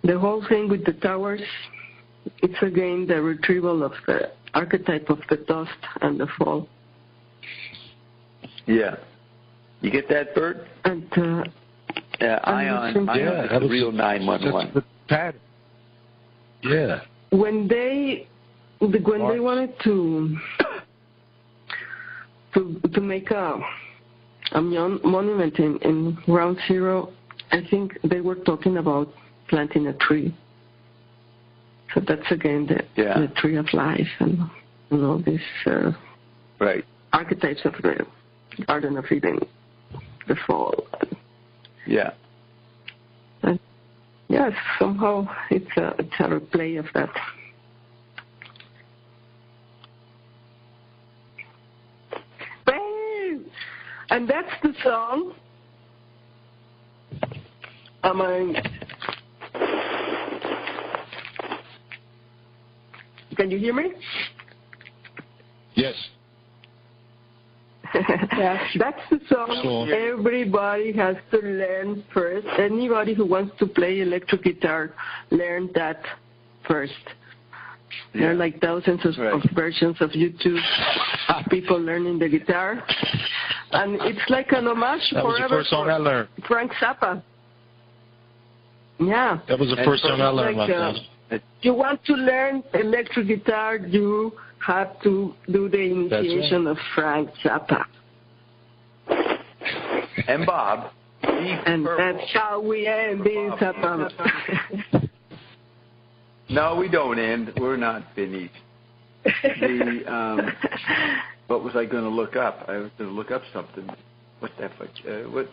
the whole thing with the towers, it's again the retrieval of the archetype of the dust and the fall. Yeah. You get that, Bert? And ion is the real 911. Yeah. When they wanted to make a monument in Ground Zero, I think they were talking about planting a tree. So that's again the tree of life and all these archetypes of the Garden of Eden, the fall. Yeah. And yes, somehow it's a replay of that. And that's the song. Can you hear me? Yes. That's the song everybody has to learn first. Anybody who wants to play electric guitar, learn that first. There are like thousands of versions of YouTube of people learning the guitar. And it's like an homage that was the first song I learned. Frank Zappa. Yeah. That was the first song I learned like that. You want to learn electric guitar, you have to do the initiation of Frank Zappa. And Bob. And that's how we end this Zappa. No, we don't end. We're not finished. What was I going to look up? I was going to look up something. What the fuck?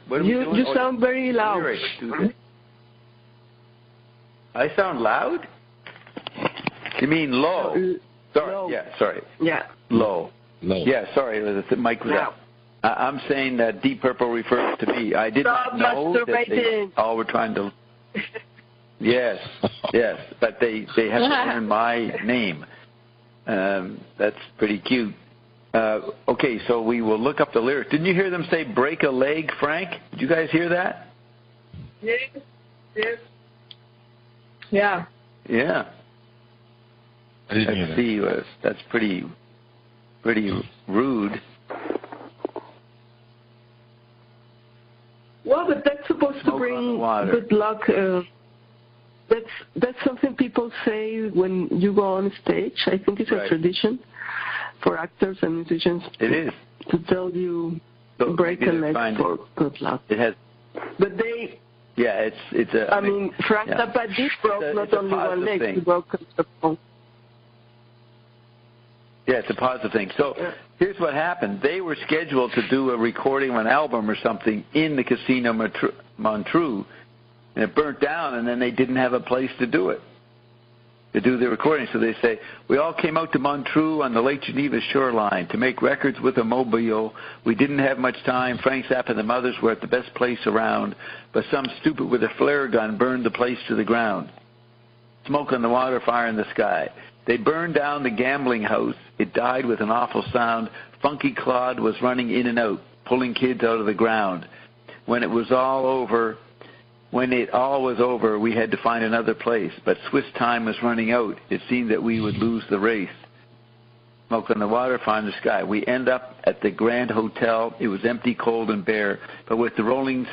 What are we doing? You sound very loud. I sound loud? You mean low? Sorry. Low. Yeah, sorry. Yeah. Low. Yeah, sorry. The mic was out. I'm saying that Deep Purple refers to me. I did not know that they all were trying to... Yes, but they have to learn my name. That's pretty cute. Okay, so we will look up the lyrics. Didn't you hear them say break a leg, Frank? Did you guys hear that? Yes. Yeah. Yeah. I didn't hear that. See, that's pretty rude. Well, but that's supposed to bring good luck. That's something people say when you go on stage. I think it's a tradition for actors and musicians. It is to tell you break a leg for good luck. It has, but they. Yeah, it's a. I mean, Frank Zappa did broke not only one leg, he broke the bone. Yeah, it's a positive thing. So here's what happened. They were scheduled to do a recording of an album or something in the Casino Montreux, and it burnt down, and then they didn't have a place to do it, to do the recording. So they say, we all came out to Montreux on the Lake Geneva shoreline to make records with a mobile. We didn't have much time. Frank Zappa and the Mothers were at the best place around, but some stupid with a flare gun burned the place to the ground. Smoke on the water, fire in the sky. They burned down the gambling house. It died with an awful sound. Funky Claude was running in and out, pulling kids out of the ground. When it all was over, we had to find another place. But Swiss time was running out. It seemed that we would lose the race. Smoke on the water, fire in the sky. We end up at the Grand Hotel. It was empty, cold, and bare. But with the rolling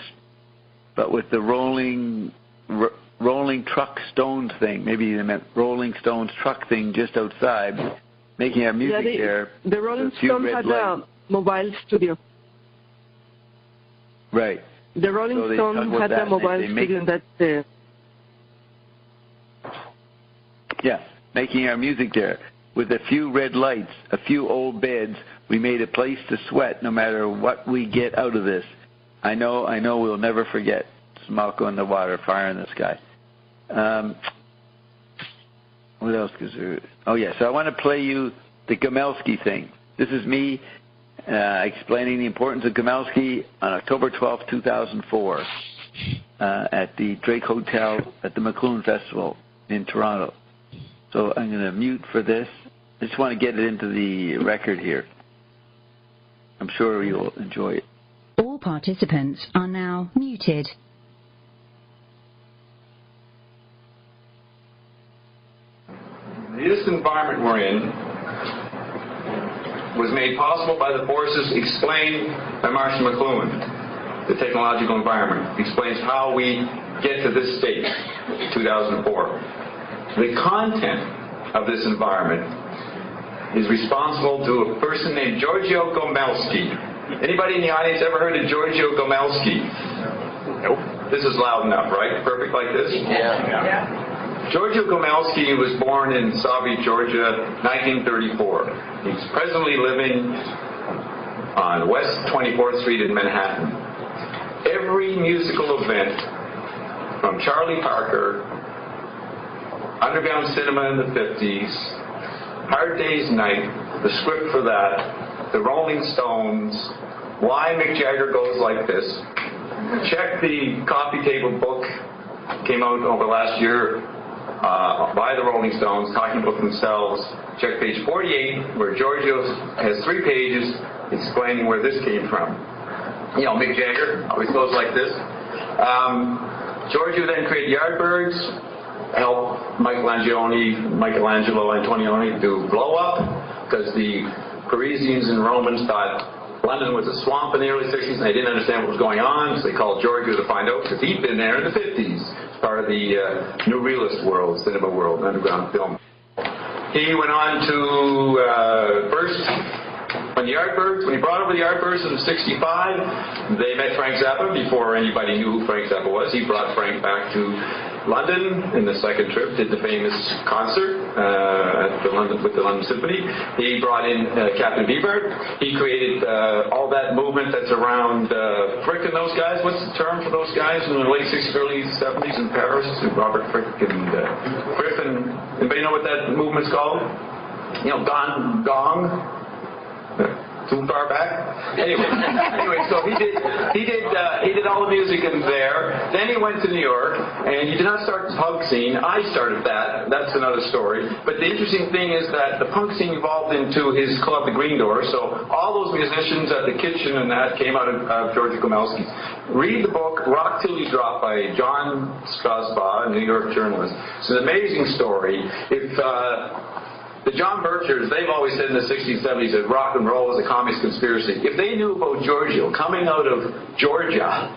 truck Stones thing, maybe they meant Rolling Stones truck thing just outside, making our music there. The Rolling Stones had a mobile studio. Right. The Rolling Stones had a mobile studio that. Yeah, making our music there. With a few red lights, a few old beds, we made a place to sweat no matter what we get out of this. I know we'll never forget. Smoke on the water, fire in the sky. What else is there? Oh, yeah, so I want to play you the Gomelsky thing. This is me explaining the importance of Gomelsky on October 12, 2004 at the Drake Hotel at the McLuhan Festival in Toronto. So I'm going to mute for this. I just want to get it into the record here. I'm sure you'll enjoy it. All participants are now muted. This environment we're in was made possible by the forces explained by Marshall McLuhan. The technological environment explains how we get to this state, 2004. The content of this environment is responsible to a person named Giorgio Gomelsky. Anybody in the audience ever heard of Giorgio Gomelsky? Nope. This is loud enough, right? Perfect like this? Yeah. Giorgio Gomelsky was born in Soviet Georgia, 1934. He's presently living on West 24th Street in Manhattan. Every musical event, from Charlie Parker, Underground Cinema in the 50s, Hard Day's Night, the script for that, the Rolling Stones, Why Mick Jagger Goes Like This. Check the coffee table book, came out over last year, by the Rolling Stones, talking about themselves. Check page 48, where Giorgio has 3 pages explaining where this came from. Mick Jagger always goes like this. Giorgio then created Yardbirds, helped Michelangelo Antonioni do Blow Up, because the Parisians and Romans thought London was a swamp in the early 60s, and they didn't understand what was going on, so they called Giorgio to find out, because he'd been there in the 50s, as part of the new realist world, cinema world, underground film. He went on to first, when he brought over the Yardbirds in 65, they met Frank Zappa before anybody knew who Frank Zappa was. He brought Frank back to London in the second trip, did the famous concert with the London Symphony. He brought in Captain Bebert. He created all that movement that's around Frick and those guys. What's the term for those guys in the late 60s, early 70s in Paris? Robert Frick and Griffin. Anybody know what that movement's called? Gong. Too far back. Anyway, so he did all the music in there. Then he went to New York, and he did not start the punk scene. I started that. That's another story. But the interesting thing is that the punk scene evolved into his club, the Green Door. So all those musicians at the kitchen and that came out of Giorgio Gomelsky. Read the book Rock Till You Drop by John Strasbaugh, a New York journalist. It's an amazing story. The John Birchers, they've always said in the 60s, 70s that rock and roll was a communist conspiracy. If they knew about Giorgio coming out of Georgia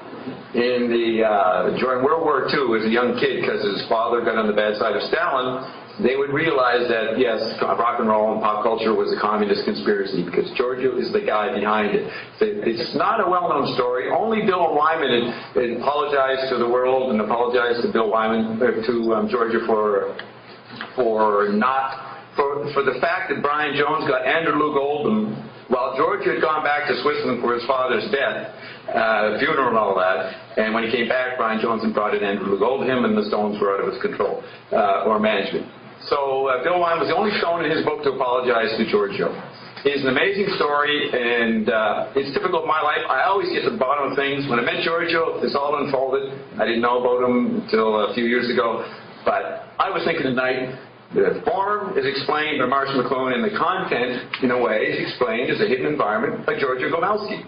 during World War II as a young kid because his father got on the bad side of Stalin, they would realize that, yes, rock and roll and pop culture was a communist conspiracy because Giorgio is the guy behind it. It's not a well-known story. Only Bill Wyman had apologized to the world and apologized to Giorgio for the fact that Brian Jones got Andrew Loog Oldham while Giorgio had gone back to Switzerland for his father's death, funeral and all that, and when he came back, Brian Jones had brought in Andrew Loog Oldham, and the Stones were out of his control, or management. So Bill Wyman was the only Stone in his book to apologize to Giorgio. It's an amazing story, and it's typical of my life. I always get to the bottom of things. When I met Giorgio, this all unfolded. I didn't know about him until a few years ago, but I was thinking tonight, the form is explained by Marshall McLuhan, and the content, in a way, is explained as a hidden environment by Giorgio Gomelsky.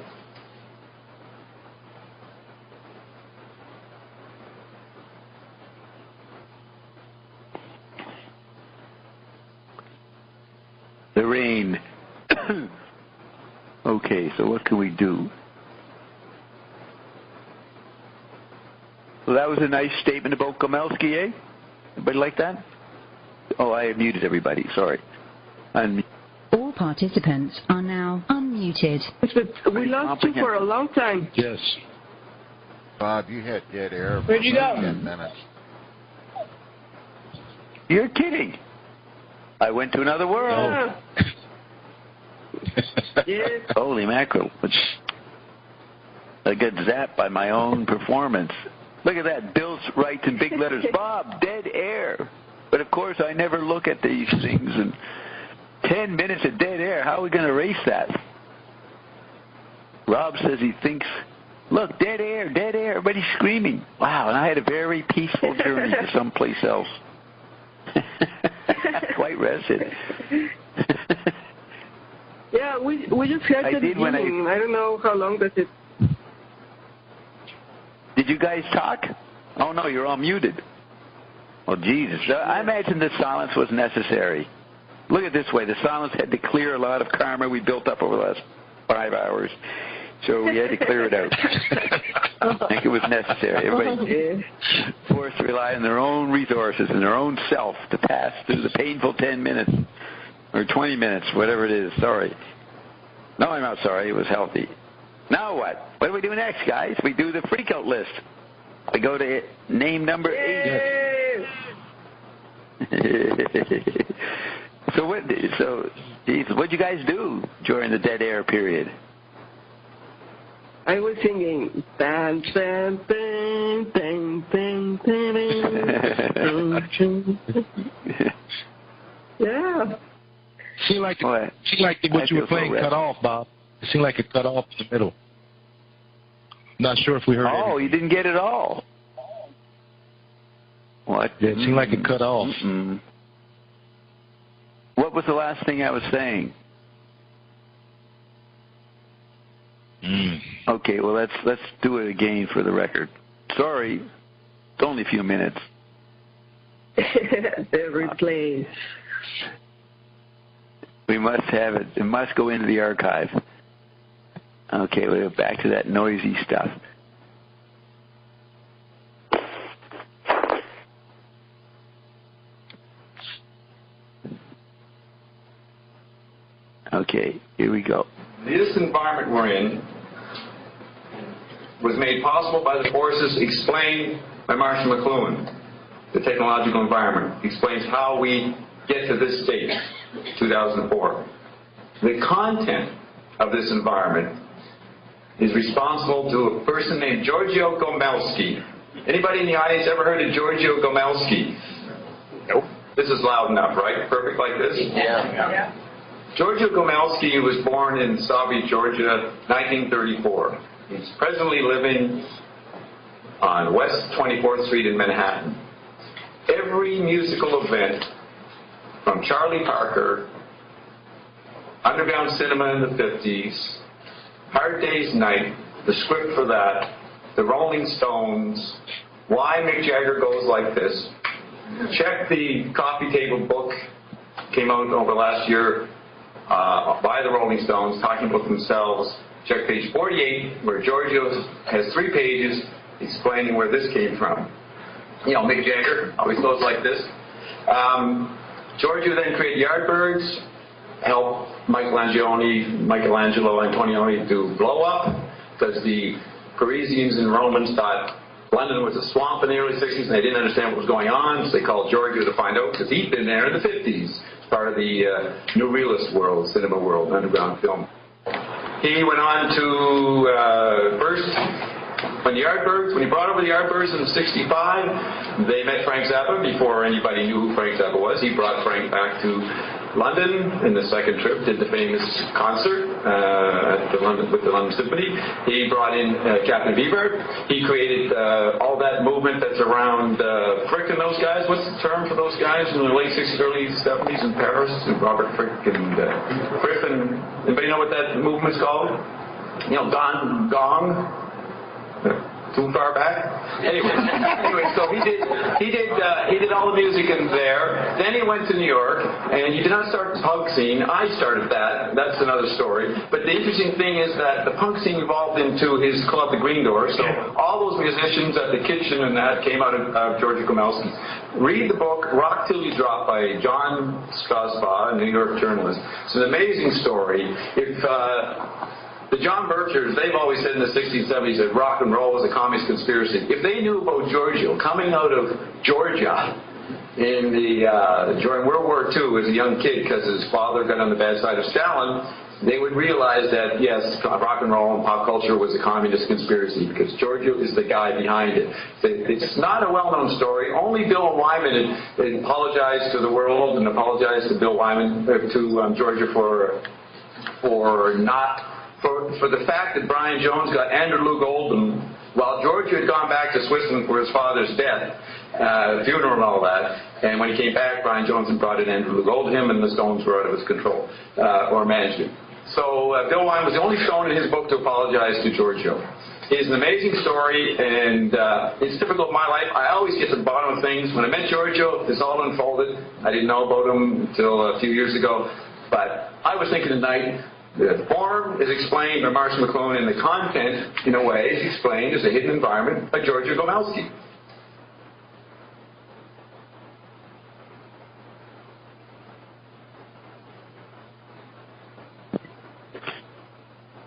The rain. Okay, so what can we do? Well, that was a nice statement about Gomelsky, eh? Everybody like that? Oh, I muted everybody. Sorry. All participants are now unmuted. But we lost you for a long time. Yes. Bob, you had dead air. Where'd you go? 10 minutes. You're kidding. I went to another world. Yes. Holy mackerel. I got zapped by my own performance. Look at that. Bill writes in big letters, Bob, dead air. But, of course, I never look at these things. And 10 minutes of dead air, how are we going to erase that? Rob says he thinks, look, dead air, everybody's screaming. Wow, and I had a very peaceful journey to someplace else. Quite rested. Yeah, we just had the beginning. I don't know how long that it... Did you guys talk? Oh, no, you're all muted. Oh, Jesus. I imagine the silence was necessary. Look at it this way. The silence had to clear a lot of karma we built up over the last 5 hours. So we had to clear it out. I think it was necessary. Everybody forced to rely on their own resources and their own self to pass through the painful 10 minutes or 20 minutes, whatever it is. Sorry. No, I'm not sorry. It was healthy. Now what? What do we do next, guys? We do the freak-out list. We go to name number 8. So what'd you guys do during the dead air period? I was singing bang bang bang bang bang bang. Yeah. Seemed like what you were playing cut off, Bob. It seemed like it cut off in the middle. Not sure if we heard. Oh, you didn't get it all. What? Yeah, it seemed like it cut off. What was the last thing I was saying? Okay, well, let's do it again for the record. Sorry, it's only a few minutes. The replays. We must have it. It must go into the archive. Okay, we'll go back to that noisy stuff. Okay, here we go. This environment we're in was made possible by the forces explained by Marshall McLuhan. The technological environment explains how we get to this state, 2004. The content of this environment is responsible to a person named Giorgio Gomelsky. Anybody in the audience ever heard of Giorgio Gomelsky? Nope. This is loud enough, right? Perfect like this? Yeah. Giorgio Gomelsky was born in Soviet Georgia, 1934. He's presently living on West 24th Street in Manhattan. Every musical event, from Charlie Parker, Underground Cinema in the 50s, Hard Day's Night, the script for that, the Rolling Stones, Why Mick Jagger Goes Like This. Check the coffee table book, came out over last year by the Rolling Stones, talking about themselves. Check page 48, where Giorgio has 3 pages explaining where this came from. You know, Mick Jagger always goes like this. Giorgio then created Yardbirds, helped Michelangelo Antonioni to blow up, because the Parisians and Romans thought London was a swamp in the early 60s and they didn't understand what was going on, so they called Giorgio to find out, because he'd been there in the 50s, part of the new realist world, cinema world, underground film. He went on to first, when he brought over the Yardbirds in '65, they met Frank Zappa before anybody knew who Frank Zappa was. He brought Frank back to London in the second trip, did the famous concert with the London Symphony. He brought in Captain Bebert. He created all that movement that's around Frick and those guys. What's the term for those guys in the late 60s, early 70s in Paris? Robert Frick and Frick. And anybody know what that movement's called? You know, gong. Too far back? Anyway, so he did all the music in there. Then he went to New York, and he did not start the punk scene. I started that. That's another story. But the interesting thing is that the punk scene evolved into his club, the Green Door. So all those musicians at the kitchen and that came out of Giorgio Gomelsky. Read the book Rock Till You Drop by John Strasbaugh, a New York journalist. It's an amazing story. The John Birchers, they've always said in the 60s and 70s that rock and roll was a communist conspiracy. If they knew about Giorgio coming out of Georgia during World War II as a young kid, because his father got on the bad side of Stalin, they would realize that, yes, rock and roll and pop culture was a communist conspiracy, because Giorgio is the guy behind it. It's not a well-known story. Only Bill Wyman had apologized to the world and apologized to Bill Wyman, to Giorgio for the fact that Brian Jones got Andrew Loog Oldham while Giorgio had gone back to Switzerland for his father's death, funeral and all that. And when he came back, Brian Jones had brought in Andrew Loog Oldham, and the Stones were out of his control or management. So Bill Wyman was the only Stone in his book to apologize to Giorgio. It's an amazing story, and it's typical of my life. I always get to the bottom of things. When I met Giorgio, this all unfolded. I didn't know about him until a few years ago, but I was thinking tonight, the form is explained by Marshall McLuhan, and the content, in a way, is explained as a hidden environment by Giorgio Gomelsky.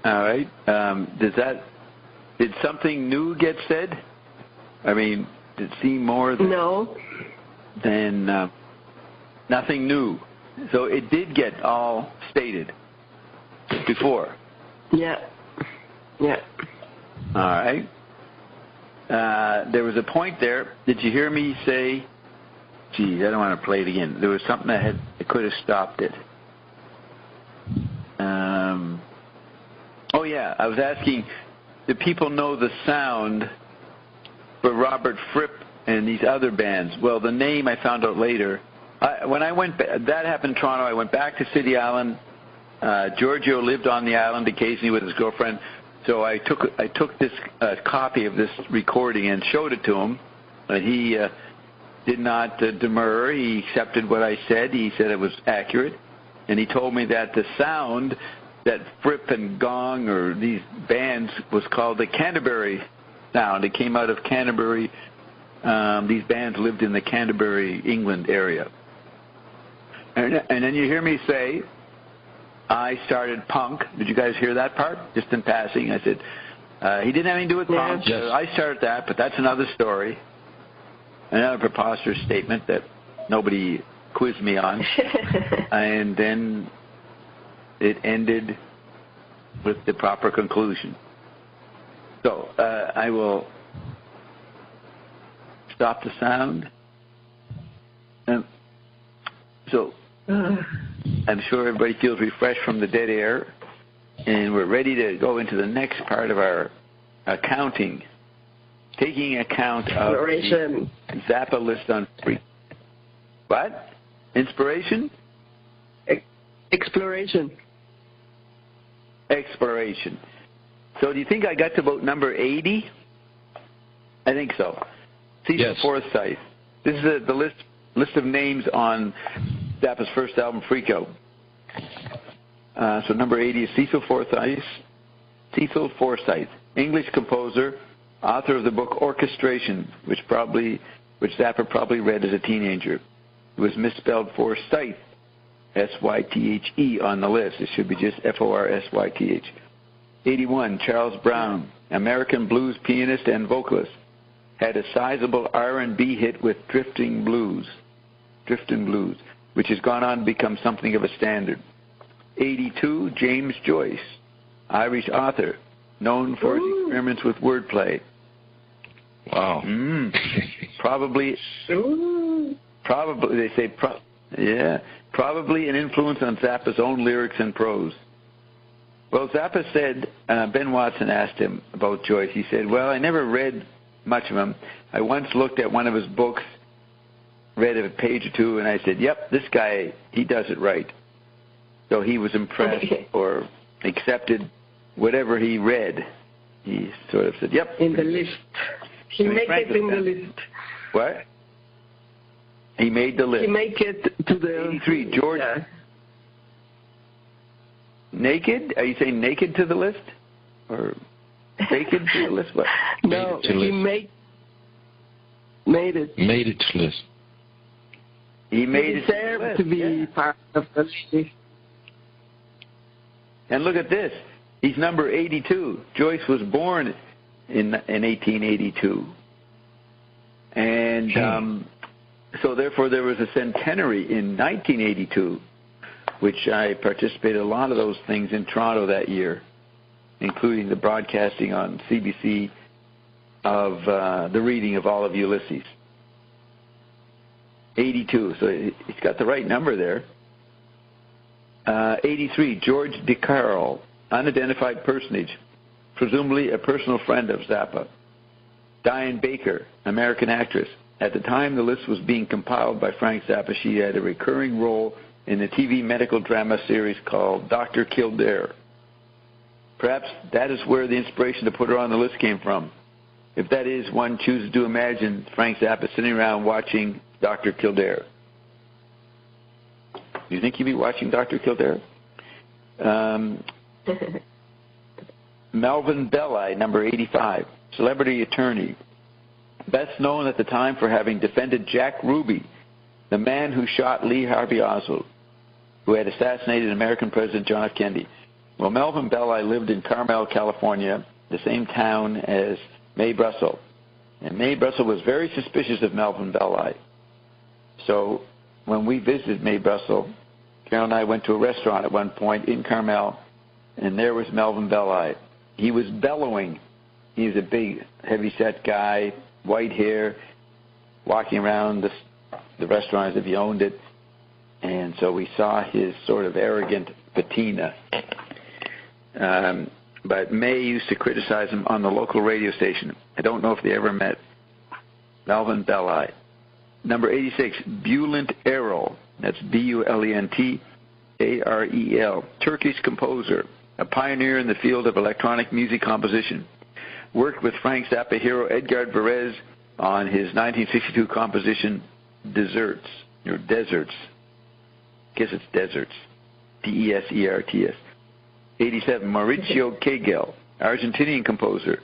All right. Did something new get said? I mean, did it seem more than nothing new? So it did get all stated before. Yeah. All right. There was a point there. Did you hear me say, geez, I don't want to play it again. There was something I could have stopped it. Oh, yeah. I was asking, do people know the sound for Robert Fripp and these other bands? Well, the name I found out later. When I went, that happened in Toronto. I went back to City Island. Giorgio lived on the island occasionally with his girlfriend. So I took this copy of this recording and showed it to him. He did not demur. He accepted what I said. He said it was accurate. And he told me that the sound that Fripp and Gong or these bands was called the Canterbury sound. It came out of Canterbury. These bands lived in the Canterbury, England area. And then you hear me say, I started punk. Did you guys hear that part? Just in passing. I said, he didn't have anything to do with punk. Yes. I started that, but that's another story. Another preposterous statement that nobody quizzed me on. And then it ended with the proper conclusion. So I will stop the sound. So I'm sure everybody feels refreshed from the dead air, and we're ready to go into the next part of our accounting, taking account of the Zappa list on free. What? Inspiration? Exploration. Exploration. So do you think I got to about number 80? I think so. Cecil Forsyth. This is the list of names on Zappa's first album, Freak Out. So number 80 is Cecil Forsyth. Cecil Forsyth, English composer, author of the book Orchestration, which Zappa probably read as a teenager. It was misspelled Forsyth, S-Y-T-H-E on the list. It should be just F-O-R-S-Y-T-H. 81, Charles Brown, American blues pianist and vocalist. Had a sizable R&B hit with Driftin' Blues, which has gone on to become something of a standard. 82, James Joyce, Irish author, known for his experiments with wordplay. Wow. Probably, they say, probably an influence on Zappa's own lyrics and prose. Well, Zappa said, Ben Watson asked him about Joyce. He said, well, I never read much of him. I once looked at one of his books, read a page or two, and I said, yep, this guy, he does it right. So he was impressed or accepted whatever he read. He sort of said, yep. In the list. He made it in the list. What? He made the list. He made it to the... 83, George. Yeah. Naked? Are you saying naked to the list? Or naked to the list? What? No, he made it. Made it to the list. He made it to the list. To be part of the list. And look at this. He's number 82. Joyce was born in 1882. And so therefore there was a centenary in 1982, which I participated in a lot of those things in Toronto that year, including the broadcasting on CBC of the reading of all of Ulysses. 82, so he's got the right number there. 83, George DeCarle, unidentified personage, presumably a personal friend of Zappa. Diane Baker, American actress. At the time the list was being compiled by Frank Zappa, she had a recurring role in the TV medical drama series called Dr. Kildare. Perhaps that is where the inspiration to put her on the list came from. If that is, one chooses to imagine Frank Zappa sitting around watching Dr. Kildare. Do you think you'd be watching Dr. Kildare? Melvin Belli, number 85, celebrity attorney. Best known at the time for having defended Jack Ruby, the man who shot Lee Harvey Oswald, who had assassinated American President John F. Kennedy. Well, Melvin Belli lived in Carmel, California, the same town as Mae Brussel. And Mae Brussel was very suspicious of Melvin Belli. So when we visited Mae Brussel, Carol and I went to a restaurant at one point in Carmel, and there was Melvin Belli. He was bellowing. He was a big, heavy-set guy, white hair, walking around the restaurant as if he owned it. And so we saw his sort of arrogant patina. But May used to criticize him on the local radio station. I don't know if they ever met. Melvin Belli. Number 86, Bülent Erol. That's B-U-L-E-N-T-A-R-E-L. Turkish composer. a pioneer in the field of electronic music composition. Worked with Frank Zappa hero Edgar Varese on his 1962 composition Deserts. Guess it's Deserts. Deserts. 87. Mauricio Kegel, Argentinian composer,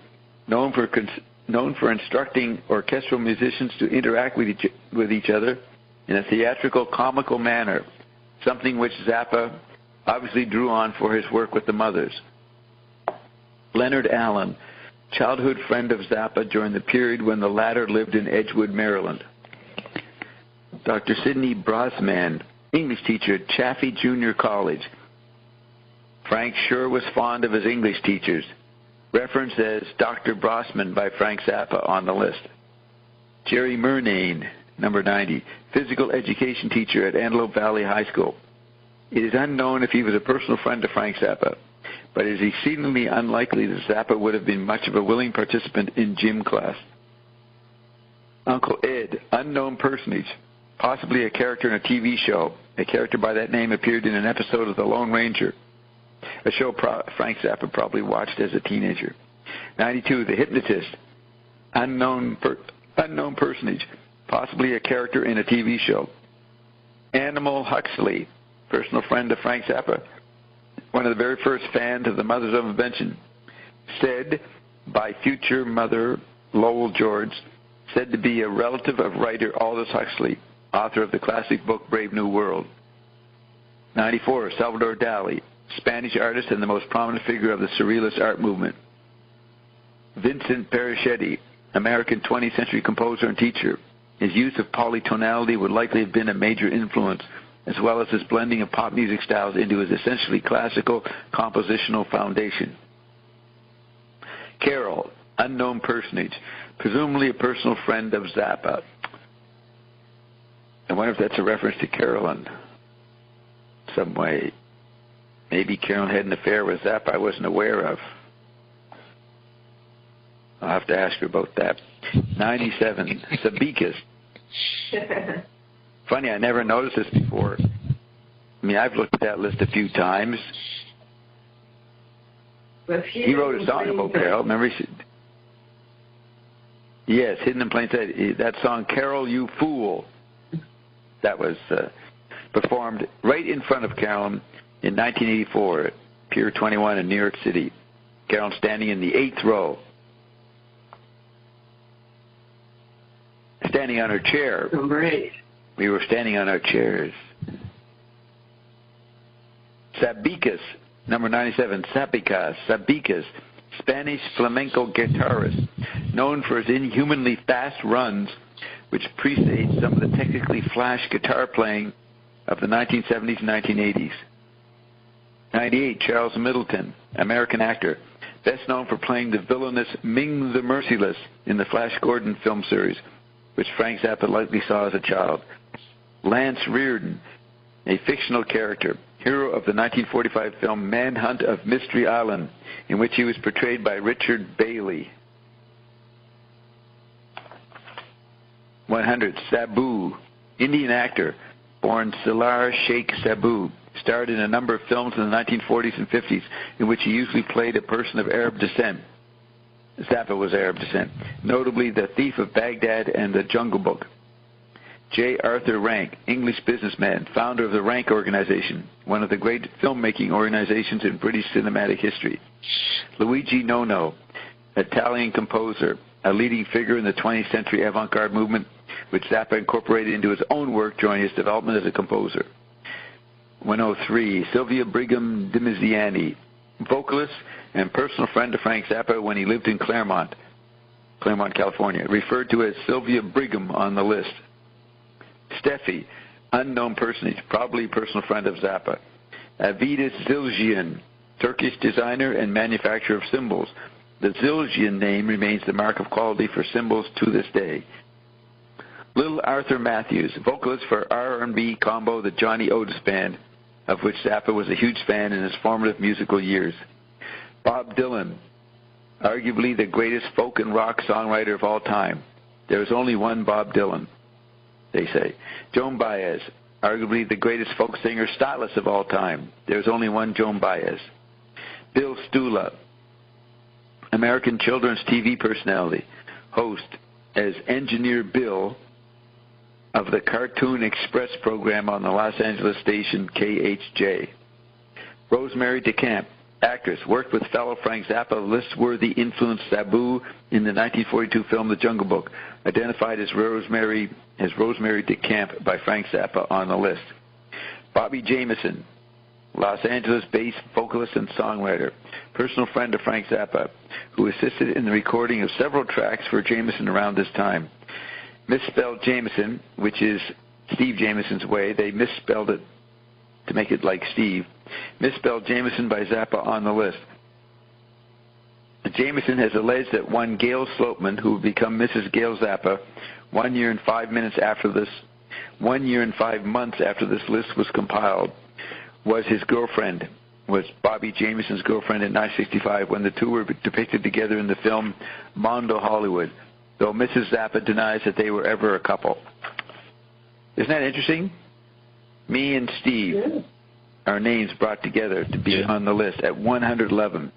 known for instructing orchestral musicians to interact with each other in a theatrical, comical manner, something which Zappa obviously drew on for his work with the Mothers. Leonard Allen, childhood friend of Zappa during the period when the latter lived in Edgewood, Maryland. Dr. Sidney Brosman, English teacher at Chaffee Junior College. Frank sure was fond of his English teachers. Referenced as Dr. Brosman by Frank Zappa on the list. Jerry Murnane, number 90, physical education teacher at Antelope Valley High School. It is unknown if he was a personal friend of Frank Zappa, but it is exceedingly unlikely that Zappa would have been much of a willing participant in gym class. Uncle Ed, unknown personage, possibly a character in a TV show. A character by that name appeared in an episode of The Lone Ranger, a show Frank Zappa probably watched as a teenager. 92, the hypnotist, unknown personage, possibly a character in a TV show. Animal Huxley, personal friend of Frank Zappa, one of the very first fans of the Mothers of Invention, said by future mother Lowell George, said to be a relative of writer Aldous Huxley, author of the classic book Brave New World. 94, Salvador Dali, Spanish artist and the most prominent figure of the Surrealist art movement. Vincent Perichetti, American 20th century composer and teacher. His use of polytonality would likely have been a major influence, as well as his blending of pop music styles into his essentially classical compositional foundation. Carol, unknown personage, presumably a personal friend of Zappa. I wonder if that's a reference to Carolyn some way. Maybe Carolyn had an affair with Zappa I wasn't aware of. I'll have to ask her about that. 97, Sabikis. Funny, I never noticed this before. I mean, I've looked at that list a few times. He wrote a song about Carol. Remember? Yes, Hidden in Plain Sight. That song, Carol, You Fool, that was performed right in front of Carolyn in 1984 at Pier 21 in New York City. Carolyn standing in the 8th row. Standing on her chair. Great. We were standing on our chairs. Sabikis, number 97, Sabikis, Spanish flamenco guitarist, known for his inhumanly fast runs, which presaged some of the technically flash guitar playing of the 1970s and 1980s. 98, Charles Middleton, American actor, best known for playing the villainous Ming the Merciless in the Flash Gordon film series, which Frank Zappa likely saw as a child. Lance Reardon, a fictional character, hero of the 1945 film Manhunt of Mystery Island, in which he was portrayed by Richard Bailey. 100, Sabu, Indian actor, born Salar Sheikh Sabu, starred in a number of films in the 1940s and 50s, in which he usually played a person of Arab descent. Zappa was Arab descent, notably The Thief of Baghdad and The Jungle Book. J. Arthur Rank, English businessman, founder of the Rank Organization, one of the great filmmaking organizations in British cinematic history. Luigi Nono, Italian composer, a leading figure in the 20th century avant-garde movement, which Zappa incorporated into his own work during his development as a composer. 103, Sylvia Brigham Dimiziani, vocalist and personal friend of Frank Zappa when he lived in Claremont, California, referred to as Sylvia Brigham on the list. Steffi, unknown personage, probably a personal friend of Zappa. Avidas Zildjian, Turkish designer and manufacturer of cymbals. The Zildjian name remains the mark of quality for cymbals to this day. Little Arthur Matthews, vocalist for R&B combo the Johnny Otis Band, of which Zappa was a huge fan in his formative musical years. Bob Dylan, arguably the greatest folk and rock songwriter of all time. There is only one Bob Dylan, they say. Joan Baez, arguably the greatest folk singer stylist of all time. There is only one Joan Baez. Bill Stula, American children's TV personality, host as Engineer Bill of the Cartoon Express program on the Los Angeles station KHJ. Rosemary DeCamp, actress, worked with fellow Frank Zappa, list-worthy influence Sabu in the 1942 film The Jungle Book, identified as Rosemary DeCamp by Frank Zappa on the list. Bobby Jameson, Los Angeles-based vocalist and songwriter, personal friend of Frank Zappa, who assisted in the recording of several tracks for Jameson around this time. Misspelled Jameson, which is Steve Jameson's way. They misspelled it to make it like Steve. Misspelled Jameson by Zappa on the list. Jameson has alleged that one Gail Slopeman, who would become Mrs. Gail Zappa 1 year and 5 months after this list was compiled, was his girlfriend, was Bobby Jameson's girlfriend in 1965 when the two were depicted together in the film Mondo Hollywood, though Mrs. Zappa denies that they were ever a couple. Isn't that interesting? Me and Steve, our names brought together to be on the list at 111.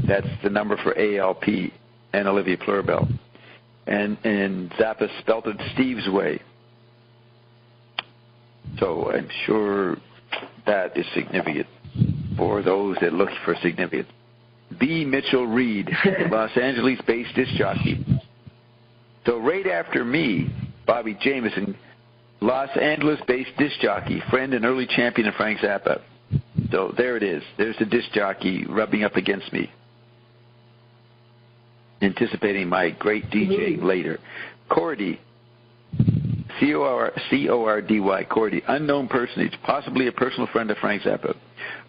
That's the number for ALP and Olivia Plurabelle. And Zappa spelt it Steve's way. So I'm sure that is significant for those that look for significance. B. Mitchell Reed, Los Angeles-based disc jockey. So right after me, Bobby Jameson, Los Angeles-based disc jockey, friend and early champion of Frank Zappa. So there it is. There's the disc jockey rubbing up against me, anticipating my great DJing later. Cordy, C-O-R-D-Y, Cordy, unknown personage, possibly a personal friend of Frank Zappa.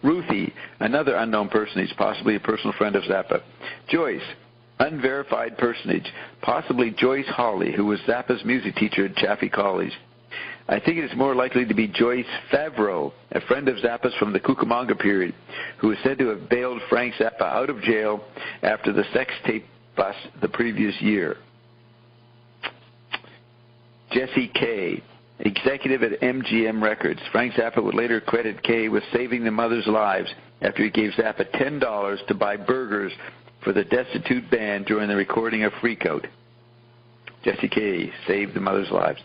Ruthie, another unknown personage, possibly a personal friend of Zappa. Joyce, unverified personage, possibly Joyce Hawley, who was Zappa's music teacher at Chaffey College. I think it is more likely to be Joyce Favreau, a friend of Zappa's from the Cucamonga period, who is said to have bailed Frank Zappa out of jail after the sex tape bust the previous year. Jesse Kay, executive at MGM Records. Frank Zappa would later credit Kay with saving the mothers' lives after he gave Zappa $10 to buy burgers for the destitute band during the recording of Freakout. Jesse Kay saved the mothers' lives.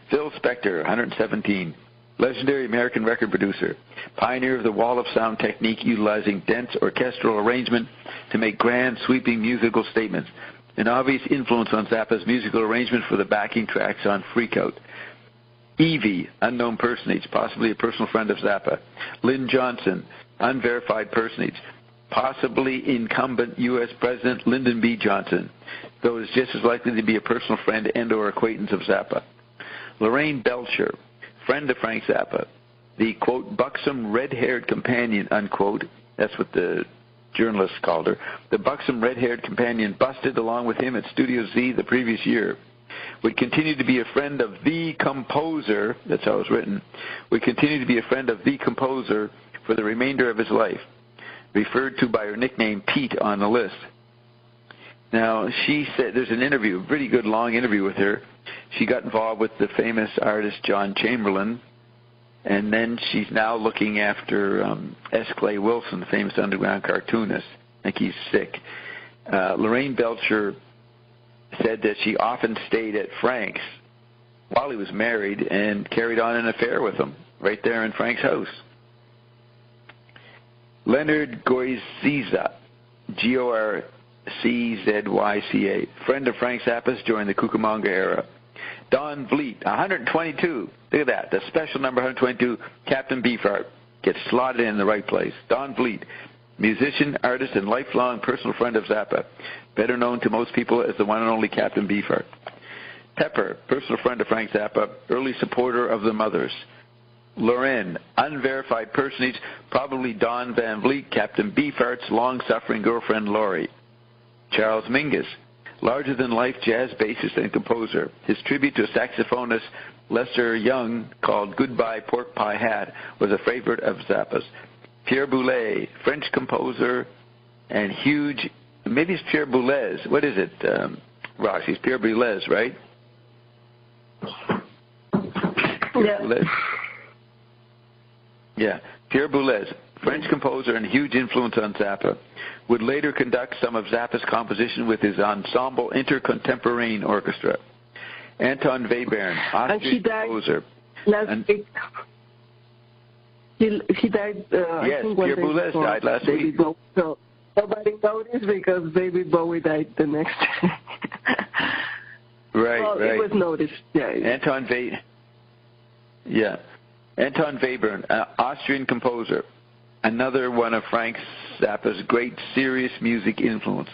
Phil Spector, 117, legendary American record producer, pioneer of the wall of sound technique utilizing dense orchestral arrangement to make grand, sweeping musical statements. An obvious influence on Zappa's musical arrangement for the backing tracks on Freakout. Evie, unknown personage, possibly a personal friend of Zappa. Lynn Johnson, unverified personage, possibly incumbent U.S. President Lyndon B. Johnson, though is just as likely to be a personal friend and or acquaintance of Zappa. Lorraine Belcher, friend of Frank Zappa, the, quote, buxom red-haired companion, unquote, that's what the journalists called her, the buxom red-haired companion busted along with him at Studio Z the previous year, would continue to be a friend of the composer, that's how it's written, would continue to be a friend of the composer for the remainder of his life, referred to by her nickname Pete on the list. Now, she said, there's an interview, a pretty good long interview with her. She got involved with the famous artist John Chamberlain, and then she's now looking after S. Clay Wilson, the famous underground cartoonist. I think he's sick. Lorraine Belcher said that she often stayed at Frank's while he was married and carried on an affair with him right there in Frank's house. Leonard Goiziza, G-O-R-C-Z-Y-C-A, friend of Frank Zappa's during the Cucamonga era. Don Vliet, 122. Look at that. The special number 122, Captain Beefheart, gets slotted in the right place. Don Vliet, musician, artist, and lifelong personal friend of Zappa, better known to most people as the one and only Captain Beefheart. Pepper, personal friend of Frank Zappa, early supporter of the Mothers. Loren, unverified personage, probably Don Van Vliet, Captain Beefheart's long-suffering girlfriend Laurie. Charles Mingus, larger-than-life jazz bassist and composer. His tribute to saxophonist Lester Young, called Goodbye Pork Pie Hat, was a favorite of Zappa's. Pierre Boulez, French composer and huge, maybe it's Pierre Boulez. What is it, Roxy? It's Pierre Boulez, right? Yeah. Yeah, Pierre Boulez, French composer and huge influence on Zappa, would later conduct some of Zappa's composition with his ensemble intercontemporain orchestra. Anton Webern, Austrian composer. Last week. He died, I think Pierre Boulez died last week. So nobody noticed because David Bowie died the next day. Right. It was noticed, Anton Webern, Austrian composer, another one of Frank Zappa's great serious music influences.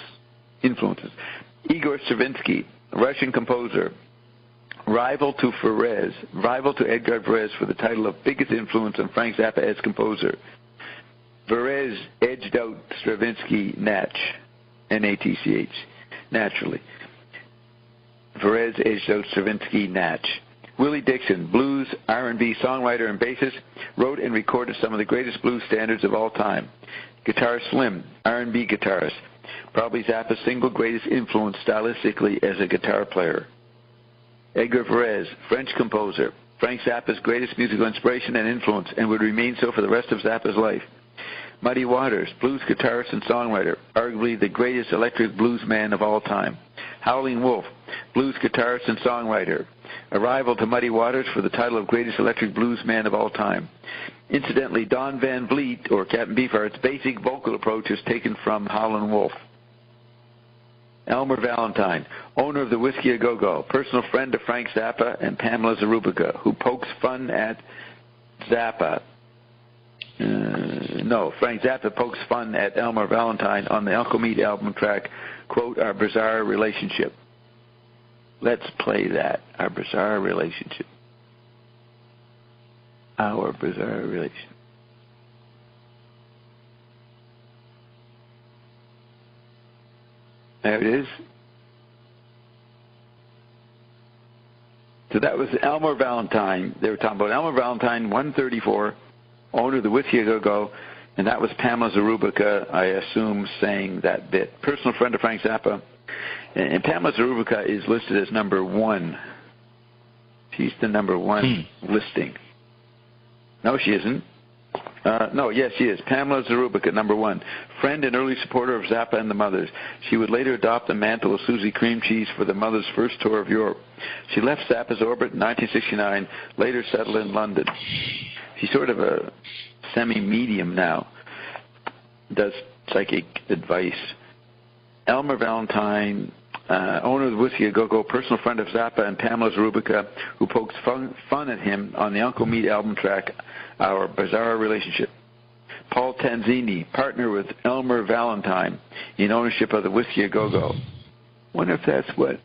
Igor Stravinsky, Russian composer, rival to Edgar Varese for the title of biggest influence on Frank Zappa as composer. Varese edged out Stravinsky Natch, naturally. Varese edged out Stravinsky Natch. Willie Dixon, blues, R&B songwriter and bassist, wrote and recorded some of the greatest blues standards of all time. Guitar Slim, R&B guitarist, probably Zappa's single greatest influence stylistically as a guitar player. Edgar Varese, French composer, Frank Zappa's greatest musical inspiration and influence, and would remain so for the rest of Zappa's life. Muddy Waters, blues guitarist and songwriter, arguably the greatest electric blues man of all time. Howlin' Wolf, blues guitarist and songwriter, a rival to Muddy Waters for the title of greatest electric blues man of all time. Incidentally, Don Van Vliet, or Captain Beefheart's basic vocal approach is taken from Howlin' Wolf. Elmer Valentine, owner of the Whiskey A Go-Go, personal friend of Frank Zappa and Pamela Zarubica, who pokes fun at Zappa. Frank Zappa pokes fun at Elmer Valentine on the Uncle Meat album track, quote, Our Bizarre Relationship. Let's play that, Our Bizarre Relationship. Our Bizarre Relationship. There it is. So that was Elmer Valentine. They were talking about Elmer Valentine, 134, owner of the Whiskey A Go-Go, and that was Pamela Zarubica, I assume, saying that bit. Personal friend of Frank Zappa. And Pamela Zarubica is listed as number 1. She's the number 1 listing. No, she isn't. Yes, she is. Pamela Zarubica, number 1. Friend and early supporter of Zappa and the Mothers. She would later adopt the mantle of Susie Cream Cheese for the Mothers' first tour of Europe. She left Zappa's orbit in 1969, later settled in London. She's sort of a semi-medium now. Does psychic advice. Elmer Valentine, owner of the Whiskey A Go-Go, personal friend of Zappa and Pamela Zarubica, who pokes fun at him on the Uncle Meat album track, Our Bizarre Relationship. Paul Tanzini, partner with Elmer Valentine in ownership of the Whiskey A Go-Go. Wonder if that's what...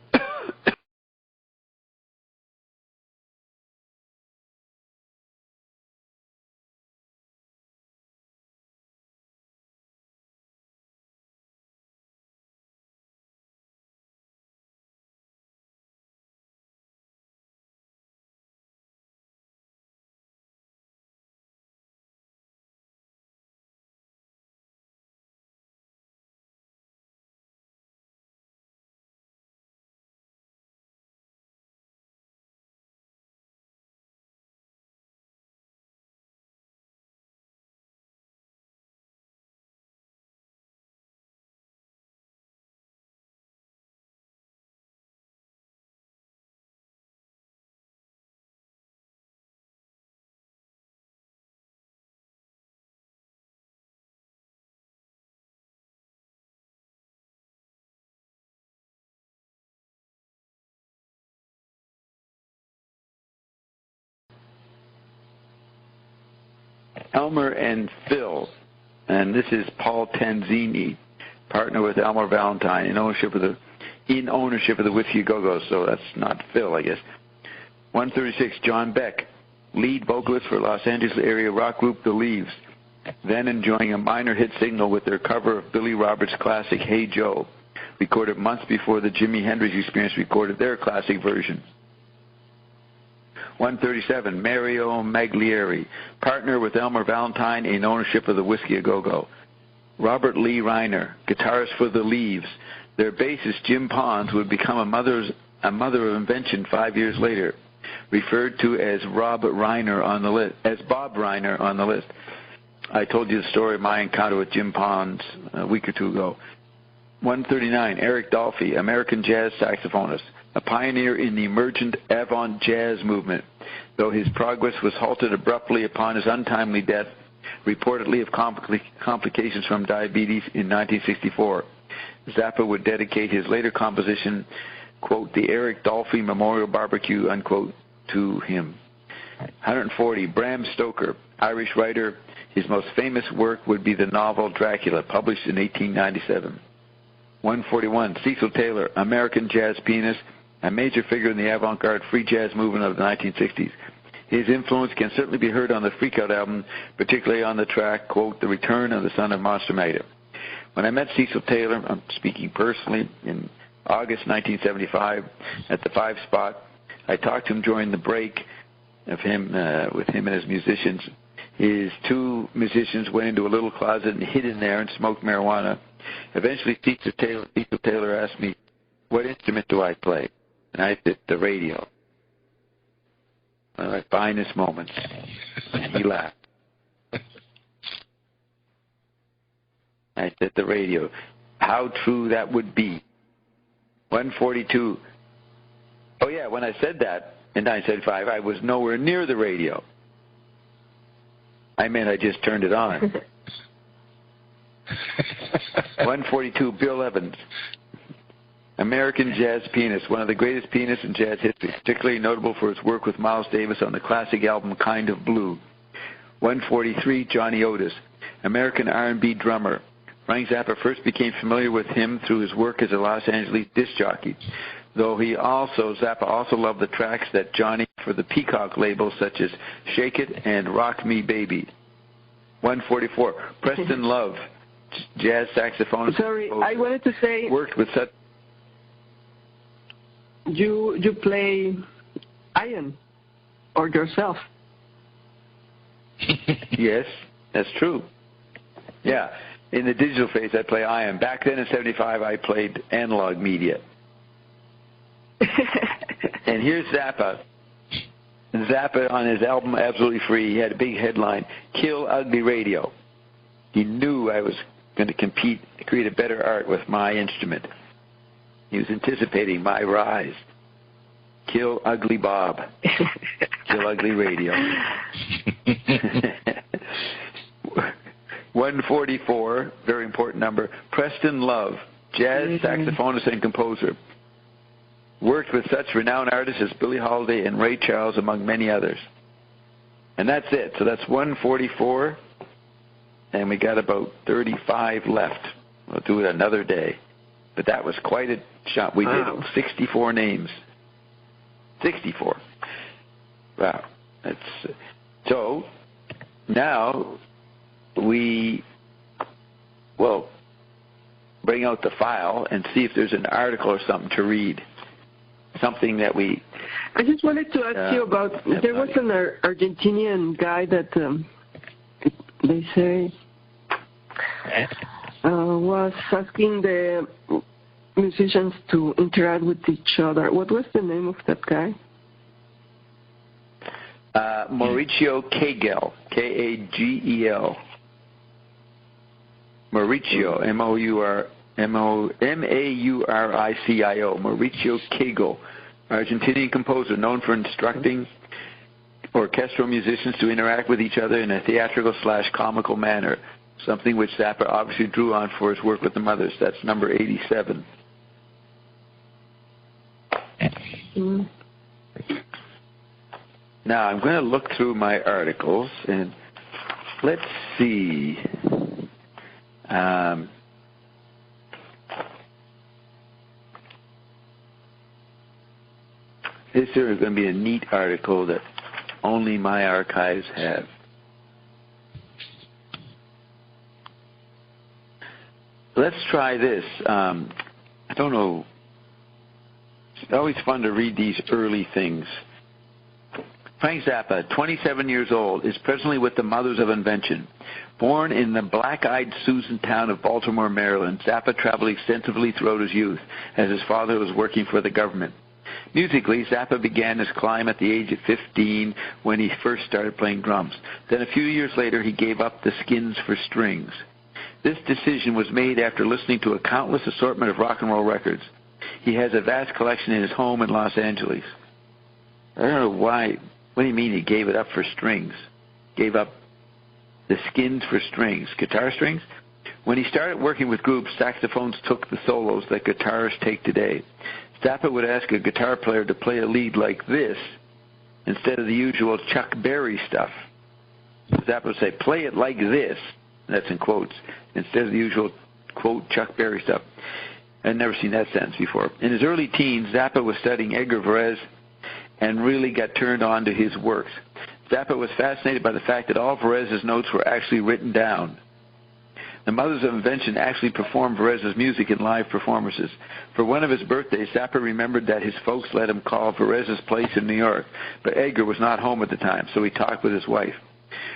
Elmer and Phil, and this is Paul Tanzini, partner with Elmer Valentine in ownership of the Whiskey Go-Go, so that's not Phil, I guess. 136, John Beck, lead vocalist for Los Angeles area rock group The Leaves, then enjoying a minor hit signal with their cover of Billy Roberts' classic Hey Joe, recorded months before the Jimi Hendrix Experience recorded their classic version. 137, Mario Maglieri, partner with Elmer Valentine in ownership of the Whiskey A Go-Go. Robert Lee Reiner, guitarist for The Leaves. Their bassist, Jim Pons, would become a mother of invention 5 years later, referred to as Bob Reiner on the list. I told you the story of my encounter with Jim Pons a week or two ago. 139, Eric Dolphy, American jazz saxophonist, a pioneer in the emergent avant jazz movement, though his progress was halted abruptly upon his untimely death, reportedly of complications from diabetes in 1964. Zappa would dedicate his later composition, quote, the Eric Dolphy Memorial Barbecue, unquote, to him. 140, Bram Stoker, Irish writer. His most famous work would be the novel Dracula, published in 1897. 141, Cecil Taylor, American jazz pianist, a major figure in the avant-garde free jazz movement of the 1960s. His influence can certainly be heard on the Freak Out album, particularly on the track, quote, The Return of the Son of Monster Magnet. When I met Cecil Taylor, I'm speaking personally, in August 1975 at the 5 Spot, I talked to him during the break of him with him and his musicians. His 2 musicians went into a little closet and hid in there and smoked marijuana. Eventually, Cecil Taylor asked me, what instrument do I play? And I said, the radio. One of my finest moments. And he laughed. I said, the radio. How true that would be. 142. Oh, yeah, when I said that in 1975, I was nowhere near the radio. I meant I just turned it on. 142, Bill Evans, American jazz pianist, one of the greatest pianists in jazz history, particularly notable for his work with Miles Davis on the classic album Kind of Blue. 143, Johnny Otis, American R&B drummer. Frank Zappa first became familiar with him through his work as a Los Angeles disc jockey, though Zappa also loved the tracks that Johnny for the Peacock label, such as Shake It and Rock Me Baby. 144, Preston Love, jazz saxophonist. Sorry, I wanted to say, worked with such. You play iron or yourself? Yes, that's true. Yeah, in the digital phase I play iron. Back then in 75 I played analog media. And here's Zappa. Zappa on his album Absolutely Free, he had a big headline, Kill Ugly Radio. He knew I was going to create a better art with my instrument. He was anticipating my rise. Kill Ugly Bob. Kill Ugly Radio. 144, very important number, Preston Love, jazz saxophonist and composer. Worked with such renowned artists as Billie Holiday and Ray Charles, among many others. And that's it. So that's 144, and we got about 35 left. We'll do it another day. But that was quite a shot. We did 64 names. 64. Wow. So now we will bring out the file and see if there's an article or something to read. Something that we... I just wanted to ask you about... There was an Argentinian guy that they say was asking the musicians to interact with each other. What was the name of that guy? Mauricio Kagel, Kagel. Mauricio, M-A-U-R-I-C-I-O, Mauricio Kagel, Argentinian composer known for instructing orchestral musicians to interact with each other in a theatrical/comical manner, something which Zappa obviously drew on for his work with the Mothers. That's number 87. Now, I'm going to look through my articles, and let's see. This is going to be a neat article that only my archives have. Let's try this. I don't know. It's always fun to read these early things. Frank Zappa, 27 years old, is presently with the Mothers of Invention. Born in the black-eyed Susan town of Baltimore, Maryland, Zappa traveled extensively throughout his youth, as his father was working for the government. Musically, Zappa began his climb at the age of 15 when he first started playing drums. Then a few years later, he gave up the skins for strings. This decision was made after listening to a countless assortment of rock and roll records. He has a vast collection in his home in Los Angeles. I don't know why. What do you mean he gave it up for strings? Gave up the skins for strings? Guitar strings? When he started working with groups, saxophones took the solos that guitarists take today. Zappa would ask a guitar player to play a lead like this instead of the usual Chuck Berry stuff. Zappa would say, play it like this, that's in quotes, instead of the usual, quote, Chuck Berry stuff. I'd never seen that sentence before. In his early teens, Zappa was studying Edgar Varese and really got turned on to his works. Zappa was fascinated by the fact that all Varese's notes were actually written down. The Mothers of Invention actually performed Varese's music in live performances. For one of his birthdays, Zappa remembered that his folks let him call Varese's place in New York, but Edgar was not home at the time, so he talked with his wife.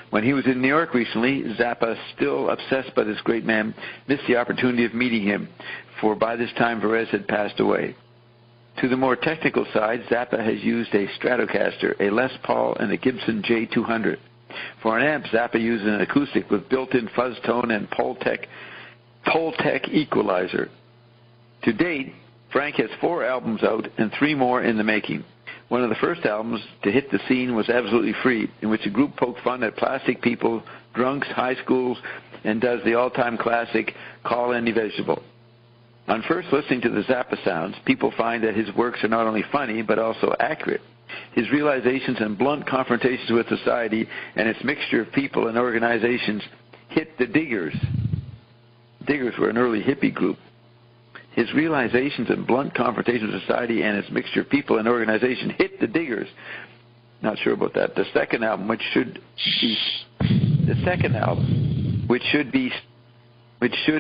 When he was in New York recently, Zappa, still obsessed by this great man, missed the opportunity of meeting him, for by this time Varese had passed away. To the more technical side, Zappa has used a Stratocaster, a Les Paul, and a Gibson J200. For an amp, Zappa uses an acoustic with built-in fuzz tone and Pultec equalizer. To date, Frank has 4 albums out and 3 more in the making. One of the first albums to hit the scene was Absolutely Free, in which a group poked fun at plastic people, drunks, high schools, and does the all-time classic Call Any Vegetable. On first listening to the Zappa sounds, people find that his works are not only funny, but also accurate. His realizations and blunt confrontations with society and its mixture of people and organizations hit the Diggers. Diggers were an early hippie group. His realizations and blunt confrontations with society and its mixture of people and organizations hit the Diggers. Not sure about that. The second album, which should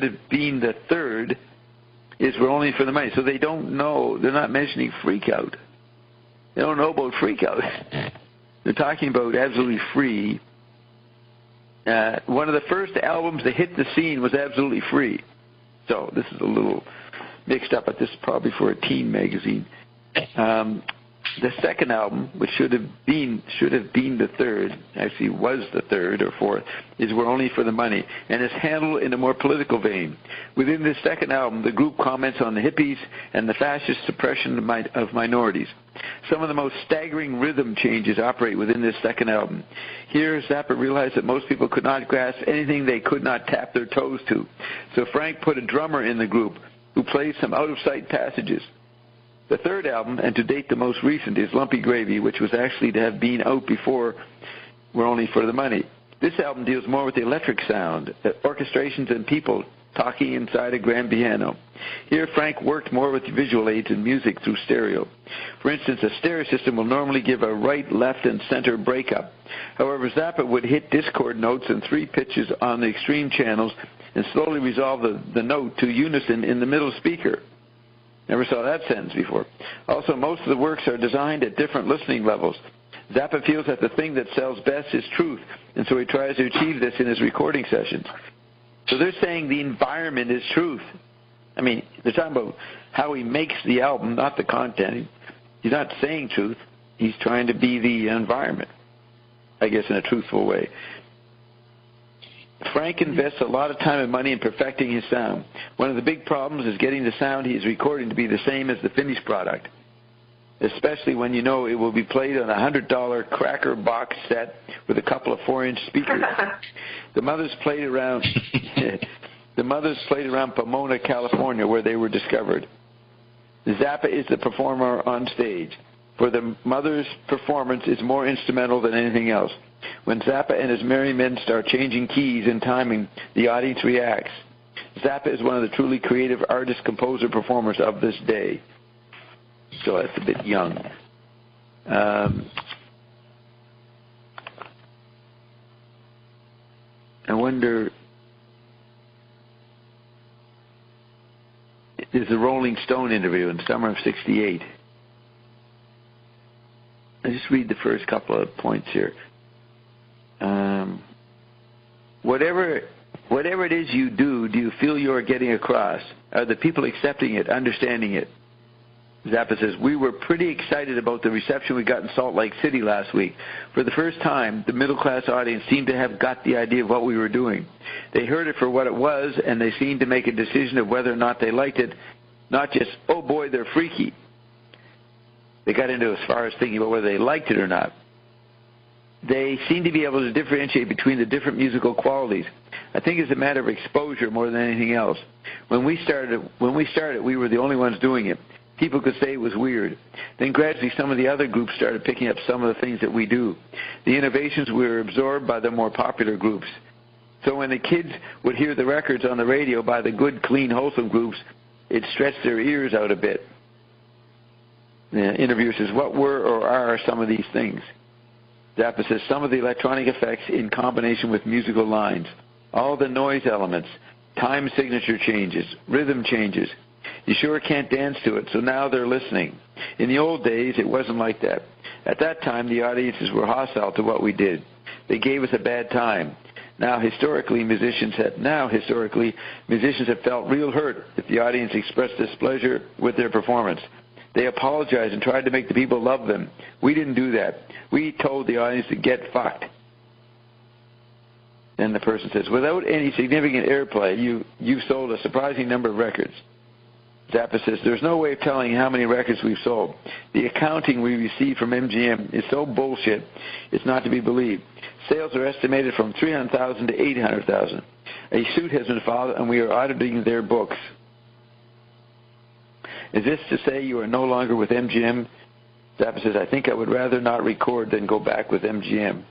have been the third, is We're Only for the Money. So they don't know. They're not mentioning Freak Out. They don't know about Freak Out. They're talking about Absolutely Free. One of the first albums that hit the scene was Absolutely Free. So this is a little mixed up, but this is probably for a teen magazine. The second album, which should have been the third, actually was the third or fourth, is We're Only for the Money, and is handled in a more political vein. Within this second album, the group comments on the hippies and the fascist suppression of minorities. Some of the most staggering rhythm changes operate within this second album. Here, Zappa realized that most people could not grasp anything they could not tap their toes to. So Frank put a drummer in the group who plays some out-of-sight passages. The third album, and to date the most recent, is Lumpy Gravy, which was actually to have been out before We're Only for the Money. This album deals more with the electric sound, orchestrations and people talking inside a grand piano. Here, Frank worked more with visual aids and music through stereo. For instance, a stereo system will normally give a right, left, and center breakup. However, Zappa would hit discord notes and 3 pitches on the extreme channels and slowly resolve the note to unison in the middle speaker. Never saw that sentence before. Also, most of the works are designed at different listening levels. Zappa feels that the thing that sells best is truth, and so he tries to achieve this in his recording sessions. So they're saying the environment is truth. I mean, they're talking about how he makes the album, not the content. He's not saying truth. He's trying to be the environment, I guess, in a truthful way. Frank invests a lot of time and money in perfecting his sound. One of the big problems is getting the sound he is recording to be the same as the finished product, especially when you know it will be played on a $100 cracker box set with a couple of 4-inch speakers. The mothers played around Pomona, California, where they were discovered. Zappa is the performer on stage, for the mother's performance is more instrumental than anything else. When Zappa and his merry men start changing keys and timing, the audience reacts. Zappa is one of the truly creative artist, composer, performers of this day. So that's a bit young. I wonder, there's a Rolling Stone interview in summer of '68. I'll just read the first couple of points here. Whatever it is you do you feel you are getting across? Are the people accepting it, understanding it? Zappa says, we were pretty excited about the reception we got in Salt Lake City last week. For the first time, the middle-class audience seemed to have got the idea of what we were doing. They heard it for what it was, and they seemed to make a decision of whether or not they liked it, not just, oh boy, they're freaky. They got into as far as thinking about whether they liked it or not. They seemed to be able to differentiate between the different musical qualities. I think it's a matter of exposure more than anything else. When we started, we were the only ones doing it. People could say it was weird. Then gradually some of the other groups started picking up some of the things that we do. The innovations were absorbed by the more popular groups. So when the kids would hear the records on the radio by the good, clean, wholesome groups, it stretched their ears out a bit. The interviewer says, what were or are some of these things? Zappa says, some of the electronic effects in combination with musical lines, all the noise elements, time signature changes, rhythm changes. You sure can't dance to it, so now they're listening. In the old days, it wasn't like that. At that time, the audiences were hostile to what we did. They gave us a bad time. Now, historically, musicians have felt real hurt if the audience expressed displeasure with their performance. They apologized and tried to make the people love them. We didn't do that. We told the audience to get fucked. Then the person says, without any significant airplay, you've sold a surprising number of records. Zappa says, there's no way of telling how many records we've sold. The accounting we receive from MGM is so bullshit, it's not to be believed. Sales are estimated from 300,000 to 800,000. A suit has been filed, and we are auditing their books. Is this to say you are no longer with MGM? Zappa says, I think I would rather not record than go back with MGM.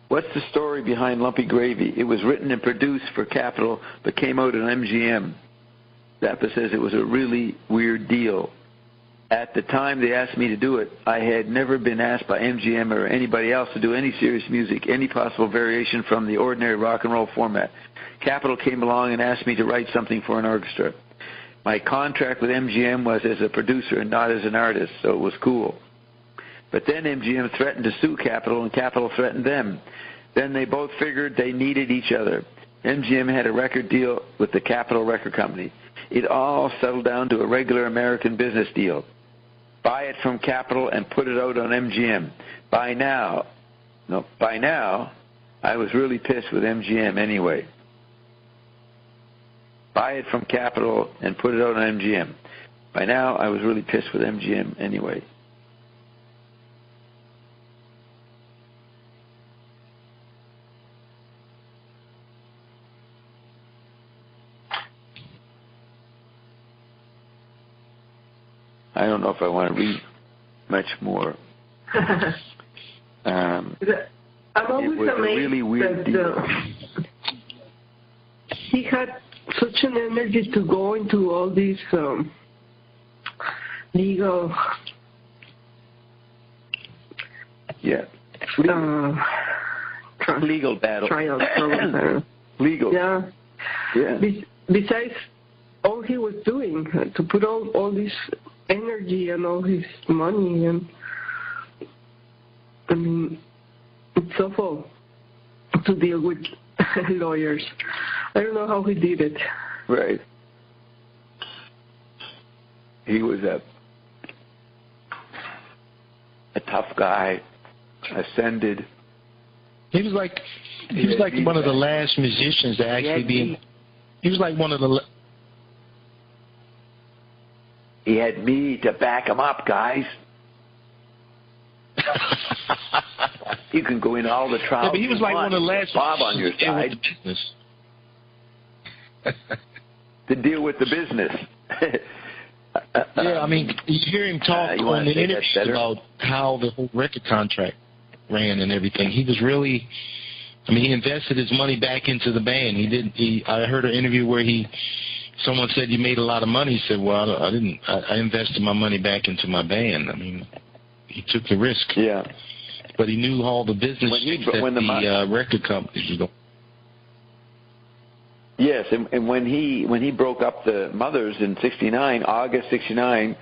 What's the story behind Lumpy Gravy? It was written and produced for Capitol, but came out on MGM. Zappa says it was a really weird deal. At the time they asked me to do it, I had never been asked by MGM or anybody else to do any serious music, any possible variation from the ordinary rock and roll format. Capitol came along and asked me to write something for an orchestra. My contract with MGM was as a producer and not as an artist, so it was cool. But then MGM threatened to sue Capitol, and Capitol threatened them. Then they both figured they needed each other. MGM had a record deal with the Capitol Record Company. It all settled down to a regular American business deal. Buy it from Capitol and put it out on MGM. By now, I was really pissed with MGM anyway. Buy it from Capitol and put it out on MGM. By now, I was really pissed with MGM anyway. I don't know if I want to read much more. I'm always amazed really weird that he had such an energy to go into all these legal legal battle. Trials. Legal. Yeah. Yeah. Besides all he was doing, to put all this energy and all his money, and I mean, it's awful to deal with lawyers. I don't know how he did it. Right. He was a tough guy, ascended. He was like one of the last musicians to actually be. He was like one of the. He had me to back him up, guys. You can go into all the trials. Yeah, but he was like one of the last. Bob on your side. To deal with the business. Yeah, I mean, you hear him talk on the interview about how the whole record contract ran and everything. He was really, I mean, he invested his money back into the band. I heard an interview where someone said, you made a lot of money. He said, well, I didn't. I invested my money back into my band. I mean, he took the risk. Yeah. But he knew all the business the record companies were going. Yes, and when he broke up the Mothers in '69, August '69,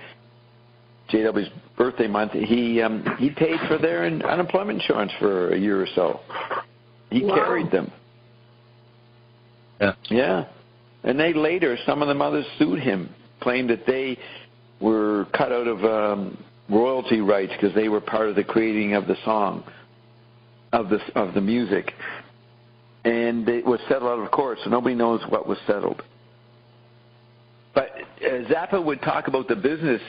JW's birthday month, he paid for their unemployment insurance for a year or so. He carried them. Yeah. Yeah. And they later, some of the mothers sued him, claimed that they were cut out of royalty rights because they were part of the creating of the song, of the music. And it was settled out of court, so nobody knows what was settled. But Zappa would talk about the business,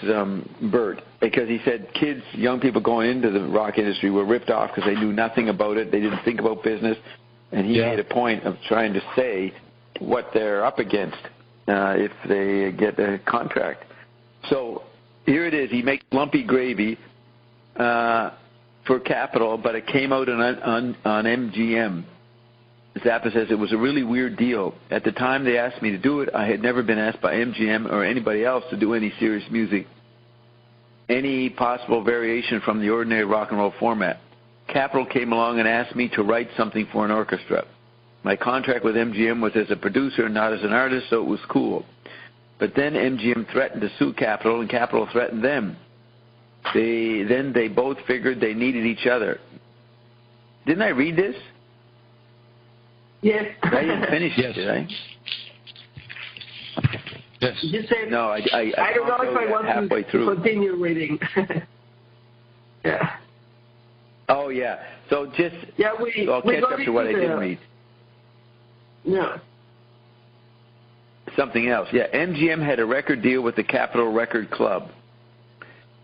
Bert, because he said kids, young people going into the rock industry were ripped off because they knew nothing about it. They didn't think about business. And he made a point of trying to say what they're up against if they get a contract. So here it is. He makes Lumpy Gravy for Capitol, but it came out on MGM. Zappa says it was a really weird deal. At the time they asked me to do it, I had never been asked by MGM or anybody else to do any serious music, any possible variation from the ordinary rock and roll format. Capitol came along and asked me to write something for an orchestra. My contract with MGM was as a producer, not as an artist, so it was cool. But then MGM threatened to sue Capitol, and Capitol threatened them. They both figured they needed each other. Didn't I read this? Yes. I didn't finish it, did I? Yes. You said, no, I don't know if I want to continue reading. Yeah. Oh, yeah. So just, I'll catch up to what I didn't read. No. Something else. Yeah, MGM had a record deal with the Capitol Record Club.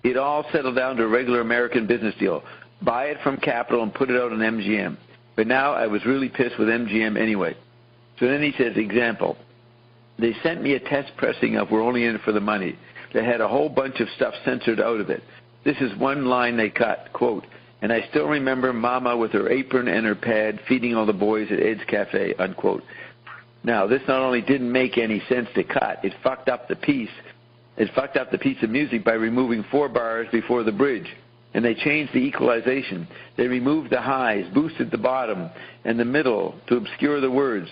It all settled down to a regular American business deal. Buy it from Capitol and put it out on MGM. But now I was really pissed with MGM anyway. So then he says, example, they sent me a test pressing of We're Only In It for the Money. They had a whole bunch of stuff censored out of it. This is one line they cut, quote, and I still remember Mama with her apron and her pad feeding all the boys at Ed's Cafe, unquote. Now, this not only didn't make any sense to cut, it fucked up the piece. It fucked up the piece of music by removing 4 bars before the bridge. And they changed the equalization. They removed the highs, boosted the bottom and the middle to obscure the words.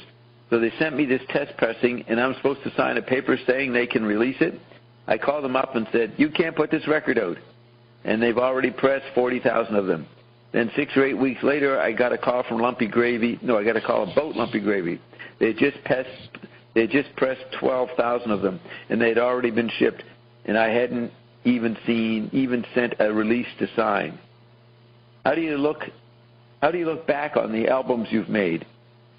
So they sent me this test pressing, and I'm supposed to sign a paper saying they can release it? I called them up and said, you can't put this record out. And they've already pressed 40,000 of them. Then 6 or 8 weeks later, I got a call from Lumpy Gravy. No, I got a call about Lumpy Gravy. They just pressed 12,000 of them, and they'd already been shipped, and I hadn't even sent a release to sign. How do you look back on the albums you've made?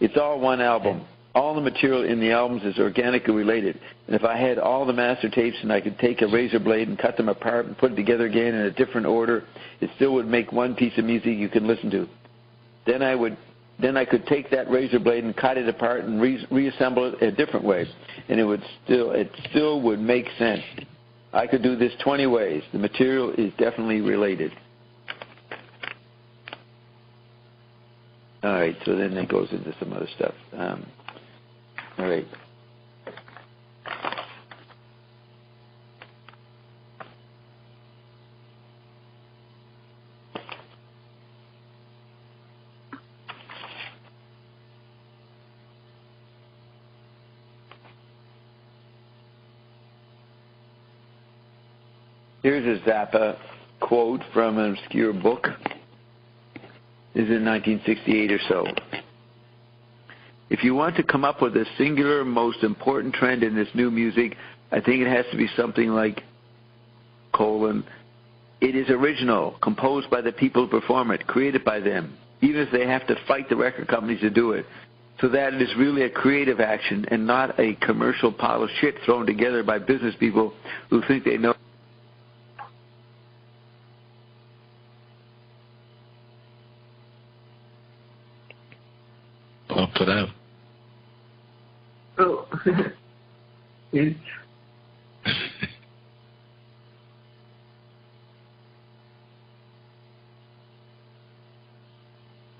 It's all one album. All the material in the albums is organically related. And if I had all the master tapes and I could take a razor blade and cut them apart and put it together again in a different order, it still would make one piece of music you can listen to. Then I could take that razor blade and cut it apart and reassemble it a different way, and it still would make sense. I could do this 20 ways. The material is definitely related. All right, so then it goes into some other stuff. All right. Here's a Zappa quote from an obscure book. This is in 1968 or so. If you want to come up with a singular, most important trend in this new music, I think it has to be something like, it is original, composed by the people who perform it, created by them, even if they have to fight the record companies to do it, so that it is really a creative action and not a commercial pile of shit thrown together by business people who think they know. I'll put out. Oh. Yes.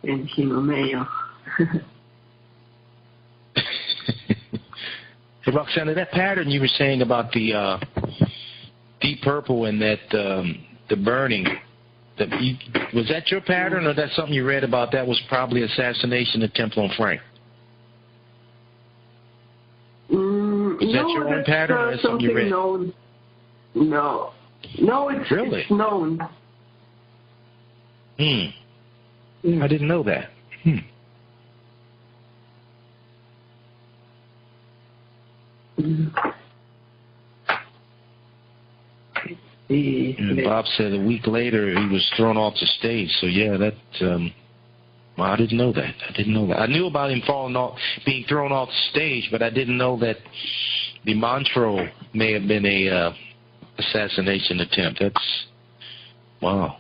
En Chimomeo. Hey, Roxana, that pattern you were saying about the Deep Purple and that the burning, was that your pattern, or that's something you read about that was probably assassination attempt on Frank? Is that your own pattern, or is something you read? Known. No, it's, really? It's known. I didn't know that. Bob said a week later he was thrown off the stage. So yeah, that well, I didn't know that. I knew about him being thrown off the stage, but I didn't know that the Montreux may have been a assassination attempt. That's wow.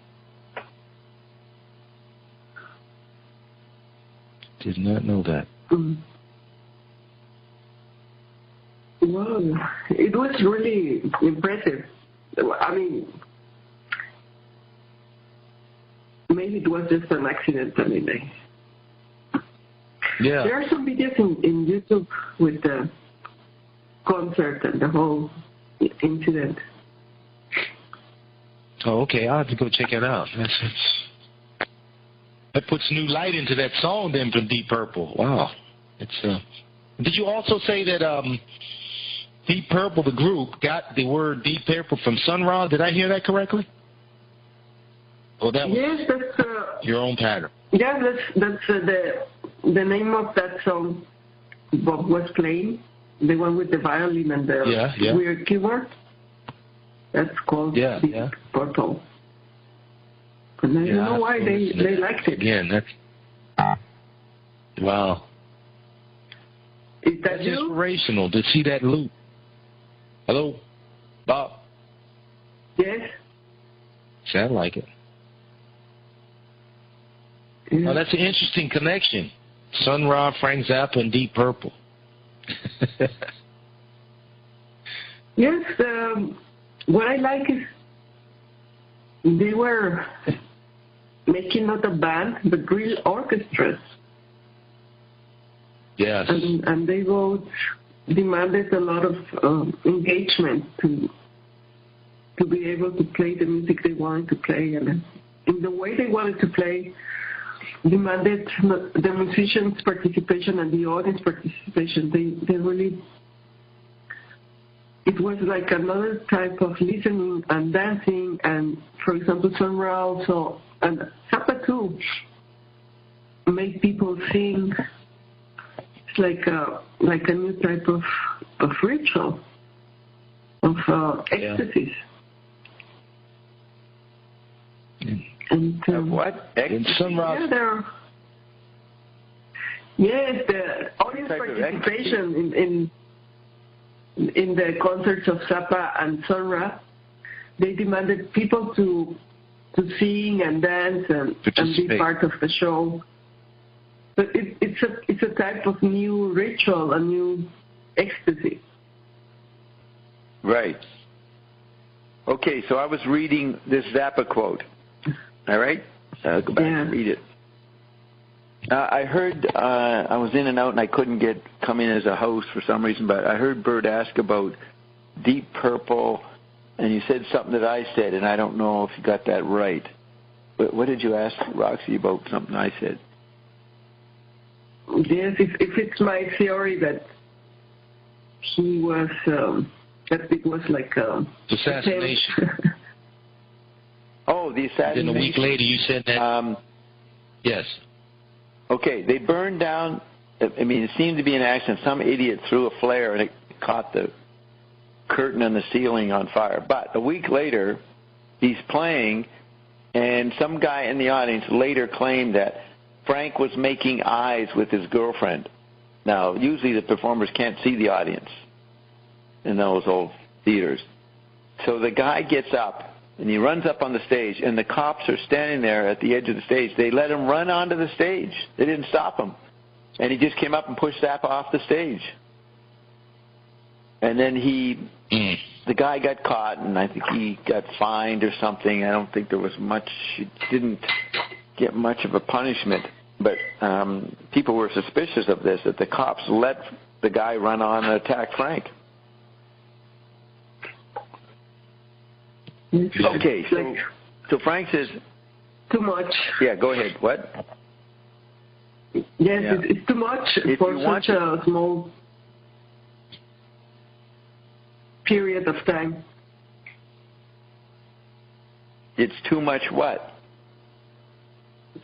Did not know that. Well, it was really impressive. I mean, maybe it was just an accident. I mean, yeah. There are some videos in YouTube with the concert and the whole incident. Oh, okay. I'll have to go check it out. That puts new light into that song then from Deep Purple. Wow. It's Did you also say that Deep Purple, the group, got the word Deep Purple from Sun Ra? Did I hear that correctly? Or that was yes, that's your own pattern? Yeah, that's the name of that song Bob was playing, the one with the violin and the weird keyboard. That's called Deep Purple. And I don't know why they liked it. Again, that's wow. Is that that's inspirational to see that loop. Hello, Bob. Yes. Sound like it. Yeah. Oh, that's an interesting connection. Sun Ra, Frank Zappa, and Deep Purple. Yes, what I like is they were making not a band, but real orchestras. Yes. And they both demanded a lot of engagement to be able to play the music they wanted to play, and in the way they wanted to play, demanded the musicians' participation and the audience participation. They really, it was like another type of listening and dancing, and for example, Sun Ra also, and Zappa too, made people sing. It's like a new type of ritual, of ecstasies. And what? Sun Ra. Yes, the audience participation in the concerts of Zappa and Sun Ra, they demanded people to sing and dance and be part of the show. But it's a type of new ritual, a new ecstasy. Right. Okay, so I was reading this Zappa quote. All right? Go back and read it. I heard, I was in and out and I couldn't come in as a host for some reason, but I heard Bert ask about Deep Purple, and you said something that I said, and I don't know if you got that right. But what did you ask Roxy about something I said? Yes, if it's my theory that he was, that it was like assassination. Oh, the assassination. Then a week later you said that. Yes. Okay, they burned down, I mean, it seemed to be an accident. Some idiot threw a flare and it caught the curtain on the ceiling on fire. But a week later, he's playing, and some guy in the audience later claimed that Frank was making eyes with his girlfriend. Now, usually the performers can't see the audience in those old theaters. So the guy gets up, and he runs up on the stage, and the cops are standing there at the edge of the stage. They let him run onto the stage. They didn't stop him. And he just came up and pushed Zappa off the stage. And then the guy got caught, and I think he got fined or something. I don't think there was much, he didn't get much of a punishment. But people were suspicious of this, that the cops let the guy run on and attack Frank. Okay, so Frank says... Too much. Yeah, go ahead. What? Yes, it's too much for such a small period of time. It's too much what?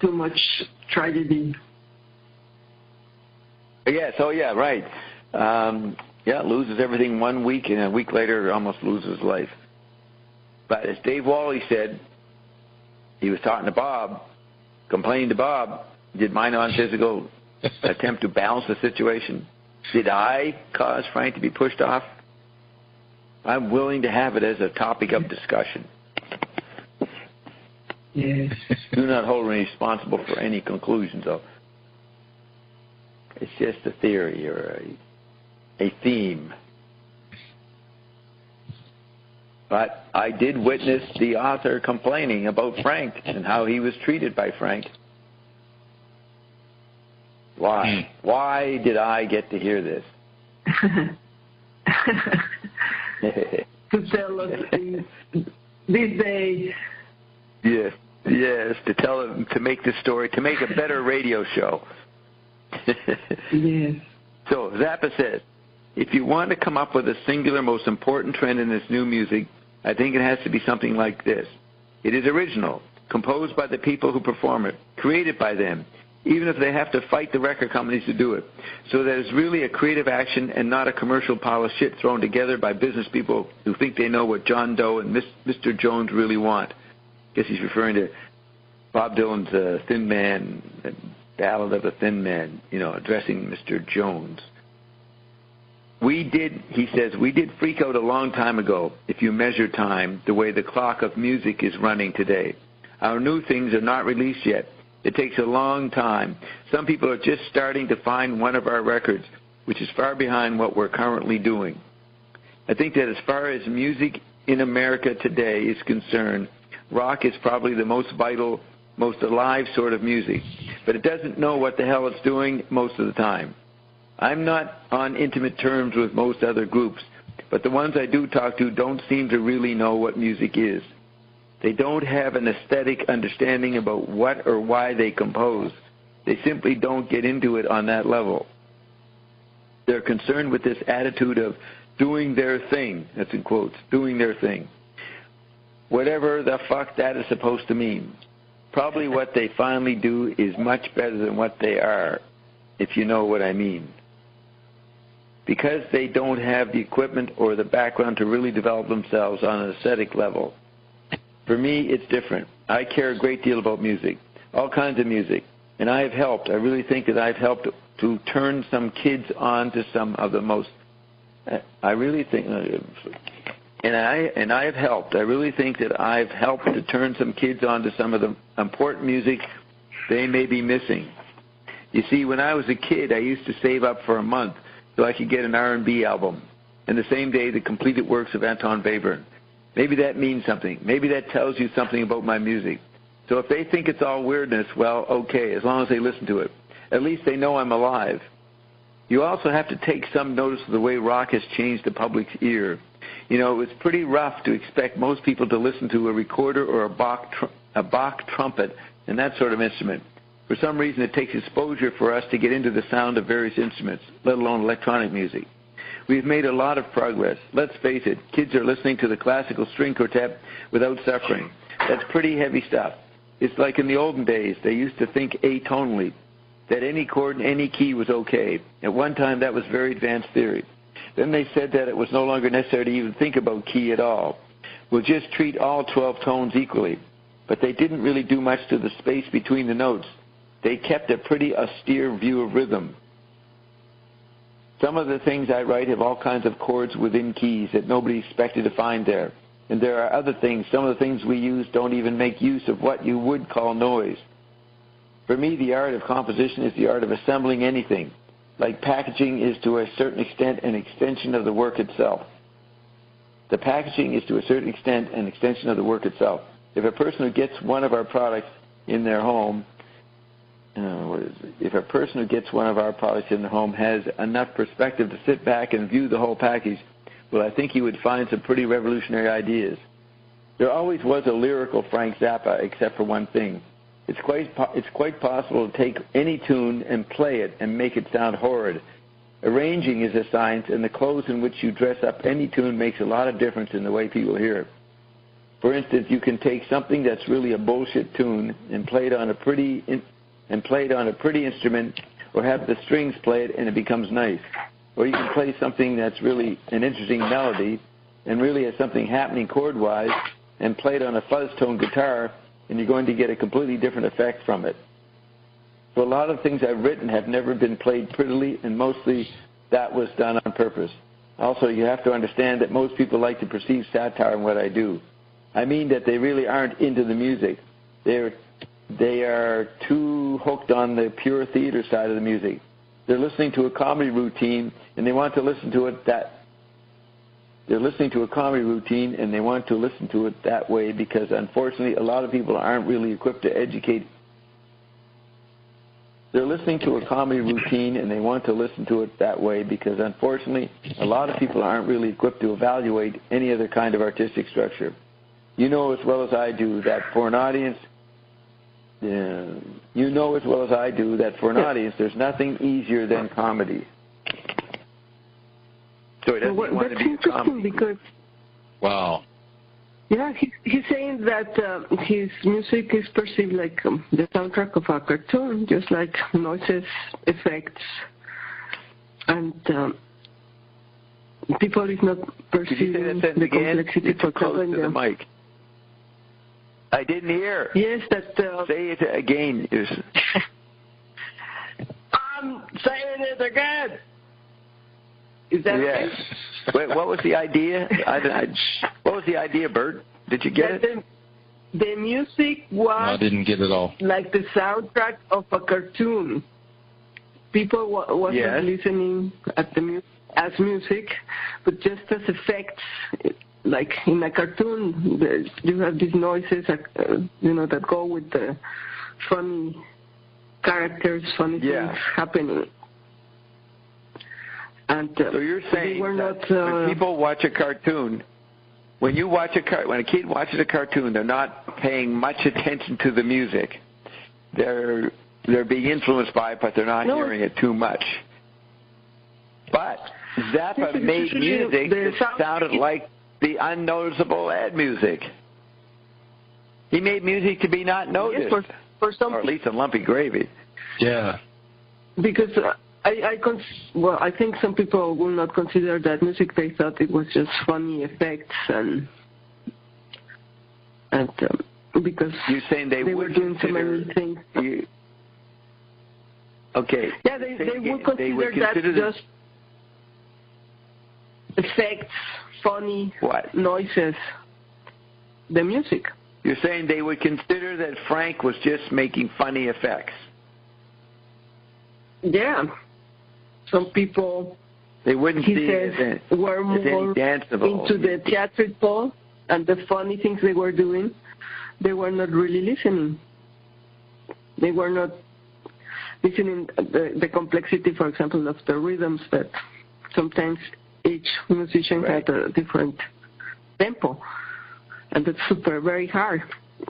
Too much tragedy. Yes, right. Loses everything 1 week, and a week later almost loses life. But as Dave Wally said, he was talking to Bob, complaining to Bob, did my nonphysical attempt to balance the situation? Did I cause Frank to be pushed off? I'm willing to have it as a topic of discussion. Yes. Do not hold me responsible for any conclusions, though. It's just a theory or a theme. But I did witness the author complaining about Frank and how he was treated by Frank. Why? Why did I get to hear this? To tell us this day. Yes, to tell them, to make the story, to make a better radio show. Yes. So Zappa says, if you want to come up with a singular, most important trend in this new music, I think it has to be something like this. It is original, composed by the people who perform it, created by them, even if they have to fight the record companies to do it, so that it's really a creative action and not a commercial pile of shit thrown together by business people who think they know what John Doe and Mr. Jones really want. I guess he's referring to Bob Dylan's Thin Man, Ballad of the Thin Man, addressing Mr. Jones. He says, we did freak out a long time ago, if you measure time, the way the clock of music is running today. Our new things are not released yet. It takes a long time. Some people are just starting to find one of our records, which is far behind what we're currently doing. I think that as far as music in America today is concerned, rock is probably the most vital, most alive sort of music, but it doesn't know what the hell it's doing most of the time. I'm not on intimate terms with most other groups, but the ones I do talk to don't seem to really know what music is. They don't have an aesthetic understanding about what or why they compose. They simply don't get into it on that level. They're concerned with this attitude of doing their thing, that's in quotes, doing their thing. Whatever the fuck that is supposed to mean. Probably what they finally do is much better than what they are, if you know what I mean. Because they don't have the equipment or the background to really develop themselves on an aesthetic level. For me, it's different. I care a great deal about music, all kinds of music, and I have helped. I really think that I've helped to turn some kids on to some of the most. I really think, and I have helped. I really think that I've helped to turn some kids on to some of the important music they may be missing. You see, when I was a kid, I used to save up for a month so I could get an R&B album, and the same day the completed works of Anton Webern. Maybe that means something. Maybe that tells you something about my music. So if they think it's all weirdness, well, okay, as long as they listen to it. At least they know I'm alive. You also have to take some notice of the way rock has changed the public's ear. It was pretty rough to expect most people to listen to a recorder or a Bach trumpet and that sort of instrument. For some reason, it takes exposure for us to get into the sound of various instruments, let alone electronic music. We've made a lot of progress. Let's face it, kids are listening to the classical string quartet without suffering. That's pretty heavy stuff. It's like in the olden days, they used to think atonally, that any chord in any key was okay. At one time, that was very advanced theory. Then they said that it was no longer necessary to even think about key at all. We'll just treat all 12 tones equally. But they didn't really do much to the space between the notes. They kept a pretty austere view of rhythm. Some of the things I write have all kinds of chords within keys that nobody expected to find there. And there are other things. Some of the things we use don't even make use of what you would call noise. For me, the art of composition is the art of assembling anything. Like packaging is to a certain extent an extension of the work itself. The packaging is to a certain extent an extension of the work itself. If a person who gets one of our products in their home if a person who gets one of our products in their home has enough perspective to sit back and view the whole package, well, I think he would find some pretty revolutionary ideas. There always was a lyrical Frank Zappa, except for one thing. It's quite possible to take any tune and play it and make it sound horrid. Arranging is a science, and the clothes in which you dress up any tune makes a lot of difference in the way people hear it. For instance, you can take something that's really a bullshit tune and play it on a pretty instrument, or have the strings play it and it becomes nice. Or you can play something that's really an interesting melody and really has something happening chord-wise, and play it on a fuzz tone guitar, and you're going to get a completely different effect from it. So a lot of things I've written have never been played prettily, and mostly that was done on purpose. Also, you have to understand that most people like to perceive satire in what I do. I mean that they really aren't into the music. They are too hooked on the pure theater side of the music. They're listening to a comedy routine, and they want to listen to it that way because, unfortunately, a lot of people aren't really equipped to educate. They're listening to a comedy routine, and they want to listen to it that way because, unfortunately, a lot of people aren't really equipped to evaluate any other kind of artistic structure. You know as well as I do that for an audience, there's nothing easier than comedy. So it doesn't want to be a comedy. Because wow. Yeah, he's saying that his music is perceived like the soundtrack of a cartoon, just like noises, effects, and people is not perceiving the complexity. It's close to the mic. I didn't hear. Yes, that. Say it again. I'm saying it again. Is that yes? Okay? Wait, what was the idea? What was the idea, Bert? Did you get it? The music was. No, I didn't get it all. Like the soundtrack of a cartoon. People wasn't listening at the as music, but just as effects. Like in a cartoon, you have these noises, that go with the funny characters, funny things happening. And so you're saying that when people watch a cartoon, when a kid watches a cartoon, they're not paying much attention to the music. They're being influenced by it, but they're not hearing it too much. But Zappa made music that sounded like the unnoticeable ad music. He made music to be not noticed, for some, or at least in Lumpy Gravy. Yeah. Because I think some people will not consider that music. They thought it was just funny effects and because you're saying they were doing so many things. Okay. Yeah, they would consider that just effects, funny noises, the music. You're saying they would consider that Frank was just making funny effects? Yeah. Some people, they wouldn't were more into the theatrical and the funny things they were doing. They were not really listening. They were not listening the complexity, for example, of the rhythms that sometimes each musician had a different tempo, and that's very hard.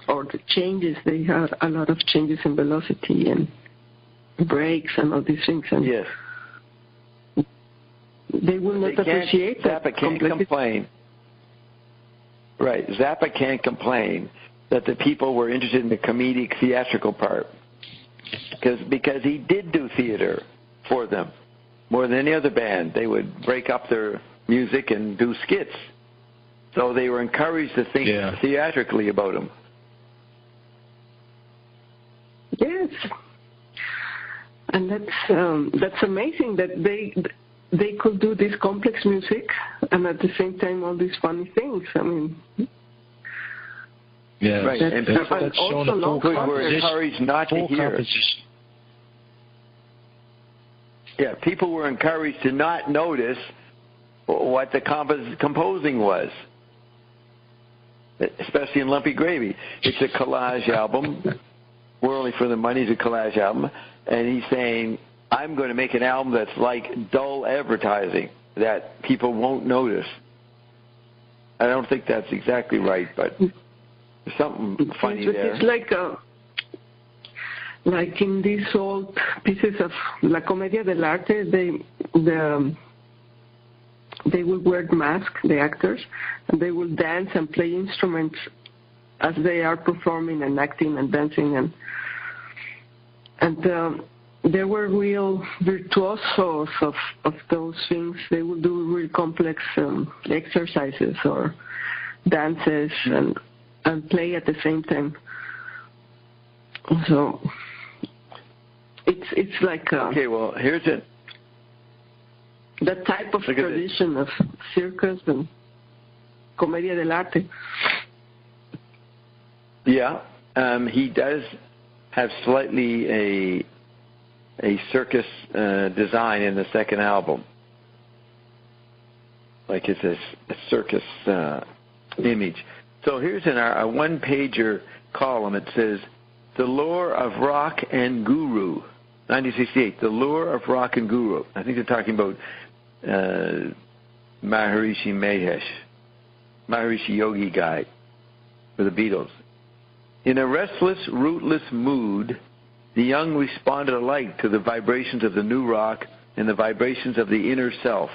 Or the changes, they had a lot of changes in velocity and breaks and all these things. And yes. They will not appreciate that. Zappa can't complain. Right. Zappa can't complain that the people were interested in the comedic theatrical part. Because he did do theater for them. More than any other band. They would break up their music and do skits. So they were encouraged to think theatrically about him. Yes. And that's amazing that they could do this complex music and at the same time all these funny things. I mean, right. And people were encouraged not to hear. Yeah, people were encouraged to not notice what the composing was, especially in Lumpy Gravy. It's a collage album. Whirling for the Money is a collage album. And he's saying, I'm going to make an album that's like dull advertising that people won't notice. I don't think that's exactly right, but there's something funny there. It's like in these old pieces of La Commedia dell'arte, they will wear masks, the actors, and they will dance and play instruments as they are performing and acting and dancing, and there were real virtuosos of those things. They would do real complex exercises or dances, and and play at the same time. So it's like okay. Well, here's it. That type of tradition of circus and commedia dell'arte. Yeah, he does have slightly a circus design in the second album. Like it's a circus image. So here's in a one-pager column. It says, The Lure of Rock and Guru, 1968. The Lure of Rock and Guru. I think they're talking about Maharishi Mahesh, Maharishi Yogi guy for the Beatles. In a restless, rootless mood, the young responded alike to the vibrations of the new rock and the vibrations of the inner self.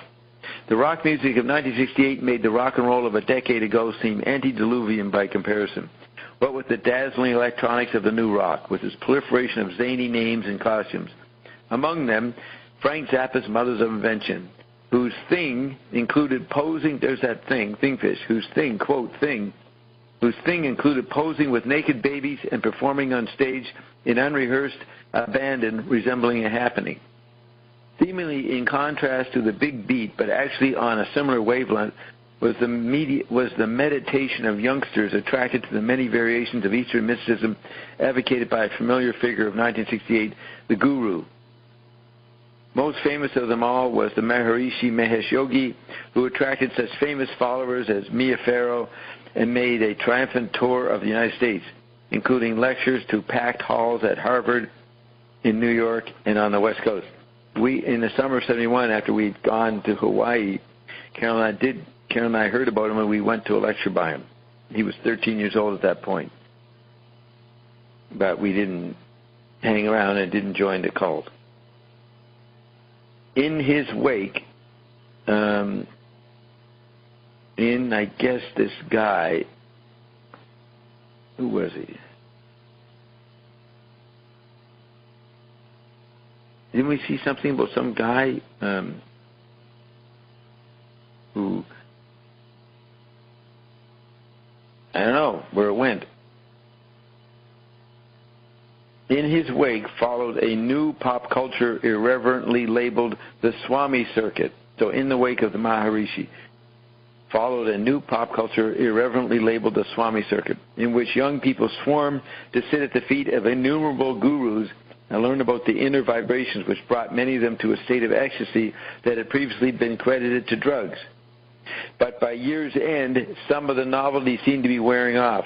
The rock music of 1968 made the rock and roll of a decade ago seem antediluvian by comparison. What with the dazzling electronics of the new rock, with its proliferation of zany names and costumes. Among them, Frank Zappa's Mothers of Invention, whose thing included posing, there's that thing, Thingfish, whose thing, quote, thing, whose thing included posing with naked babies and performing on stage in unrehearsed abandon resembling a happening. Seemingly in contrast to the big beat, but actually on a similar wavelength, was the meditation of youngsters attracted to the many variations of Eastern mysticism advocated by a familiar figure of 1968, the Guru. Most famous of them all was the Maharishi Mahesh Yogi, who attracted such famous followers as Mia Farrow and made a triumphant tour of the United States, including lectures to packed halls at Harvard, in New York, and on the West Coast. In the summer of 71, after we'd gone to Hawaii, Carol and I heard about him, and we went to a lecture by him. He was 13 years old at that point. But we didn't hang around and didn't join the cult. In his wake, I guess this guy, who was he? Didn't we see something about some guy who, I don't know where it went. In his wake followed a new pop culture irreverently labeled the Swami Circuit. So in the wake of the Maharishi, followed a new pop culture irreverently labeled the Swami Circuit, in which young people swarmed to sit at the feet of innumerable gurus and learn about the inner vibrations which brought many of them to a state of ecstasy that had previously been credited to drugs. But by year's end, some of the novelty seemed to be wearing off.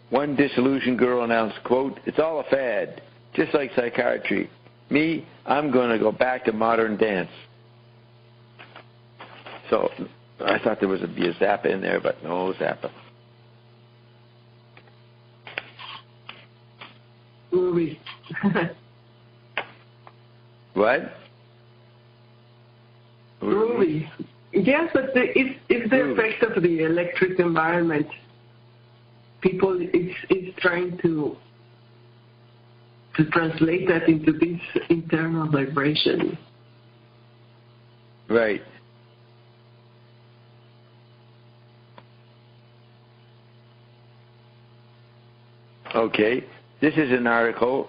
One disillusioned girl announced, quote, "It's all a fad, just like psychiatry. Me, I'm going to go back to modern dance." So I thought there would be a Zappa in there, but no Zappa. Movie. What? Movie. Yes, but it's the effect of the electric environment. People, it's trying to translate that into this internal vibration. Right. Okay. This is an article,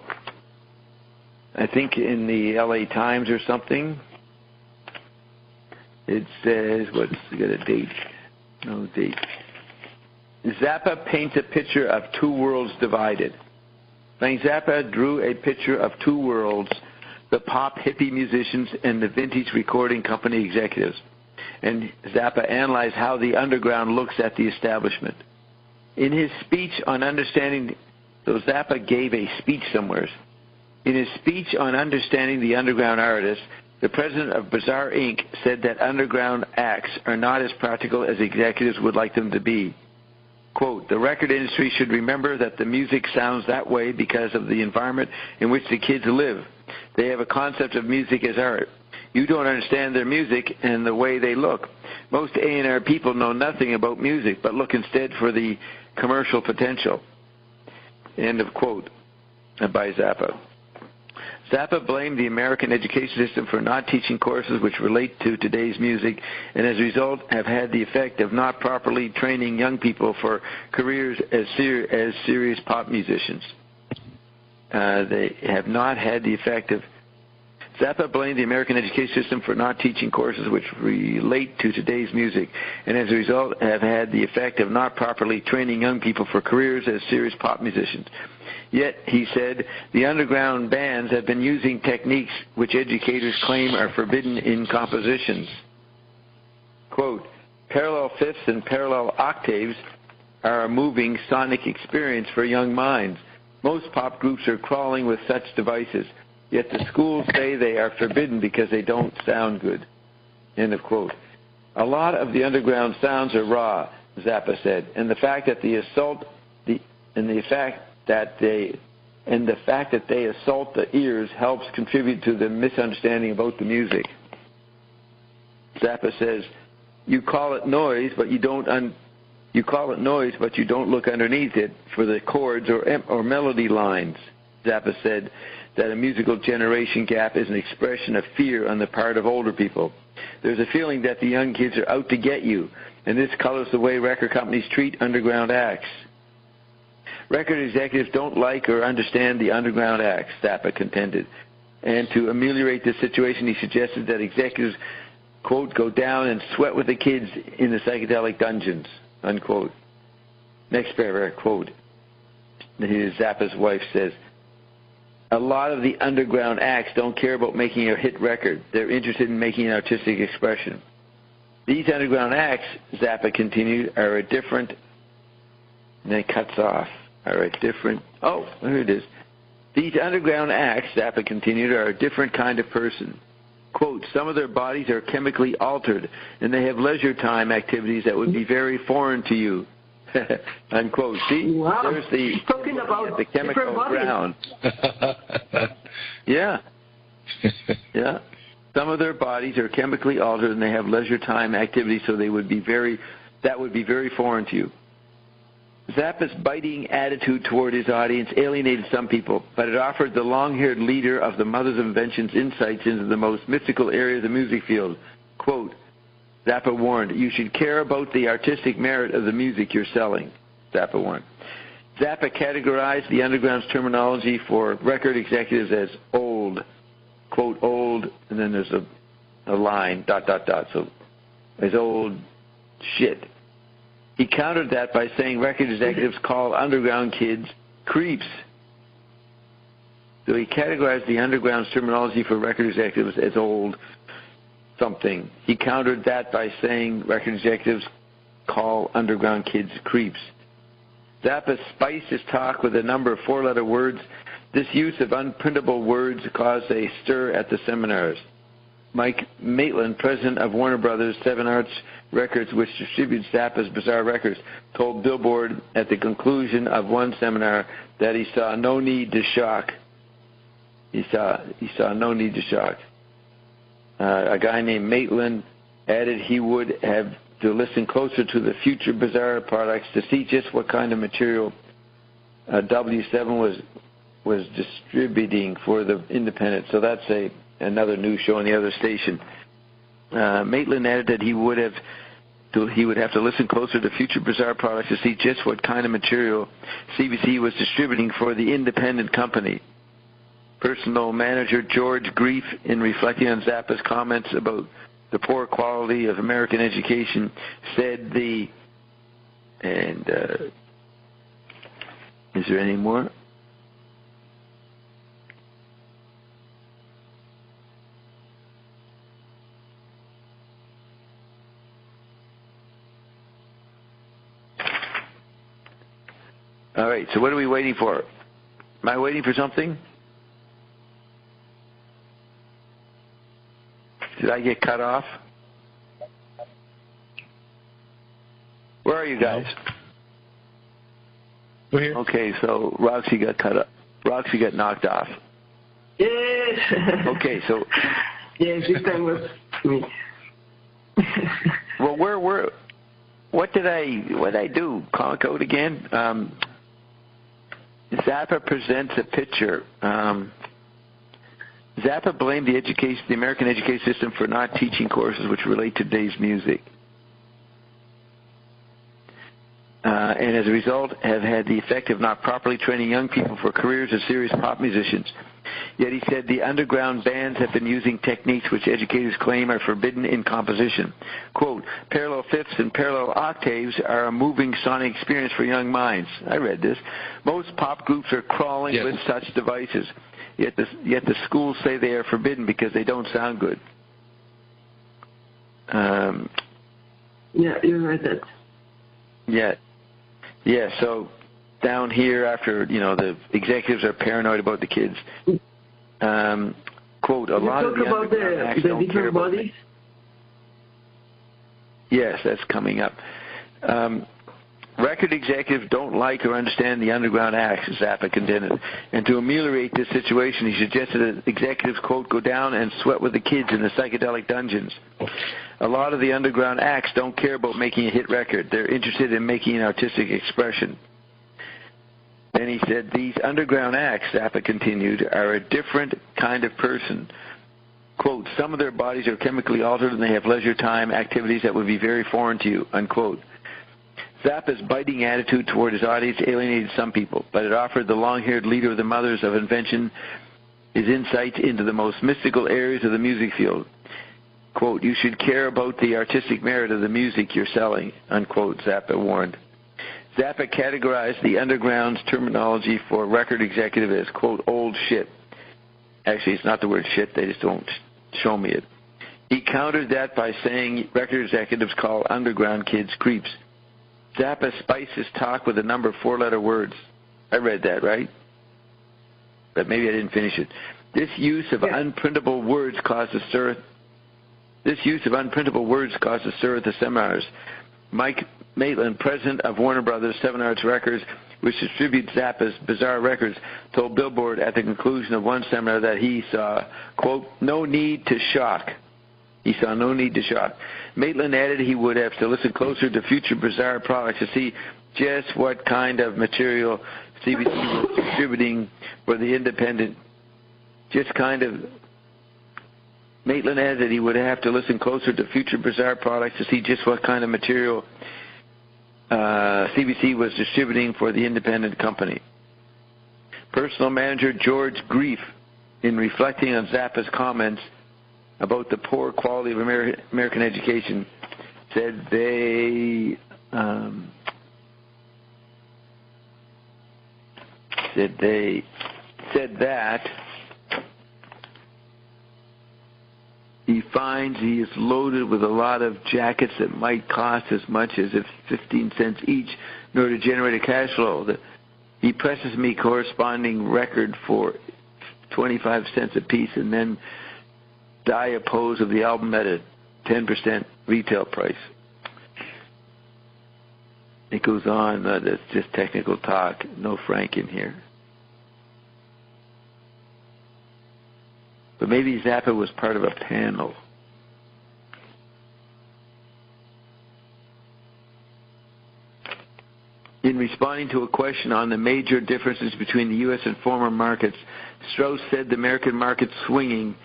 I think in the LA Times or something. It says, what's got a date? No date. Zappa paints a picture of two worlds divided. Frank Zappa drew a picture of two worlds, the pop hippie musicians and the vintage recording company executives. And Zappa analyzed how the underground looks at the establishment. In his speech on understanding, so Zappa gave a speech somewhere. In his speech on understanding the underground artist, the president of Bizarre Inc. said that underground acts are not as practical as executives would like them to be. Quote, "The record industry should remember that the music sounds that way because of the environment in which the kids live. They have a concept of music as art. You don't understand their music and the way they look. Most A&R people know nothing about music, but look instead for the commercial potential." End of quote by Zappa. Zappa blamed the American education system for not teaching courses which relate to today's music, and as a result have had the effect of not properly training young people for careers as serious pop musicians. They have not had the effect of... Zappa blamed the American education system for not teaching courses which relate to today's music, and as a result have had the effect of not properly training young people for careers as serious pop musicians. Yet, he said, the underground bands have been using techniques which educators claim are forbidden in compositions. Quote, parallel fifths and parallel octaves are a moving sonic experience for young minds. Most pop groups are crawling with such devices, yet the schools say they are forbidden because they don't sound good. End of quote. A lot of the underground sounds are raw, Zappa said, and the fact that they assault the ears helps contribute to the misunderstanding about the music. Zappa says, you call it noise, but you don't look underneath it for the chords or melody lines. Zappa said that a musical generation gap is an expression of fear on the part of older people. There's a feeling that the young kids are out to get you, and this colors the way record companies treat underground acts. Record executives don't like or understand the underground acts, Zappa contended. And to ameliorate this situation, he suggested that executives, quote, go down and sweat with the kids in the psychedelic dungeons, unquote. Next paragraph, quote, Zappa's wife says, a lot of the underground acts don't care about making a hit record. They're interested in making an artistic expression. These underground acts, Zappa continued, are a different, and then it cuts off, are a different, oh, here it is. These underground acts, Zappa continued, are a different kind of person. Quote, some of their bodies are chemically altered, and they have leisure time activities that would be very foreign to you. Unquote. See, wow. There's the, talking about the chemical ground. Yeah. Yeah. Some of their bodies are chemically altered, and they have leisure time activities, so that would be very foreign to you. Zappa's biting attitude toward his audience alienated some people, but it offered the long-haired leader of the Mothers of Invention's insights into the most mystical area of the music field. Quote, Zappa warned, you should care about the artistic merit of the music you're selling, Zappa warned. Zappa categorized the underground's terminology for record executives as old, quote, old, and then there's a line, ... so as old shit. He countered that by saying record executives call underground kids creeps. So he categorized the underground's terminology for record executives as old something. He countered that by saying record executives call underground kids creeps. Zappa spiced his talk with a number of four-letter words. This use of unprintable words caused a stir at the seminars. Mike Maitland, president of Warner Brothers 7 Arts Records, which distributes Zappa's Bizarre Records, told Billboard at the conclusion of one seminar that he saw no need to shock. He saw no need to shock. A guy named Maitland added he would have to listen closer to the future Bizarre products to see just what kind of material W7 was distributing for the independent. So that's another new show on the other station. Maitland added that he would have to listen closer to future Bizarre products to see just what kind of material CBC was distributing for the independent company. Personal manager George Grief, in reflecting on Zappa's comments about the poor quality of American education, said is there any more? All right, so what are we waiting for? Am I waiting for something? Did I get cut off? Where are you guys? We're here. Okay, so Roxy got cut up. Roxy got knocked off. Yes. Okay, so. Yes, this time was me. Well, what did I do? Code again? Zappa presents a picture. Zappa blamed the American education system for not teaching courses which relate to today's music. And as a result have had the effect of not properly training young people for careers as serious pop musicians. Yet he said the underground bands have been using techniques which educators claim are forbidden in composition. Quote, parallel fifths and parallel octaves are a moving sonic experience for young minds. I read this. Most pop groups are crawling with such devices. Yet the schools say they are forbidden because they don't sound good. Yeah, you read that. Yeah. Yeah, so down here after, the executives are paranoid about the kids. Quote, a lot of the underground acts don't care about bodies? Yes, that's coming up. Record executives don't like or understand the underground acts, Zappa contended. And to ameliorate this situation, he suggested that executives, quote, go down and sweat with the kids in the psychedelic dungeons. A lot of the underground acts don't care about making a hit record. They're interested in making an artistic expression. Then he said, these underground acts, Zappa continued, are a different kind of person. Quote, some of their bodies are chemically altered and they have leisure time activities that would be very foreign to you, unquote. Zappa's biting attitude toward his audience alienated some people, but it offered the long-haired leader of the Mothers of Invention his insights into the most mystical areas of the music field. Quote, you should care about the artistic merit of the music you're selling, unquote, Zappa warned. Zappa categorized the underground's terminology for record executive as, quote, old shit. Actually, it's not the word shit, they just don't show me it. He countered that by saying record executives call underground kids creeps. Zappa spiced his talk with a number of four-letter words. I read that, right? But maybe I didn't finish it. This use of unprintable words caused a stir. This use of unprintable words caused a stir at the seminars. Mike Maitland, president of Warner Brothers 7 Arts Records, which distributes Zappa's bizarre records, told Billboard at the conclusion of one seminar that he saw, quote, no need to shock. He saw no need to shock. Maitland added he would have to listen closer to future bizarre products to see just what kind of material CBC was distributing for the independent. Maitland added that he would have to listen closer to future bizarre products to see just what kind of material CBC was distributing for the independent company. Personal manager George Grief, in reflecting on Zappa's comments about the poor quality of American education, said that he finds he is loaded with a lot of jackets that might cost as much as 15 cents each in order to generate a cash flow. He presses me corresponding record for 25 cents a piece and then diapose of the album at a 10% retail price. It goes on. That's just technical talk. No Frank in here. But maybe Zappa was part of a panel. In responding to a question on the major differences between the U.S. and foreign markets, Strauss said the American market's swinging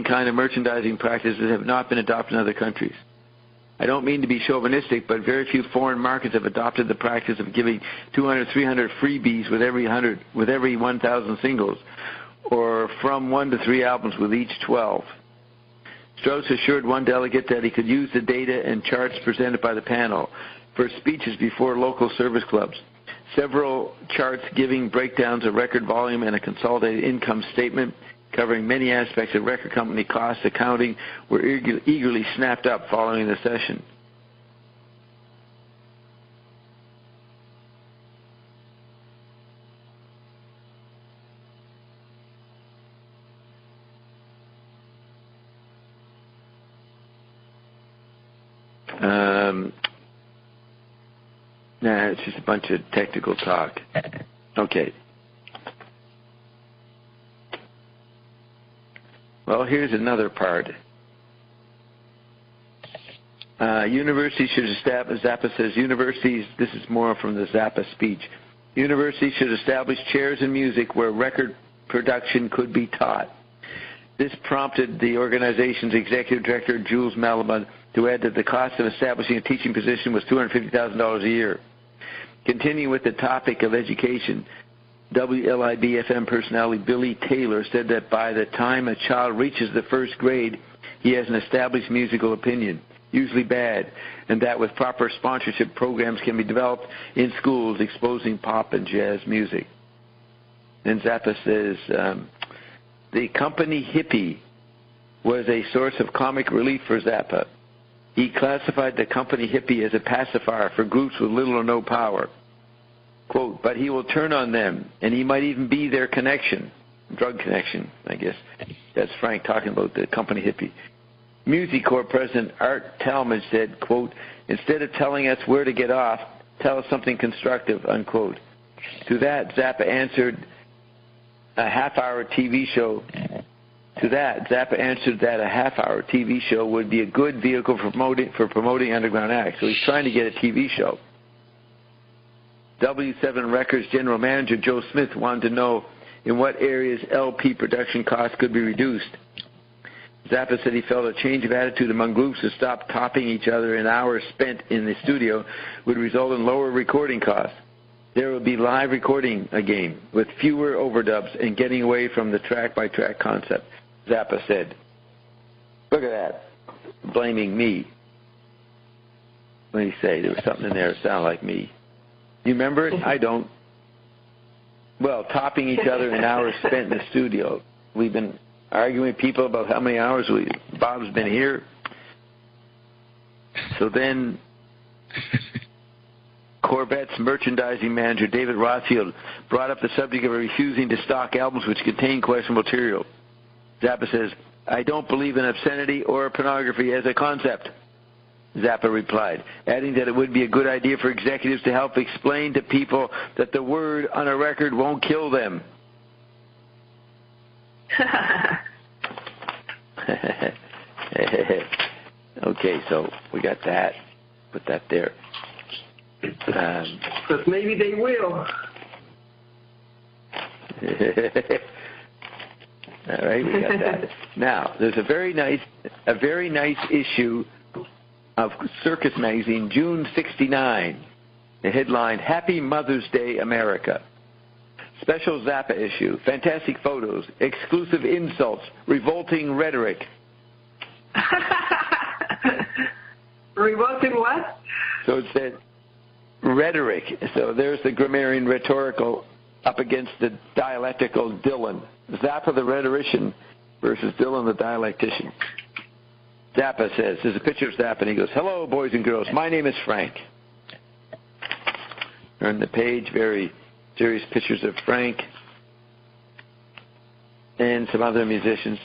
kind of merchandising practices have not been adopted in other countries. I don't mean to be chauvinistic, but very few foreign markets have adopted the practice of giving 200, 300 freebies with every 1,000 singles, or from 1 to 3 albums with each 12. Strauss assured one delegate that he could use the data and charts presented by the panel for speeches before local service clubs. Several charts giving breakdowns of record volume and a consolidated income statement covering many aspects of record company cost accounting were eagerly snapped up following the session. It's just a bunch of technical talk. Okay. Well, here's another part. Universities should establish, Zappa says, universities, this is more from the Zappa speech, universities should establish chairs in music where record production could be taught. This prompted the organization's executive director, Jules Malamud, to add that the cost of establishing a teaching position was $250,000 a year. Continuing with the topic of education, WLIB-FM personality Billy Taylor said that by the time a child reaches the first grade, he has an established musical opinion, usually bad, and that with proper sponsorship programs can be developed in schools exposing pop and jazz music. Then Zappa says, the company hippie was a source of comic relief for Zappa. He classified the company hippie as a pacifier for groups with little or no power. Quote, but he will turn on them, and he might even be their connection. Drug connection, I guess. That's Frank talking about the company hippie. Music Corps President Art Talmadge said, quote, instead of telling us where to get off, tell us something constructive, unquote. To that, Zappa answered a half-hour TV show. To that, Zappa answered that a half-hour TV show would be a good vehicle for promoting underground acts. So he's trying to get a TV show. W7 Records general manager Joe Smith wanted to know in what areas LP production costs could be reduced. Zappa said he felt a change of attitude among groups to stop topping each other and hours spent in the studio would result in lower recording costs. There would be live recording again with fewer overdubs and getting away from the track-by-track concept, Zappa said. Look at that, blaming me. What did he say? There was something in there that sounded like me. You remember it? I don't. Well, topping each other in hours spent in the studio. We've been arguing with people about how many hours Bob's been here. So then Corvette's merchandising manager, David Rothfield, brought up the subject of refusing to stock albums which contain questionable material. Zappa says, I don't believe in obscenity or pornography as a concept. Zappa replied, adding that it would be a good idea for executives to help explain to people that the word on a record won't kill them. Okay, so we got that. Put that there. But maybe they will. All right, we got that. Now, there's a very nice issue of Circus Magazine, June 69. The headline, Happy Mother's Day, America. Special Zappa issue, fantastic photos, exclusive insults, revolting rhetoric. Revolting what? So it said rhetoric. So there's the grammarian rhetorical up against the dialectical Dylan. Zappa the rhetorician versus Dylan the dialectician. Zappa says, there's a picture of Zappa, and he goes, hello, boys and girls, my name is Frank. Turn the page, very serious pictures of Frank and some other musicians.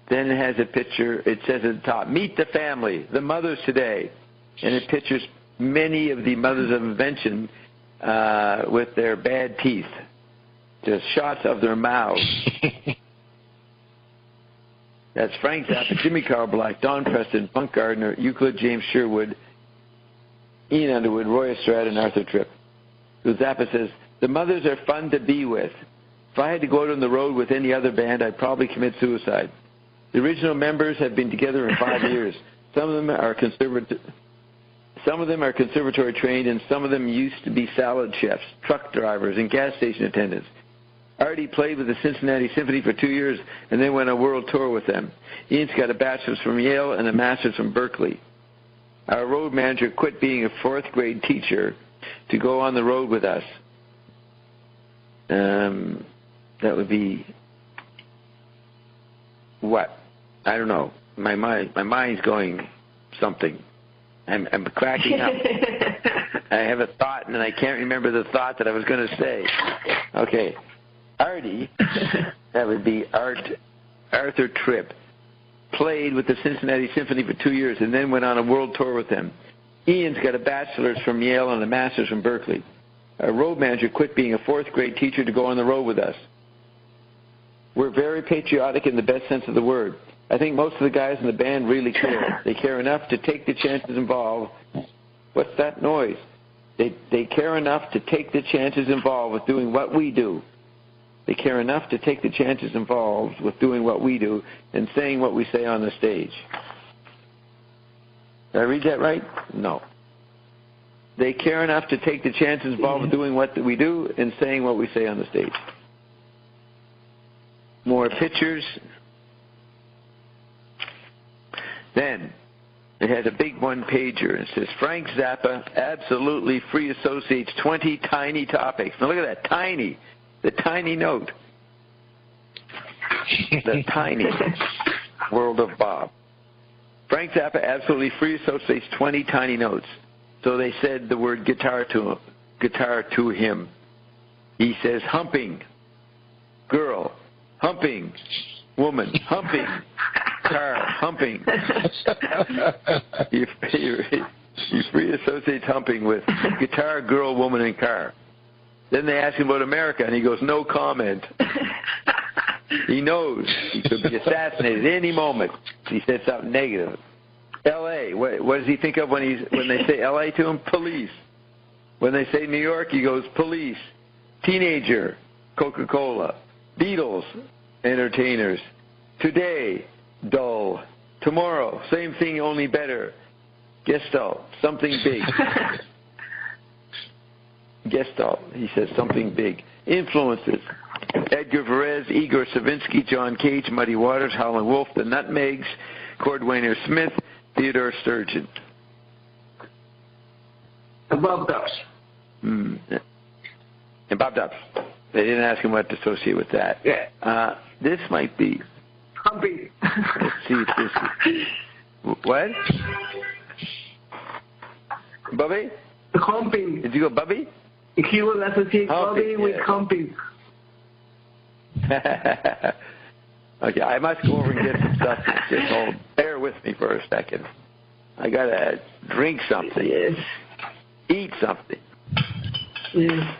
Then it has a picture, it says at the top, meet the family, the mothers today. And it pictures many of the mothers of invention with their bad teeth. Just shots of their mouths. That's Frank Zappa, Jimmy Carl Black, Don Preston, Bunk Gardner, Euclid James Sherwood, Ian Underwood, Roy Estrada, and Arthur Tripp. So Zappa says, the mothers are fun to be with. If I had to go out on the road with any other band, I'd probably commit suicide. The original members have been together in 5 years. Some of them are conservatory trained, and some of them used to be salad chefs, truck drivers, and gas station attendants. Artie played with the Cincinnati Symphony for 2 years and then went on a world tour with them. Ian's got a bachelor's from Yale and a master's from Berkeley. Our road manager quit being a fourth grade teacher to go on the road with us. That would be what? I don't know. My mind's going something. I'm cracking up. I have a thought, and I can't remember the thought that I was going to say. Okay. Artie, that would be Arthur Tripp, played with the Cincinnati Symphony for 2 years and then went on a world tour with them. Ian's got a bachelor's from Yale and a master's from Berkeley. Our road manager quit being a fourth grade teacher to go on the road with us. We're very patriotic in the best sense of the word. I think most of the guys in the band really care. They care enough to take the chances involved. What's that noise? They care enough to take the chances involved with doing what we do. They care enough to take the chances involved with doing what we do and saying what we say on the stage. Did I read that right? No. They care enough to take the chances involved with doing what we do and saying what we say on the stage. More pictures. Then it has a big one-pager. It says, Frank Zappa absolutely free associates 20 tiny topics. Now look at that, tiny. The tiny note. The tiny world of Bob. Frank Zappa absolutely free associates 20 tiny notes. So they said the word guitar to him. He says humping, girl, humping, woman, humping, car, humping. He free associates humping with guitar, girl, woman, and car. Then they ask him about America, and he goes, no comment. He knows he could be assassinated any moment. He said something negative. L.A., what does he think of when they say L.A. to him? Police. When they say New York, he goes, police. Teenager, Coca-Cola. Beatles, entertainers. Today, dull. Tomorrow, same thing, only better. Gestalt, something big. Gestalt, he says something big. Influences. Edgar Varese, Igor Stravinsky, John Cage, Muddy Waters, Howlin' Wolf, The Nutmegs, Cordwainer Smith, Theodore Sturgeon. And Bob Dobbs. And Bob Dobbs. They didn't ask him what to associate with that. Yeah. This might be. Humping. Let's see if this is. What? Bubby? Humping. Did you go Bubby? He will associate Bubby with humping. Okay, I must go over and get some stuff. Just hold. Bear with me for a second. I gotta drink something. Yes. Eat something. Yes.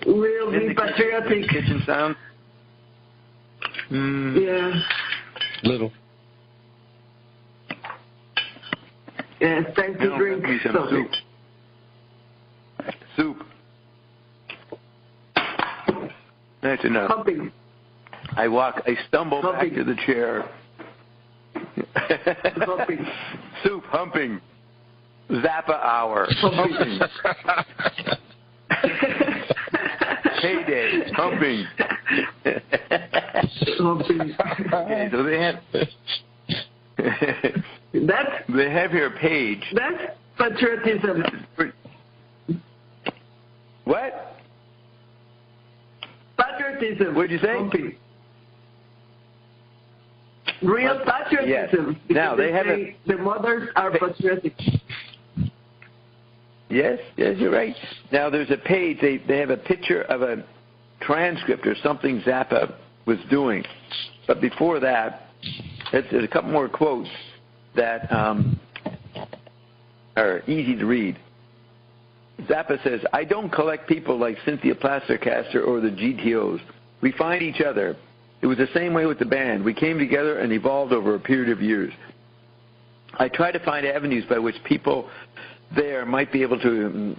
We'll be patriotic. Kitchen sound. Yeah. Little. Yeah, it's time to drink some soup. That's enough. Humping. I stumble back to the chair. Humping. Soup, humping. Zappa hour. Humping. Heyday, humping. Humping. Okay, so they have here a page. That's patriotism. What? Patriotism. What'd you say? Humping. Real patriotism. Yes. Now they have the mothers are patriotic. Yes, you're right. Now there's a page. They have a picture of a transcript or something Zappa was doing. But before that, there's a couple more quotes that are easy to read. Zappa says, I don't collect people like Cynthia Plastercaster or the GTOs. We find each other. It was the same way with the band. We came together and evolved over a period of years. I try to find avenues by which people there might be able to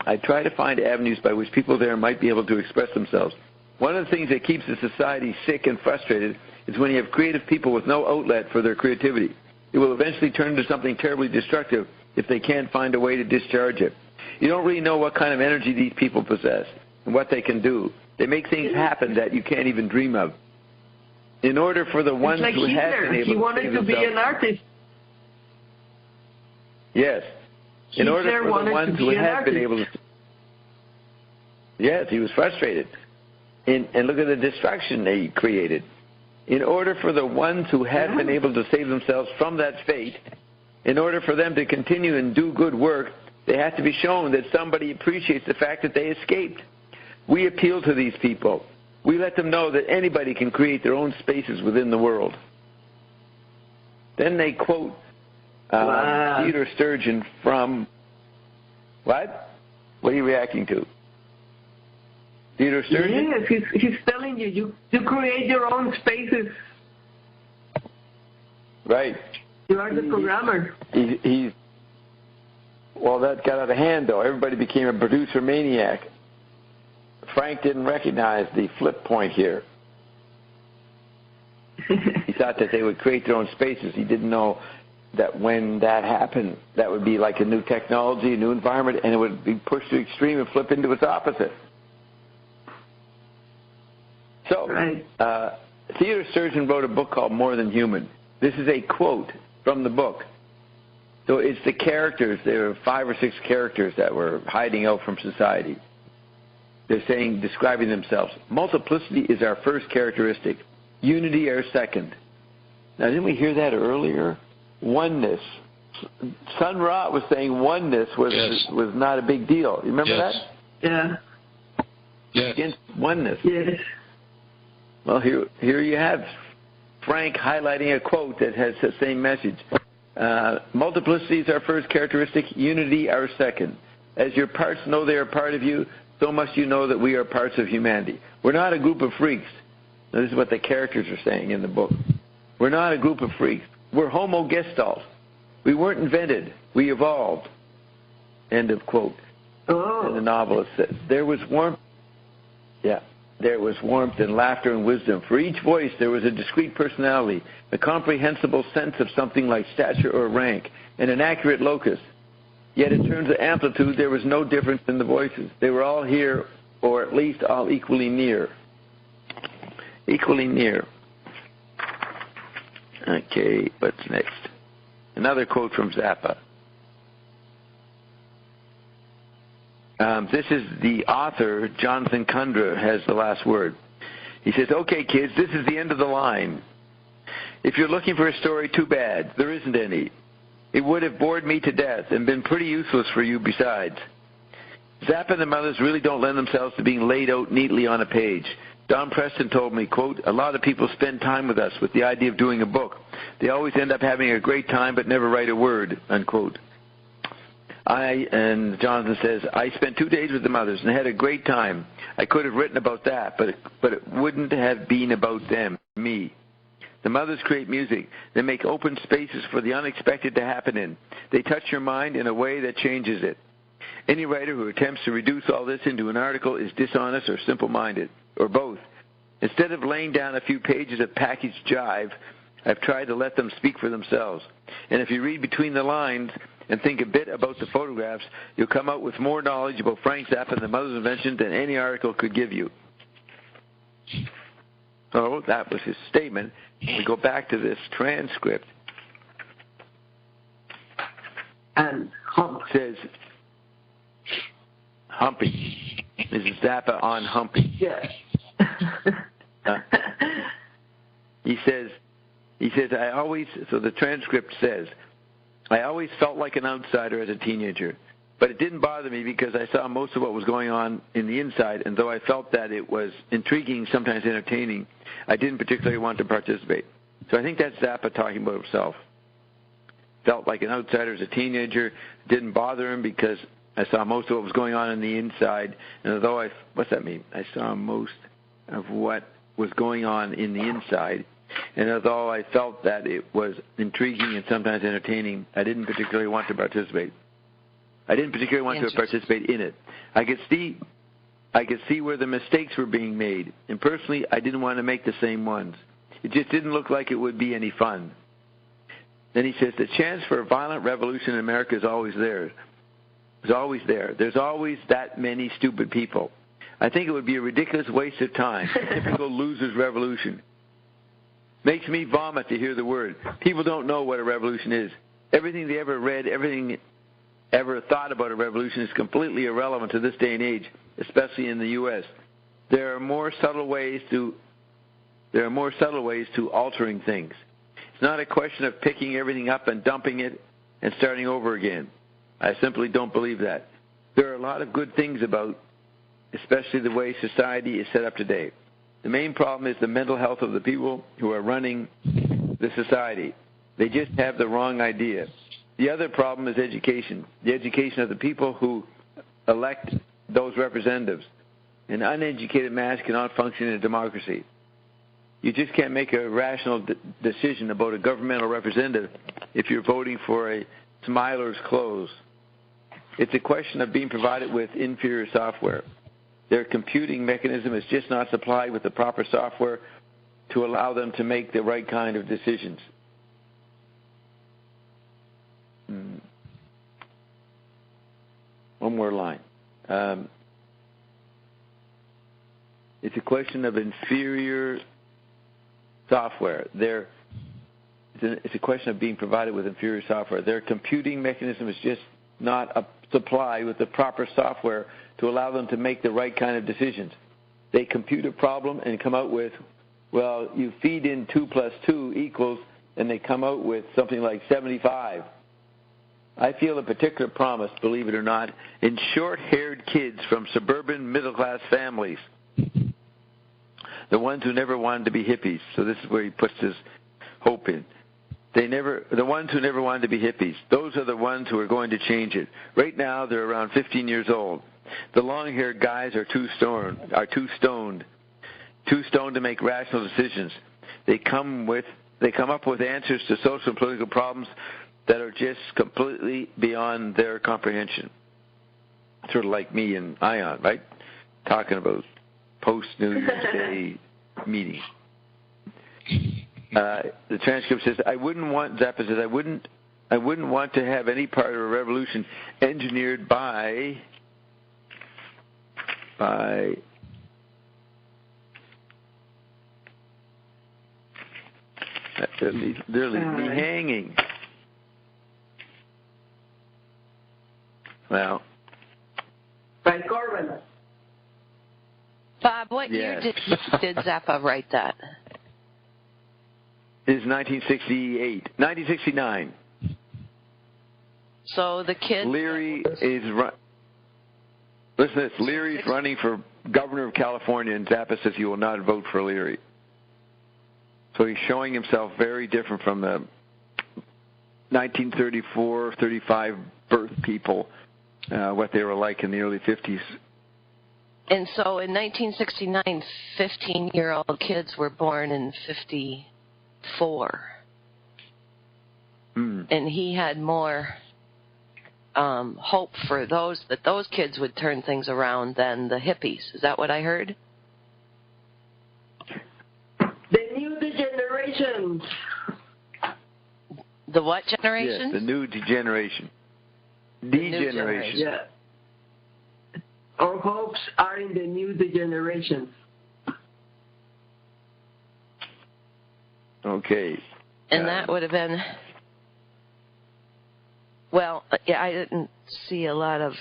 express themselves. One of the things that keeps the society sick and frustrated is when you have creative people with no outlet for their creativity. It will eventually turn into something terribly destructive if they can't find a way to discharge it. You don't really know what kind of energy these people possess and what they can do. They make things happen that you can't even dream of. In order for the ones who have been able he wanted to be an artist. Yes. In order for the ones who have been able to... Yes, he was frustrated. And look at the destruction they created. In order for the ones who have been able to save themselves from that fate, in order for them to continue and do good work, they have to be shown that somebody appreciates the fact that they escaped. We appeal to these people. We let them know that anybody can create their own spaces within the world. Then they quote Theodore Sturgeon from... What? What are you reacting to? Theodore Sturgeon? Yes, he's telling you create your own spaces. Right. You are the programmer. Well, that got out of hand, though. Everybody became a producer maniac. Frank didn't recognize the flip point here. He thought that they would create their own spaces. He didn't know that when that happened, that would be like a new technology, a new environment, and it would be pushed to extreme and flip into its opposite. So, Theodore Sturgeon wrote a book called More Than Human. This is a quote from the book. So it's the characters. There were 5 or 6 characters that were hiding out from society. They're saying, describing themselves, multiplicity is our first characteristic, unity our second. Now, didn't we hear that earlier? Oneness. Sun Ra was saying oneness was not a big deal. You remember that? Yeah. Yes. Against oneness. Yes. Well, here you have Frank highlighting a quote that has the same message. Multiplicity is our first characteristic, unity our second. As your parts know they are part of you, so must you know that we are parts of humanity. We're not a group of freaks. Now, this is what the characters are saying in the book. We're not a group of freaks. We're homo gestalt. We weren't invented. We evolved. End of quote. Oh. And the novelist says, there was warmth. Yeah. There was warmth and laughter and wisdom. For each voice there was a discrete personality, a comprehensible sense of something like stature or rank, and an accurate locus. Yet in terms of amplitude, there was no difference in the voices. They were all here, or at least all equally near. Equally near. Okay, what's next? Another quote from Zappa. This is the author, Jonathan Kundra, has the last word. He says, okay, kids, this is the end of the line. If you're looking for a story, too bad. There isn't any. It would have bored me to death and been pretty useless for you besides. Zappa and the Mothers really don't lend themselves to being laid out neatly on a page. Don Preston told me, quote, a lot of people spend time with us with the idea of doing a book. They always end up having a great time but never write a word, unquote. And Jonathan says, I spent 2 days with the Mothers and had a great time. I could have written about that, but it wouldn't have been about them, me. The Mothers create music. They make open spaces for the unexpected to happen in. They touch your mind in a way that changes it. Any writer who attempts to reduce all this into an article is dishonest or simple-minded, or both. Instead of laying down a few pages of packaged jive, I've tried to let them speak for themselves. And if you read between the lines and think a bit about the photographs, you'll come out with more knowledge about Frank Zappa and the Mother's invention than any article could give you. So that was his statement. We go back to this transcript. And says, Humpy. This is Zappa on Humpy. Yes. He says, so the transcript says, I always felt like an outsider as a teenager, but it didn't bother me because I saw most of what was going on in the inside, and though I felt that it was intriguing, sometimes entertaining, I didn't particularly want to participate. So I think that's Zappa talking about himself. Felt like an outsider as a teenager, didn't bother him because I saw most of what was going on in the inside, and although what's that mean? I saw most of what was going on in the inside, and although I felt that it was intriguing and sometimes entertaining, I didn't particularly want to participate. I didn't particularly want to participate in it. I could see where the mistakes were being made, and personally, I didn't want to make the same ones. It just didn't look like it would be any fun. Then he says, the chance for a violent revolution in America is always there. It's always there. There's always that many stupid people. I think it would be a ridiculous waste of time, a typical loser's revolution. Makes me vomit to hear the word. People don't know what a revolution is. Everything they ever read, everything ever thought about a revolution is completely irrelevant to this day and age, especially in the U.S. There are more subtle ways to altering things. It's not a question of picking everything up and dumping it and starting over again. I simply don't believe that. There are a lot of good things about, especially the way society is set up today. The main problem is the mental health of the people who are running the society. They just have the wrong idea. The other problem is education, the education of the people who elect those representatives. An uneducated mass cannot function in a democracy. You just can't make a rational decision about a governmental representative if you're voting for a Smiler's clothes. It's a question of being provided with inferior software. Their computing mechanism is just not supplied with the proper software, to allow them to make the right kind of decisions. One more line. It's a question of inferior software. It's a question of being provided with inferior software. Their computing mechanism is just not supplied with the proper software to allow them to make the right kind of decisions. They compute a problem and come out with, well, you feed in 2 + 2 equals, and they come out with something like 75. I feel a particular promise, believe it or not, in short-haired kids from suburban middle-class families, the ones who never wanted to be hippies. So this is where he puts his hope in. The ones who never wanted to be hippies, those are the ones who are going to change it. Right now, they're around 15 years old. The long-haired guys are too stoned to make rational decisions. They come up with answers to social and political problems that are just completely beyond their comprehension. Sort of like me and Ion, right? Talking about post-New Year's Day meeting. The transcript says, Zappa says, I wouldn't want to have any part of a revolution engineered by they'll leave me hanging. Well, by Corbin. Bob, what year did Zappa write that? It is 1969. So the kid... Leary is... Listen to this. Leary's running for governor of California, and Zappa says he will not vote for Leary. So he's showing himself very different from the 1934, 35 birth people, what they were like in the early 50s. And so in 1969, 15-year-old kids were born in 54. And he had more hope for that those kids would turn things around than the hippies. Is that what I heard? The new degeneration. The what generation? Yes, the new degeneration. Degeneration. Yeah. Our hopes are in the new degeneration. Okay. And that would have been... Well, yeah, I didn't see a lot of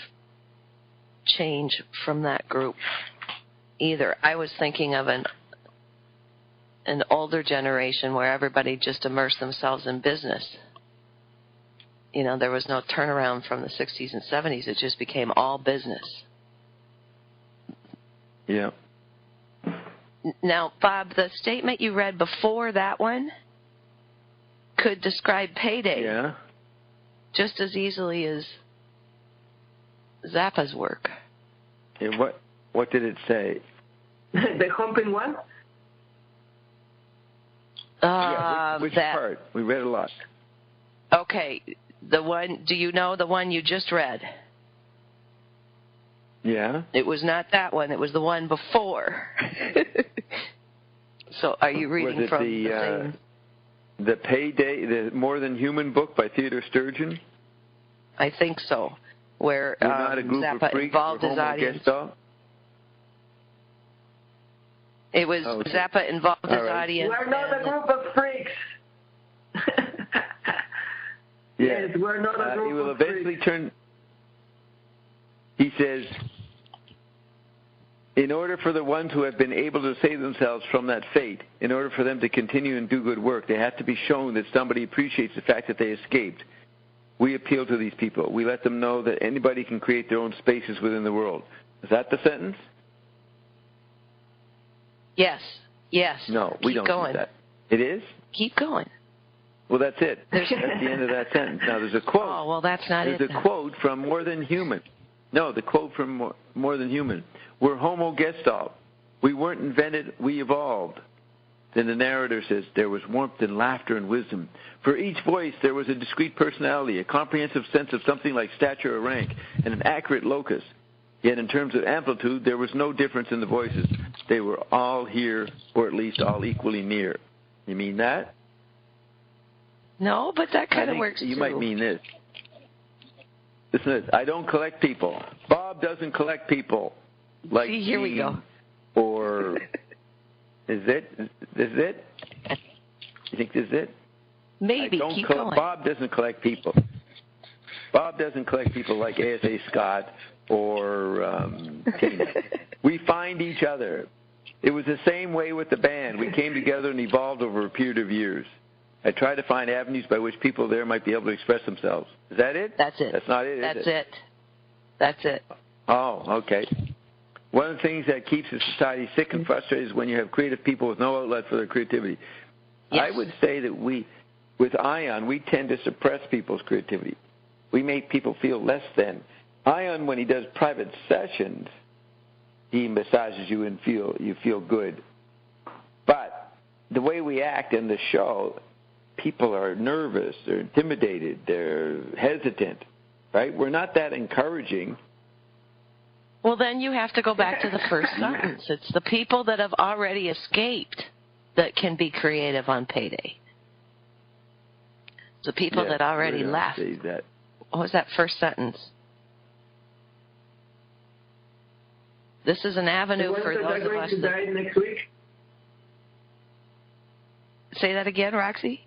change from that group either. I was thinking of an older generation where everybody just immersed themselves in business. You know, there was no turnaround from the 60s and 70s. It just became all business. Yeah. Now, Bob, the statement you read before that one could describe Payday. Yeah. Just as easily as Zappa's work. Yeah, what did it say? The humping one? Which part? We read a lot. Okay, the one. Do you know the one you just read? Yeah. It was not that one. It was the one before. So, are you reading from the same? The Payday, the More Than Human book by Theodore Sturgeon? I think so. Where We're not a group Zappa of freaks, involved his audience. It was Zappa involved his audience. We're not a group of freaks. Yes, we're not a group he will of eventually freaks. turn. He says, in order for the ones who have been able to save themselves from that fate, in order for them to continue and do good work, they have to be shown that somebody appreciates the fact that they escaped. We appeal to these people. We let them know that anybody can create their own spaces within the world. Is that the sentence? Yes. No, we don't going. do that. It is? Keep going. Well, that's it. That's the end of that sentence. Now, there's a quote. Oh, well, that's not There's a quote from More Than Human. No, the quote from More Than Human. We're homo gestalt. We weren't invented, we evolved. Then the narrator says, there was warmth and laughter and wisdom. For each voice there was a discrete personality, a comprehensive sense of something like stature or rank, and an accurate locus. Yet in terms of amplitude, there was no difference in the voices. They were all here, or at least all equally near. You mean that? No, but that kind of works too. You might mean this. Listen to this. I don't collect people. Bob doesn't collect people. Like See, here we go. Or is it? This is it? You think this is it? Maybe. Keep going. Bob doesn't collect people. Bob doesn't collect people like A.S.A. Scott or Tina. We find each other. It was the same way with the band. We came together and evolved over a period of years. I tried to find avenues by which people there might be able to express themselves. Is that it? That's it. That's not it, is it? That's it. Oh, okay. One of the things that keeps a society sick and frustrated is when you have creative people with no outlet for their creativity. Yes. I would say that with Ion, we tend to suppress people's creativity. We make people feel less than. Ion, when he does private sessions, he massages you and you feel good. But the way we act in the show, people are nervous, they're intimidated, they're hesitant, right? We're not that encouraging. Well, then you have to go back to the first sentence. It's the people that have already escaped that can be creative on payday. The people that already left. What was that first sentence? This is an avenue for those of us that die next week. Say that again, Roxy?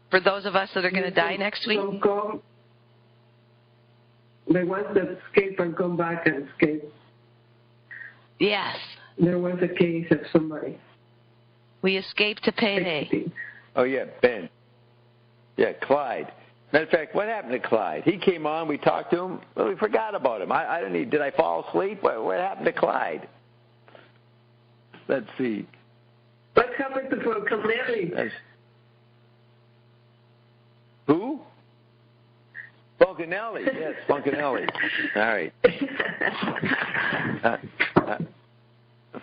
For those of us that are going to die next week? The ones that escape and come back and escape. Yes. There was a case of somebody. We escaped to payday. Oh, yeah, Ben. Yeah, Clyde. Matter of fact, what happened to Clyde? He came on, we talked to him, well, we forgot about him. I don't need, did I fall asleep? What happened to Clyde? Let's see. What happened to Falconelli? Who? Falconelli, yes, Falconelli. All right.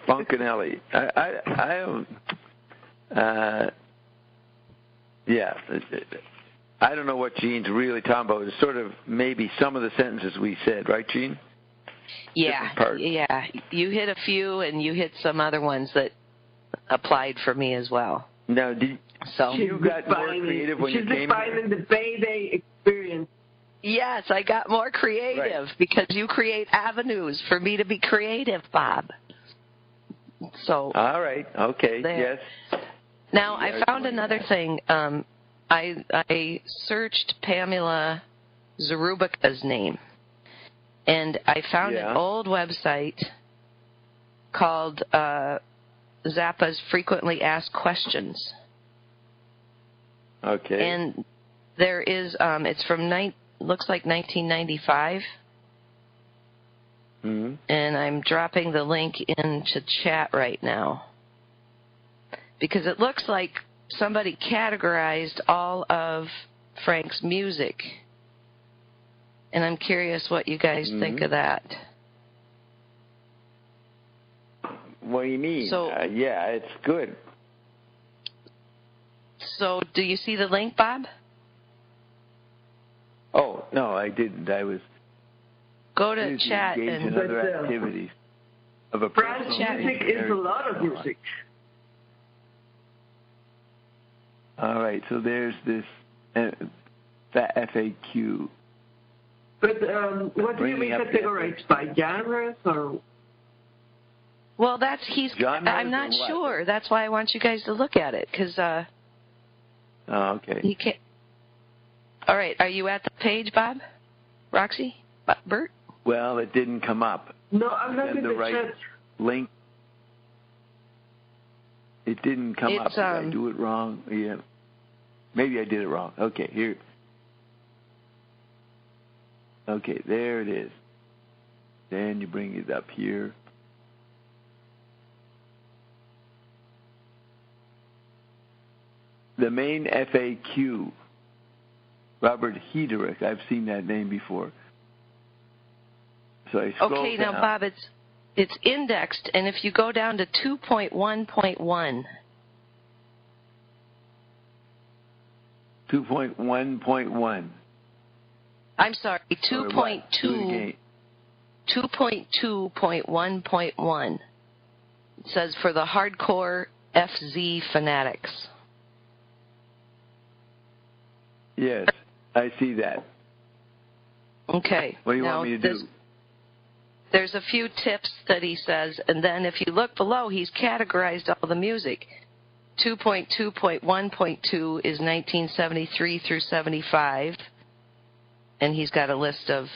Falconelli. I don't, yeah. I don't know what Gene's really talking about. It's sort of maybe some of the sentences we said, right, Gene? Yeah, yeah. You hit a few, and you hit some other ones that applied for me as well. Now, you got more creative when you came here? She's defining the payday experience. Yes, I got more creative because you create avenues for me to be creative, Bob. So. All right. Okay. There. Yes. Now, I found another thing. I searched Pamela Zarubica's name, and I found an old website called Zappa's Frequently Asked Questions. Okay. And there is, it's from, looks like 1995. Mm-hmm. And I'm dropping the link into chat right now. Because it looks like somebody categorized all of Frank's music. And I'm curious what you guys think of that. What do you mean? So, yeah, it's good. So, do you see the link, Bob? Oh, no, I didn't. I was... Go to chat and... in other activities. Of a Frank's music is a lot of music. All right, so there's this FAQ. But what do you mean categorized by genres or? Well, I'm not sure. That's why I want you guys to look at it because. Oh, okay. You can't. All right, are you at the page, Bob? Roxy? Bert? Well, it didn't come up. No, I'm not in the chat. Link. It didn't come up. Did I do it wrong? Yeah. Maybe I did it wrong. Okay, here. Okay, there it is. Then you bring it up here. The main FAQ, Robert Hederick. I've seen that name before. So I scroll down. Okay, now, Bob, it's indexed, and if you go down to 2.1.1. 2.1.1. I'm sorry, 2.2. 2.2.1.1. It says for the hardcore FZ fanatics. Yes, I see that. Okay. What do you want me to do? There's a few tips that he says, and then if you look below, he's categorized all the music. 2.2.1.2 is 1973 through 75, and he's got a list of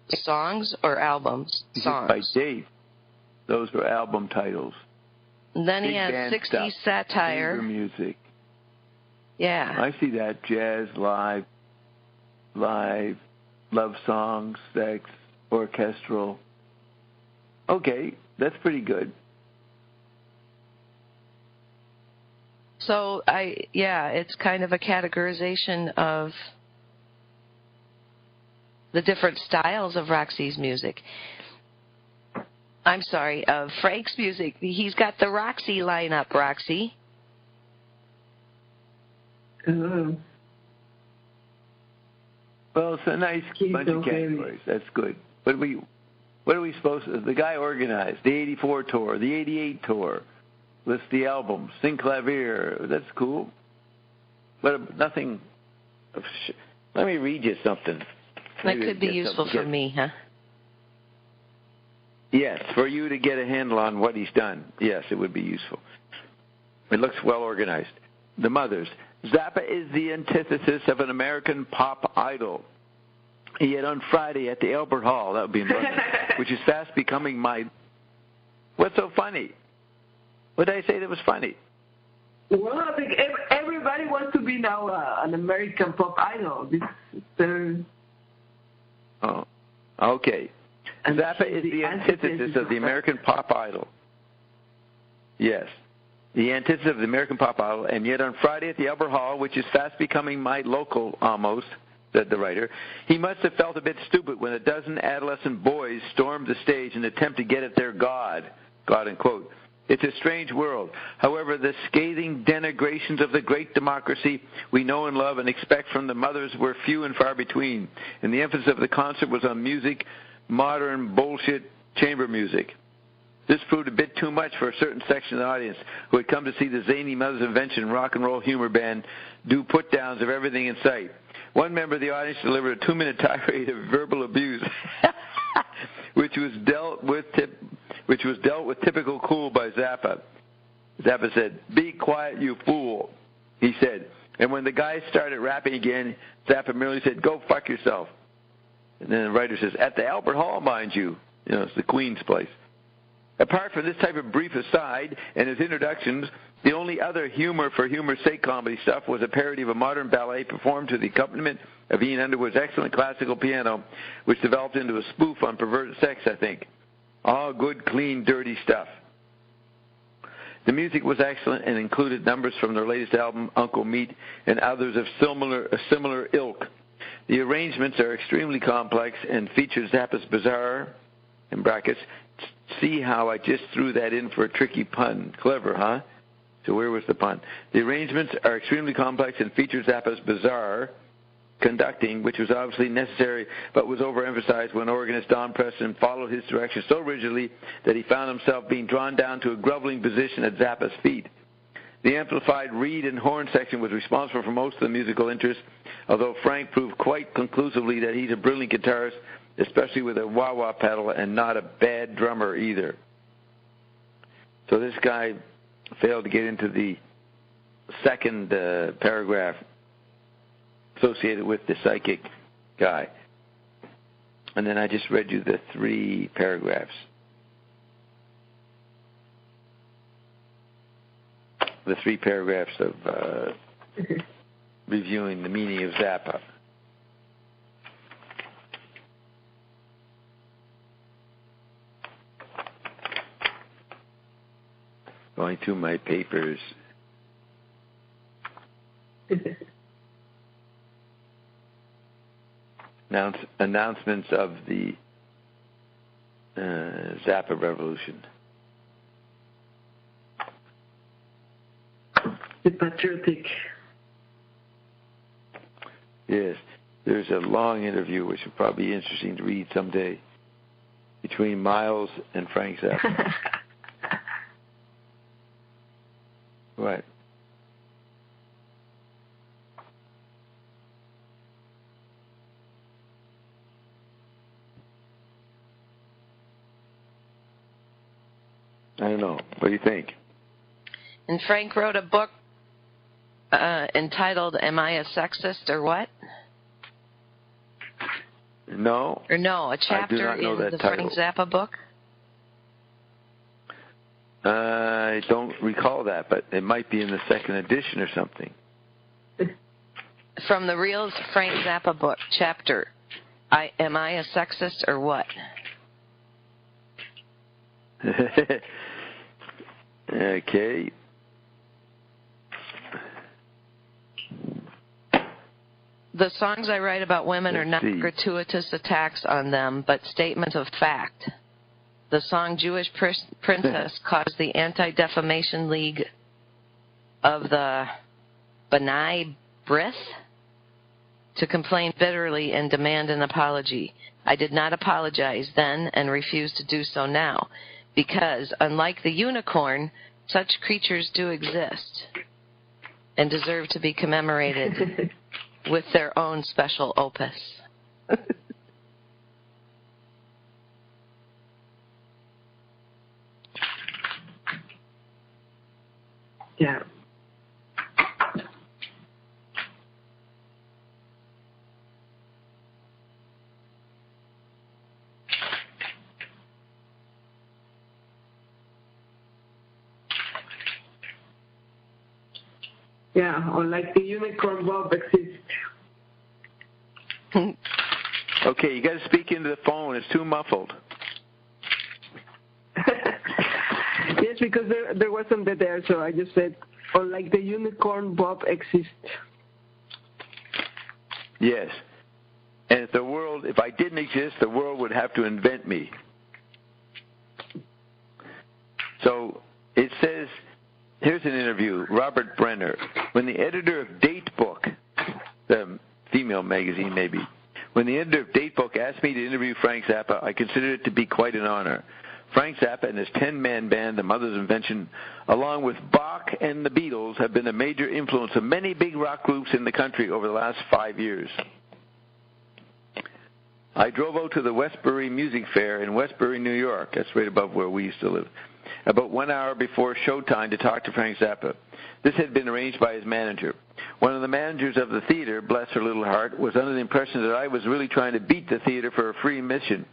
songs or albums? Songs. By date. Those were album titles. And then he has 60s satire. Music. Yeah. I see that. Jazz, live, love songs, sex, orchestral. Okay, that's pretty good. So, it's kind of a categorization of the different styles of Roxy's music. I'm sorry, of Frank's music. He's got the Roxy lineup, Roxy. Well, it's a nice bunch of categories. That's good. What are we supposed to... The guy organized the 84 tour, the 88 tour, lists the albums, sing clavier. That's cool. But nothing... Let me read you something. That could be useful for me, huh? Yes, for you to get a handle on what he's done. Yes, it would be useful. It looks well organized. The Mothers. Zappa is the antithesis of an American pop idol. Yet on Friday at the Albert Hall, that would be in London, which is fast becoming my... What's so funny? What did I say that was funny? Well, I think everybody wants to be now an American pop idol. Oh, okay. Zappa is the antithesis of the American pop idol. Yes. The antithesis of the American pop idol, and yet on Friday at the Albert Hall, which is fast becoming my local almost, said the writer, he must have felt a bit stupid when a dozen adolescent boys stormed the stage in an attempt to get at their God, God unquote. It's a strange world. However, the scathing denigrations of the great democracy we know and love and expect from the Mothers were few and far between, and the emphasis of the concert was on music, modern bullshit chamber music. This proved a bit too much for a certain section of the audience who had come to see the zany Mothers Invention rock and roll humor band do put-downs of everything in sight. One member of the audience delivered a 2-minute tirade of verbal abuse, which was dealt with typical cool by Zappa. Zappa said, "Be quiet, you fool," he said. And when the guy started rapping again, Zappa merely said, "Go fuck yourself." And then the writer says, "At the Albert Hall, mind you." You know, it's the Queen's place. Apart from this type of brief aside and his introductions, the only other humor for humor's sake comedy stuff was a parody of a modern ballet performed to the accompaniment of Ian Underwood's excellent classical piano, which developed into a spoof on perverted sex, I think. All good, clean, dirty stuff. The music was excellent and included numbers from their latest album, Uncle Meat, and others of similar ilk. The arrangements are extremely complex and feature Zappa's bizarre, in brackets, see how I just threw that in for a tricky pun. Clever, huh? So where was the pun? The arrangements are extremely complex and feature Zappa's bizarre conducting, which was obviously necessary but was overemphasized when organist Don Preston followed his direction so rigidly that he found himself being drawn down to a groveling position at Zappa's feet. The amplified reed and horn section was responsible for most of the musical interest, although Frank proved quite conclusively that he's a brilliant guitarist, especially with a wah-wah pedal, and not a bad drummer either. So this guy failed to get into the second paragraph associated with the psychic guy. And then I just read you the 3 paragraphs. The 3 paragraphs of reviewing the meaning of Zappa. Going through my papers. Announcements of the Zappa Revolution. The patriotic. Yes, there's a long interview which would probably be interesting to read someday between Miles and Frank Zappa. Right. I don't know. What do you think? And Frank wrote a book entitled "Am I a Sexist or What?" No. Or no, a chapter in the title. Frank Zappa book? I don't recall that, but it might be in the second edition or something. From the Real Frank Zappa book, chapter, Am I a Sexist or What? Okay. The songs I write about women are not gratuitous attacks on them, but statement of fact. The song Jewish Princess caused the Anti-Defamation League of the B'nai B'rith to complain bitterly and demand an apology. I did not apologize then and refuse to do so now, because, unlike the unicorn, such creatures do exist and deserve to be commemorated with their own special opus. Yeah. Yeah, or like the unicorn Bob exists. Okay, you got to speak into the phone. It's too muffled. Yes, because there wasn't there, so I just said, or like the unicorn Bob exists. Yes. And if I didn't exist, the world would have to invent me. So it says, here's an interview, Robert Brenner. When the editor of Datebook, the female magazine maybe, when the editor of Datebook asked me to interview Frank Zappa, I considered it to be quite an honor. Frank Zappa and his 10-man band, The Mother's Invention, along with Bach and the Beatles, have been a major influence of many big rock groups in the country over the last 5 years. I drove out to the Westbury Music Fair in Westbury, New York. That's right above where we used to live. About 1 hour before showtime to talk to Frank Zappa. This had been arranged by his manager. One of the managers of the theater, bless her little heart, was under the impression that I was really trying to beat the theater for a free admission,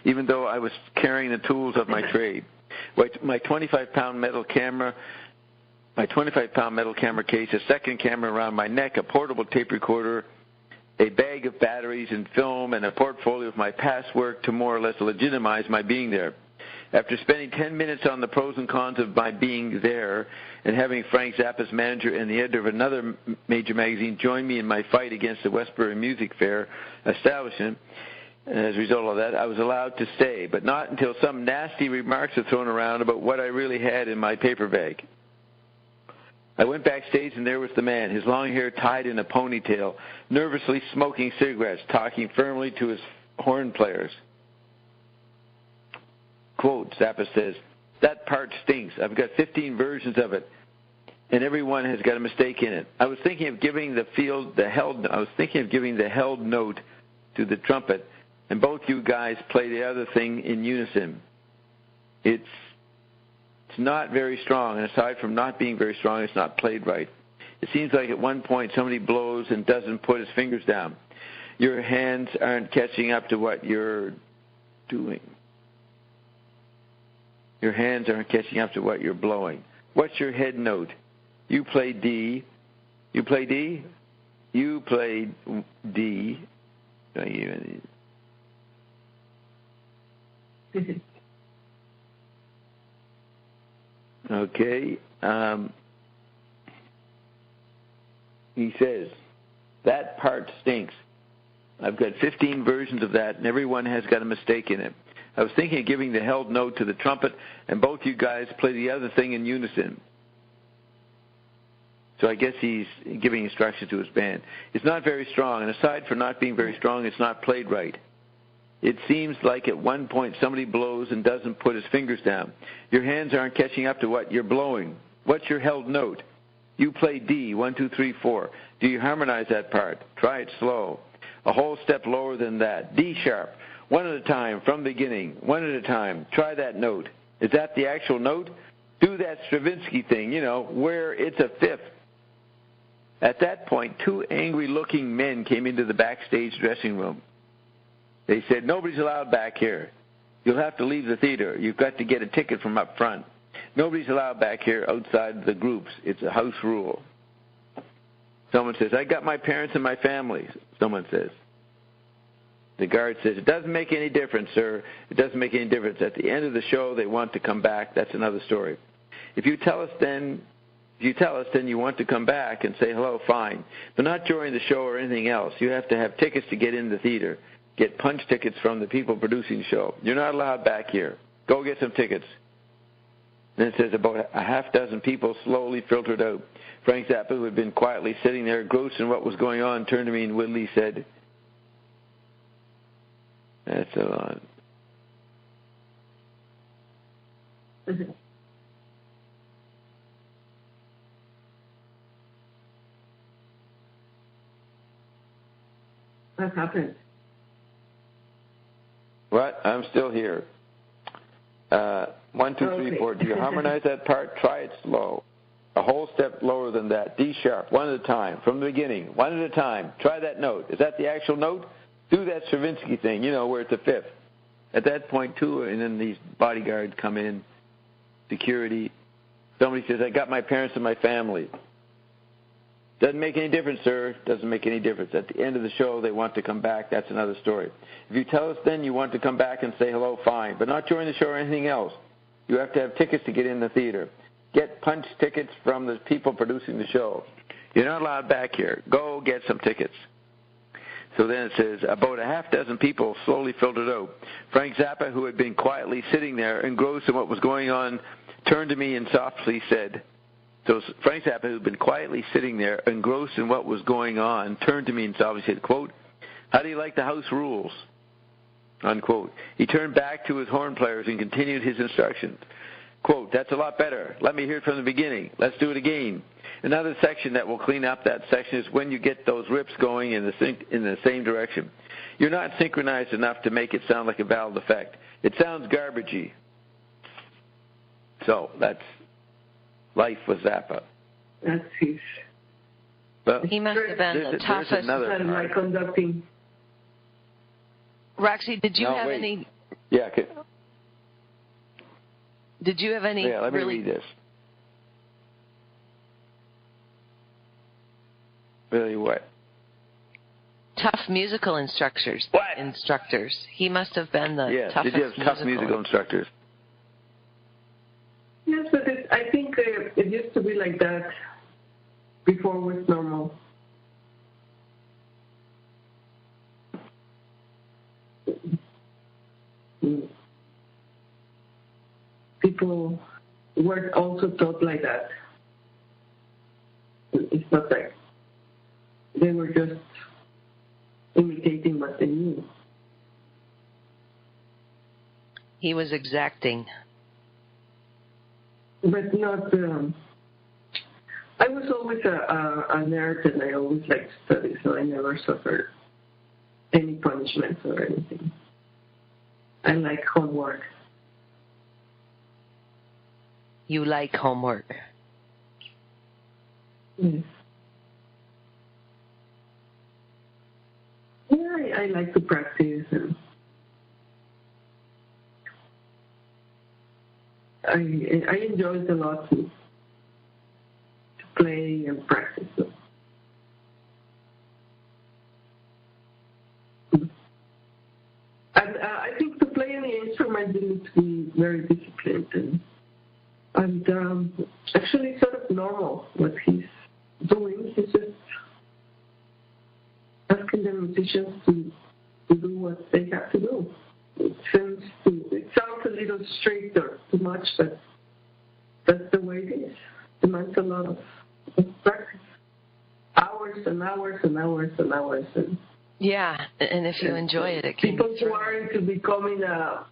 even though I was carrying the tools of my trade. My 25-pound metal camera case, a second camera around my neck, a portable tape recorder, a bag of batteries and film, and a portfolio of my past work to more or less legitimize my being there. After spending 10 minutes on the pros and cons of my being there and having Frank Zappa's manager and the editor of another major magazine join me in my fight against the Westbury Music Fair establishment, as a result of that, I was allowed to stay, but not until some nasty remarks were thrown around about what I really had in my paper bag. I went backstage, and there was the man, his long hair tied in a ponytail, nervously smoking cigarettes, talking firmly to his horn players. Quote, Zappa says, "That part stinks. I've got 15 versions of it, and every one has got a mistake in it. I was thinking of giving the held note to the trumpet, and both you guys play the other thing in unison. It's not very strong, and aside from not being very strong, it's not played right. It seems like at one point somebody blows and doesn't put his fingers down. Your hands aren't catching up to what you're doing. Your hands aren't catching up to what you're blowing. What's your head note? You play D. You play D? You play D. Okay. He says, that part stinks. I've got 15 versions of that, and every one has got a mistake in it. I was thinking of giving the held note to the trumpet, and both you guys play the other thing in unison. So I guess he's giving instructions to his band. It's not very strong, and aside from not being very strong, it's not played right. It seems like at one point somebody blows and doesn't put his fingers down. Your hands aren't catching up to what you're blowing. What's your held note? You play D, 1, 2, 3, 4. Do you harmonize that part? Try it slow. A whole step lower than that. D sharp. One at a time, from the beginning. One at a time. Try that note. Is that the actual note? Do that Stravinsky thing, where it's a fifth. At that point, 2 angry-looking men came into the backstage dressing room. They said, nobody's allowed back here. You'll have to leave the theater. You've got to get a ticket from up front. Nobody's allowed back here outside the groups. It's a house rule. Someone says, I got my parents and my family, someone says. The guard says, it doesn't make any difference, sir. It doesn't make any difference. At the end of the show, they want to come back. That's another story. If you tell us then you want to come back and say hello, fine. But not during the show or anything else. You have to have tickets to get in the theater. Get punch tickets from the people producing the show. You're not allowed back here. Go get some tickets. Then it says about a half dozen people slowly filtered out. Frank Zappa, who had been quietly sitting there, engrossed in what was going on, turned to me and wittily said, that's a lot. What happened? What? I'm still here. 1, 2, 3, 4. Do you harmonize that part? Try it slow. A whole step lower than that. D sharp, one at a time, from the beginning, one at a time. Try that note. Is that the actual note? Do that Stravinsky thing, where it's a fifth. At that point, too, and then these bodyguards come in, security. Somebody says, I got my parents and my family. Doesn't make any difference, sir. Doesn't make any difference. At the end of the show, they want to come back. That's another story. If you tell us then you want to come back and say hello, fine. But not during the show or anything else. You have to have tickets to get in the theater. Get punch tickets from the people producing the show. You're not allowed back here. Go get some tickets. So then it says, about a half dozen people slowly filtered out. Frank Zappa, who had been quietly sitting there, engrossed in what was going on, turned to me and softly said, so Frank Zappa, who had been quietly sitting there, engrossed in what was going on, turned to me and softly said, quote, how do you like the house rules? Unquote. He turned back to his horn players and continued his instructions. Quote, that's a lot better. Let me hear it from the beginning. Let's do it again. Another section that will clean up that section is when you get those rips going in the same direction. You're not synchronized enough to make it sound like a valid effect. It sounds garbagey. So that's life with Zappa. That's his. Well, he must have been the toughest. My conducting. Roxy, did you have any? Yeah. Okay. Did you have any? Yeah, let me read this. Really what? Tough musical instructors. What? Instructors. He must have been the toughest. Did you have tough musical instructors? Yes, but I think it used to be like that before it was normal. People were also taught like that. It's not like they were just imitating what they knew. He was exacting. But not, I was always a nerd and I always liked to study, so I never suffered any punishments or anything. I like homework. You like homework? Yes. Yeah, I like to practice and I enjoy it a lot to play and practice. And I think to play any instrument you need to be very disciplined and actually sort of normal what he's doing. He's just asking the musicians to do what they have to do. It sounds a little strict or too much, but that's the way it is. It demands a lot of practice. Hours and hours and hours and hours. And Yeah, and if you enjoy it, it can people who are into becoming a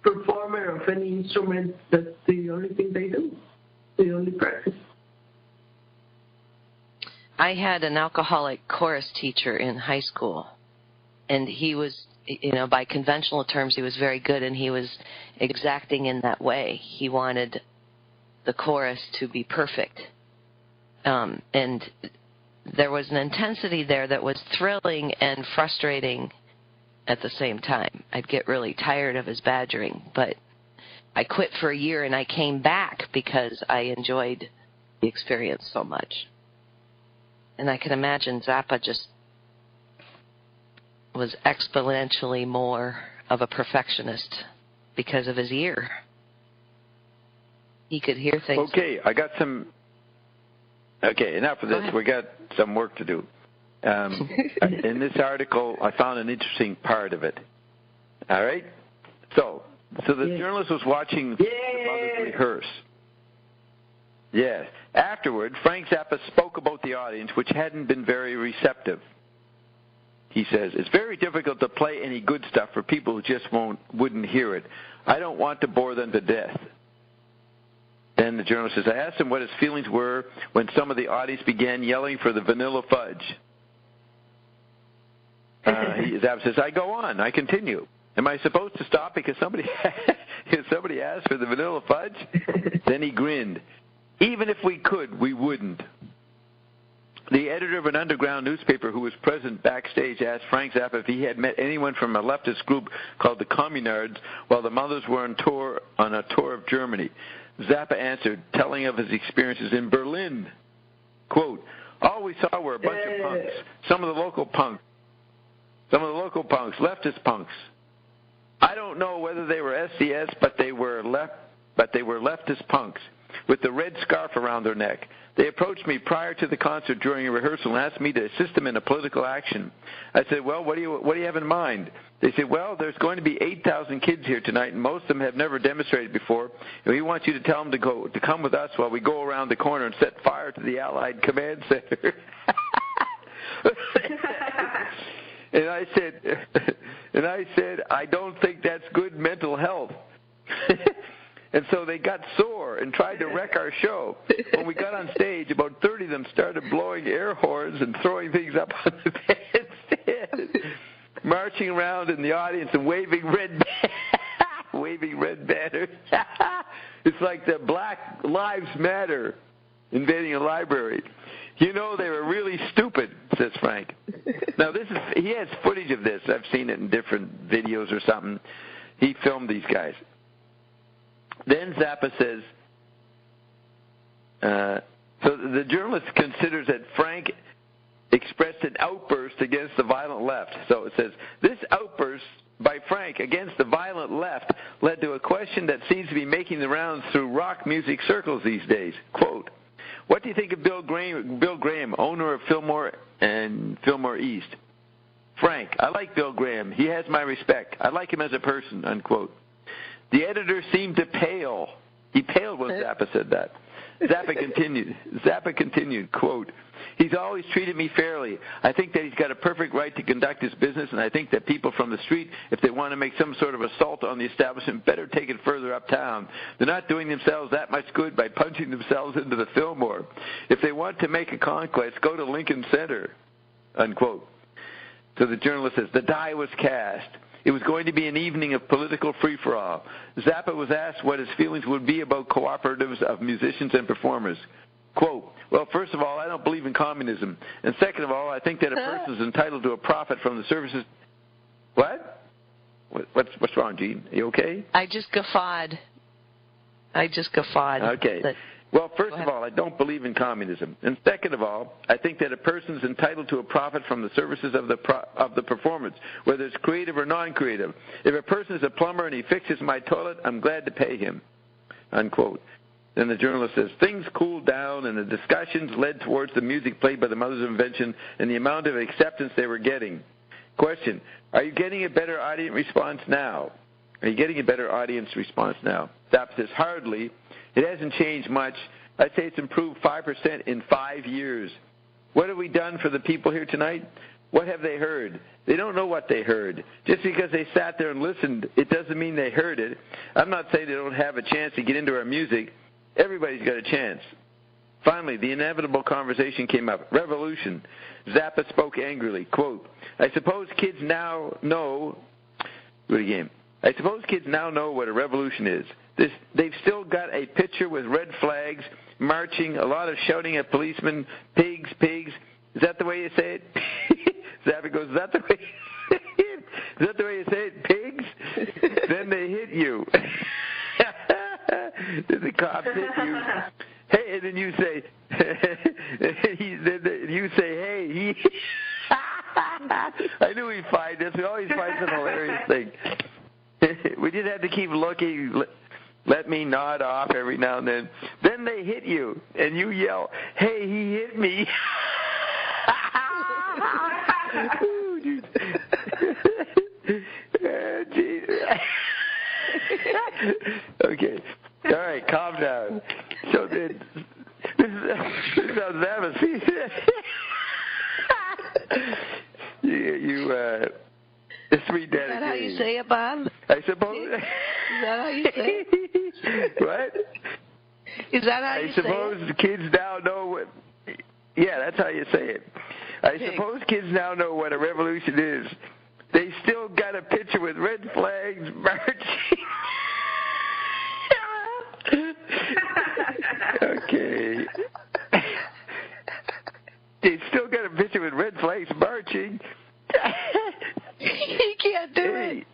performer of any instrument, that's the only thing they do, the only practice. I had an alcoholic chorus teacher in high school, and he was, by conventional terms, he was very good, and he was exacting in that way. He wanted the chorus to be perfect. And there was an intensity there that was thrilling and frustrating at the same time. I'd get really tired of his badgering, but I quit for a year and I came back because I enjoyed the experience so much. And I can imagine Zappa just was exponentially more of a perfectionist because of his ear. He could hear things. Okay, I got some... Okay, enough of this. We got some work to do. In this article, I found an interesting part of it. All right? So the journalist was watching the mothers rehearse. Yes. Afterward, Frank Zappa spoke about the audience, which hadn't been very receptive. He says, "It's very difficult to play any good stuff for people who just wouldn't hear it. I don't want to bore them to death." Then the journalist says, "I asked him what his feelings were when some of the audience began yelling for the vanilla fudge." Zappa says, "I go on. I continue. Am I supposed to stop because somebody asked for the vanilla fudge?" Then he grinned. "Even if we could, we wouldn't." The editor of an underground newspaper who was present backstage asked Frank Zappa if he had met anyone from a leftist group called the Communards while the mothers were on a tour of Germany. Zappa answered, telling of his experiences in Berlin. Quote, "All we saw were a bunch of punks, some of the local punks, leftist punks. I don't know whether they were SDS, but they were leftist punks with the red scarf around their neck. They approached me prior to the concert during a rehearsal and asked me to assist them in a political action. I said, well, what do you have in mind? They said, well, there's going to be 8,000 kids here tonight, and most of them have never demonstrated before. And we want you to tell them to come with us while we go around the corner and set fire to the Allied Command Center." And I said, I don't think that's good mental health. And so they got sore and tried to wreck our show. When we got on stage, about 30 of them started blowing air horns and throwing things up on the bandstand, marching around in the audience and waving red banners. It's like the Black Lives Matter invading a library. You know, they were really stupid, says Frank. Now, he has footage of this. I've seen it in different videos or something. He filmed these guys. Then Zappa says, so the journalist considers that Frank expressed an outburst against the violent left. So it says, this outburst by Frank against the violent left led to a question that seems to be making the rounds through rock music circles these days. Quote, what do you think of Bill Graham, owner of Fillmore and Fillmore East? Frank, I like Bill Graham. He has my respect. I like him as a person, unquote. The editor seemed to pale. He paled when Zappa said that. Zappa continued, quote, he's always treated me fairly. I think that he's got a perfect right to conduct his business, and I think that people from the street, if they want to make some sort of assault on the establishment, better take it further uptown. They're not doing themselves that much good by punching themselves into the Fillmore. If they want to make a conquest, go to Lincoln Center, unquote. So the journalist says, the die was cast. It was going to be an evening of political free-for-all. Zappa was asked what his feelings would be about cooperatives of musicians and performers. Quote, well, first of all, I don't believe in communism. And second of all, I think that a person is entitled to a profit from the services. What? What's wrong, Gene? Are you okay? I just guffawed. Okay. Well, first of all, I don't believe in communism. And second of all, I think that a person is entitled to a profit from the services of the performance, whether it's creative or non-creative. If a person is a plumber and he fixes my toilet, I'm glad to pay him, unquote. Then the journalist says, things cooled down and the discussions led towards the music played by the Mothers of Invention and the amount of acceptance they were getting. Question, are you getting a better audience response now? Zappa says, hardly. It hasn't changed much. I'd say it's improved 5% in 5 years. What have we done for the people here tonight? what have they heard? They don't know what they heard. Just because they sat there and listened, it doesn't mean they heard it. I'm not saying they don't have a chance to get into our music. Everybody's got a chance. Finally, the inevitable conversation came up. Revolution. Zappa spoke angrily. Quote, I suppose kids now know... Do it again. I suppose kids now know what a revolution is. They've still got a picture with red flags, marching, a lot of shouting at policemen, pigs, pigs. Is that the way you say it? Zappa goes, is that the way you say it? Pigs? Then they hit you. Then the cops hit you. Hey, and then you say, you say, hey. I knew he'd find this. We always find some hilarious thing. We just have to keep looking. Let me nod off every now and then. Then they hit you, and you yell, hey, he hit me. Okay. All right, calm down. So then, this is how Zappa sees it. It's rededicated. Is that how you say it, Bob? I suppose. Is that how you say it? What? Is that how you say it? I suppose the kids now know what... Yeah, that's how you say it. I suppose kids now know what a revolution is. They still got a picture with red flags marching. Okay. They still got a picture with red flags marching. He can't do it.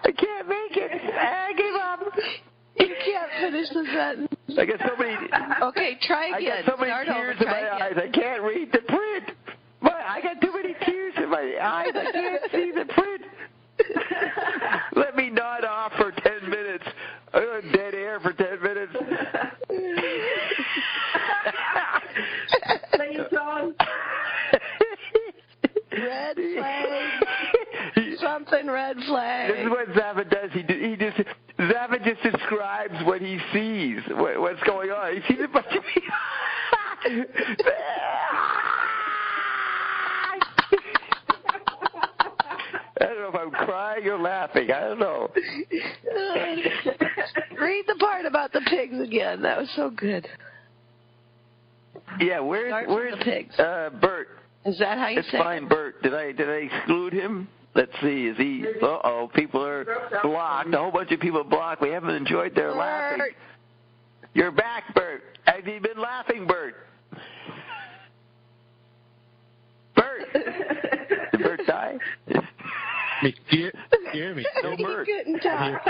I can't make it. I give up. You can't finish the sentence. I got so many. Okay, try again. I got so many tears in my eyes. I can't read the print. But I got too many tears in my eyes. I can't see the print. Let me nod off for 10 minutes. Dead air for 10 minutes. Play your song. Red flag. Something red flag. This is what Zappa does. Zappa just describes what he sees, what's going on. He sees a bunch of people. I don't know if I'm crying or laughing. I don't know. Read the part about the pigs again. That was so good. Yeah, where's the pigs? Bert? Is that how you say it? It's fine, Bert. Did I exclude him? Let's see. Is he? Uh-oh. People are blocked. A whole bunch of people blocked. We haven't enjoyed their laughing. You're back, Bert. Have you been laughing, Bert? Bert. Did Bert die? Hear me. No, Bert. Couldn't talk.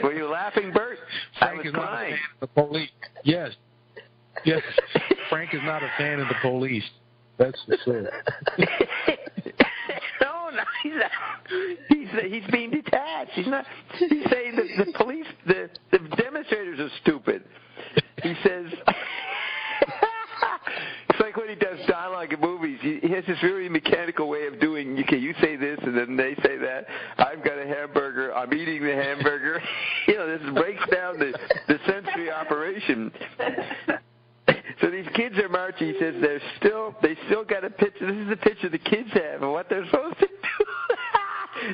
Were you laughing, Bert? Frank I was is crying. not a fan of the police. Yes. Frank is not a fan of the police. That's for sure. No, he's not. He's being detached. He's not. He's saying that the police, the demonstrators are stupid. He says. It's like when he does dialogue in movies. He has this really mechanical way of doing, okay, you say this and then they say that. I've got a hamburger. I'm eating the hamburger. This breaks down the sensory operation. So these kids are marching. He says they still got a picture. This is the picture the kids have of what they're supposed to do.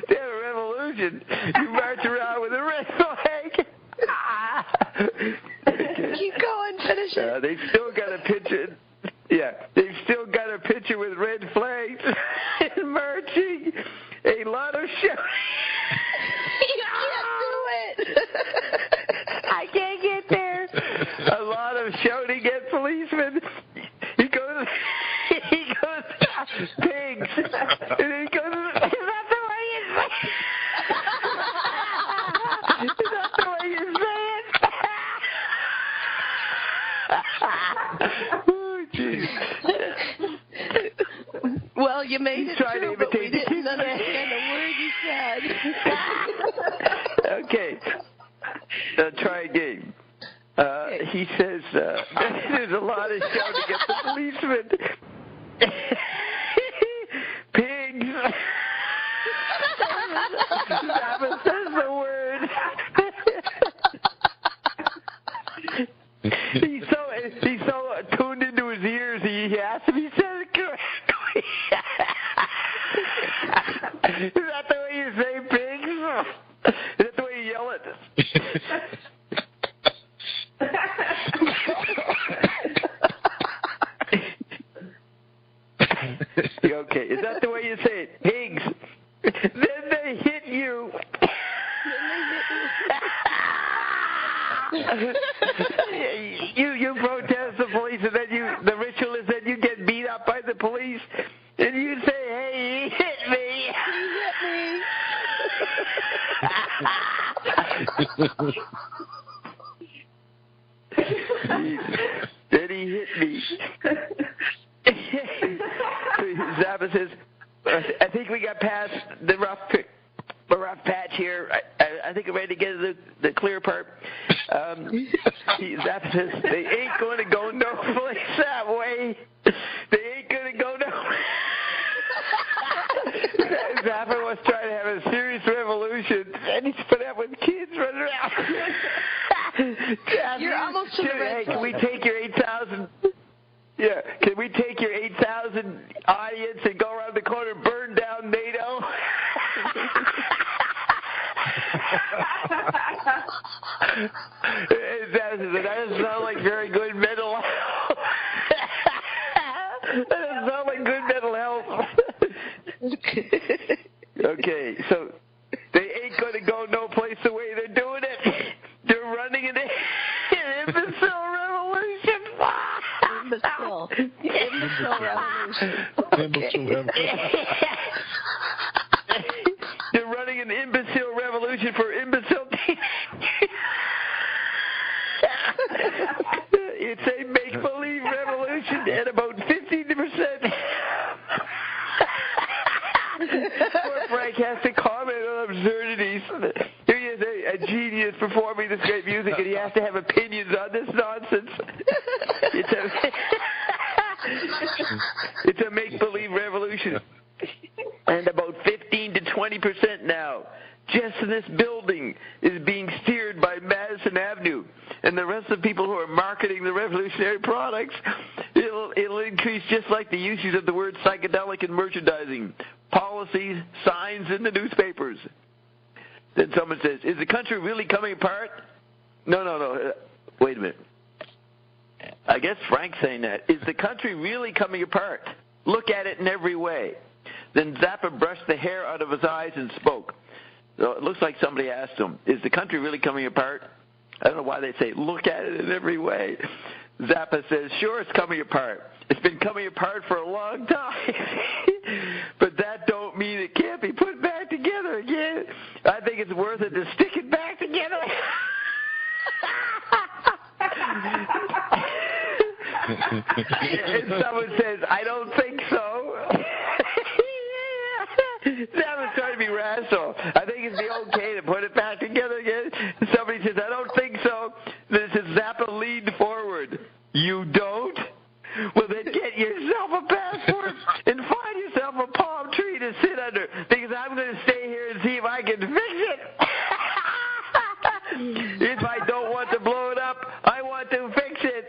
They have a revolution. You march around with a red flag. Okay. Keep going. Finish it. They've still got a picture. Yeah, they've still got a picture with red flags and marching. A lot of shouting. You can't do it. I can't get there. A lot of shouting at policemen. He goes, pigs. And then he goes, is that the way you say it? Is that the way you say it? Oh, jeez. Well, you made it through, but we didn't understand a word you said. Okay. Try again. He says there's a lot of shouting at the policeman. Pigs. Zappa says the word. Okay, is that the way you say it? Pigs. Then they hit you. You protest the police, and then the ritual is that you get beat up by the police, and you say, "Hey, he hit me." Then he hit me. Zappa says, "I think we got past the rough patch here. I think I'm ready to get to the clear part." Zappa says, "They ain't going to go no place that way. They ain't going to go no." Zappa was trying to have a serious revolution, and he's put up with kids running around. You're almost to the red Can we take your 8,000? Yeah, can we take your 8,000 audience and go around the corner and burn down NATO? That doesn't sound like very good mental health. That doesn't sound like good mental health. Okay, so they ain't going to go no place the way they're doing it. They're running an imbecile revolution. Imbecile revolution. They're running an imbecile revolution for imbecile teenagers. It's a make-believe revolution at about 15%. Poor Frank has to comment on absurdities. Here he is, a genius performing this great music, and he has to have opinions on this nonsense. It's a make-believe revolution. And about 15 to 20% now, just in this building, is being steered by Madison Avenue. And the rest of the people who are marketing the revolutionary products, it'll increase just like the usage of the word psychedelic in merchandising, policies, signs in the newspapers. Then someone says, is the country really coming apart? No. Wait a minute. I guess Frank's saying that. Is the country really coming apart? Look at it in every way. Then Zappa brushed the hair out of his eyes and spoke. So it looks like somebody asked him, is the country really coming apart? I don't know why they say, look at it in every way. Zappa says, sure, it's coming apart. It's been coming apart for a long time. But that don't mean it can't be put back together again. I think it's worth it to stick it back together. And someone says, I don't think so. Zappa's trying to be rational. I think it'd be okay to put it back together again. Somebody says, I don't think so. Then it says, Zappa leaned forward. You don't? Well, then get yourself a passport and find yourself a palm tree to sit under, because I'm going to stay here and see if I can fix it. If I don't want to blow it up, I want to fix it.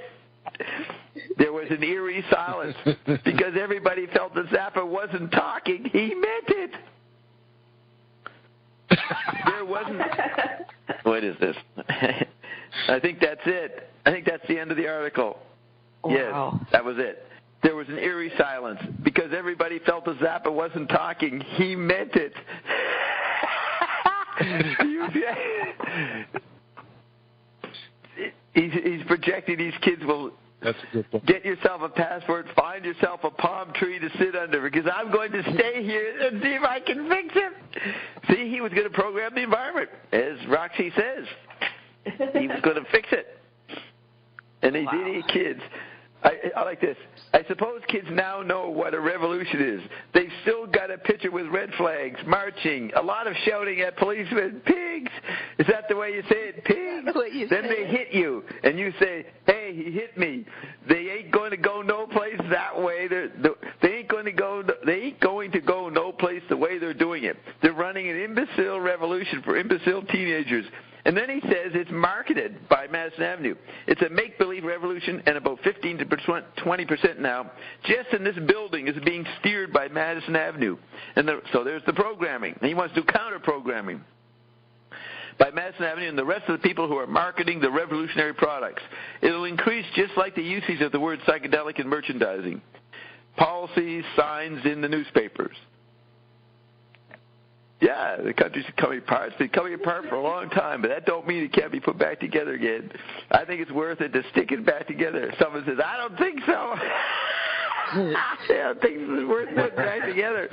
There was an eerie silence because everybody felt that Zappa wasn't talking. He meant it. There wasn't. What is this? I think that's it. I think that's the end of the article. Wow. Yes, that was it. There was an eerie silence because everybody felt that Zappa wasn't talking. He meant it. He's projecting these kids will get yourself a passport, find yourself a palm tree to sit under, because I'm going to stay here and see if I can fix it. See, he was going to program the environment, as Roxy says. He was going to fix it. And these idiot kids, I like this. I suppose kids now know what a revolution is. They've still got a picture with red flags, marching, a lot of shouting at policemen, pigs. Is that the way you say it? Pigs. Then they hit you, and you say, hey, he hit me. They ain't going to go no place that way. They ain't going to go no place the way they're doing it. They're running an imbecile revolution for imbecile teenagers. And then he says it's marketed by Madison Avenue. It's a make-believe revolution, and about 15 to 20% now, just in this building, is being steered by Madison Avenue. And so there's the programming. And he wants to do counter-programming. by Madison Avenue and the rest of the people who are marketing the revolutionary products. It'll increase just like the usage of the word psychedelic in merchandising. Policies, signs in the newspapers. Yeah, the country's coming apart. It's been coming apart for a long time, but that don't mean it can't be put back together again. I think it's worth it to stick it back together. Someone says, I don't think so. I don't think it's worth putting back together.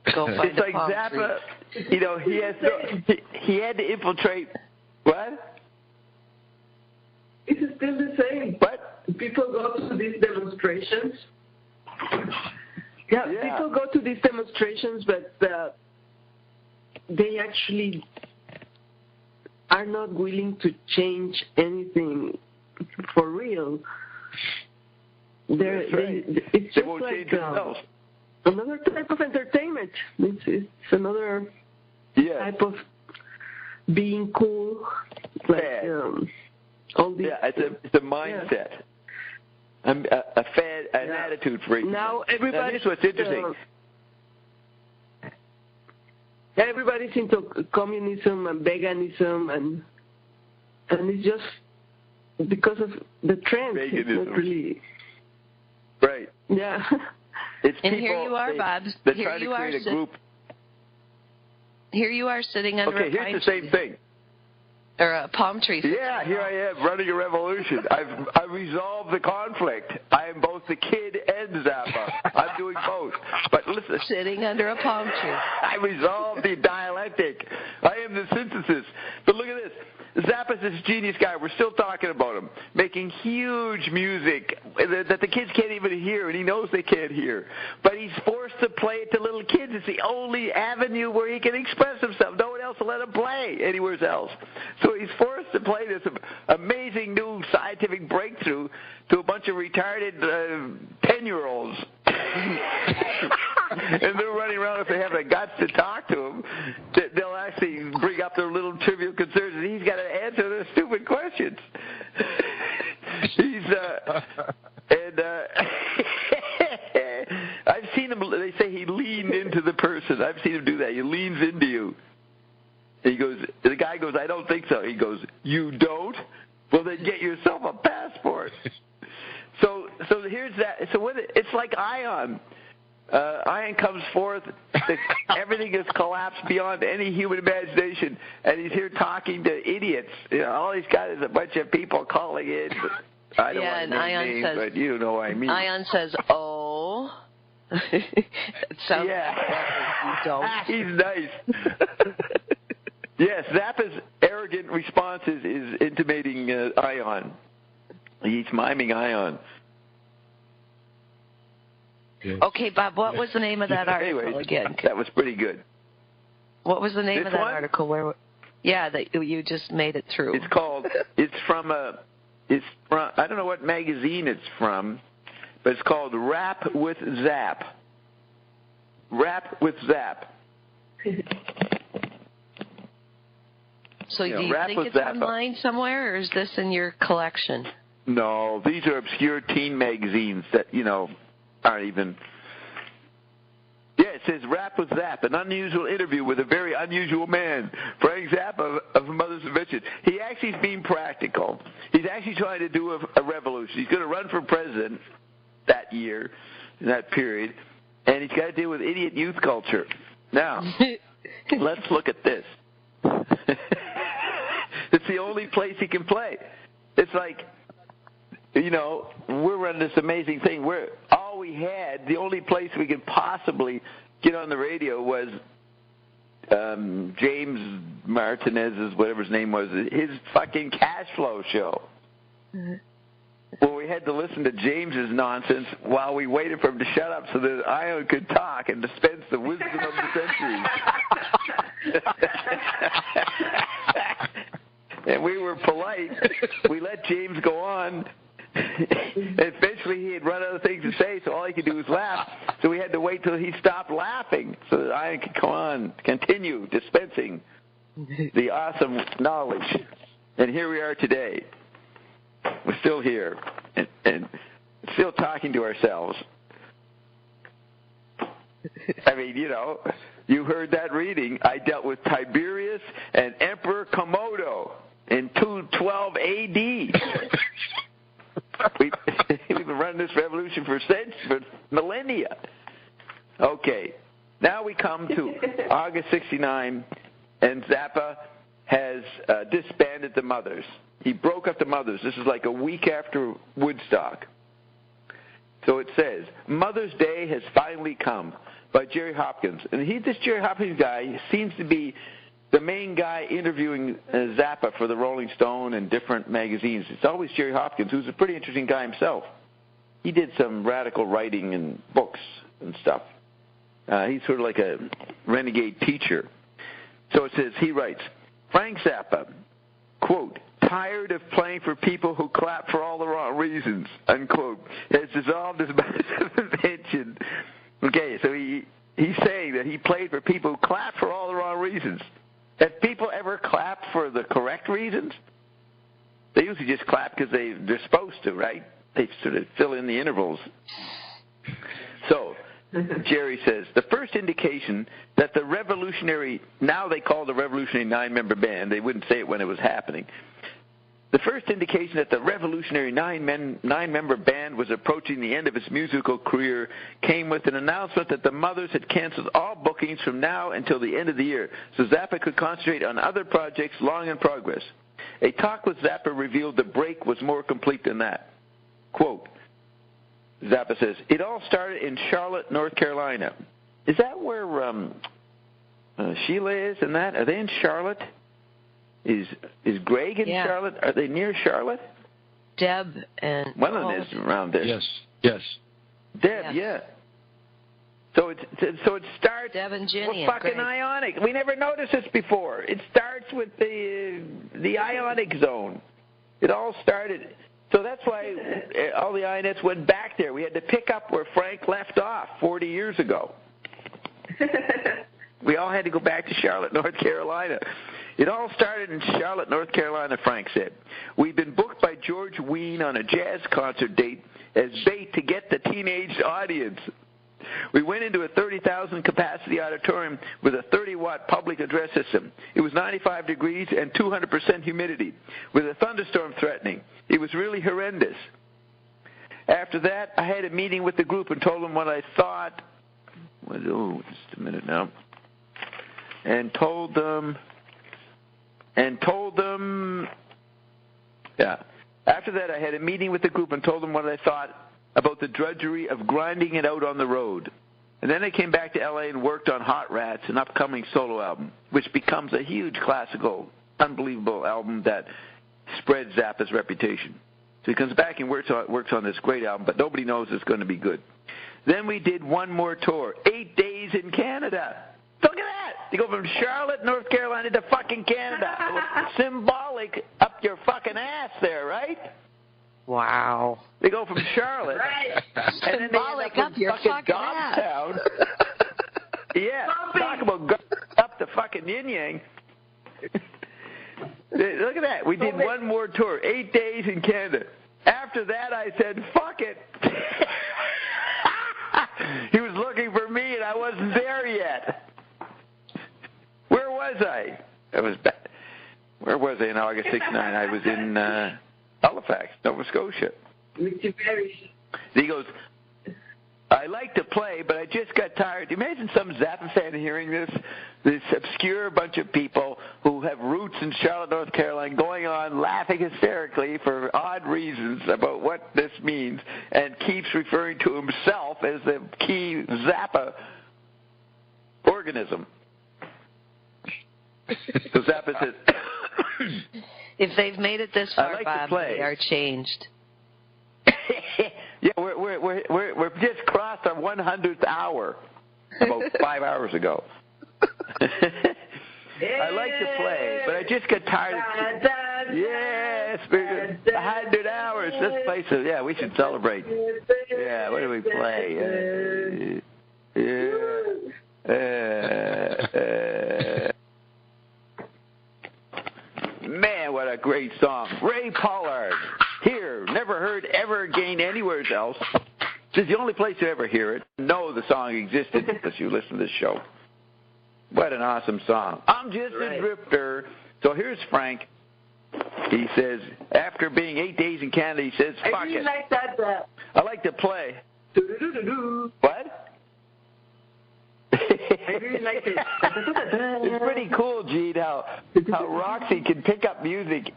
It's like Zappa, you know, he had to infiltrate. What? It's still the same. What? People go to these demonstrations. Yeah, people go to these demonstrations, but they actually are not willing to change anything for real. It's just won't like change themselves. Another type of entertainment. It's another type of being cool. Like, all these, it's a mindset. A fad, an attitude for it. Now everybody. Here's what's interesting. Everybody's into communism and veganism, and it's just because of the trend. Veganism. It's not really. Right. Yeah. It's and people, here you are, Bob. They're here trying you to create a group. Here you are sitting under a here's pine the same thing. Or a palm tree. Yeah, here I am running a revolution. I've resolved the conflict. I am both the kid and Zappa. I'm doing both. But listen. Sitting under a palm tree. I resolved the dialectic. I am the synthesis. But look at this. Zappa's this genius guy. We're still talking about him. Making huge music that the kids can't even hear, and he knows they can't hear. But he's forced to play it to little kids. It's the only avenue where he can express himself. No one else will let him play anywhere else. So he's forced to play this amazing new scientific breakthrough to a bunch of retarded 10-year-olds. And they're running around, if they have the guts to talk to him, they'll actually bring up their little trivial concerns, and he's got to answer their stupid questions. I've seen him, they say he leaned into the person. I've seen him do that. He leans into you. He goes, the guy goes, I don't think so. He goes, you don't? Well, then get yourself a passport. So here's that. So it's like Ion. Ion comes forth. Everything is collapsed beyond any human imagination, and he's here talking to idiots. You know, all he's got is a bunch of people calling in. I don't want to name names, but you know what I mean. Ion says, "Oh." It sounds like you don't. He's nice. Yes, Zappa's arrogant responses is intimating Ion. He's miming Ion. Okay, Bob, what was the name of that article again? That was pretty good. What was the name of that article? That you just made it through. It's from I don't know what magazine it's from, but it's called Rap with Zap. Rap with Zap. So do you think it's online somewhere, or is this in your collection? No, these are obscure teen magazines that, aren't even... Yeah, it says Rap with Zap, an unusual interview with a very unusual man, Frank Zappa of Mother's Invention. He actually is being practical. He's actually trying to do a revolution. He's going to run for president that year, in that period, and he's got to deal with idiot youth culture. Now, let's look at this. It's the only place he can play. It's like, we're running this amazing thing. The only place we could possibly get on the radio was James Martinez's, whatever his name was, his fucking cash flow show. Mm-hmm. Well, we had to listen to James's nonsense while we waited for him to shut up so that Ion could talk and dispense the wisdom of the centuries. And we were polite. We let James go on. Eventually, he had run out of things to say, so all he could do was laugh. So we had to wait till he stopped laughing so that Ion could come on, continue dispensing the awesome knowledge. And here we are today. We're still here and still talking to ourselves. I mean, you heard that reading. I dealt with Tiberius and Emperor Komodo in 212 A.D. We've been running this revolution for millennia. Okay, now we come to August 69, and Zappa has disbanded the Mothers. He broke up the Mothers. This is like a week after Woodstock. So it says, Mother's Day has finally come, by Jerry Hopkins. And this Jerry Hopkins guy seems to be the main guy interviewing Zappa for the Rolling Stone and different magazines. It's always Jerry Hopkins, who's a pretty interesting guy himself. He did some radical writing and books and stuff. He's sort of like a renegade teacher. So it says, he writes, Frank Zappa, quote, tired of playing for people who clap for all the wrong reasons, unquote, has dissolved his massive invention. Okay, so he's saying that he played for people who clap for all the wrong reasons. Have people ever clapped for the correct reasons? They usually just clap because they're supposed to, right? They sort of fill in the intervals. So, Jerry says, the first indication that the revolutionary, now they call the revolutionary 9-member band, they wouldn't say it when it was happening. The first indication that the revolutionary 9-member band was approaching the end of its musical career came with an announcement that the Mothers had canceled all bookings from now until the end of the year, so Zappa could concentrate on other projects long in progress. A talk with Zappa revealed the break was more complete than that. Quote, Zappa says, it all started in Charlotte, North Carolina. Is that where Sheila is and that? Are they in Charlotte? Is Greg in Charlotte? Are they near Charlotte? Deb and... One of them is around there. Yes. Deb, yeah. So it starts... Deb and Jenny with fucking ionic. We never noticed this before. It starts with the ionic zone. It all started... So that's why all the Ionets went back there. We had to pick up where Frank left off 40 years ago. We all had to go back to Charlotte, North Carolina. It all started in Charlotte, North Carolina, Frank said. We'd been booked by George Wein on a jazz concert date as bait to get the teenage audience. We went into a 30,000 capacity auditorium with a 30-watt public address system. It was 95 degrees and 200% humidity, with a thunderstorm threatening. It was really horrendous. After that, I had a meeting with the group and told them what I thought. Oh, just a minute now. And told them. After that, I had a meeting with the group and told them what I thought about the drudgery of grinding it out on the road. And then I came back to L.A. and worked on Hot Rats, an upcoming solo album, which becomes a huge classical, unbelievable album that spreads Zappa's reputation. So he comes back and works on this great album, but nobody knows it's going to be good. Then we did one more tour, 8 days in Canada. Look at that! You go from Charlotte, North Carolina to fucking Canada. Symbolic up your fucking ass there, right? Wow. They go from Charlotte. Right. And then symbolic they up your fucking ass. Dobbs. Yeah. Talk about up the fucking yin-yang. Look at that. We did one more tour, 8 days in Canada. After that, I said, fuck it. He was looking for me, and I wasn't there yet. Where was I? Where was I in August 69? I was in Halifax, Nova Scotia. He goes, I like to play, but I just got tired. Imagine some Zappa fan hearing this obscure bunch of people who have roots in Charlotte, North Carolina, going on laughing hysterically for odd reasons about what this means, and keeps referring to himself as the key Zappa organism. So Zappa says, if they've made it this far, like Bob, they are changed. Yeah, we're just crossed our 100th hour about 5 hours ago. I like to play, but I just got tired of... Yes, 100 hours. This place is... Yeah, we should celebrate. Yeah, what do we play? Man, what a great song. Ray Pollard. Here, never heard ever again anywhere else. This is the only place you ever hear it. know the song existed unless you listen to this show. What an awesome song. I'm just a drifter. So here's Frank. He says, after being 8 days in Canada, he says, fuck it. I like that. I like to play. What? I really like it. It's pretty cool, Gene, how Roxy can pick up music.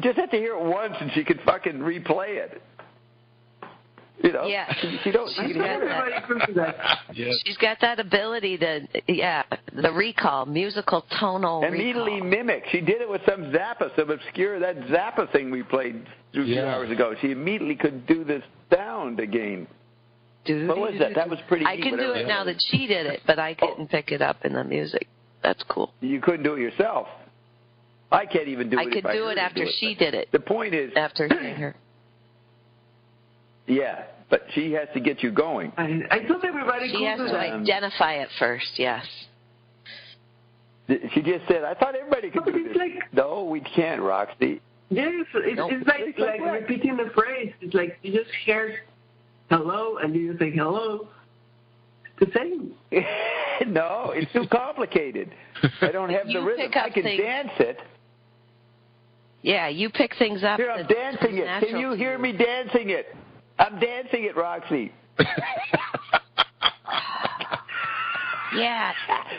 Just have to hear it once and she can fucking replay it. You know? Yeah. She don't. She's got that ability to, the recall, musical tonal immediately recall. mimic. She did it with some Zappa, some obscure, that Zappa thing we played a few hours ago. She immediately could do this sound again. What was that? That was pretty neat. I can do it now that she did it, but I couldn't pick it up in the music. That's cool. You couldn't do it yourself. I can't even do it. I could do it after she did it. The point is, after hearing her. Yeah, but she has to get you going. I thought everybody She has to identify it first, yes. She just said, I thought everybody could do this. No, we can't, Roxy. Yes, it's like repeating the phrase. It's like you just hear hello and you say hello. It's the same. No, it's too complicated. I don't have the rhythm. I can dance it. Yeah, you pick things up. Here, I'm dancing it. Can you hear me dancing it? I'm dancing it, Roxy. Yeah,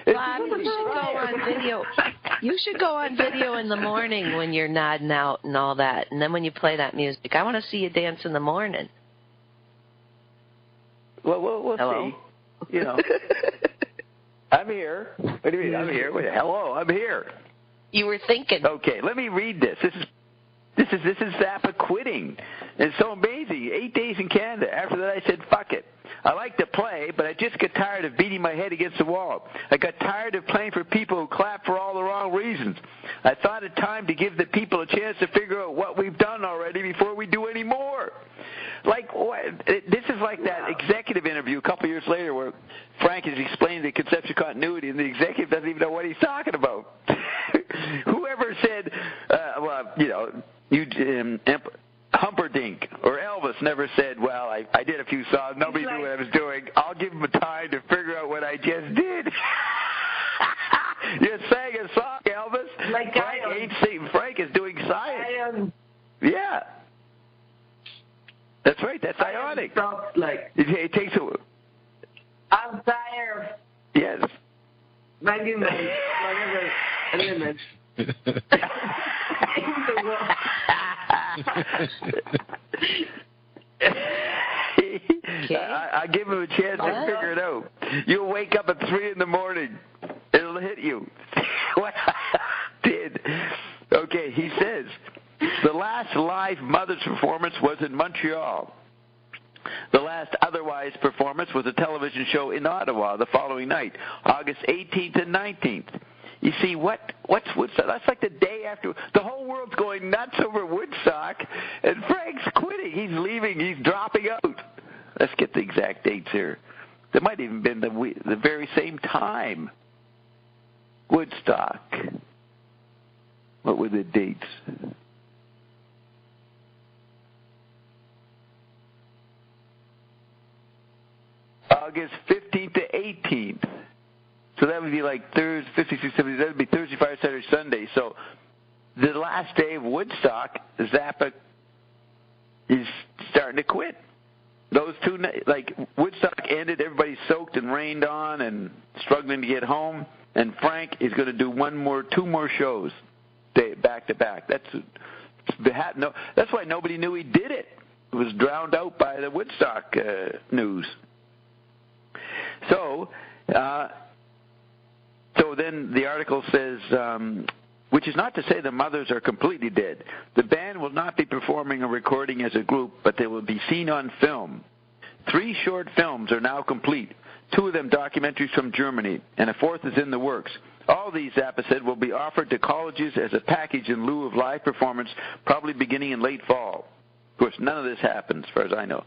Bob, you should go on video. You should go on video in the morning when you're nodding out and all that, and then when you play that music. I want to see you dance in the morning. Well, we'll see. You know, I'm here. What do you mean? I'm here. Wait, hello, I'm here. You were thinking. Okay, let me read this. This is Zappa quitting. It's so amazing. 8 days in Canada. After that, I said, fuck it. I like to play, but I just get tired of beating my head against the wall. I got tired of playing for people who clap for all the wrong reasons. I thought it time to give the people a chance to figure out what we've done already before we do any more. Like, this is like that executive interview a couple years later where Frank is explaining the conceptual continuity, and the executive doesn't even know what he's talking about. Whoever said, Humperdinck or Elvis never said, well, I did a few songs, nobody knew what I was doing. I'll give them time to figure out what I just did. You sang a song, Elvis. Frank is doing science. Yeah. That's right. That's ionic. It takes a... I'm tired. Yes. Whatever. I give him a chance to figure it out. You'll wake up at 3 in the morning. It'll hit you. What I did. Okay, he says, the last live Mothers performance was in Montreal. The last otherwise performance was a television show in Ottawa the following night, August 18th and 19th. You see, what's Woodstock? That's like the day after. The whole world's going nuts over Woodstock, and Frank's quitting. He's leaving. He's dropping out. Let's get the exact dates here. There might even been the very same time. Woodstock. What were the dates? August 15th to 18th. So that would be like Thursday, 56, 70, that would be Thursday, Friday, Saturday, Sunday. So the last day of Woodstock, Zappa is starting to quit. Those two, like Woodstock ended, everybody's soaked and rained on and struggling to get home, and Frank is going to do two more shows, back to back. That's why nobody knew he did it. It was drowned out by the Woodstock news. So then the article says, which is not to say the Mothers are completely dead. The band will not be performing or recording as a group, but they will be seen on film. 3 short films are now complete, 2 of them documentaries from Germany, and a 4th is in the works. All these, Zappa said, will be offered to colleges as a package in lieu of live performance, probably beginning in late fall. course, none of this happened, as far as I know.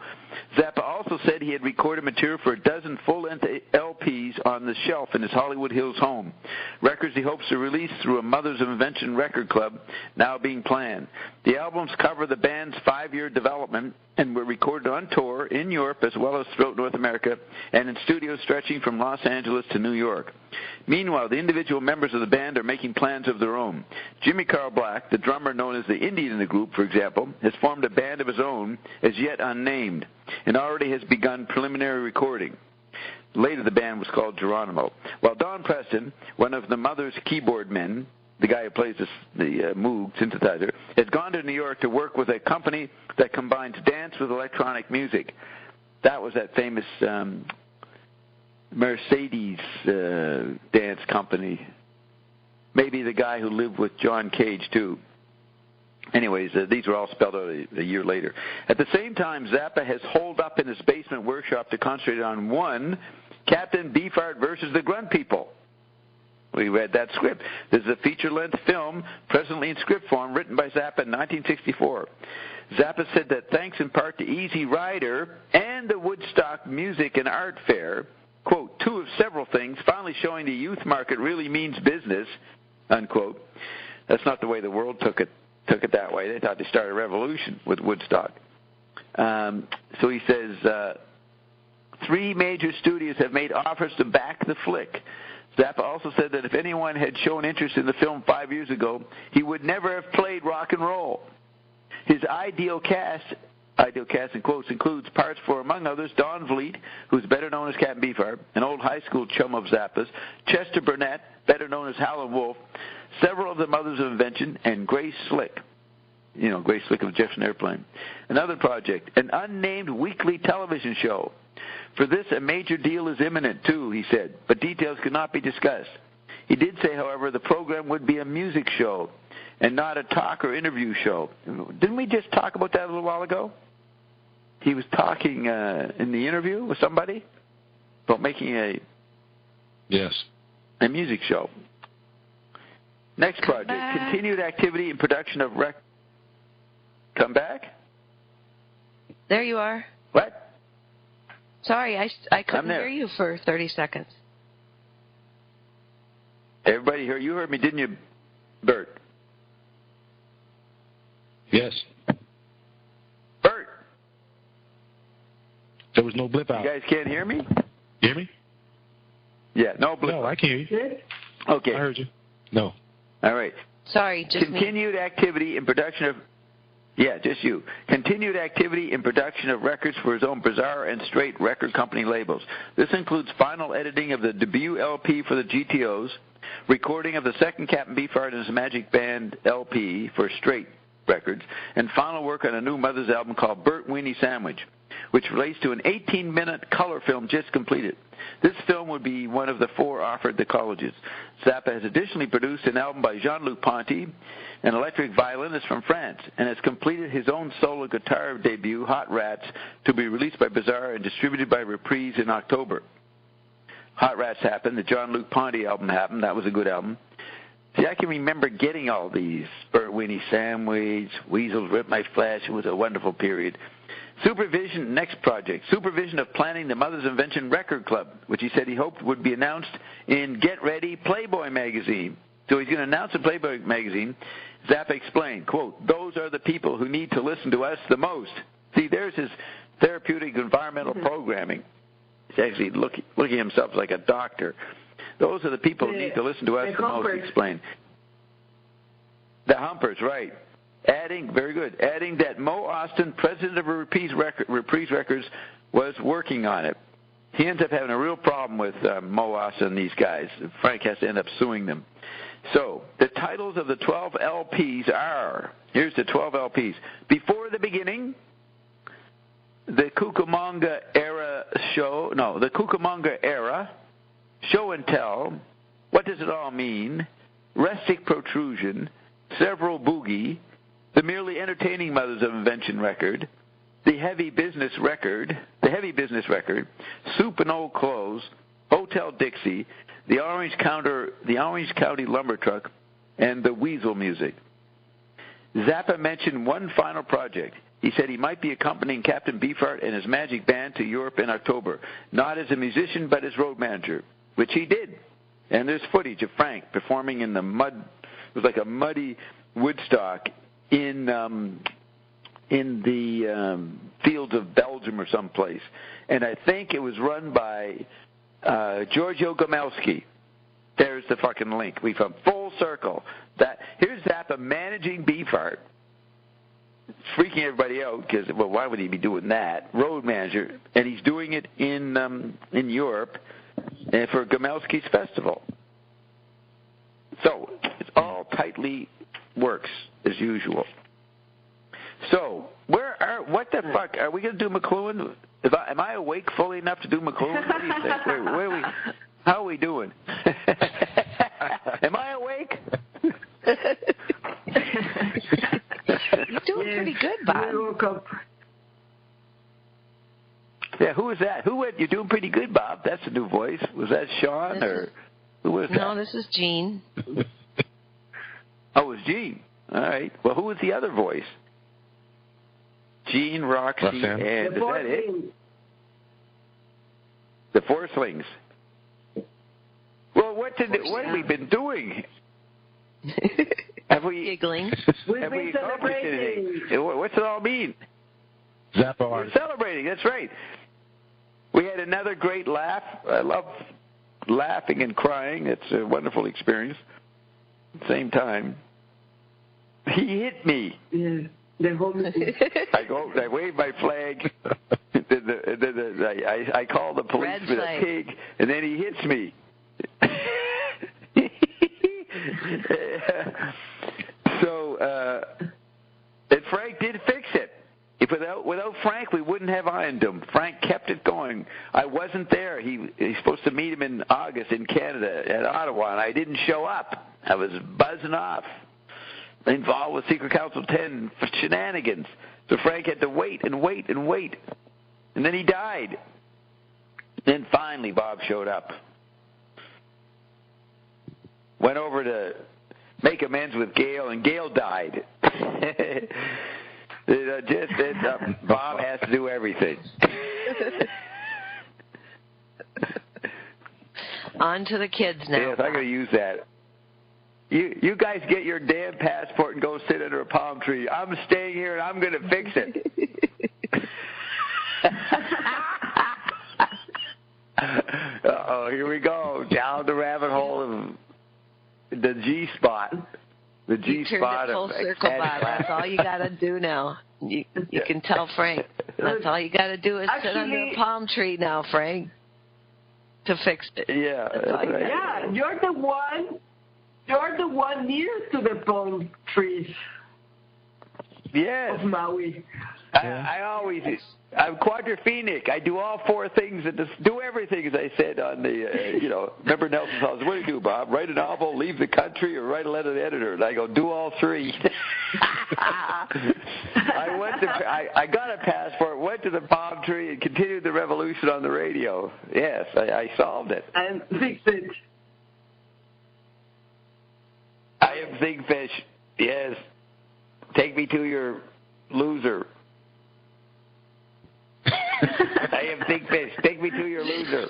Zappa also said he had recorded material for a dozen full-length LPs on the shelf in his Hollywood Hills home, records he hopes to release through a Mothers of Invention record club now being planned. The albums cover the band's 5-year development and were recorded on tour in Europe as well as throughout North America and in studios stretching from Los Angeles to New York. Meanwhile, the individual members of the band are making plans of their own. Jimmy Carl Black, the drummer known as the Indian in the group, for example, has formed a band of his own, as yet unnamed, and already has begun preliminary recording. Later the band was called Geronimo. While Don Preston, one of the Mothers' keyboard men, the guy who plays the Moog synthesizer, has gone to New York to work with a company that combines dance with electronic music. That was that famous Mercedes dance company. Maybe the guy who lived with John Cage, too. Anyways, these were all spelled out a year later. At the same time, Zappa has holed up in his basement workshop to concentrate on one, Captain Beefheart versus the Grunt People. We read that script. This is a feature-length film, presently in script form, written by Zappa in 1964. Zappa said that thanks in part to Easy Rider and the Woodstock Music and Art Fair, quote, two of several things, finally showing the youth market really means business, unquote. That's not the way the world took it that way. They thought they started a revolution with Woodstock. So he says, 3 major studios have made offers to back the flick. Zappa also said that if anyone had shown interest in the film 5 years ago, he would never have played rock and roll. His ideal cast in quotes, includes parts for, among others, Don Vliet, who's better known as Captain Beefheart, an old high school chum of Zappa's, Chester Burnett, better known as Howlin' Wolf, several of the Mothers of Invention, and Grace Slick. You know, Grace Slick of Jefferson Airplane. Another project, an unnamed weekly television show. For this, a major deal is imminent, too, he said, but details could not be discussed. He did say, however, the program would be a music show and not a talk or interview show. Didn't we just talk about that a little while ago? He was talking in the interview with somebody about making a music show. Next project, continued activity in production of Come back? There you are. What? Sorry, I couldn't hear you for 30 seconds. Everybody heard you heard me, didn't you, Bert? Yes. Bert. There was no blip out. You guys can't hear me? Hear me? Yeah, no blip. No, I can hear you. Okay. I heard you. No. All right. Sorry, just continued activity in production of just you. Continued activity in production of records for his own Bizarre and Straight record company labels. This includes final editing of the debut LP for the GTOs, recording of the second Captain Beefheart and his Magic Band LP for Straight Records, and final work on a new Mothers album called Bert Weenie Sandwich, which relates to an 18-minute color film just completed. This film would be one of the 4 offered to colleges. Zappa has additionally produced an album by Jean-Luc Ponty, an electric violinist from France, and has completed his own solo guitar debut, Hot Rats, to be released by Bizarre and distributed by Reprise in October. Hot Rats happened. The Jean-Luc Ponty album happened. That was a good album. See, I can remember getting all these. Bert Weenie Sandwich, Weasels Rip My Flesh. It was a wonderful period. Supervision, next project, supervision of planning the Mothers of Invention Record Club, which he said he hoped would be announced in Get Ready Playboy magazine. So he's going to announce in Playboy magazine. Zappa explained, quote, those are the people who need to listen to us the most. See, there's his therapeutic environmental programming. He's actually looking at himself like a doctor. Those are the people who need to listen to us the most, he explained. The Humpers, right. Adding that Mo Austin, president of Reprise Records, was working on it. He ends up having a real problem with Mo Austin and these guys. Frank has to end up suing them. So, the titles of the 12 LPs are, here's the 12 LPs. Before the Beginning, the Cucamonga Era, Show and Tell, What Does It All Mean, Rustic Protrusion, Several Boogie, the Merely Entertaining Mothers of Invention record, the Heavy Business record, Soup and Old Clothes, Hotel Dixie, the Orange County Lumber Truck, and the Weasel Music. Zappa mentioned one final project. he said he might be accompanying Captain Beefheart and his magic band to Europe in October, not as a musician but as road manager, which he did. And there's footage of Frank performing in the mud. It was like a muddy Woodstock in the fields of Belgium or someplace. And I think it was run by Giorgio Gomelsky. There's the fucking link. We come full circle. Here's Zappa managing Beefheart. It's freaking everybody out because, well, why would he be doing that? Road manager, and he's doing it in Europe and for Gomelsky's festival. So it all tightly works as usual. So what the fuck are we going to do, McLuhan? Am I awake fully enough to do McLuhan? What do you think? Where are we? How are we doing? Am I awake? You're doing pretty good, Bob. We woke up. Yeah, who is that? You're doing pretty good, Bob. That's a new voice. Was that Sean or who was that? No, this is Jean. Oh, it was Jean. All right. Well, who was the other voice? Jean, Roxy, and is that it? The Four Slings. Well, what have we been doing? Have we giggling? We've been celebrating. What's it all mean? Zappa We're celebrating. That's right. We had another great laugh. I love laughing and crying. It's a wonderful experience. At the same time, he hit me. Yeah. I wave my flag. I call the policeman a pig, and then he hits me. And Frank did fix it. Without Frank, we wouldn't have Iondom. Frank kept it going. I wasn't there. He's supposed to meet him in August in Canada at Ottawa, and I didn't show up. I was buzzing off, involved with Secret Council 10 shenanigans. So Frank had to wait and wait and wait. And then he died. Then finally Bob showed up. Went over to make amends with Gail, and Gail died. Bob has to do everything. On to the kids now. Yes, I'm going to use that. You guys get your damn passport and go sit under a palm tree. I'm staying here, and I'm going to fix it. Uh-oh, here we go. Down the rabbit hole of the G-spot. The G-spot of full circle, Bob. That's all you got to do now. You can tell Frank. That's all you got to do is sit under a palm tree now, Frank, to fix it. Yeah. Yeah, you're the one near to the palm trees. Yes. Of Maui. I'm quadrophenic. I do all four things and do everything, as I said on the, remember Nelson's House. What do you do, Bob? Write a novel, leave the country, or write a letter to the editor? And I go, do all three. I got a passport, went to the palm tree, and continued the revolution on the radio. Yes, I solved it. And fixed it. I am Big Fish. Yes. Take me to your loser. I am Big Fish. Take me to your loser.